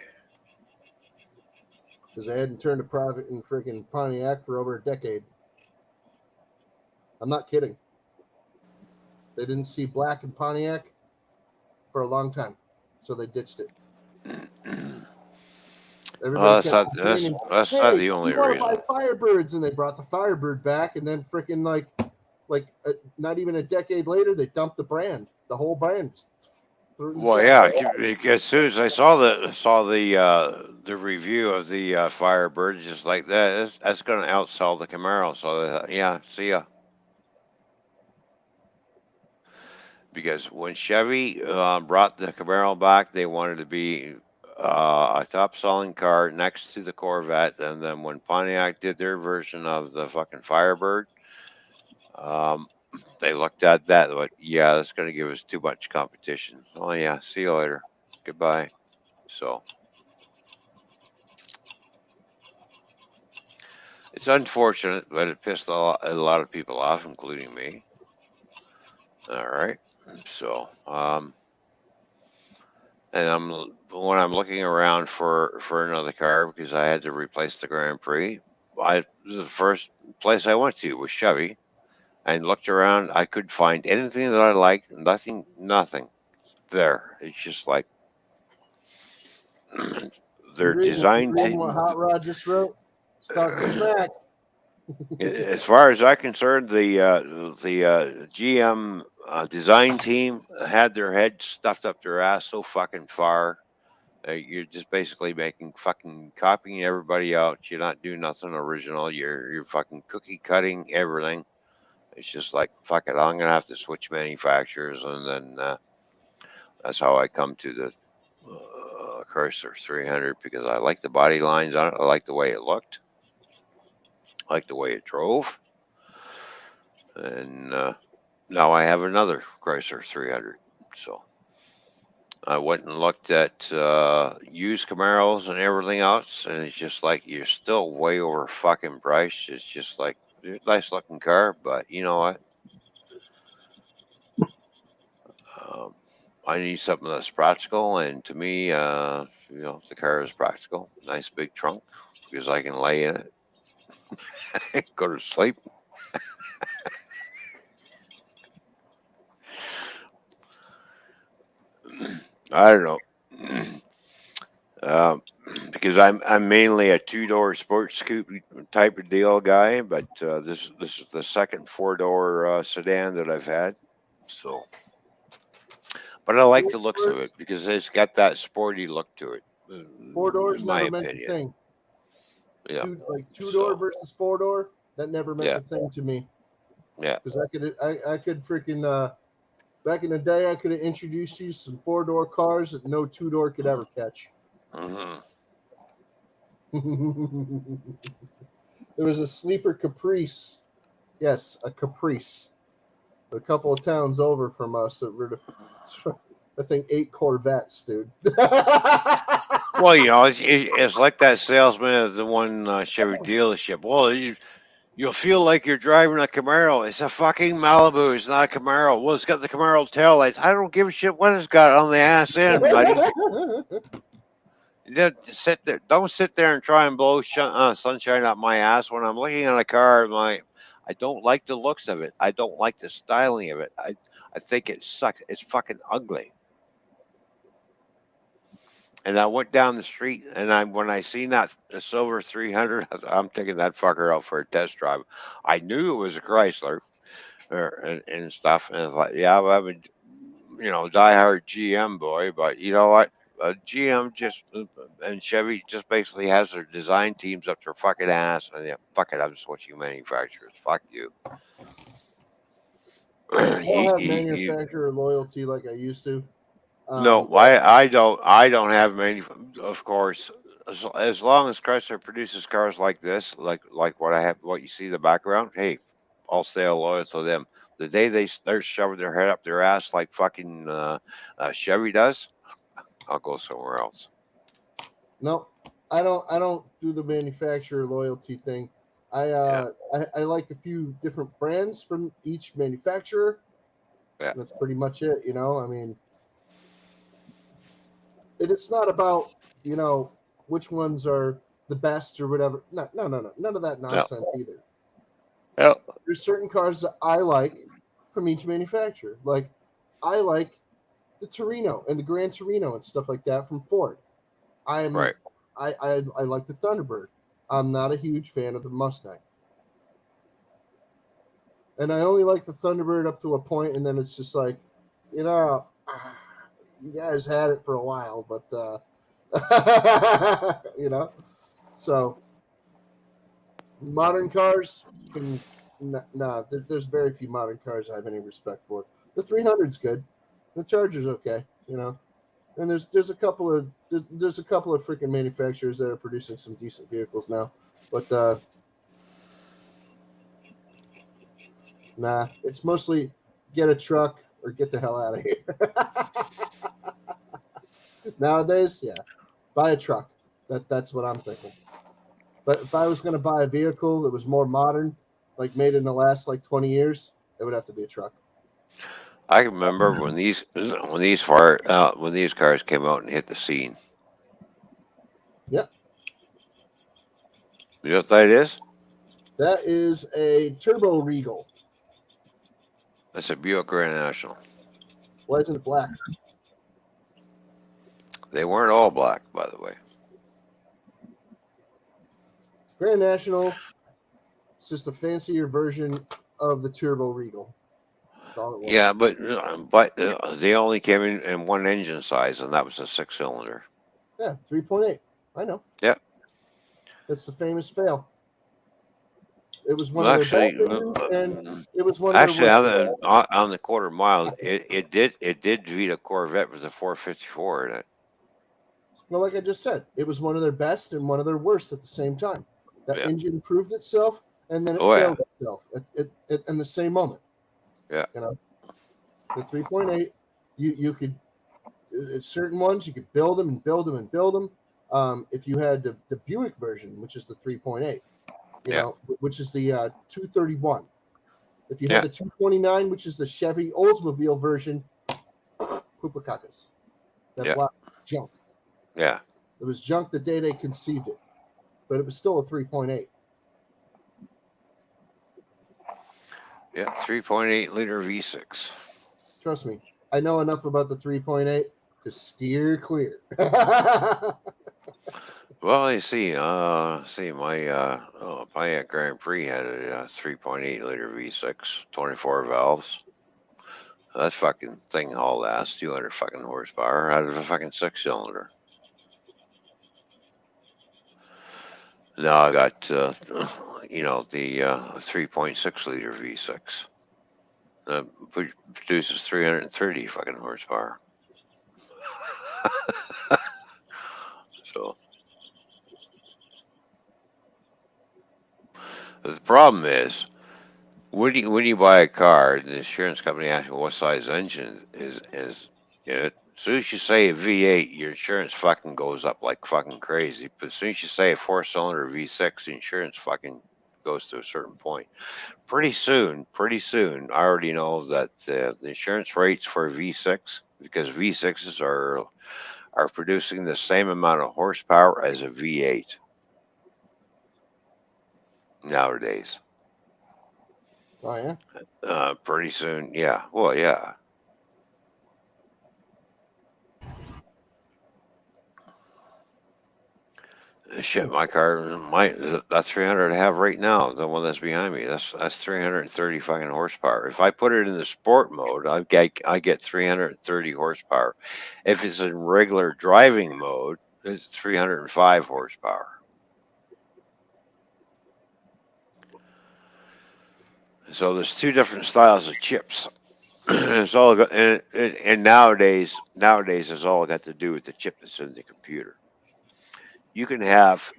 Because they hadn't turned a profit in freaking Pontiac for over a decade. I'm not kidding. They didn't see black in Pontiac for a long time, so they ditched it. Everybody kept complaining, that's hey, not the only you want to reason. buy Firebirds, and they brought the Firebird back, and then freaking not even a decade later, they dumped the brand, the whole brand. Well, yeah. As soon as I saw the review of the Firebird, just like that, that's going to outsell the Camaro. So they thought, yeah, see ya. Because when Chevy brought the Camaro back, they wanted to be a top-selling car next to the Corvette, and then when Pontiac did their version of the fucking Firebird, they looked at that, like, yeah, that's going to give us too much competition. Oh yeah, see you later, goodbye. So it's unfortunate, but it pissed a lot of people off, including me. All right, so and when I'm looking around for another car because I had to replace the Grand Prix, the first place I went to was Chevy, and looked around. I couldn't find anything that I liked. Nothing there. It's just like their design reading what Hot Rod just wrote? He's talking smack. As far as I'm concerned, the GM design team had their head stuffed up their ass so fucking far. You're just basically copying everybody out. You're not doing nothing original. You're fucking cookie cutting everything. It's just like, fuck it, I'm gonna have to switch manufacturers, and then that's how I come to the Chrysler 300 because I like the body lines on it. I like the way it looked. I like the way it drove. And now I have another Chrysler 300. So I went and looked at used Camaros and everything else, and it's just like you're still way over fucking price. It's just like, nice looking car, but you know what? I need something that's practical, and to me, the car is practical. Nice big trunk because I can lay in it, go to sleep. I don't know. Because I'm mainly a two-door sports coupe type of deal guy, but this is the second four-door sedan that I've had. So, but I like the looks of it because it's got that sporty look to it. Four doors in my never meant opinion. the thing. Yeah, two-door versus four-door, that never meant the thing to me. Yeah, because I could freaking back in the day, I could have introduced you some four-door cars that no two-door could ever catch. Mm-hmm. There was a sleeper Caprice. Yes, a Caprice. A couple of towns over from us that were, I think, 8 Corvettes, dude. Well, it's like that salesman at the one Chevy dealership. Well, You'll feel like you're driving a Camaro. It's a fucking Malibu. It's not a Camaro. Well, it's got the Camaro taillights. I don't give a shit what it's got on the ass end, buddy. Sit there. Don't sit there and try and blow sunshine up my ass when I'm looking at a car. I'm like, I don't like the looks of it. I don't like the styling of it. I think it sucks. It's fucking ugly. And I went down the street, and when I seen that the silver 300, I'm taking that fucker out for a test drive. I knew it was a Chrysler and stuff, and it's like, yeah, I'm a diehard GM boy, but you know what? GM just and Chevy just basically has their design teams up their fucking ass, and yeah, fuck it, I'm switching manufacturers. Fuck you. I don't have You manufacturer loyalty like I used to. No, I don't have many. Of course, as long as Chrysler produces cars like this, like what I have, what you see in the background, hey, I'll stay loyal to them. The day they're shoving their head up their ass like fucking Chevy does, I'll go somewhere else. No, I don't. I don't do the manufacturer loyalty thing. I like a few different brands from each manufacturer. Yeah. That's pretty much it. I mean, it's not about which ones are the best or whatever. No, no, no, no, none of that nonsense either. Well, There's certain cars that I like from each manufacturer. Like I like the Torino and the Gran Torino and stuff like that from Ford. right. I like the Thunderbird. I'm not a huge fan of the Mustang. And I only like the Thunderbird up to a point, and then it's just like, you know, you guys had it for a while, but So modern cars can there's very few modern cars I have any respect for. The 300's good. The Charger's okay, And there's a couple of freaking manufacturers that are producing some decent vehicles now, but nah, it's mostly get a truck or get the hell out of here. Nowadays, yeah, buy a truck. That's what I'm thinking. But if I was going to buy a vehicle that was more modern, like made in the last like 20 years, it would have to be a truck. I remember when these cars came out and hit the scene. Yeah. You know what that is? That is a Turbo Regal. That's a Buick Grand National. Why isn't it black? They weren't all black, by the way. Grand National is just a fancier version of the Turbo Regal. That's all it was. Yeah, but they only came in one engine size, and that was a 6-cylinder. Yeah, 3.8. I know. Yeah. That's the famous fail. It was one of their best engines, and it was one of Actually, their on the quarter mile, it did beat a Corvette with a 454 in it. Well, like I just said, it was one of their best and one of their worst at the same time. That engine proved itself, and then it failed itself in the same moment. Yeah. The 3.8, you could, at certain ones, you could build them and build them and build them. If you had the Buick version, which is the 3.8, which is the 231. If you had the 229, which is the Chevy Oldsmobile version, poopa-cacas. That black junk. Yeah. It was junk the day they conceived it, but it was still a 3.8. Yeah, 3.8 liter V6. Trust me, I know enough about the 3.8 to steer clear. Well, you see, my Pontiac Grand Prix had a 3.8 liter V6, 24 valves. That fucking thing hauled ass, 200 fucking horsepower out of a fucking 6-cylinder. Now I got, the 3.6 liter V6. That produces 330 fucking horsepower. So the problem is, when you buy a car, the insurance company asks you what size engine is in it. As soon as you say a V8, your insurance fucking goes up like fucking crazy. But as soon as you say a 4-cylinder V6, the insurance fucking goes to a certain point. Pretty soon, I already know that the insurance rates for V6, because V6s are producing the same amount of horsepower as a V8 nowadays. Oh yeah. Pretty soon, yeah. Well, yeah. Shit, my car, that 300 I have right now, the one that's behind me, that's 330 fucking horsepower. If I put it in the sport mode, I get 330 horsepower. If it's in regular driving mode, it's 305 horsepower. So there's two different styles of chips. It's all and nowadays it's all got to do with the chip that's in the computer. You can have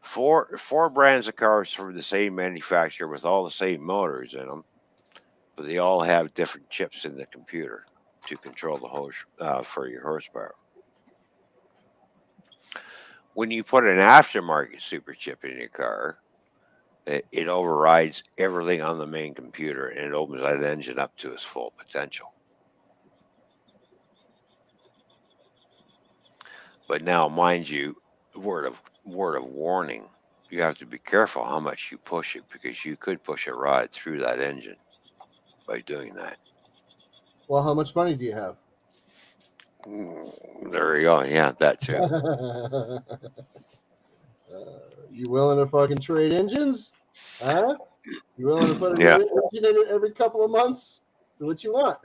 four brands of cars from the same manufacturer with all the same motors in them, but they all have different chips in the computer to control the horse for your horsepower. When you put an aftermarket super chip in your car, it overrides everything on the main computer and it opens that engine up to its full potential. But now, mind you, word of warning: you have to be careful how much you push it because you could push a rod through that engine by doing that. Well, how much money do you have? There you go. Yeah, that too. You willing to fucking trade engines? Huh? You willing to put a new Yeah. engine in it every couple of months? Do what you want.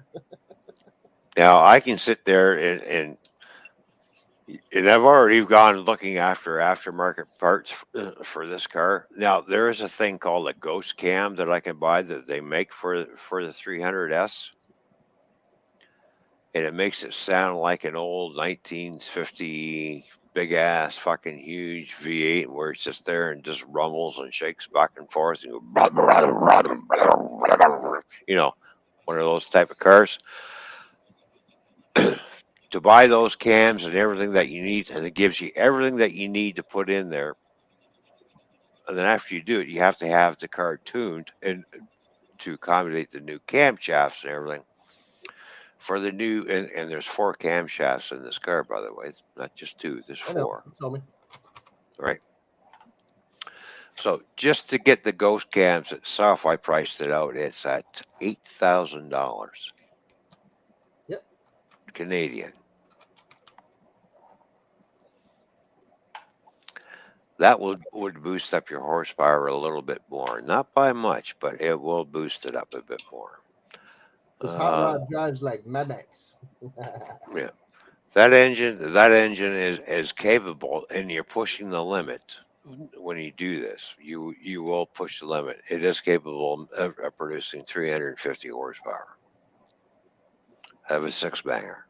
Now I can sit there and I've already gone looking after aftermarket parts for this car. Now there is a thing called a ghost cam that I can buy that they make for the 300S, and it makes it sound like an old 1950 big ass fucking huge V8 where it's just there and just rumbles and shakes back and forth and you know, one of those type of cars. To buy those cams and everything that you need, and it gives you everything that you need to put in there. And then after you do it, you have to have the car tuned and to accommodate the new camshafts and everything for the new. And there's four camshafts in this car, by the way, it's not just two. There's I know. four, You told me. right? So just to get the ghost cams itself, I priced it out. It's at $8,000 Yep. Canadian. That would boost up your horsepower a little bit more, not by much, but it will boost it up a bit more. This hot rod drives like Memex. Yeah, that engine is capable, and you're pushing the limit when you do this. You will push the limit. It is capable of producing 350 horsepower. Out of a six banger.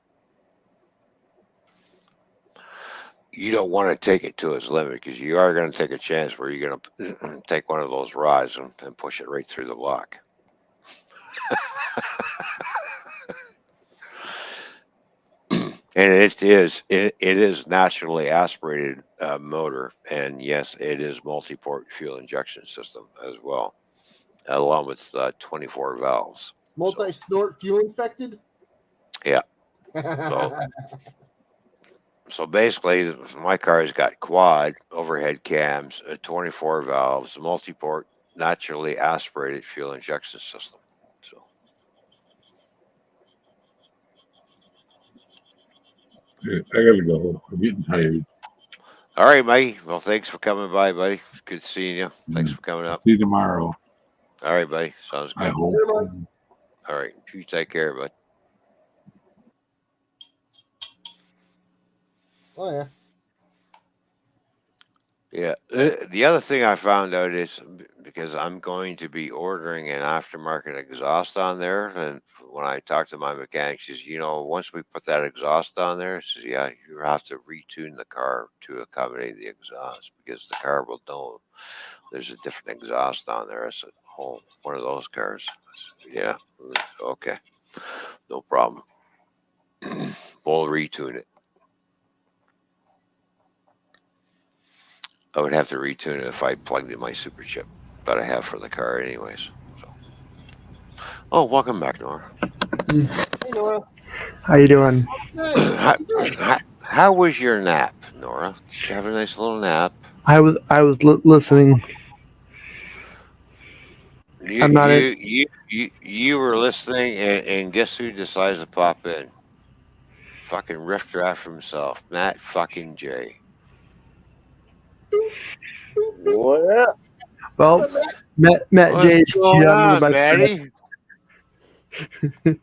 You don't want to take it to its limit because you are going to take a chance where you're going to take one of those rods and push it right through the block. And it is naturally aspirated motor, and yes, it is multi-port fuel injection system as well, along with 24 valves. Multi-snort fuel infected? Yeah. So basically, my car's got quad overhead cams, 24 valves, multi-port, naturally aspirated fuel injection system. So I gotta go. I'm getting tired. all right, Mikey. Well, thanks for coming by, buddy. Good seeing you. Thanks for coming up. See you tomorrow. All right, buddy. Sounds I good. hope. All right. You take care, bud. Oh yeah. Yeah. The other thing I found out is because I'm going to be ordering an aftermarket exhaust on there, and when I talked to my mechanic, she says, once we put that exhaust on there, she says, yeah, you have to retune the car to accommodate the exhaust because the car will know there's a different exhaust on there. I said, oh, one of those cars. I said, yeah. Okay. No problem. We'll retune it. I would have to retune it if I plugged in my super chip that I have for the car, anyways. So, oh, welcome back, Nora. Hey, Nora. How you doing? Hey, good. How you doing? How was your nap, Nora? Did you have a nice little nap? I was listening. I'm not in. You were listening, and guess who decides to pop in? Fucking riff draft himself, Matt fucking J. What up? Well, Matt What's J. going One of on, my friends. Maddie?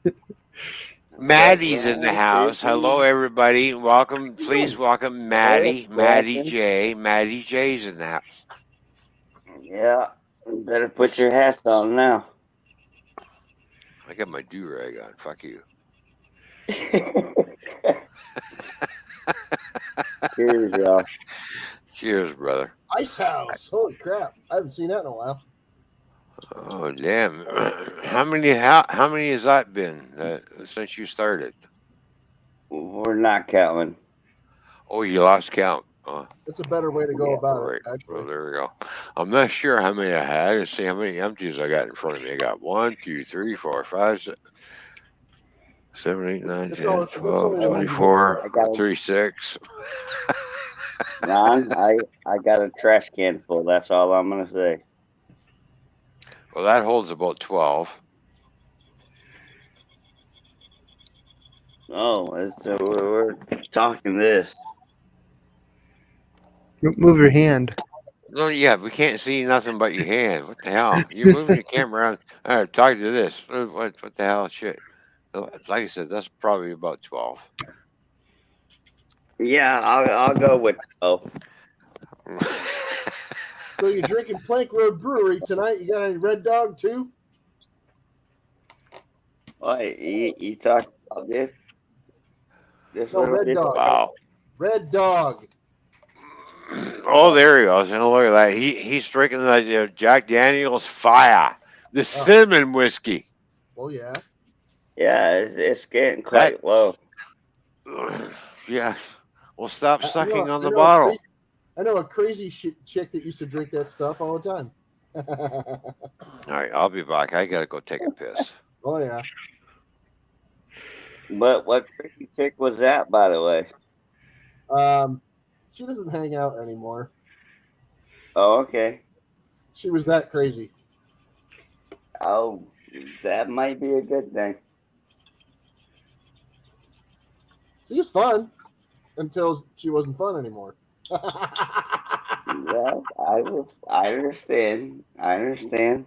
Maddie's in the house. Hello, everybody. Welcome. Please welcome Maddie. Maddie J. Maddie J's in the house. Yeah, better put your hats on now. I got my do-rag on. Fuck you. Cheers, y'all. Cheers, brother. Ice House. Holy crap! I haven't seen that in a while. Oh, damn. How many has that been since you started? We're not counting. Oh, you lost count. That's a better way to go about Right. it. Actually, Well, there we go. I'm not sure how many I had. Let's see how many empties I got in front of me. I got 1, 2, 3, 4, 5, 6, 7, 8, 9, that's 10, all. That's 12, only the ones you 24, I got 36. Ron. I got a trash can full. That's all I'm gonna say. Well, that holds about 12. Oh, we're talking this. Move your hand. No, yeah, we can't see nothing but your hand. What the hell? You're moving your camera around. All right, talk to this. What the hell? Shit. Like I said, that's probably about 12. Yeah, I'll go with 12. So you're drinking Plank Road Brewery tonight. You got any Red Dog too? Wait, you talk about this? This No, little Red bit? Dog. Wow. Red Dog. Oh, there he goes. And look at that. He's drinking the Jack Daniel's Fire, the cinnamon whiskey. Oh yeah. Yeah, it's getting That, quite low. yeah. Well, stop I sucking know, on I the know bottle. I know a crazy chick that used to drink that stuff all the time. All right, I'll be back. I gotta go take a piss. Oh yeah. But what crazy chick was that, by the way? She doesn't hang out anymore. Oh, okay. She was that crazy. Oh, that might be a good thing. She was fun until she wasn't fun anymore. Yeah, I understand. I understand.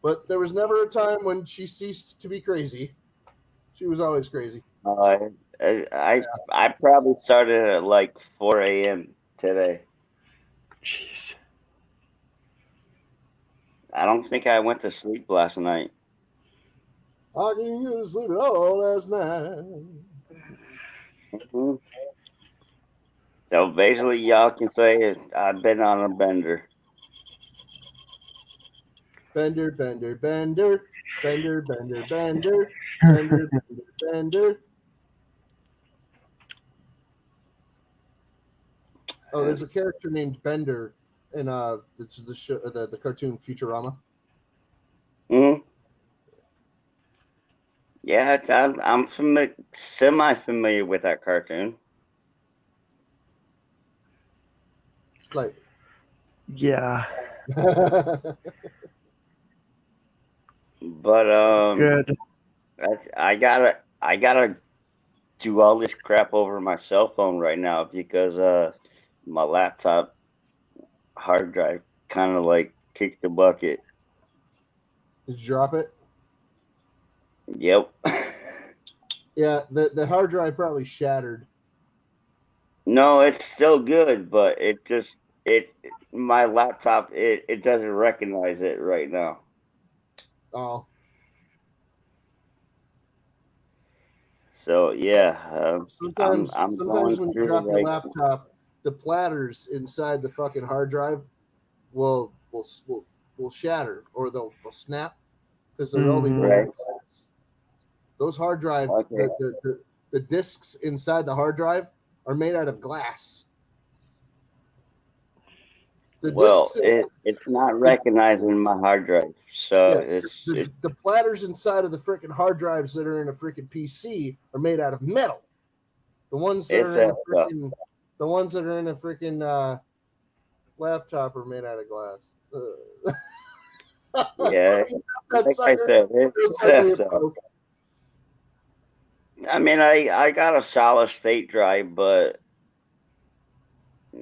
But there was never a time when she ceased to be crazy. She was always crazy. I probably started at like 4 a.m. today. Jeez. I don't think I went to sleep last night. How can you sleep at all last night? Mhm. So basically, y'all can say I've been on a bender. Bender, bender, bender, bender, bender, bender, bender, bender, bender. Oh, there's a character named Bender in it's the show, the cartoon Futurama. Mm-hmm. Yeah, I'm semi-familiar with that cartoon. Slightly. Yeah. But Good. I gotta do all this crap over my cell phone right now because my laptop hard drive kind of like kicked the bucket. Did you drop it? Yep. Yeah, the hard drive probably shattered. No, it's still good, but my laptop it doesn't recognize it right now. Oh, So yeah, sometimes I'm going when you through drop your like laptop, the platters inside the fucking hard drive will shatter or they'll snap because they're only made right. of glass. Those hard drive Okay. the discs inside the hard drive are made out of glass. The Well, discs, in, it's not recognizing my hard drive, so yeah, the platters inside of the freaking hard drives that are in a freaking PC are made out of metal. The ones that are in a freaking, the ones that are in a freaking laptop are made out of glass. Yeah, that like I sucker, said, it's it broke. I mean, I got a solid state drive, but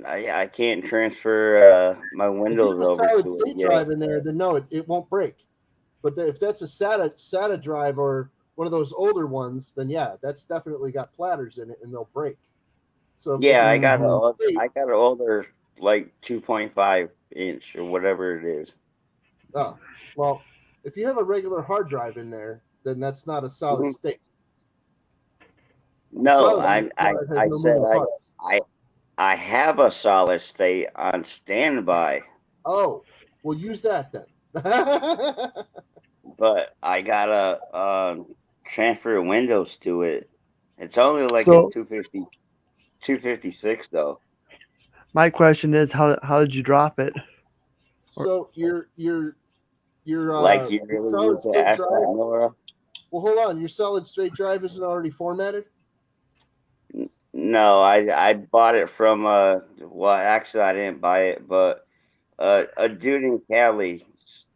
I can't transfer my If you Windows have a over solid to it state yet. drive in there, then no, it won't break. But if that's a SATA drive or one of those older ones, then yeah, that's definitely got platters in it and they'll break. So Yeah, I got an older like 2.5 inch or whatever it is. Oh, well, if you have a regular hard drive in there, then that's not a solid state. No, Solid I said I have a solid state on standby. Oh, we'll use that then. But I gotta transfer Windows to it. It's only like So- a 256 though. My question is, how did you drop it? So your Like you really solid need to state ask drive. that, Nora? Well, hold on. Your solid state drive isn't already formatted? No, I bought it from well, actually I didn't buy it, but a dude in Cali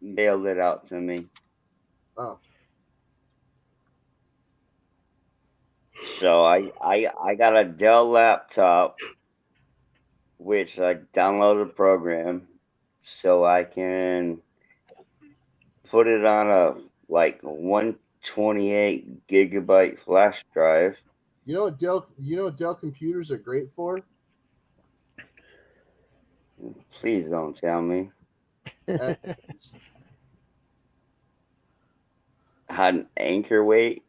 mailed it out to me. Oh. So I got a Dell laptop, which I downloaded a program so I can put it on a like 128 gigabyte flash drive. You know what Dell computers are great for? Please don't tell me. Had an anchor weight?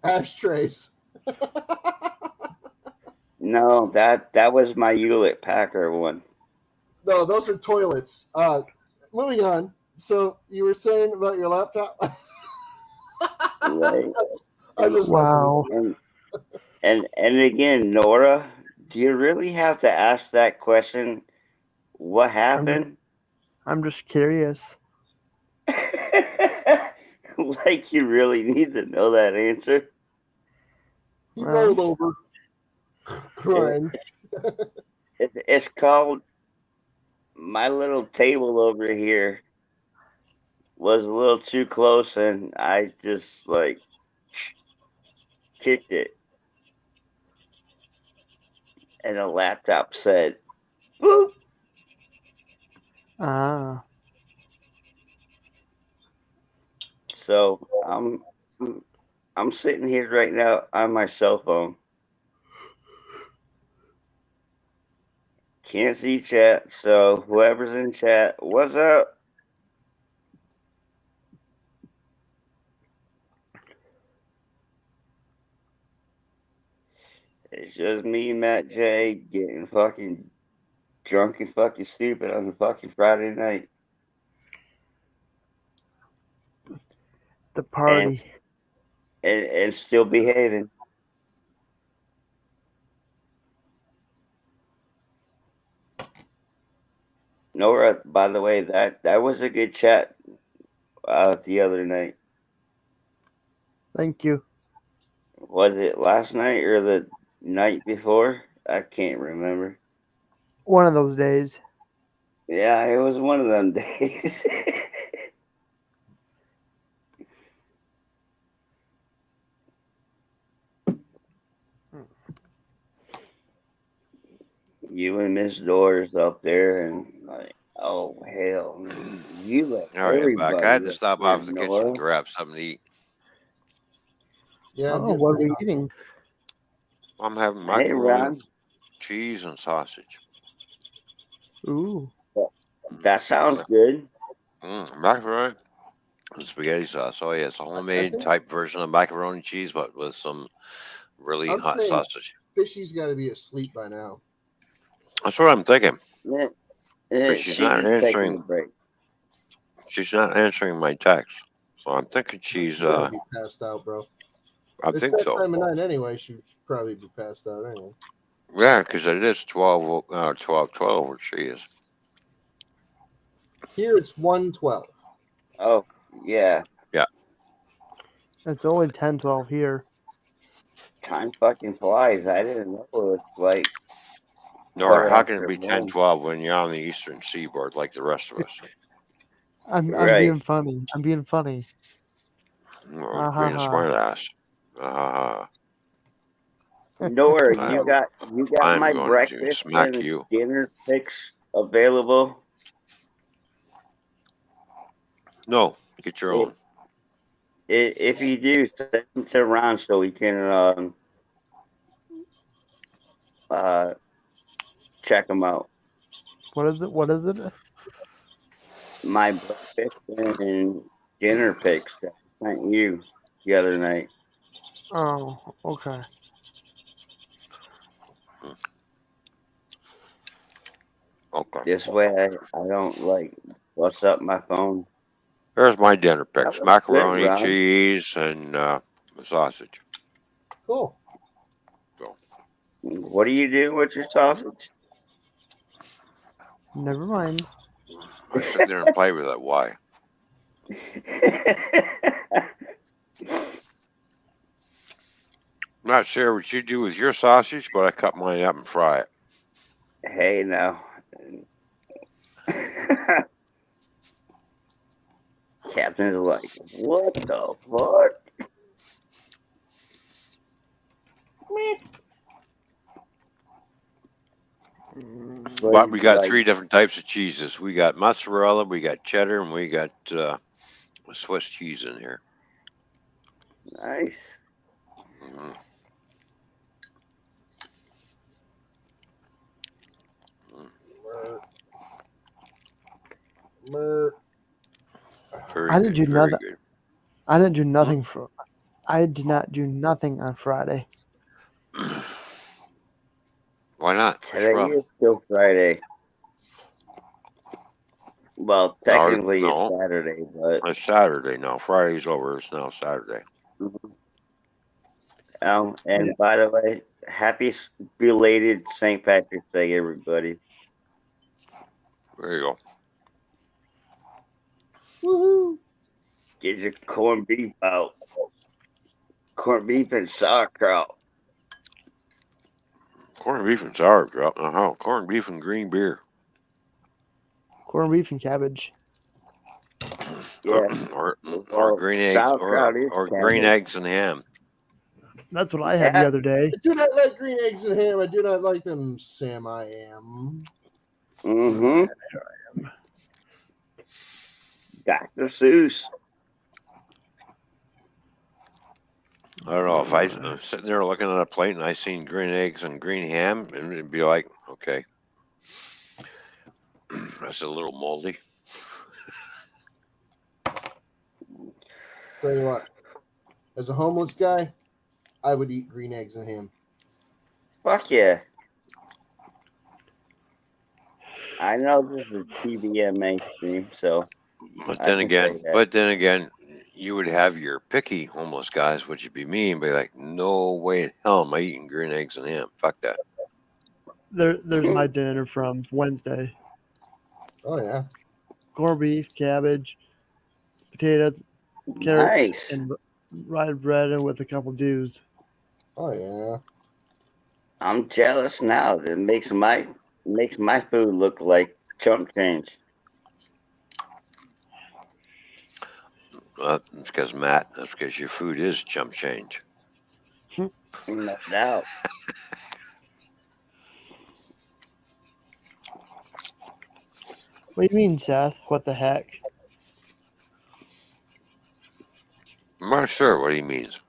Ashtrays. No, that was my Hewlett Packard one. No, those are toilets. Moving on. So you were saying about your laptop? Right. Wow. And again, Nora, do you really have to ask that question? What happened? I'm just curious. Like you really need to know that answer. He rolled over, crying. It's called my little table over here was a little too close, and I just like kicked it, and the laptop said, "Boop." Ah. So I'm sitting here right now on my cell phone. Can't see chat, so whoever's in chat, what's up? It's just me, Matt J, getting fucking drunk and fucking stupid on a fucking Friday night. The party. And still behaving. Nora, by the way, that was a good chat the other night. Thank you. Was it last night or the night before? I can't remember. One of those days. Yeah, it was one of them days. You and Miss Doors up there, and like, oh hell, you let All right, I'm back. I had to everybody stop up off there, the kitchen and grab something to eat. Yeah. Oh, what are we eating? I'm having Hey, macaroni, Ron. cheese, and sausage. Ooh. That sounds good. Macaroni and spaghetti sauce. Oh yeah, it's a homemade type version of macaroni and cheese, but with some really I'm hot saying sausage. Fishy's got to be asleep by now. That's what I'm thinking. Yeah, But she's not just taking a answering. break. She's not answering my text, so I'm thinking she's. She's gotta be passed out, bro. I It's think that so. time of night anyway. She'd probably be passed out anyway. Yeah, because it is 12, 12, 12 where she is. Here it's 1:12. Oh, yeah. It's only 10:12 here. Time fucking flies. I didn't know it was like Nor quarter how can it after be 10, one. 12 when you're on the eastern seaboard like the rest of us? I'm Right. being funny. I'm being funny. Well, Ha ha being a ha. smart ass. Uh, Nora, I, you got I'm my going to breakfast smack and you. dinner picks available. No, get your own. If you do, send them to Ron so we can uh check them out. What is it? What is it? My breakfast and dinner picks that I sent you the other night. Oh, okay. Okay. This way I don't like bust up my phone. Here's my dinner That picks: was good, macaroni, Ron. cheese, and sausage. Cool. So What do you do with your sausage? Never mind. I sit there and play with it. Why? I'm not sure what you do with your sausage, but I cut mine up and fry it. Hey, now. Captain's like, what the fuck? But we got Like, 3 different types of cheeses. We got mozzarella, we got cheddar, and we got Swiss cheese in here. nice. Mhm. Mer. Very I didn't good, do very nothing. good. I didn't do Hmm? nothing for. I did not do nothing on Friday. Why not? What's the Today problem? is still Friday. Well, technically it's No, Saturday, but it's Saturday now. Friday's over. It's now Saturday. and by the way, happy belated St. Patrick's Day, everybody. There you go. Woohoo! Get your corned beef out. Corned beef and sauerkraut. Corned beef and sauerkraut. Corned beef and green beer. Corned beef and cabbage. Yeah. or Well, green eggs sauerkraut is or green cabbage. eggs and ham. That's what I had the Yeah. other day. I do not like green eggs and ham. I do not like them, Sam. I am. Mm-hmm. Dr. Seuss. I don't know if I'm sitting there looking at a plate and I seen green eggs and green ham, and it'd be like, okay, that's a little moldy. Tell you what, as a homeless guy, I would eat green eggs and ham. Fuck yeah. I know this is TVMA stream, so But I then can again, say that. you would have your picky homeless guys, which would be me, and be like, no way in hell am I eating green eggs and ham. Fuck that. There's my dinner from Wednesday. Oh yeah. Corned beef, cabbage, potatoes, carrots, Nice. and rye bread, and with a couple dews. Oh yeah. I'm jealous now. It makes my food look like chump change. That's because Matt. That's because your food is chump change. No doubt. What do you mean, Seth? What the heck? I'm not sure what he means.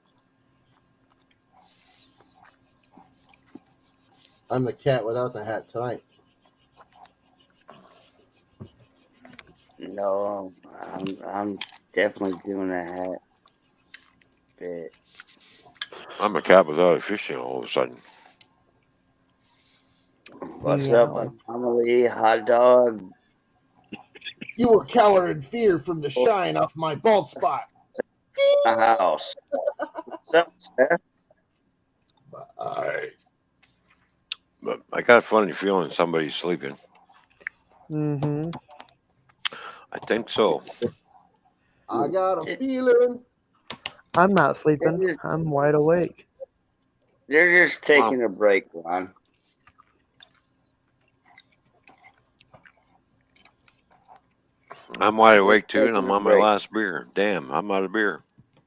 I'm the cat without the hat tonight. No, I'm definitely doing a hat bit. I'm a cat without a fishing all of a sudden. What's up, Meow. anomaly, hot dog? You will cower in fear from the shine off my bald spot. The house. What's up, Seth? Alright. But I got a funny feeling somebody's sleeping. Mm-hmm. I think so. I got a feeling. I'm not sleeping. I'm wide awake. They're just taking a break, Ron. I'm wide awake too, and Taking I'm a on my break. last beer. Damn, I'm out of beer.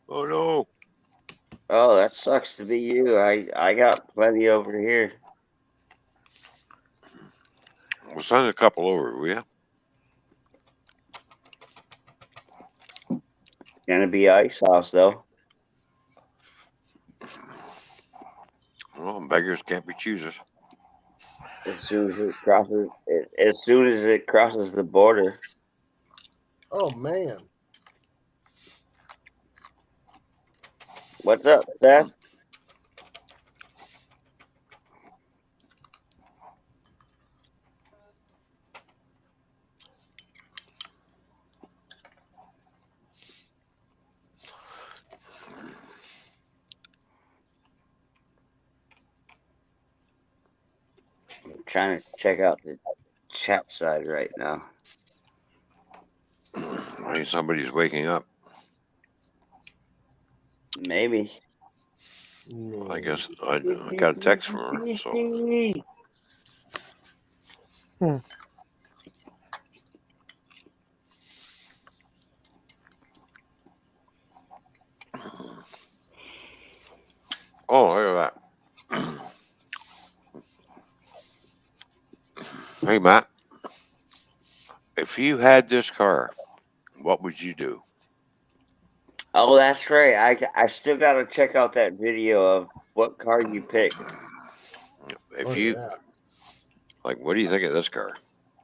Oh no. Oh, that sucks to be you. I got plenty over here. We'll send a couple over, will ya? Gonna be ice sauce though. Well, beggars can't be choosers. As soon as it crosses the border. Oh man. What's up, Seth? I'm trying to check out the chat side right now. I think somebody's waking up. Maybe. I guess I got a text from her. So oh, look at that. Hey Matt, if you had this car, what would you do? Oh, that's right. I still gotta check out that video of what car you picked. If Oh, you yeah. like, what do you think of this car?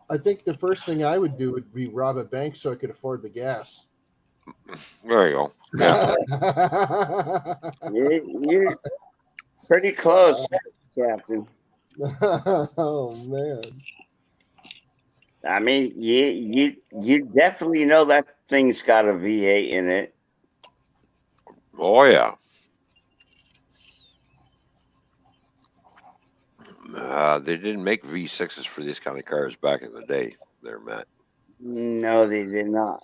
I think the first thing I would do would be rob a bank so I could afford the gas. There you go. Yeah. You're pretty close, Captain. Oh man. I mean, you definitely know that thing's got a V8 in it. Oh yeah. They didn't make V6s for these kind of cars back in the day, there, Matt. No, they did not.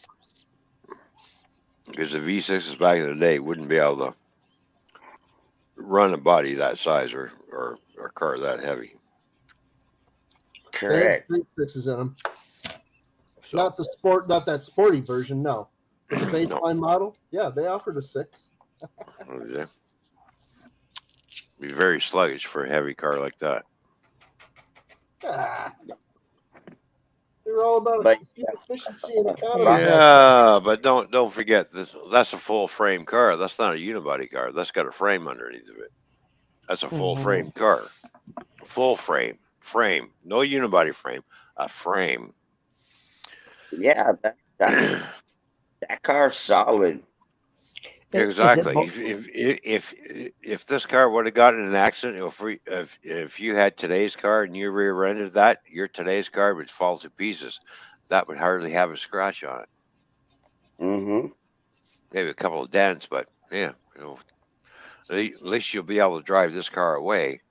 Because the V6s back in the day wouldn't be able to run a body that size or a car that heavy. They had Correct. 3.6s in them. So, Not that sporty version, no. But the baseline model, yeah, they offered a 6. yeah. Be very sluggish for a heavy car like that. Ah. They were all about But efficiency and economy. Yeah, but don't forget this. That's a full frame car. That's not a unibody car. That's got a frame underneath of it. That's a full frame car. Full frame. Frame. No unibody frame. A frame. yeah, that car's solid. Exactly. If this car would have gotten in an accident, if you had today's car and you rear-ended that, your today's car would fall to pieces. That would hardly have a scratch on it. Mm-hmm. Maybe a couple of dents, but yeah, at least you'll be able to drive this car away.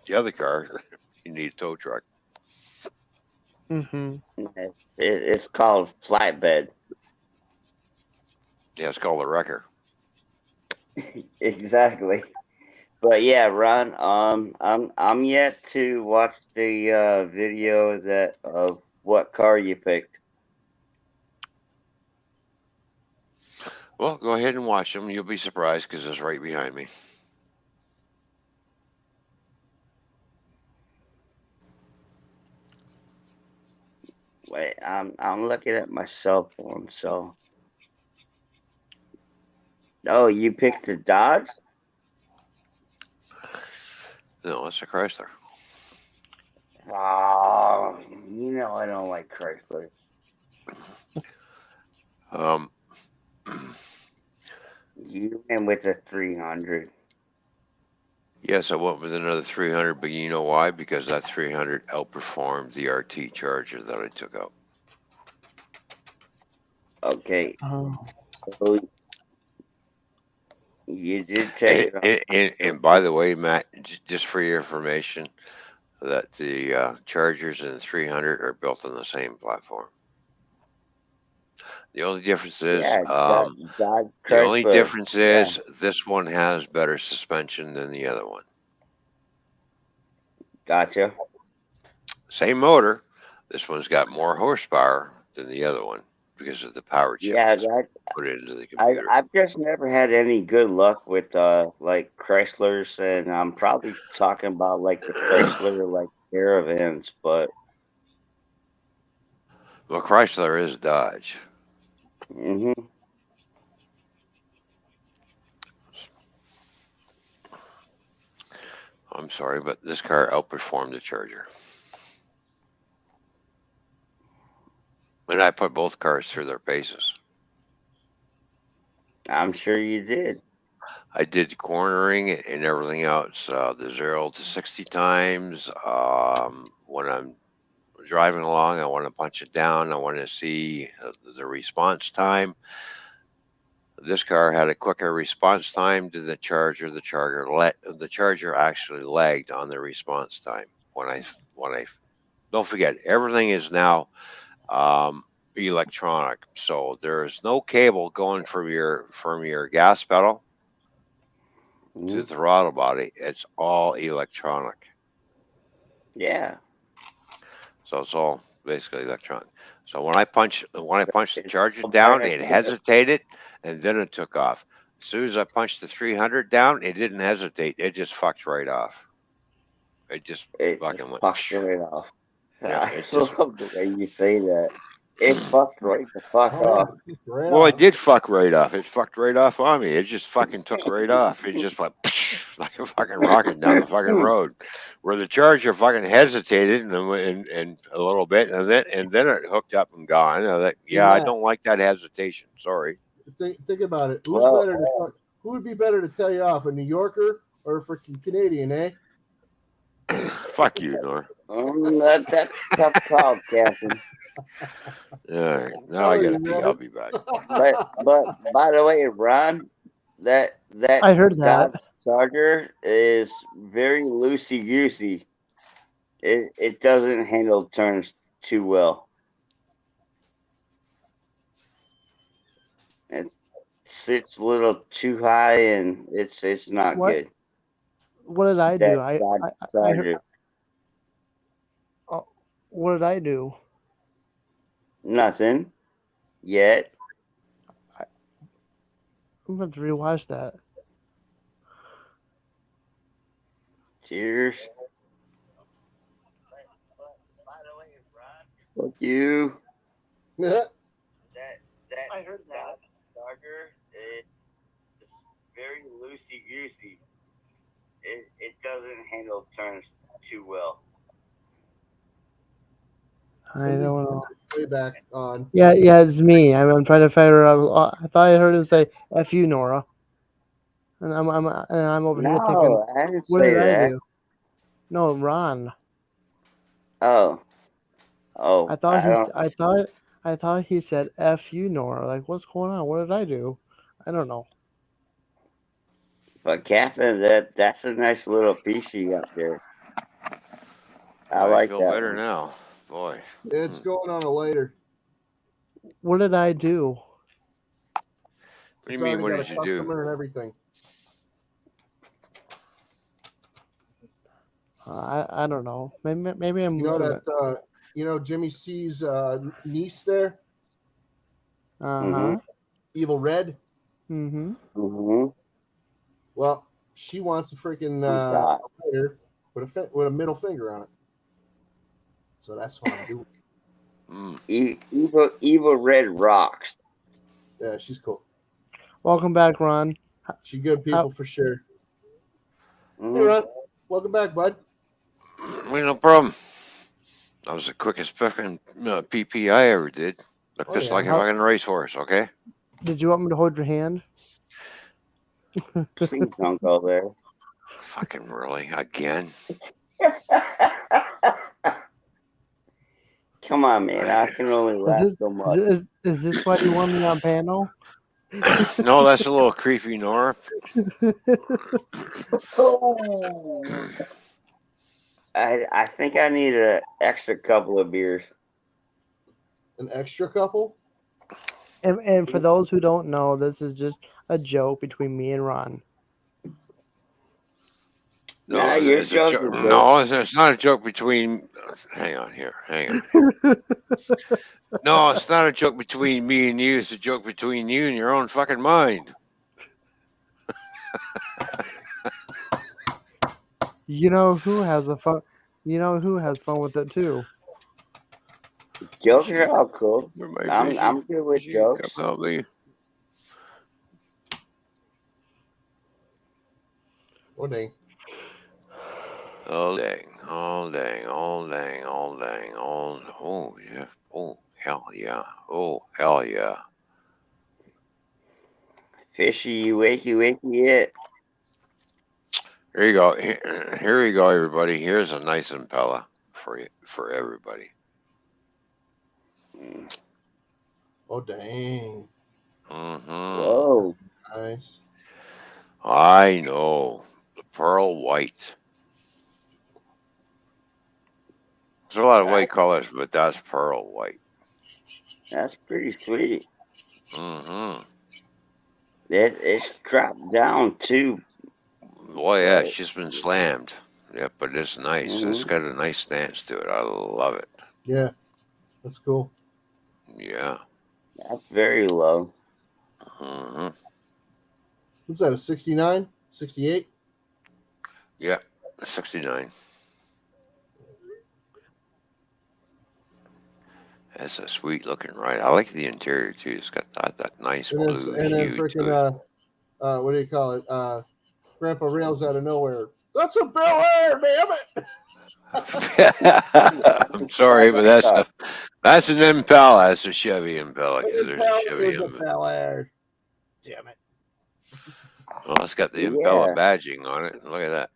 The other car, you need a tow truck. It's called flatbed. Yeah, it's called a wrecker. Exactly. But yeah, Ron, I'm yet to watch the video of what car you picked. Well, go ahead and watch them. You'll be surprised because it's right behind me. Wait, I'm looking at my cell phone. So, oh, you picked the Dodge? No, it's a Chrysler. Oh, you know I don't like Chrysler. You went with a 300. Yes, I went with another 300, but you know why? Because that 300 outperformed the RT Charger that I took out. Okay. Oh. So you did take it. And by the way, Matt, just for your information, that the Chargers and the 300 are built on the same platform. The only difference is, Yeah, Dodge the only Chrysler. difference Yeah, is this one has better suspension than the other one. gotcha. Same motor. This one's got more horsepower than the other one because of the power chip Yeah, that's that put into the computer. I've just never had any good luck with like Chryslers, and I'm probably talking about like the Chrysler like Caravans, but Well, Chrysler is Dodge. hmm I'm sorry, but this car outperformed the Charger. And I put both cars through their paces. I'm sure you did. I did cornering and everything else, the 0 to 60 times. When I'm driving along, I want to punch it down. I want to see the response time. This car had a quicker response time to the Charger. The Charger actually lagged on the response time. When I don't forget, everything is now electronic. So there's no cable going from your gas pedal to Mhm. the throttle body. It's all electronic. Yeah, So it's all basically electronic. So when I punched the it's Charger all down, brand it new. hesitated and then it took off. As soon as I punched the 300 down, it didn't hesitate. It just fucked right off. It just It fucking went. fucked right off. Yeah, I it just. love the way you say that. It fucked right the fuck Oh yeah, off. right Well, it off. did fuck right off. It fucked right off on me. It just fucking took right off. It just went like a fucking rocket down the fucking road. Where the Charger fucking hesitated and a little bit, and then it hooked up and gone. I thought, Hey yeah, I Matt, don't like that hesitation. Sorry. think about it. Well, Who would be better to tell you off, a New Yorker or a freaking Canadian, eh? Fuck you, Nor. that's a tough call, Captain. All right, now I Telling gotta you, pee. I'll brother. be back. But by the way, Ron, that I heard that. Dodge Charger is very loosey goosey. It doesn't handle turns too well. It sits a little too high, and it's not What good. what did I do? That Dodge I heard. Charger, Oh, what did I do? nothing yet. I'm going to rewatch that. Cheers. Fuck you. Yeah. That I heard that Charger is very loosey goosey. It doesn't handle turns too well. I don't know. Playback on. Yeah, it's me. I'm trying to figure out. I thought I heard him say "F you, Nora," and I'm over here thinking, No, I didn't what say did I that. do? No, Ron. Oh, I oh, thought I he. don't. I thought he said "F you, Nora." Like, what's going on? What did I do? I don't know. But Captain, that's a nice little piece you got there. I Well, I like feel that better one. now, boy. It's going on a later. What did I do? What do you It's mean? already What got a did you do? customer and everything. I don't know. Maybe I'm You know losing that it. Jimmy C's niece there, Mhm. Uh-huh. Evil Red. Mm-hmm. Mhm. Well, she wants a freaking She's hot. lighter with a middle finger on it. So that's what I'm doing. Mm. Evil Red rocks. Yeah, she's cool. Welcome back, Ron. She good How, people for sure. Hey, Mhm. Ron, welcome back, bud. Well, no problem. That was the quickest fucking PP I ever did. Look Oh just yeah. like a how fucking racehorse, okay? did you want me to hold your hand? Please don't go there. Fucking really? Again? Come on, man. I can only Is laugh this so is much. is this why you want me on panel? No, that's a little creepy, Nora. Oh, I think I need an extra couple of beers. An extra couple. And for those who don't know, this is just a joke between me and Ron. Nah, your it's a joke joke. is good. No, it's not a joke between. Hang on here. Hang on. No, it's not a joke between me and you. It's a joke between you and your own fucking mind. You know who has a fun? You know who has fun with it too? Jokes are all cool. Where my I'm good with fishy, come jokes. help me. Oh dang. Oh dang! Oh dang! Oh dang! Oh dang! Oh yeah! Oh hell yeah! Oh hell yeah! Fishy, wakey it. Here you go. Here you go, everybody. Here's a nice Impala for you, for everybody. Oh dang. Whoa. Nice. I know. The pearl white. There's a lot of white colors, but that's pearl white. That's pretty sweet. Mm-hmm. It's dropped down too. Well, yeah, it's just been slammed. Yeah, but it's nice. It's Mm-hmm. got a nice stance to it. I love it. Yeah. That's cool. Yeah. That's very low. Mm-hmm. What's that, a 69? 68? Yeah. 69. That's a sweet looking ride. I like the interior too. It's got that nice And blue then hue to it. freaking what do you call it? Grandpa Rails out of nowhere. That's a Bel Air, damn it! I'm sorry, but that's an Impala. That's a Chevy Impala. There's a Chevy It was a Impala. Bel Air. Damn it. Well, it's got the Impala Yeah. badging on it. Look at that.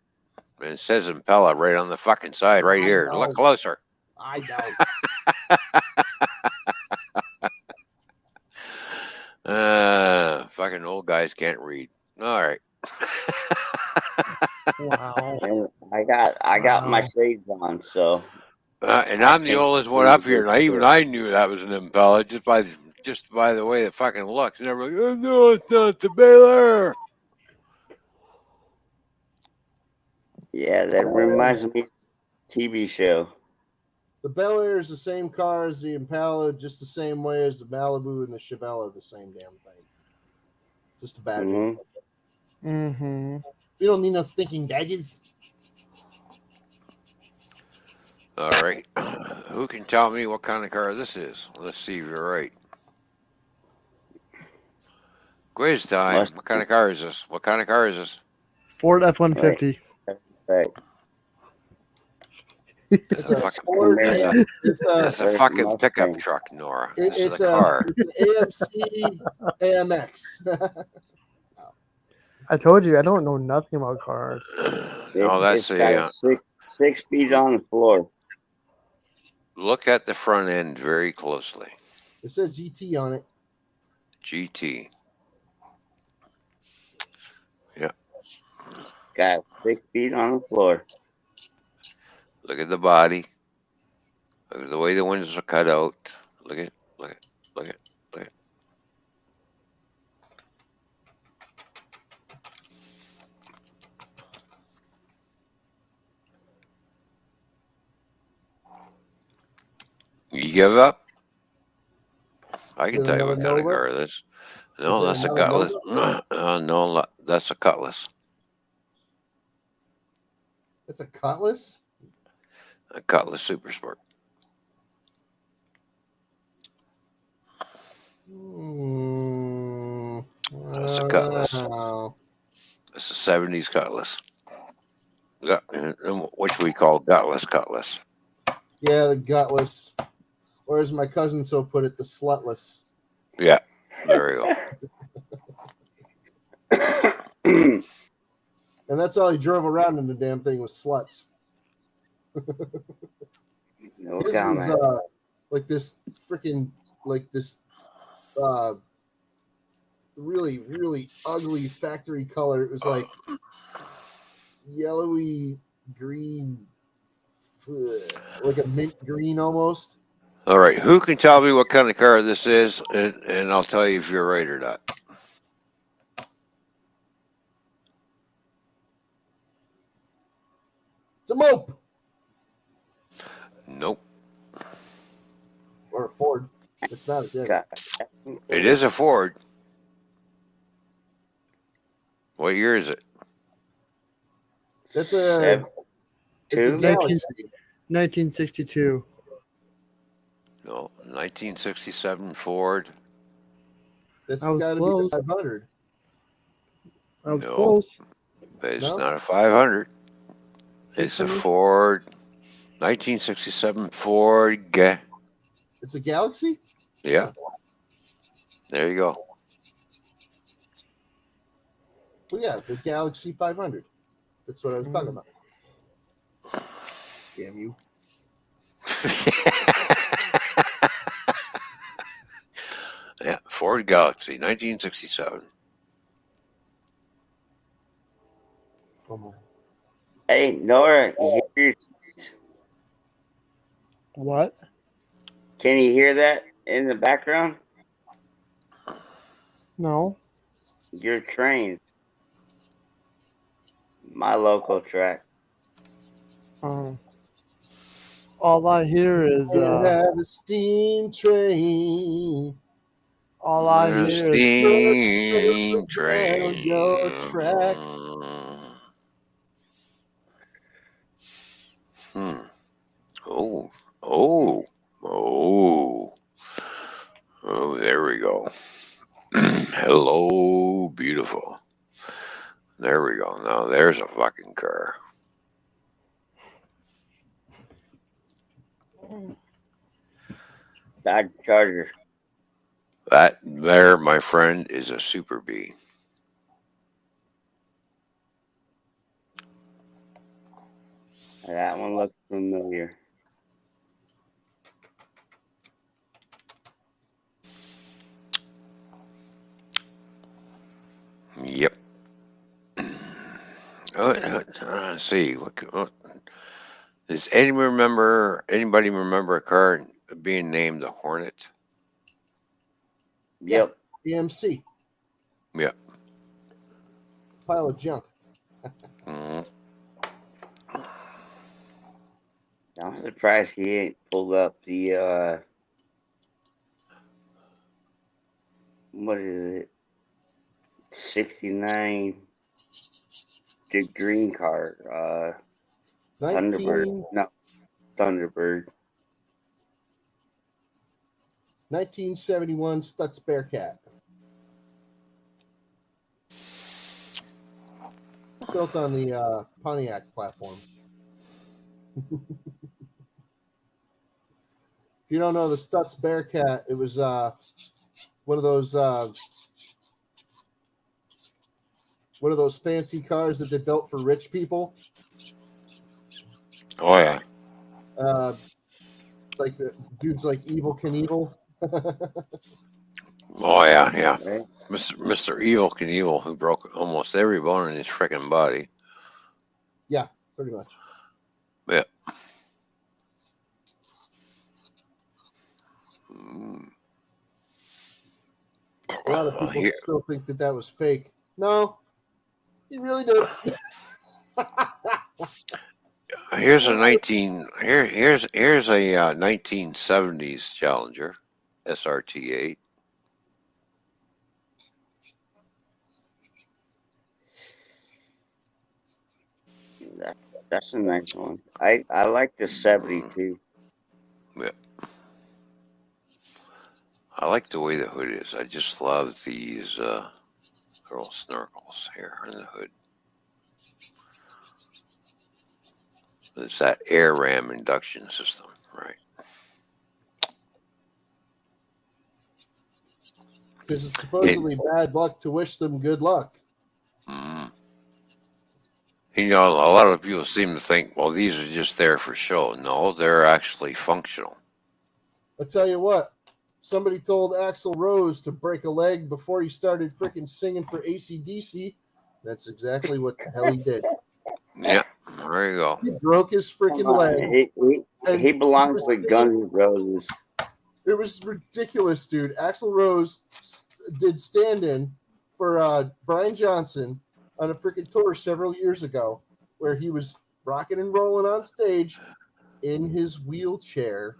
And it says Impala right on the fucking side, right here. know. Look closer. I know. Fucking old guys can't read. All right. Wow. And I got my shades on, so And I I'm the can't oldest one see up here, this and I knew that was an Impala just by the way it fucking looks. And everybody, oh no, it's not the Bel Air. Yeah, that reminds me of a TV show. The Bel Air is the same car as the Impala, just the same way as the Malibu and the Chevelle are the same damn thing. Just a badge. Mm-hmm. Mm-hmm. We don't need no thinking gadgets. All right. Who can tell me what kind of car this is? Let's see if you're right. Quiz time. What kind of car is this? What kind of car is this? Ford F-150. Right. It's a fucking Ford. It's a fucking pickup truck, Nora. It's a car. It's an AMC AMX. I told you I don't know nothing about cars. No, that's a six feet on the floor. Look at the front end very closely. It says GT on it. GT. Yeah. Got 6 feet on the floor. Look at the body. Look at the way the windows are cut out. Look at. You give up? I can tell you what kind of car it is. No, that's a Cutlass. No, that's a Cutlass. It's a Cutlass? A Cutlass Super Sport. That's a Cutlass. It's a 70s Cutlass. Which we call Gutless Cutlass. Yeah, the Gutless. Or as my cousin so put it, the Slutless. Yeah, there you go. And that's all he drove around in the damn thing was sluts. No His comment. was like this freaking really, really ugly factory color. It was like yellowy green, like a mint green almost. All right, who can tell me what kind of car this is, and I'll tell you if you're right or not. It's a mope Nope. or a Ford. It's not a Chevy. God. It is a Ford. What year is it? That's a it's a Two? Galaxy. 1962. No, 1967 Ford. That's I was got to be close. the 500. I was No. close. It's No? not a 500. It's a 600? Ford. 1967 Ford. It's a Galaxy. Yeah. There you go. Well, yeah, the Galaxy 500. That's what I was talking about. Damn you! Yeah, Ford Galaxy, 1967. Oh my. Hey, Nora, What? can you hear that in the background? No. Your train. My local track. All I hear is And have a steam train. all I hear is Steam Down train. your tracks. Oh, oh, oh. Oh, there we go. Hello, beautiful. There we go. Now there's a fucking car. Dodge Charger. That there, my friend, is a Super B. That one looks familiar. Yep. Let's see. What does anybody remember a car being named the Hornet? Yep. EMC. Yeah. Pile of junk. Mhm. I'm surprised he ain't pulled up the what is it? 69 the green car. Thunderbird. 19, No, Thunderbird. 1971 Stutz Bearcat. Built on the Pontiac platform. If you don't know the Stutz Bearcat, it was one of those fancy cars that they built for rich people. Oh yeah. Like the dudes like Evil Knievel. Oh yeah. Yeah. Right? Mr. Evil Knievel, who broke almost every bone in his freaking body. Yeah, pretty much. Yeah. Mm. A lot of people still think that was fake. No, he really did. Here's a 1970s Challenger SRT8. That's a nice one. I like the 72. Yeah. I like the way the hood is. I just love these little snorkels here on the hood. It's that air ram induction system, right? Because it's supposedly bad luck to wish them good luck. Mm. You know, a lot of people seem to think, well, these are just there for show. No, they're actually functional. I tell you what, somebody told Axl Rose to break a leg before he started freaking singing for AC/DC. That's exactly what the hell he did. Yeah, there you go. He broke his freaking leg. He belongs with Guns N' Roses. It was ridiculous, dude. Axl Rose did stand-in for Brian Johnson on a freaking tour several years ago, where he was rocking and rolling on stage in his wheelchair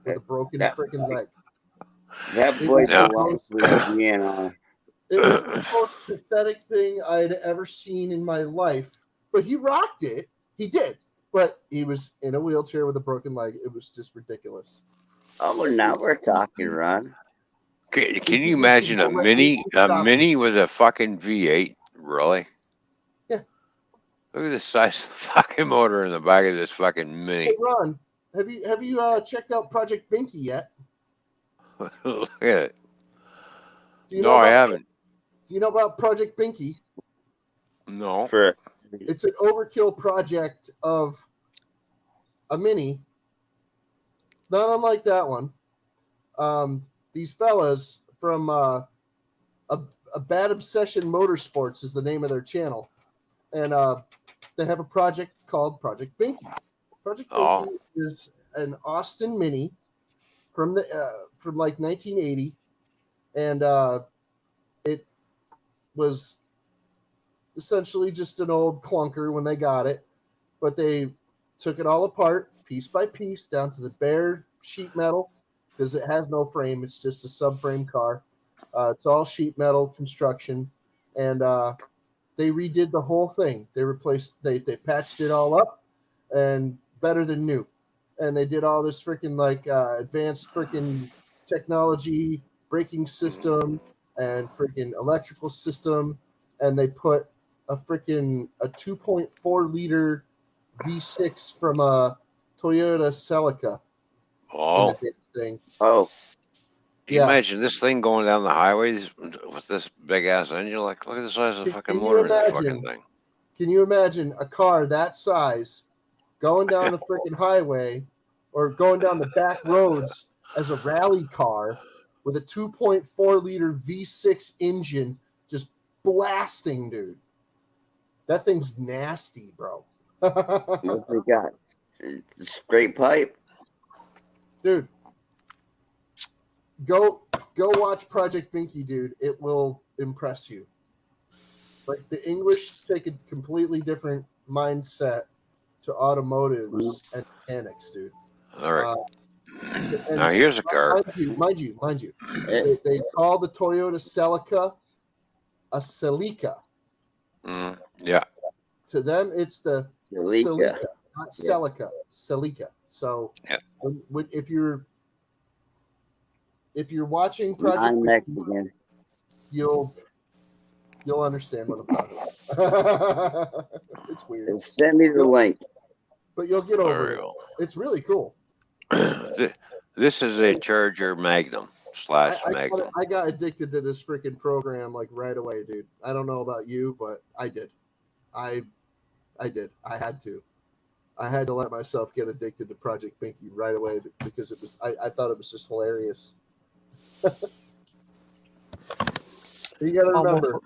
with a broken That- freaking leg. That It boy was the belongs most- to Indiana. It was the most pathetic thing I had ever seen in my life. But he rocked it. He did. But he was in a wheelchair with a broken leg. It was just ridiculous. Oh, now we're talking, Ron. Can you imagine a mini with a fucking V8? Really? Yeah. Look at the size of the fucking motor in the back of this fucking mini. Hey, Ron, have you checked out Project Binky yet? Look at it. Do you No, know I about, haven't. Do you know about Project Binky? No. It's an overkill project of a mini, not unlike that one. These fellas from a Bad Obsession Motorsports is the name of their channel, and they have a project called Project Binky. Project Binky is an Austin Mini from like 1980, and it was essentially just an old clunker when they got it, but they took it all apart piece by piece down to the bare sheet metal, because it has no frame. It's just a subframe car. It's all sheet metal construction, and they redid the whole thing. They patched it all up, and better than new. And they did all this freaking advanced freaking technology, braking system, and freaking electrical system, and they put a 2.4 liter V6 from a Toyota Celica. Oh. Thing. Oh. Can you imagine this thing going down the highways with this big ass engine? Like, look at the size of the fucking motor in this fucking thing. Can you imagine a car that size going down the freaking highway or going down the back roads as a rally car with a 2.4 liter V6 engine just blasting, dude? That thing's nasty, bro. What they got? Straight pipe, dude. Go watch Project Binky, dude. It will impress you. Like, the English take a completely different mindset to automotives and mechanics, dude. All right. Now here's a car. Mind you. They call the Toyota Celica a Celica. Yeah. To them, it's the Celica, not Celica. Celica. So if you're watching Project Binky, you'll understand what I'm talking about. It's weird. Send me the link. But you'll get over it. It's really cool. This is a Charger Magnum / Magnum. I got addicted to this freaking program like right away, dude. I don't know about you, but I did. I did. I had to. I had to let myself get addicted to Project Binky right away because it was. I thought it was just hilarious. You gotta remember.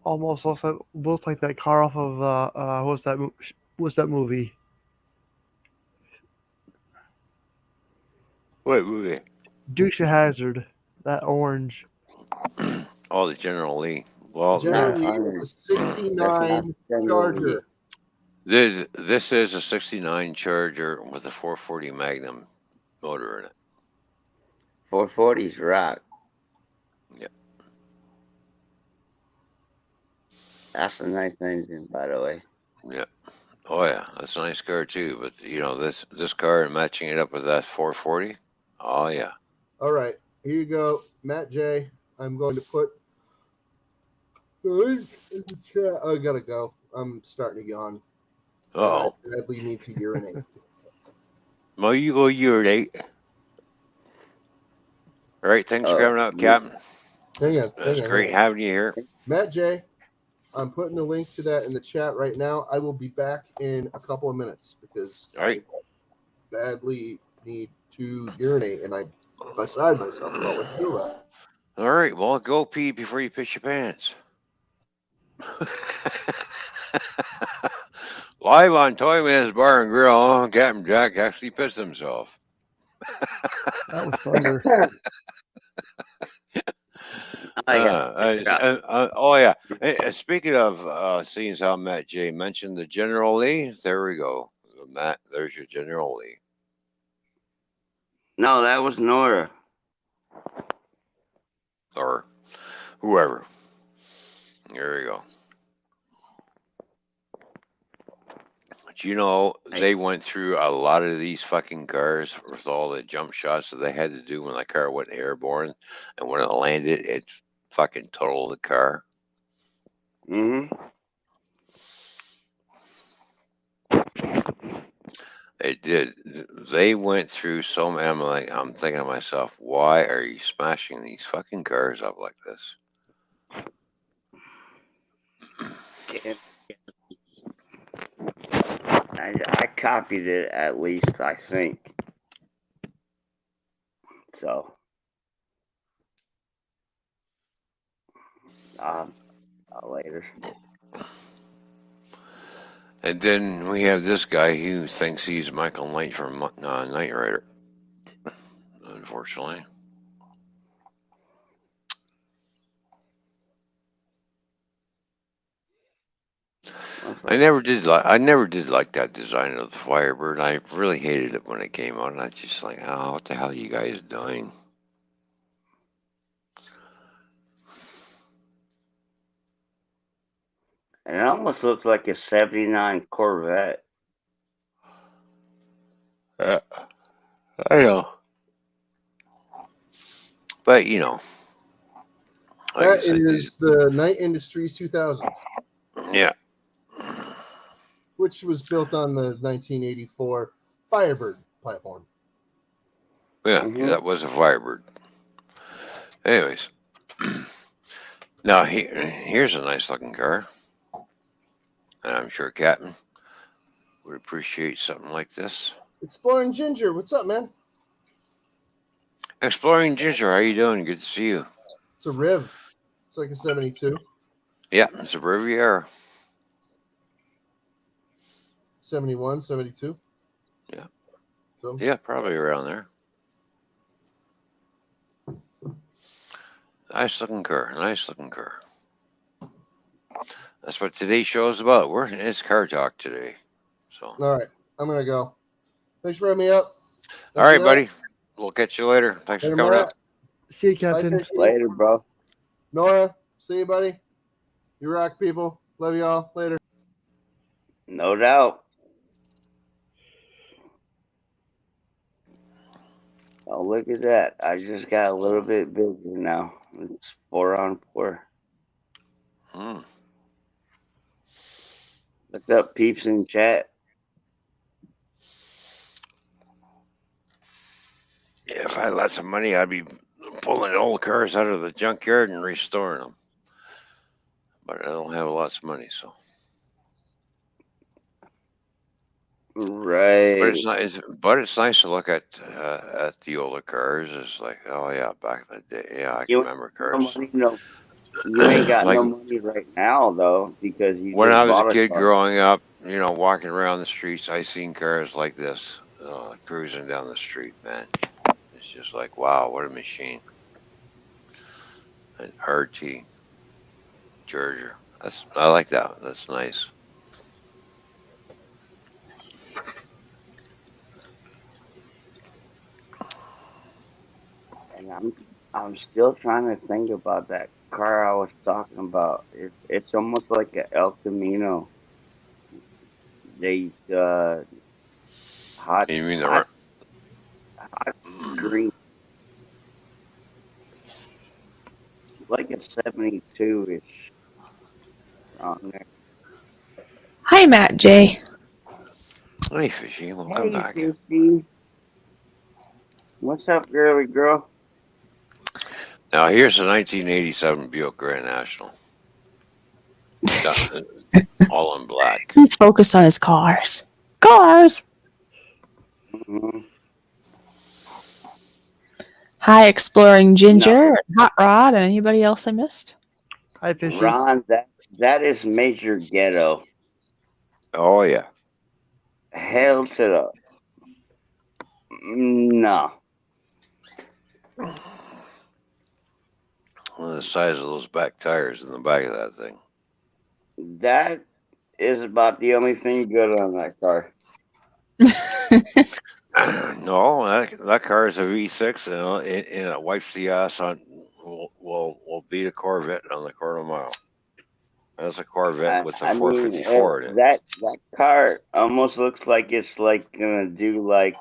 Almost looks like that car off of what's that movie? What movie? Dukes of Hazzard. That orange. Oh, the General Lee. Well, General Lee was a 69 Charger. This is a 69 Charger with a 440 Magnum motor in it. 440's rock. Yep. That's a nice engine, by the way. Yep. Oh yeah, that's a nice car too. But you know, this car and matching it up with that 440. Oh yeah. All right, here you go, Matt J. I'm going to put the link in the chat. I gotta go. I'm starting to yawn. Oh. I badly need to urinate. Well, you go urinate. All right, thanks for coming out, Captain. It's great having you here. Matt J., I'm putting the link to that in the chat right now. I will be back in a couple of minutes because I badly need to urinate, and I'm beside myself about what to do about it. All right, well, go pee before you piss your pants. Live on Toymans Bar and Grill, Captain Jack actually pissed himself. That was thunder. I got Oh yeah. Speaking of seeing as how Matt J mentioned the General Lee, there we go. Matt, there's your General Lee. no, that was Nora. Or whoever. There we go. But you know, they went through a lot of these fucking cars with all the jump shots that they had to do when the car went airborne, and when it landed, it fucking totaled the car. Mm-hmm. It did. They went through so many. I'm thinking to myself, why are you smashing these fucking cars up like this? I copied it at least, I think. So, later. And then we have this guy who thinks he's Michael Knight from Knight Rider. Unfortunately. I never did like that design of the Firebird. I really hated it when it came out, and I just like, oh, what the hell are you guys doing? And it almost looks like a '79 Corvette. I know, but you know, like That is the Knight Industries 2000. Yeah. Which was built on the 1984 Firebird platform. Yeah, that was a Firebird. Anyways, now here's a nice looking car. And I'm sure Captain would appreciate something like this. Exploring Ginger, what's up, man? Exploring Ginger, how you doing? Good to see you. It's a Riv. It's like a 72. Yeah, it's a Riviera. 71, 72. Yeah. So. Yeah, probably around there. Nice looking car. Nice looking car. That's what today's show is about. It's car talk today. So. All right, I'm gonna go. Thanks for having me up. All right, buddy. We'll catch you later. Thanks for coming up. See you, Captain. Bye, Later, bro. Nora, see you, buddy. You rock, people. Love y'all. Later. No doubt. Oh, look at that. I just got a little bit bigger now. It's 4-on-4. What's up, peeps in chat? Yeah, if I had lots of money, I'd be pulling old cars out of the junkyard and restoring them. But I don't have lots of money, so. Right. But it's nice to look at the older cars. It's like, oh yeah, back in the day, yeah, I can remember cars. You ain't got no money right now though, because you. When just I was bought a kid car. growing up, you know, walking around the streets, I seen cars like this, cruising down the street. Man, it's just like, wow, what a machine! An RT Charger. I like that. That's nice. And I'm still trying to think about that car I was talking about. It's almost like an El Camino. They hot. You mean hot green, like a 72-ish on there. Hi, Matt J. Hey, Fishy. Welcome back. Fishy. What's up, girly girl? Now, here's a 1987 Buick Grand National. All in black. He's focused on his cars. Cars! Mm-hmm. Hi, Exploring Ginger, and Hot Rod, and anybody else I missed? Hi, Fishy. Ron, that is major ghetto. Oh, yeah. Hell to the... No. The size of those back tires in the back of that thing. That is about the only thing good on that car. No, that car is a V6, and it wipes the ass on. Will beat a Corvette on the quarter mile. That's a Corvette with a I mean, 454 in it. that car almost looks like it's like gonna do like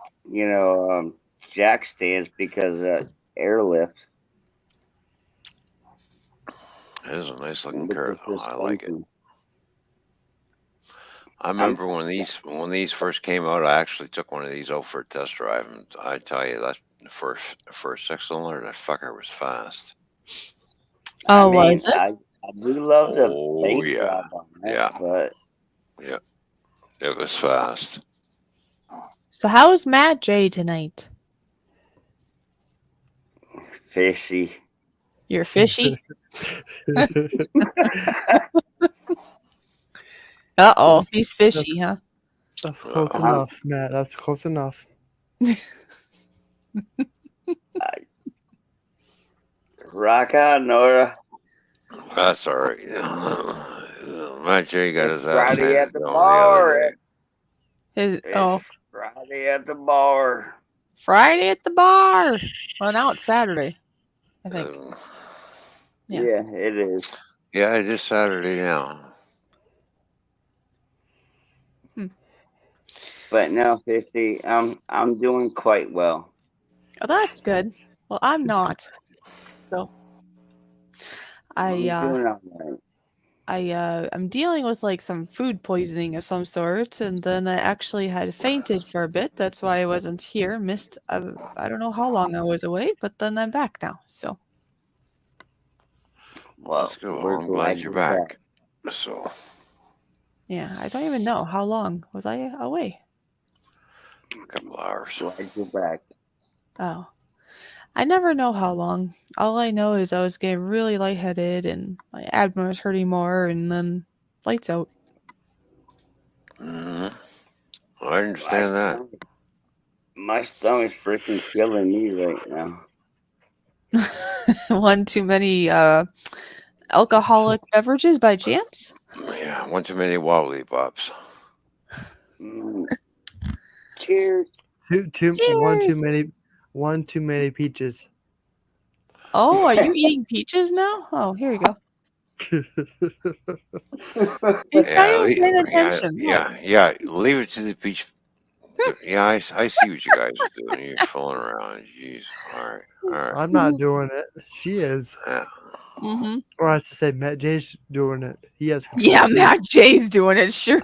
jack stands because airlift. It is a nice looking With car, the though. I like it. suspension. I remember when these first came out. I actually took one of these out for a test drive, and I tell you, that first 6-cylinder, that fucker was fast. Oh, I mean, was it? I do love the Oh paint yeah, job on it, yeah, but yeah. It was fast. So how is Matt J tonight? fishy. You're fishy? Uh-oh, he's fishy, huh? That's close Uh-oh. enough, Matt. That's close enough. Rock on, Nora. That's all right. Matt J got It's his ass Friday handed at to the him the bar. other day. It's Friday at the bar. Friday at the bar. Well, now it's Saturday, I think. Yeah. Yeah, it is. Yeah, it is Saturday now. But no, 50. I'm doing quite well. Oh, that's good. Well, I'm not. So I'm doing all right. I'm dealing with like some food poisoning of some sort, and then I actually had fainted for a bit. That's why I wasn't here. Missed I don't know how long I was away, but then I'm back now. So Well, That's good. we're Well, I'm glad you're back. So yeah, I don't even know how long was I away. a couple hours. Glad you're back. Oh, I never know how long. All I know is I was getting really lightheaded and my abdomen was hurting more, and then lights out. Hmm. I understand that. My stomach's freaking killing me right now. One too many alcoholic beverages by chance? Yeah, one too many wobbly pops. Mm. Cheers. One too many peaches. Oh, are you eating peaches now? Oh, here you go. He's not even paying attention. Look. Yeah. Leave it to the peach. Yeah, I see what you guys are doing. You're fooling around. Jeez. All right. I'm not doing it. She is. Yeah. Mm-hmm. Or I should say Matt J's doing it. He has control. Yeah, too. Matt J's doing it, sure.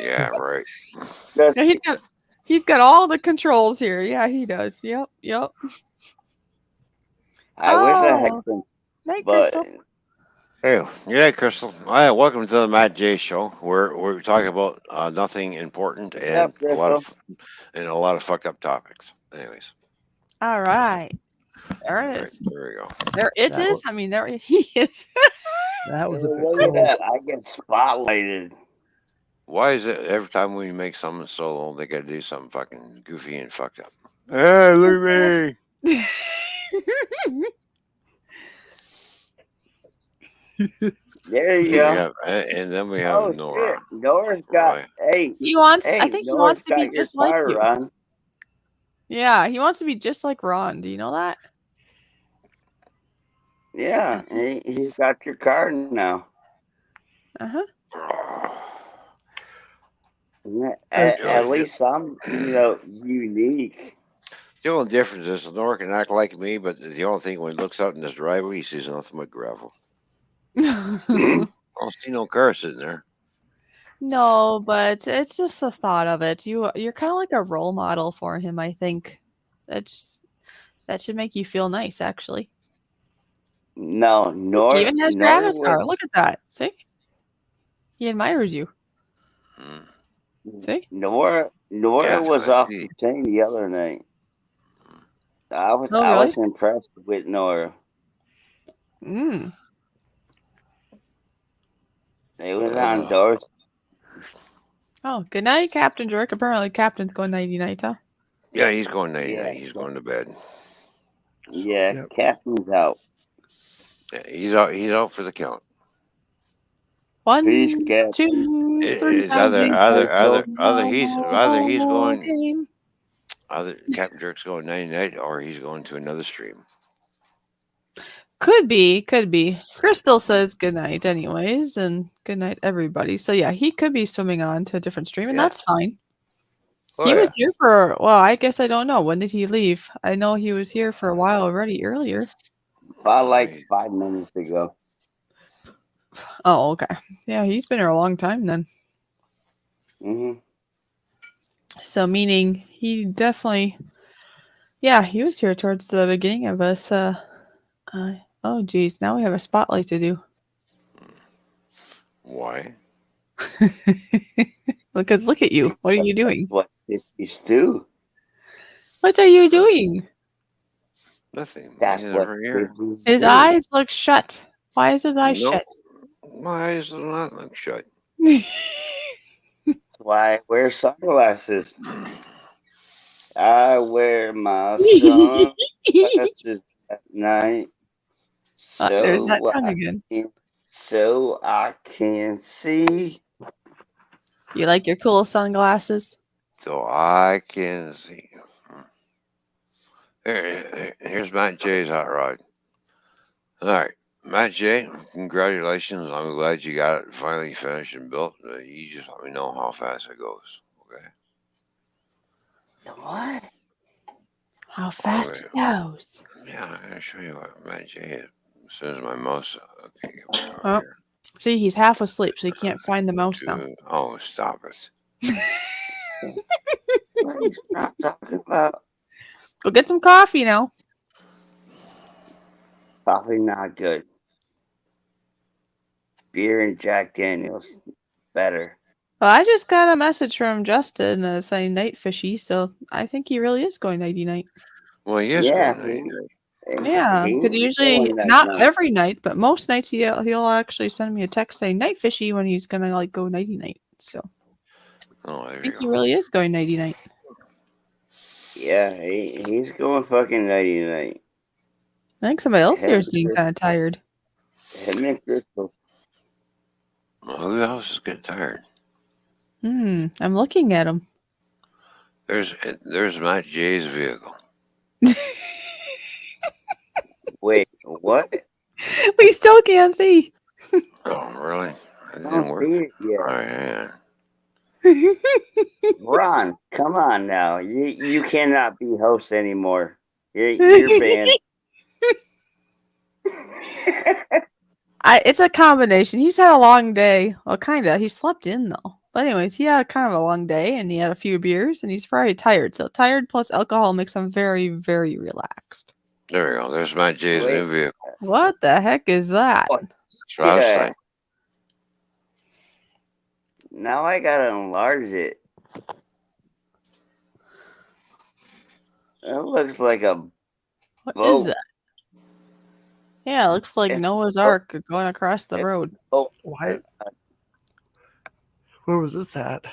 Yeah, right. Yeah, he's got all the controls here. Yeah, he does. Yep. I wish I had Oh, some, night, but Crystal. Hey, yeah, Crystal. Hi, welcome to the Matt J Show, where we talk about nothing important what's up, and a lot Crystal? of fucked up topics. Anyways, All right. There all it right, is. there we go. There it That is. was- I mean, there he is. That was a bit Look at close. that. I get spotlighted. Why is it every time we make something solo, they got to do something fucking goofy and fucked up? Hey, look at me. There you go. And then we have Oh Nora. shit. Nora's got Right. hey, I think he Nora's wants to be got your just like car you. run. Yeah, he wants to be just like Ron. Do you know that? Yeah, he's got your car now. Uh-huh. At least I'm, unique. The only difference is Nora can act like me, but the only thing when he looks out in his driveway, he sees nothing but gravel. I don't see no car sitting there. No, but it's just the thought of it. You're kind of like a role model for him, I think. That should make you feel nice, actually. No, Look, he even has your Nora avatar. was Look at that. See? He admires you. Hmm. See? Nora Yeah, was I off see. the chain the other night. Oh, I really? was impressed with Nora. Mm. It was on doors. Oh, good night, Captain Jerk. Apparently, Captain's going nighty night, huh? Yeah, he's going nighty Yeah. night. He's going to bed. Yeah, Yep. Captain's out. Yeah, he's out. He's out for the count. Peace, 1, Captain. 2, 3 It's times either each. either either either No he's more either he's ball going game. either Captain Jerk's going 99 or he's going to another stream. Could be, could be. Crystal says good night, anyways, and good night, everybody. So yeah, he could be swimming on to a different stream, and Yeah. that's fine. Oh He yeah. was here for, well, I guess I don't know. When did he leave? I know he was here for a while already earlier. About like 5 minutes ago. Oh, okay. Yeah, he's been here a long time then. Hmm. So meaning he definitely, yeah, he was here towards the beginning of us. Oh geez, now we have a spotlight to do. Why? Because look at you. What are you doing? What 50s do? What are you doing? Nothing. That's He's what over here. 50s His do. eyes look shut. Why is his eyes Nope. shut? My eyes do not look shut. That's why I wear sunglasses. I wear my sunglasses at night There's that so tongue again. I can see. You like your cool sunglasses? So I can see. Here's Matt J's hot rod. All right, Matt J, congratulations. I'm glad you got it finally finished and built. You just let me know how fast it goes. Okay. What? How fast it goes. Yeah, I'm gonna show you what Matt J is. As soon as my mouse. Okay, here we are. Oh, Here. see, he's half asleep, so he can't find the mouse now. Oh, stop it. What are you not talking about? Go get some coffee now. Probably not good. Beer and Jack Daniels, better. Well, I just got a message from Justin saying night fishy, so I think he really is going nighty night. Well, yes, Yeah, good. Yeah, he's because usually going that not night. every night, but most nights he'll actually send me a text saying night fishy when he's gonna like go nighty night. So Oh, there I you think he go. really is going nighty night. Yeah, he's going fucking nighty night. I think somebody else here is Him, getting kind of tired. him and Crystal. Well, who else is getting tired? I'm looking at him. There's Matt J's vehicle. Wait, what? We still can't see. Oh, really? It I didn't don't work. see it yet. All right, yeah. Ron, come on now. You cannot be host anymore. You're banned. It's a combination. He's had a long day. Well, kind of. He slept in though. But anyways, he had kind of a long day, and he had a few beers, and he's probably tired. So tired plus alcohol makes him very, very relaxed. There we go. There's Matt J's new vehicle. What the heck is that? That's what I was saying. Now I gotta enlarge it. It looks like a What boat. is that? Yeah, it looks like Noah's Ark going across the road. Oh, Why? Where was this at?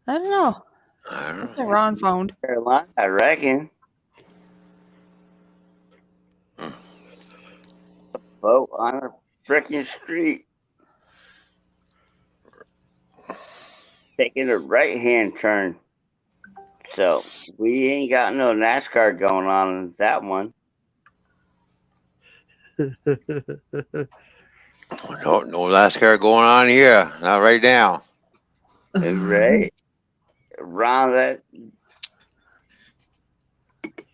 I don't know. That's what Ron found. Carolina, I reckon. A boat on a freaking street. Taking a right-hand turn. So we ain't got no NASCAR going on in that one. No NASCAR going on here. Not right now. Right? Ron,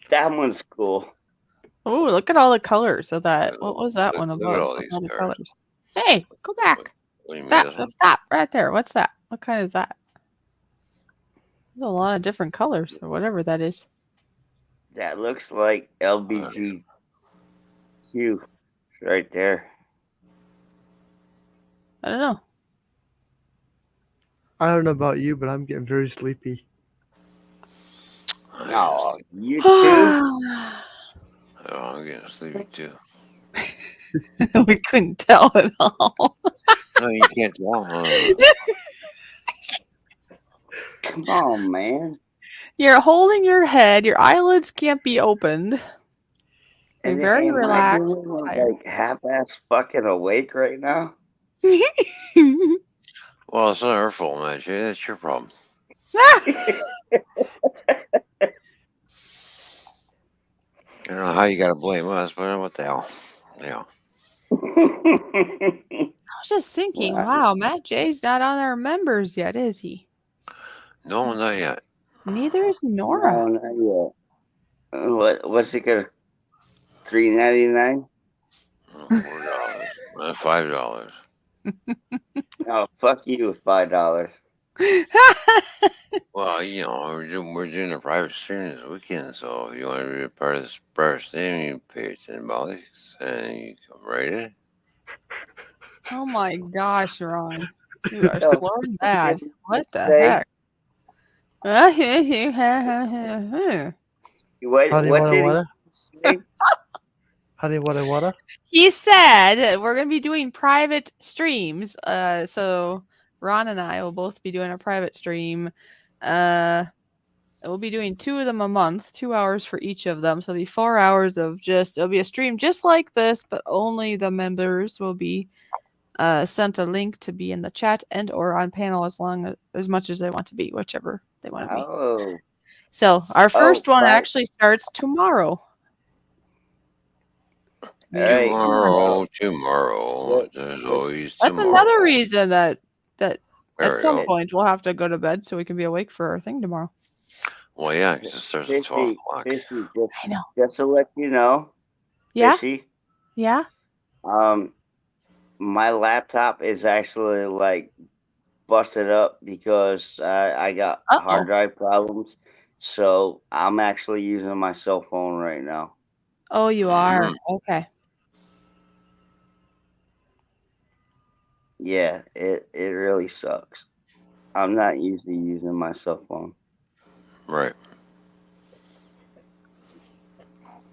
that one's cool. Oh, look at all the colors of that. What was that Look one at above? all Look these all the cars. colors. Hey, go back. What do you mean, Stop, this one? stop right there. What's that? What kind is that? There's a lot of different colors or whatever that is. That looks like LBGQ right there. I don't know. I don't know about you, but I'm getting very sleepy. No, you too? Oh, I'm getting sleepy too. We couldn't tell at all. No, you can't tell. Come on, man. You're holding your head. Your eyelids can't be opened. Be very am I the relaxed only and one tired. like half-ass fucking awake right now? Well, it's not her fault, man. Jay. That's your problem. I don't know how you got to blame us, but what the hell? Yeah. I was just thinking, Wow. wow, Matt J's not on our members yet, is he? No, not yet. Neither is Nora. No, not yet. What's it gonna $3.99? $4. $5. Oh, fuck you with $5. Well, we're doing a private stream this weekend, so if you want to be a part of this private stream, you pay $10 and you come right in. Oh my gosh, Ron. You are So, slow and bad. What the say heck? what? Howdy, What wada, did he wada? say? Howdy, wada, wada? He said that we're going to be doing private streams. So Ron and I will both be doing a private stream. We'll be doing 2 of them a month, 2 hours for each of them. So it'll be 4 hours of it'll be a stream just like this, but only the members will be sent a link to be in the chat and or on panel as much as they want to be, whichever they want to be. Oh, So our first one fine. actually starts tomorrow. All right. Tomorrow. There's always That's tomorrow. another reason that There at we some go. point we'll have to go to bed so we can be awake for our thing tomorrow. Well, yeah, because it starts at 12 o'clock. Fishy, I know. just to let you know, Yeah? Fishy, Yeah? my laptop is actually like busted up because I got hard drive problems. So I'm actually using my cell phone right now. Oh, you are. Okay. Yeah, it really sucks. I'm not usually using my cell phone. Right.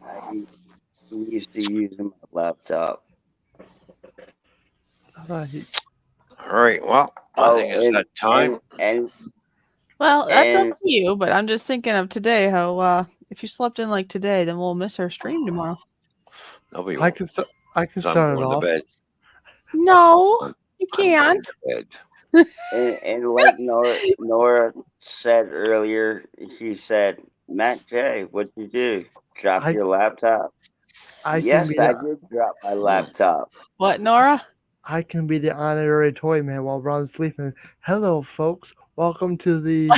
I'm used to using my laptop. All right. Well, I think it's that time. Well, that's up to you, but I'm just thinking of today how if you slept in like today, then we'll miss our stream tomorrow. Nobody I can start it going off. to bed. No, you can't. And like Nora said earlier, she said, Matt J, what'd you do? Drop your laptop? Yes, I did drop my laptop. What, Nora? I can be the honorary toy man while Ron's sleeping. Hello, folks. Welcome to the.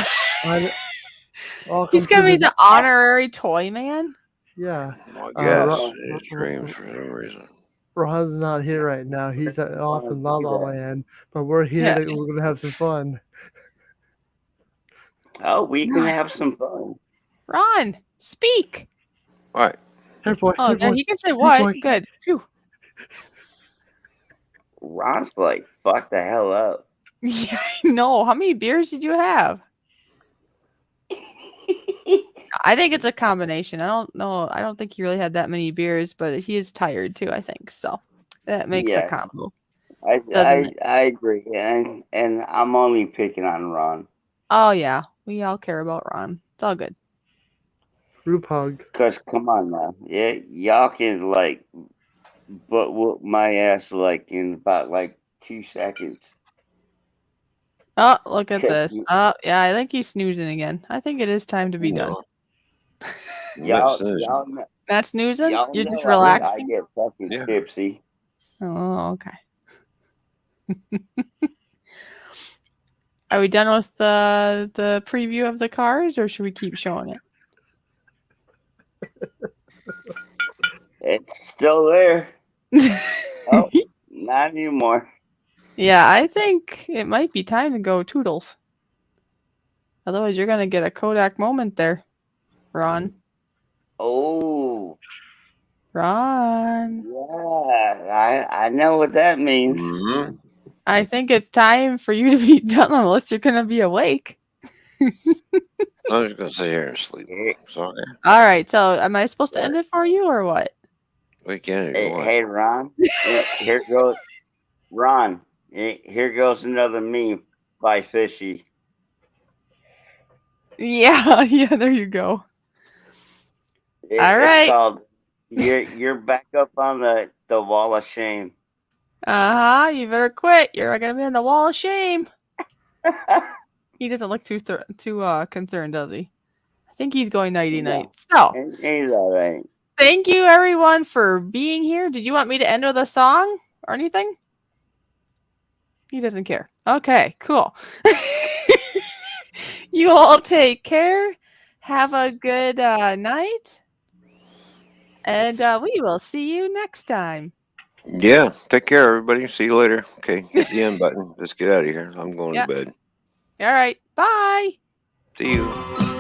He's gonna be the honorary toy man. Yeah. I guess it streams for some reason. Ron's not here right now. He's off in La La Land, but we're here. We're gonna have some fun. Oh, we can have some fun. Ron, speak. What? Here, boy. Oh, here, boy. he can say Here, what? boy. Good. Phew. Ron's like, fuck the hell up. Yeah, I know. How many beers did you have? I think it's a combination. I don't know. I don't think he really had that many beers, but he is tired too, I think. So that makes a combo. I agree. And I'm only picking on Ron. Oh, yeah. We all care about Ron. It's all good. Group hug. Because, come on now. Yeah, y'all can, like, but whoop my ass, like, in about, like, 2 seconds. Oh, look at this. Oh, yeah, I think he's snoozing again. I think it is time to be done. Y'all That's snoozing? Y'all You're just know relaxing? I get fucking tipsy. Oh, okay. Are we done with the preview of the cars, or should we keep showing it? It's still there. Oh, not anymore. Yeah, I think it might be time to go Toodles. Otherwise, you're going to get a Kodak moment there, Ron. Oh. Ron. Yeah, I know what that means. Mm-hmm. I think it's time for you to be done unless you're going to be awake. I'm just going to sit here and sleep. Sorry. All right, so am I supposed to end it for you or what? We can. Hey, Ron. Here goes Ron. Here goes another meme by Fishy. Yeah, there you go. It's All right. called You're back up on the wall of shame. You better quit. You're gonna be on the wall of shame. He doesn't look too concerned, does he? I think he's going nighty night. So, And he's all right. thank you everyone for being here. Did you want me to end with a song or anything? He doesn't care. Okay, cool. You all take care. Have a good night. And we will see you next time. Yeah. Take care, everybody. See you later. Okay. Hit the end button. Let's get out of here. I'm going to bed. All right. Bye. See you.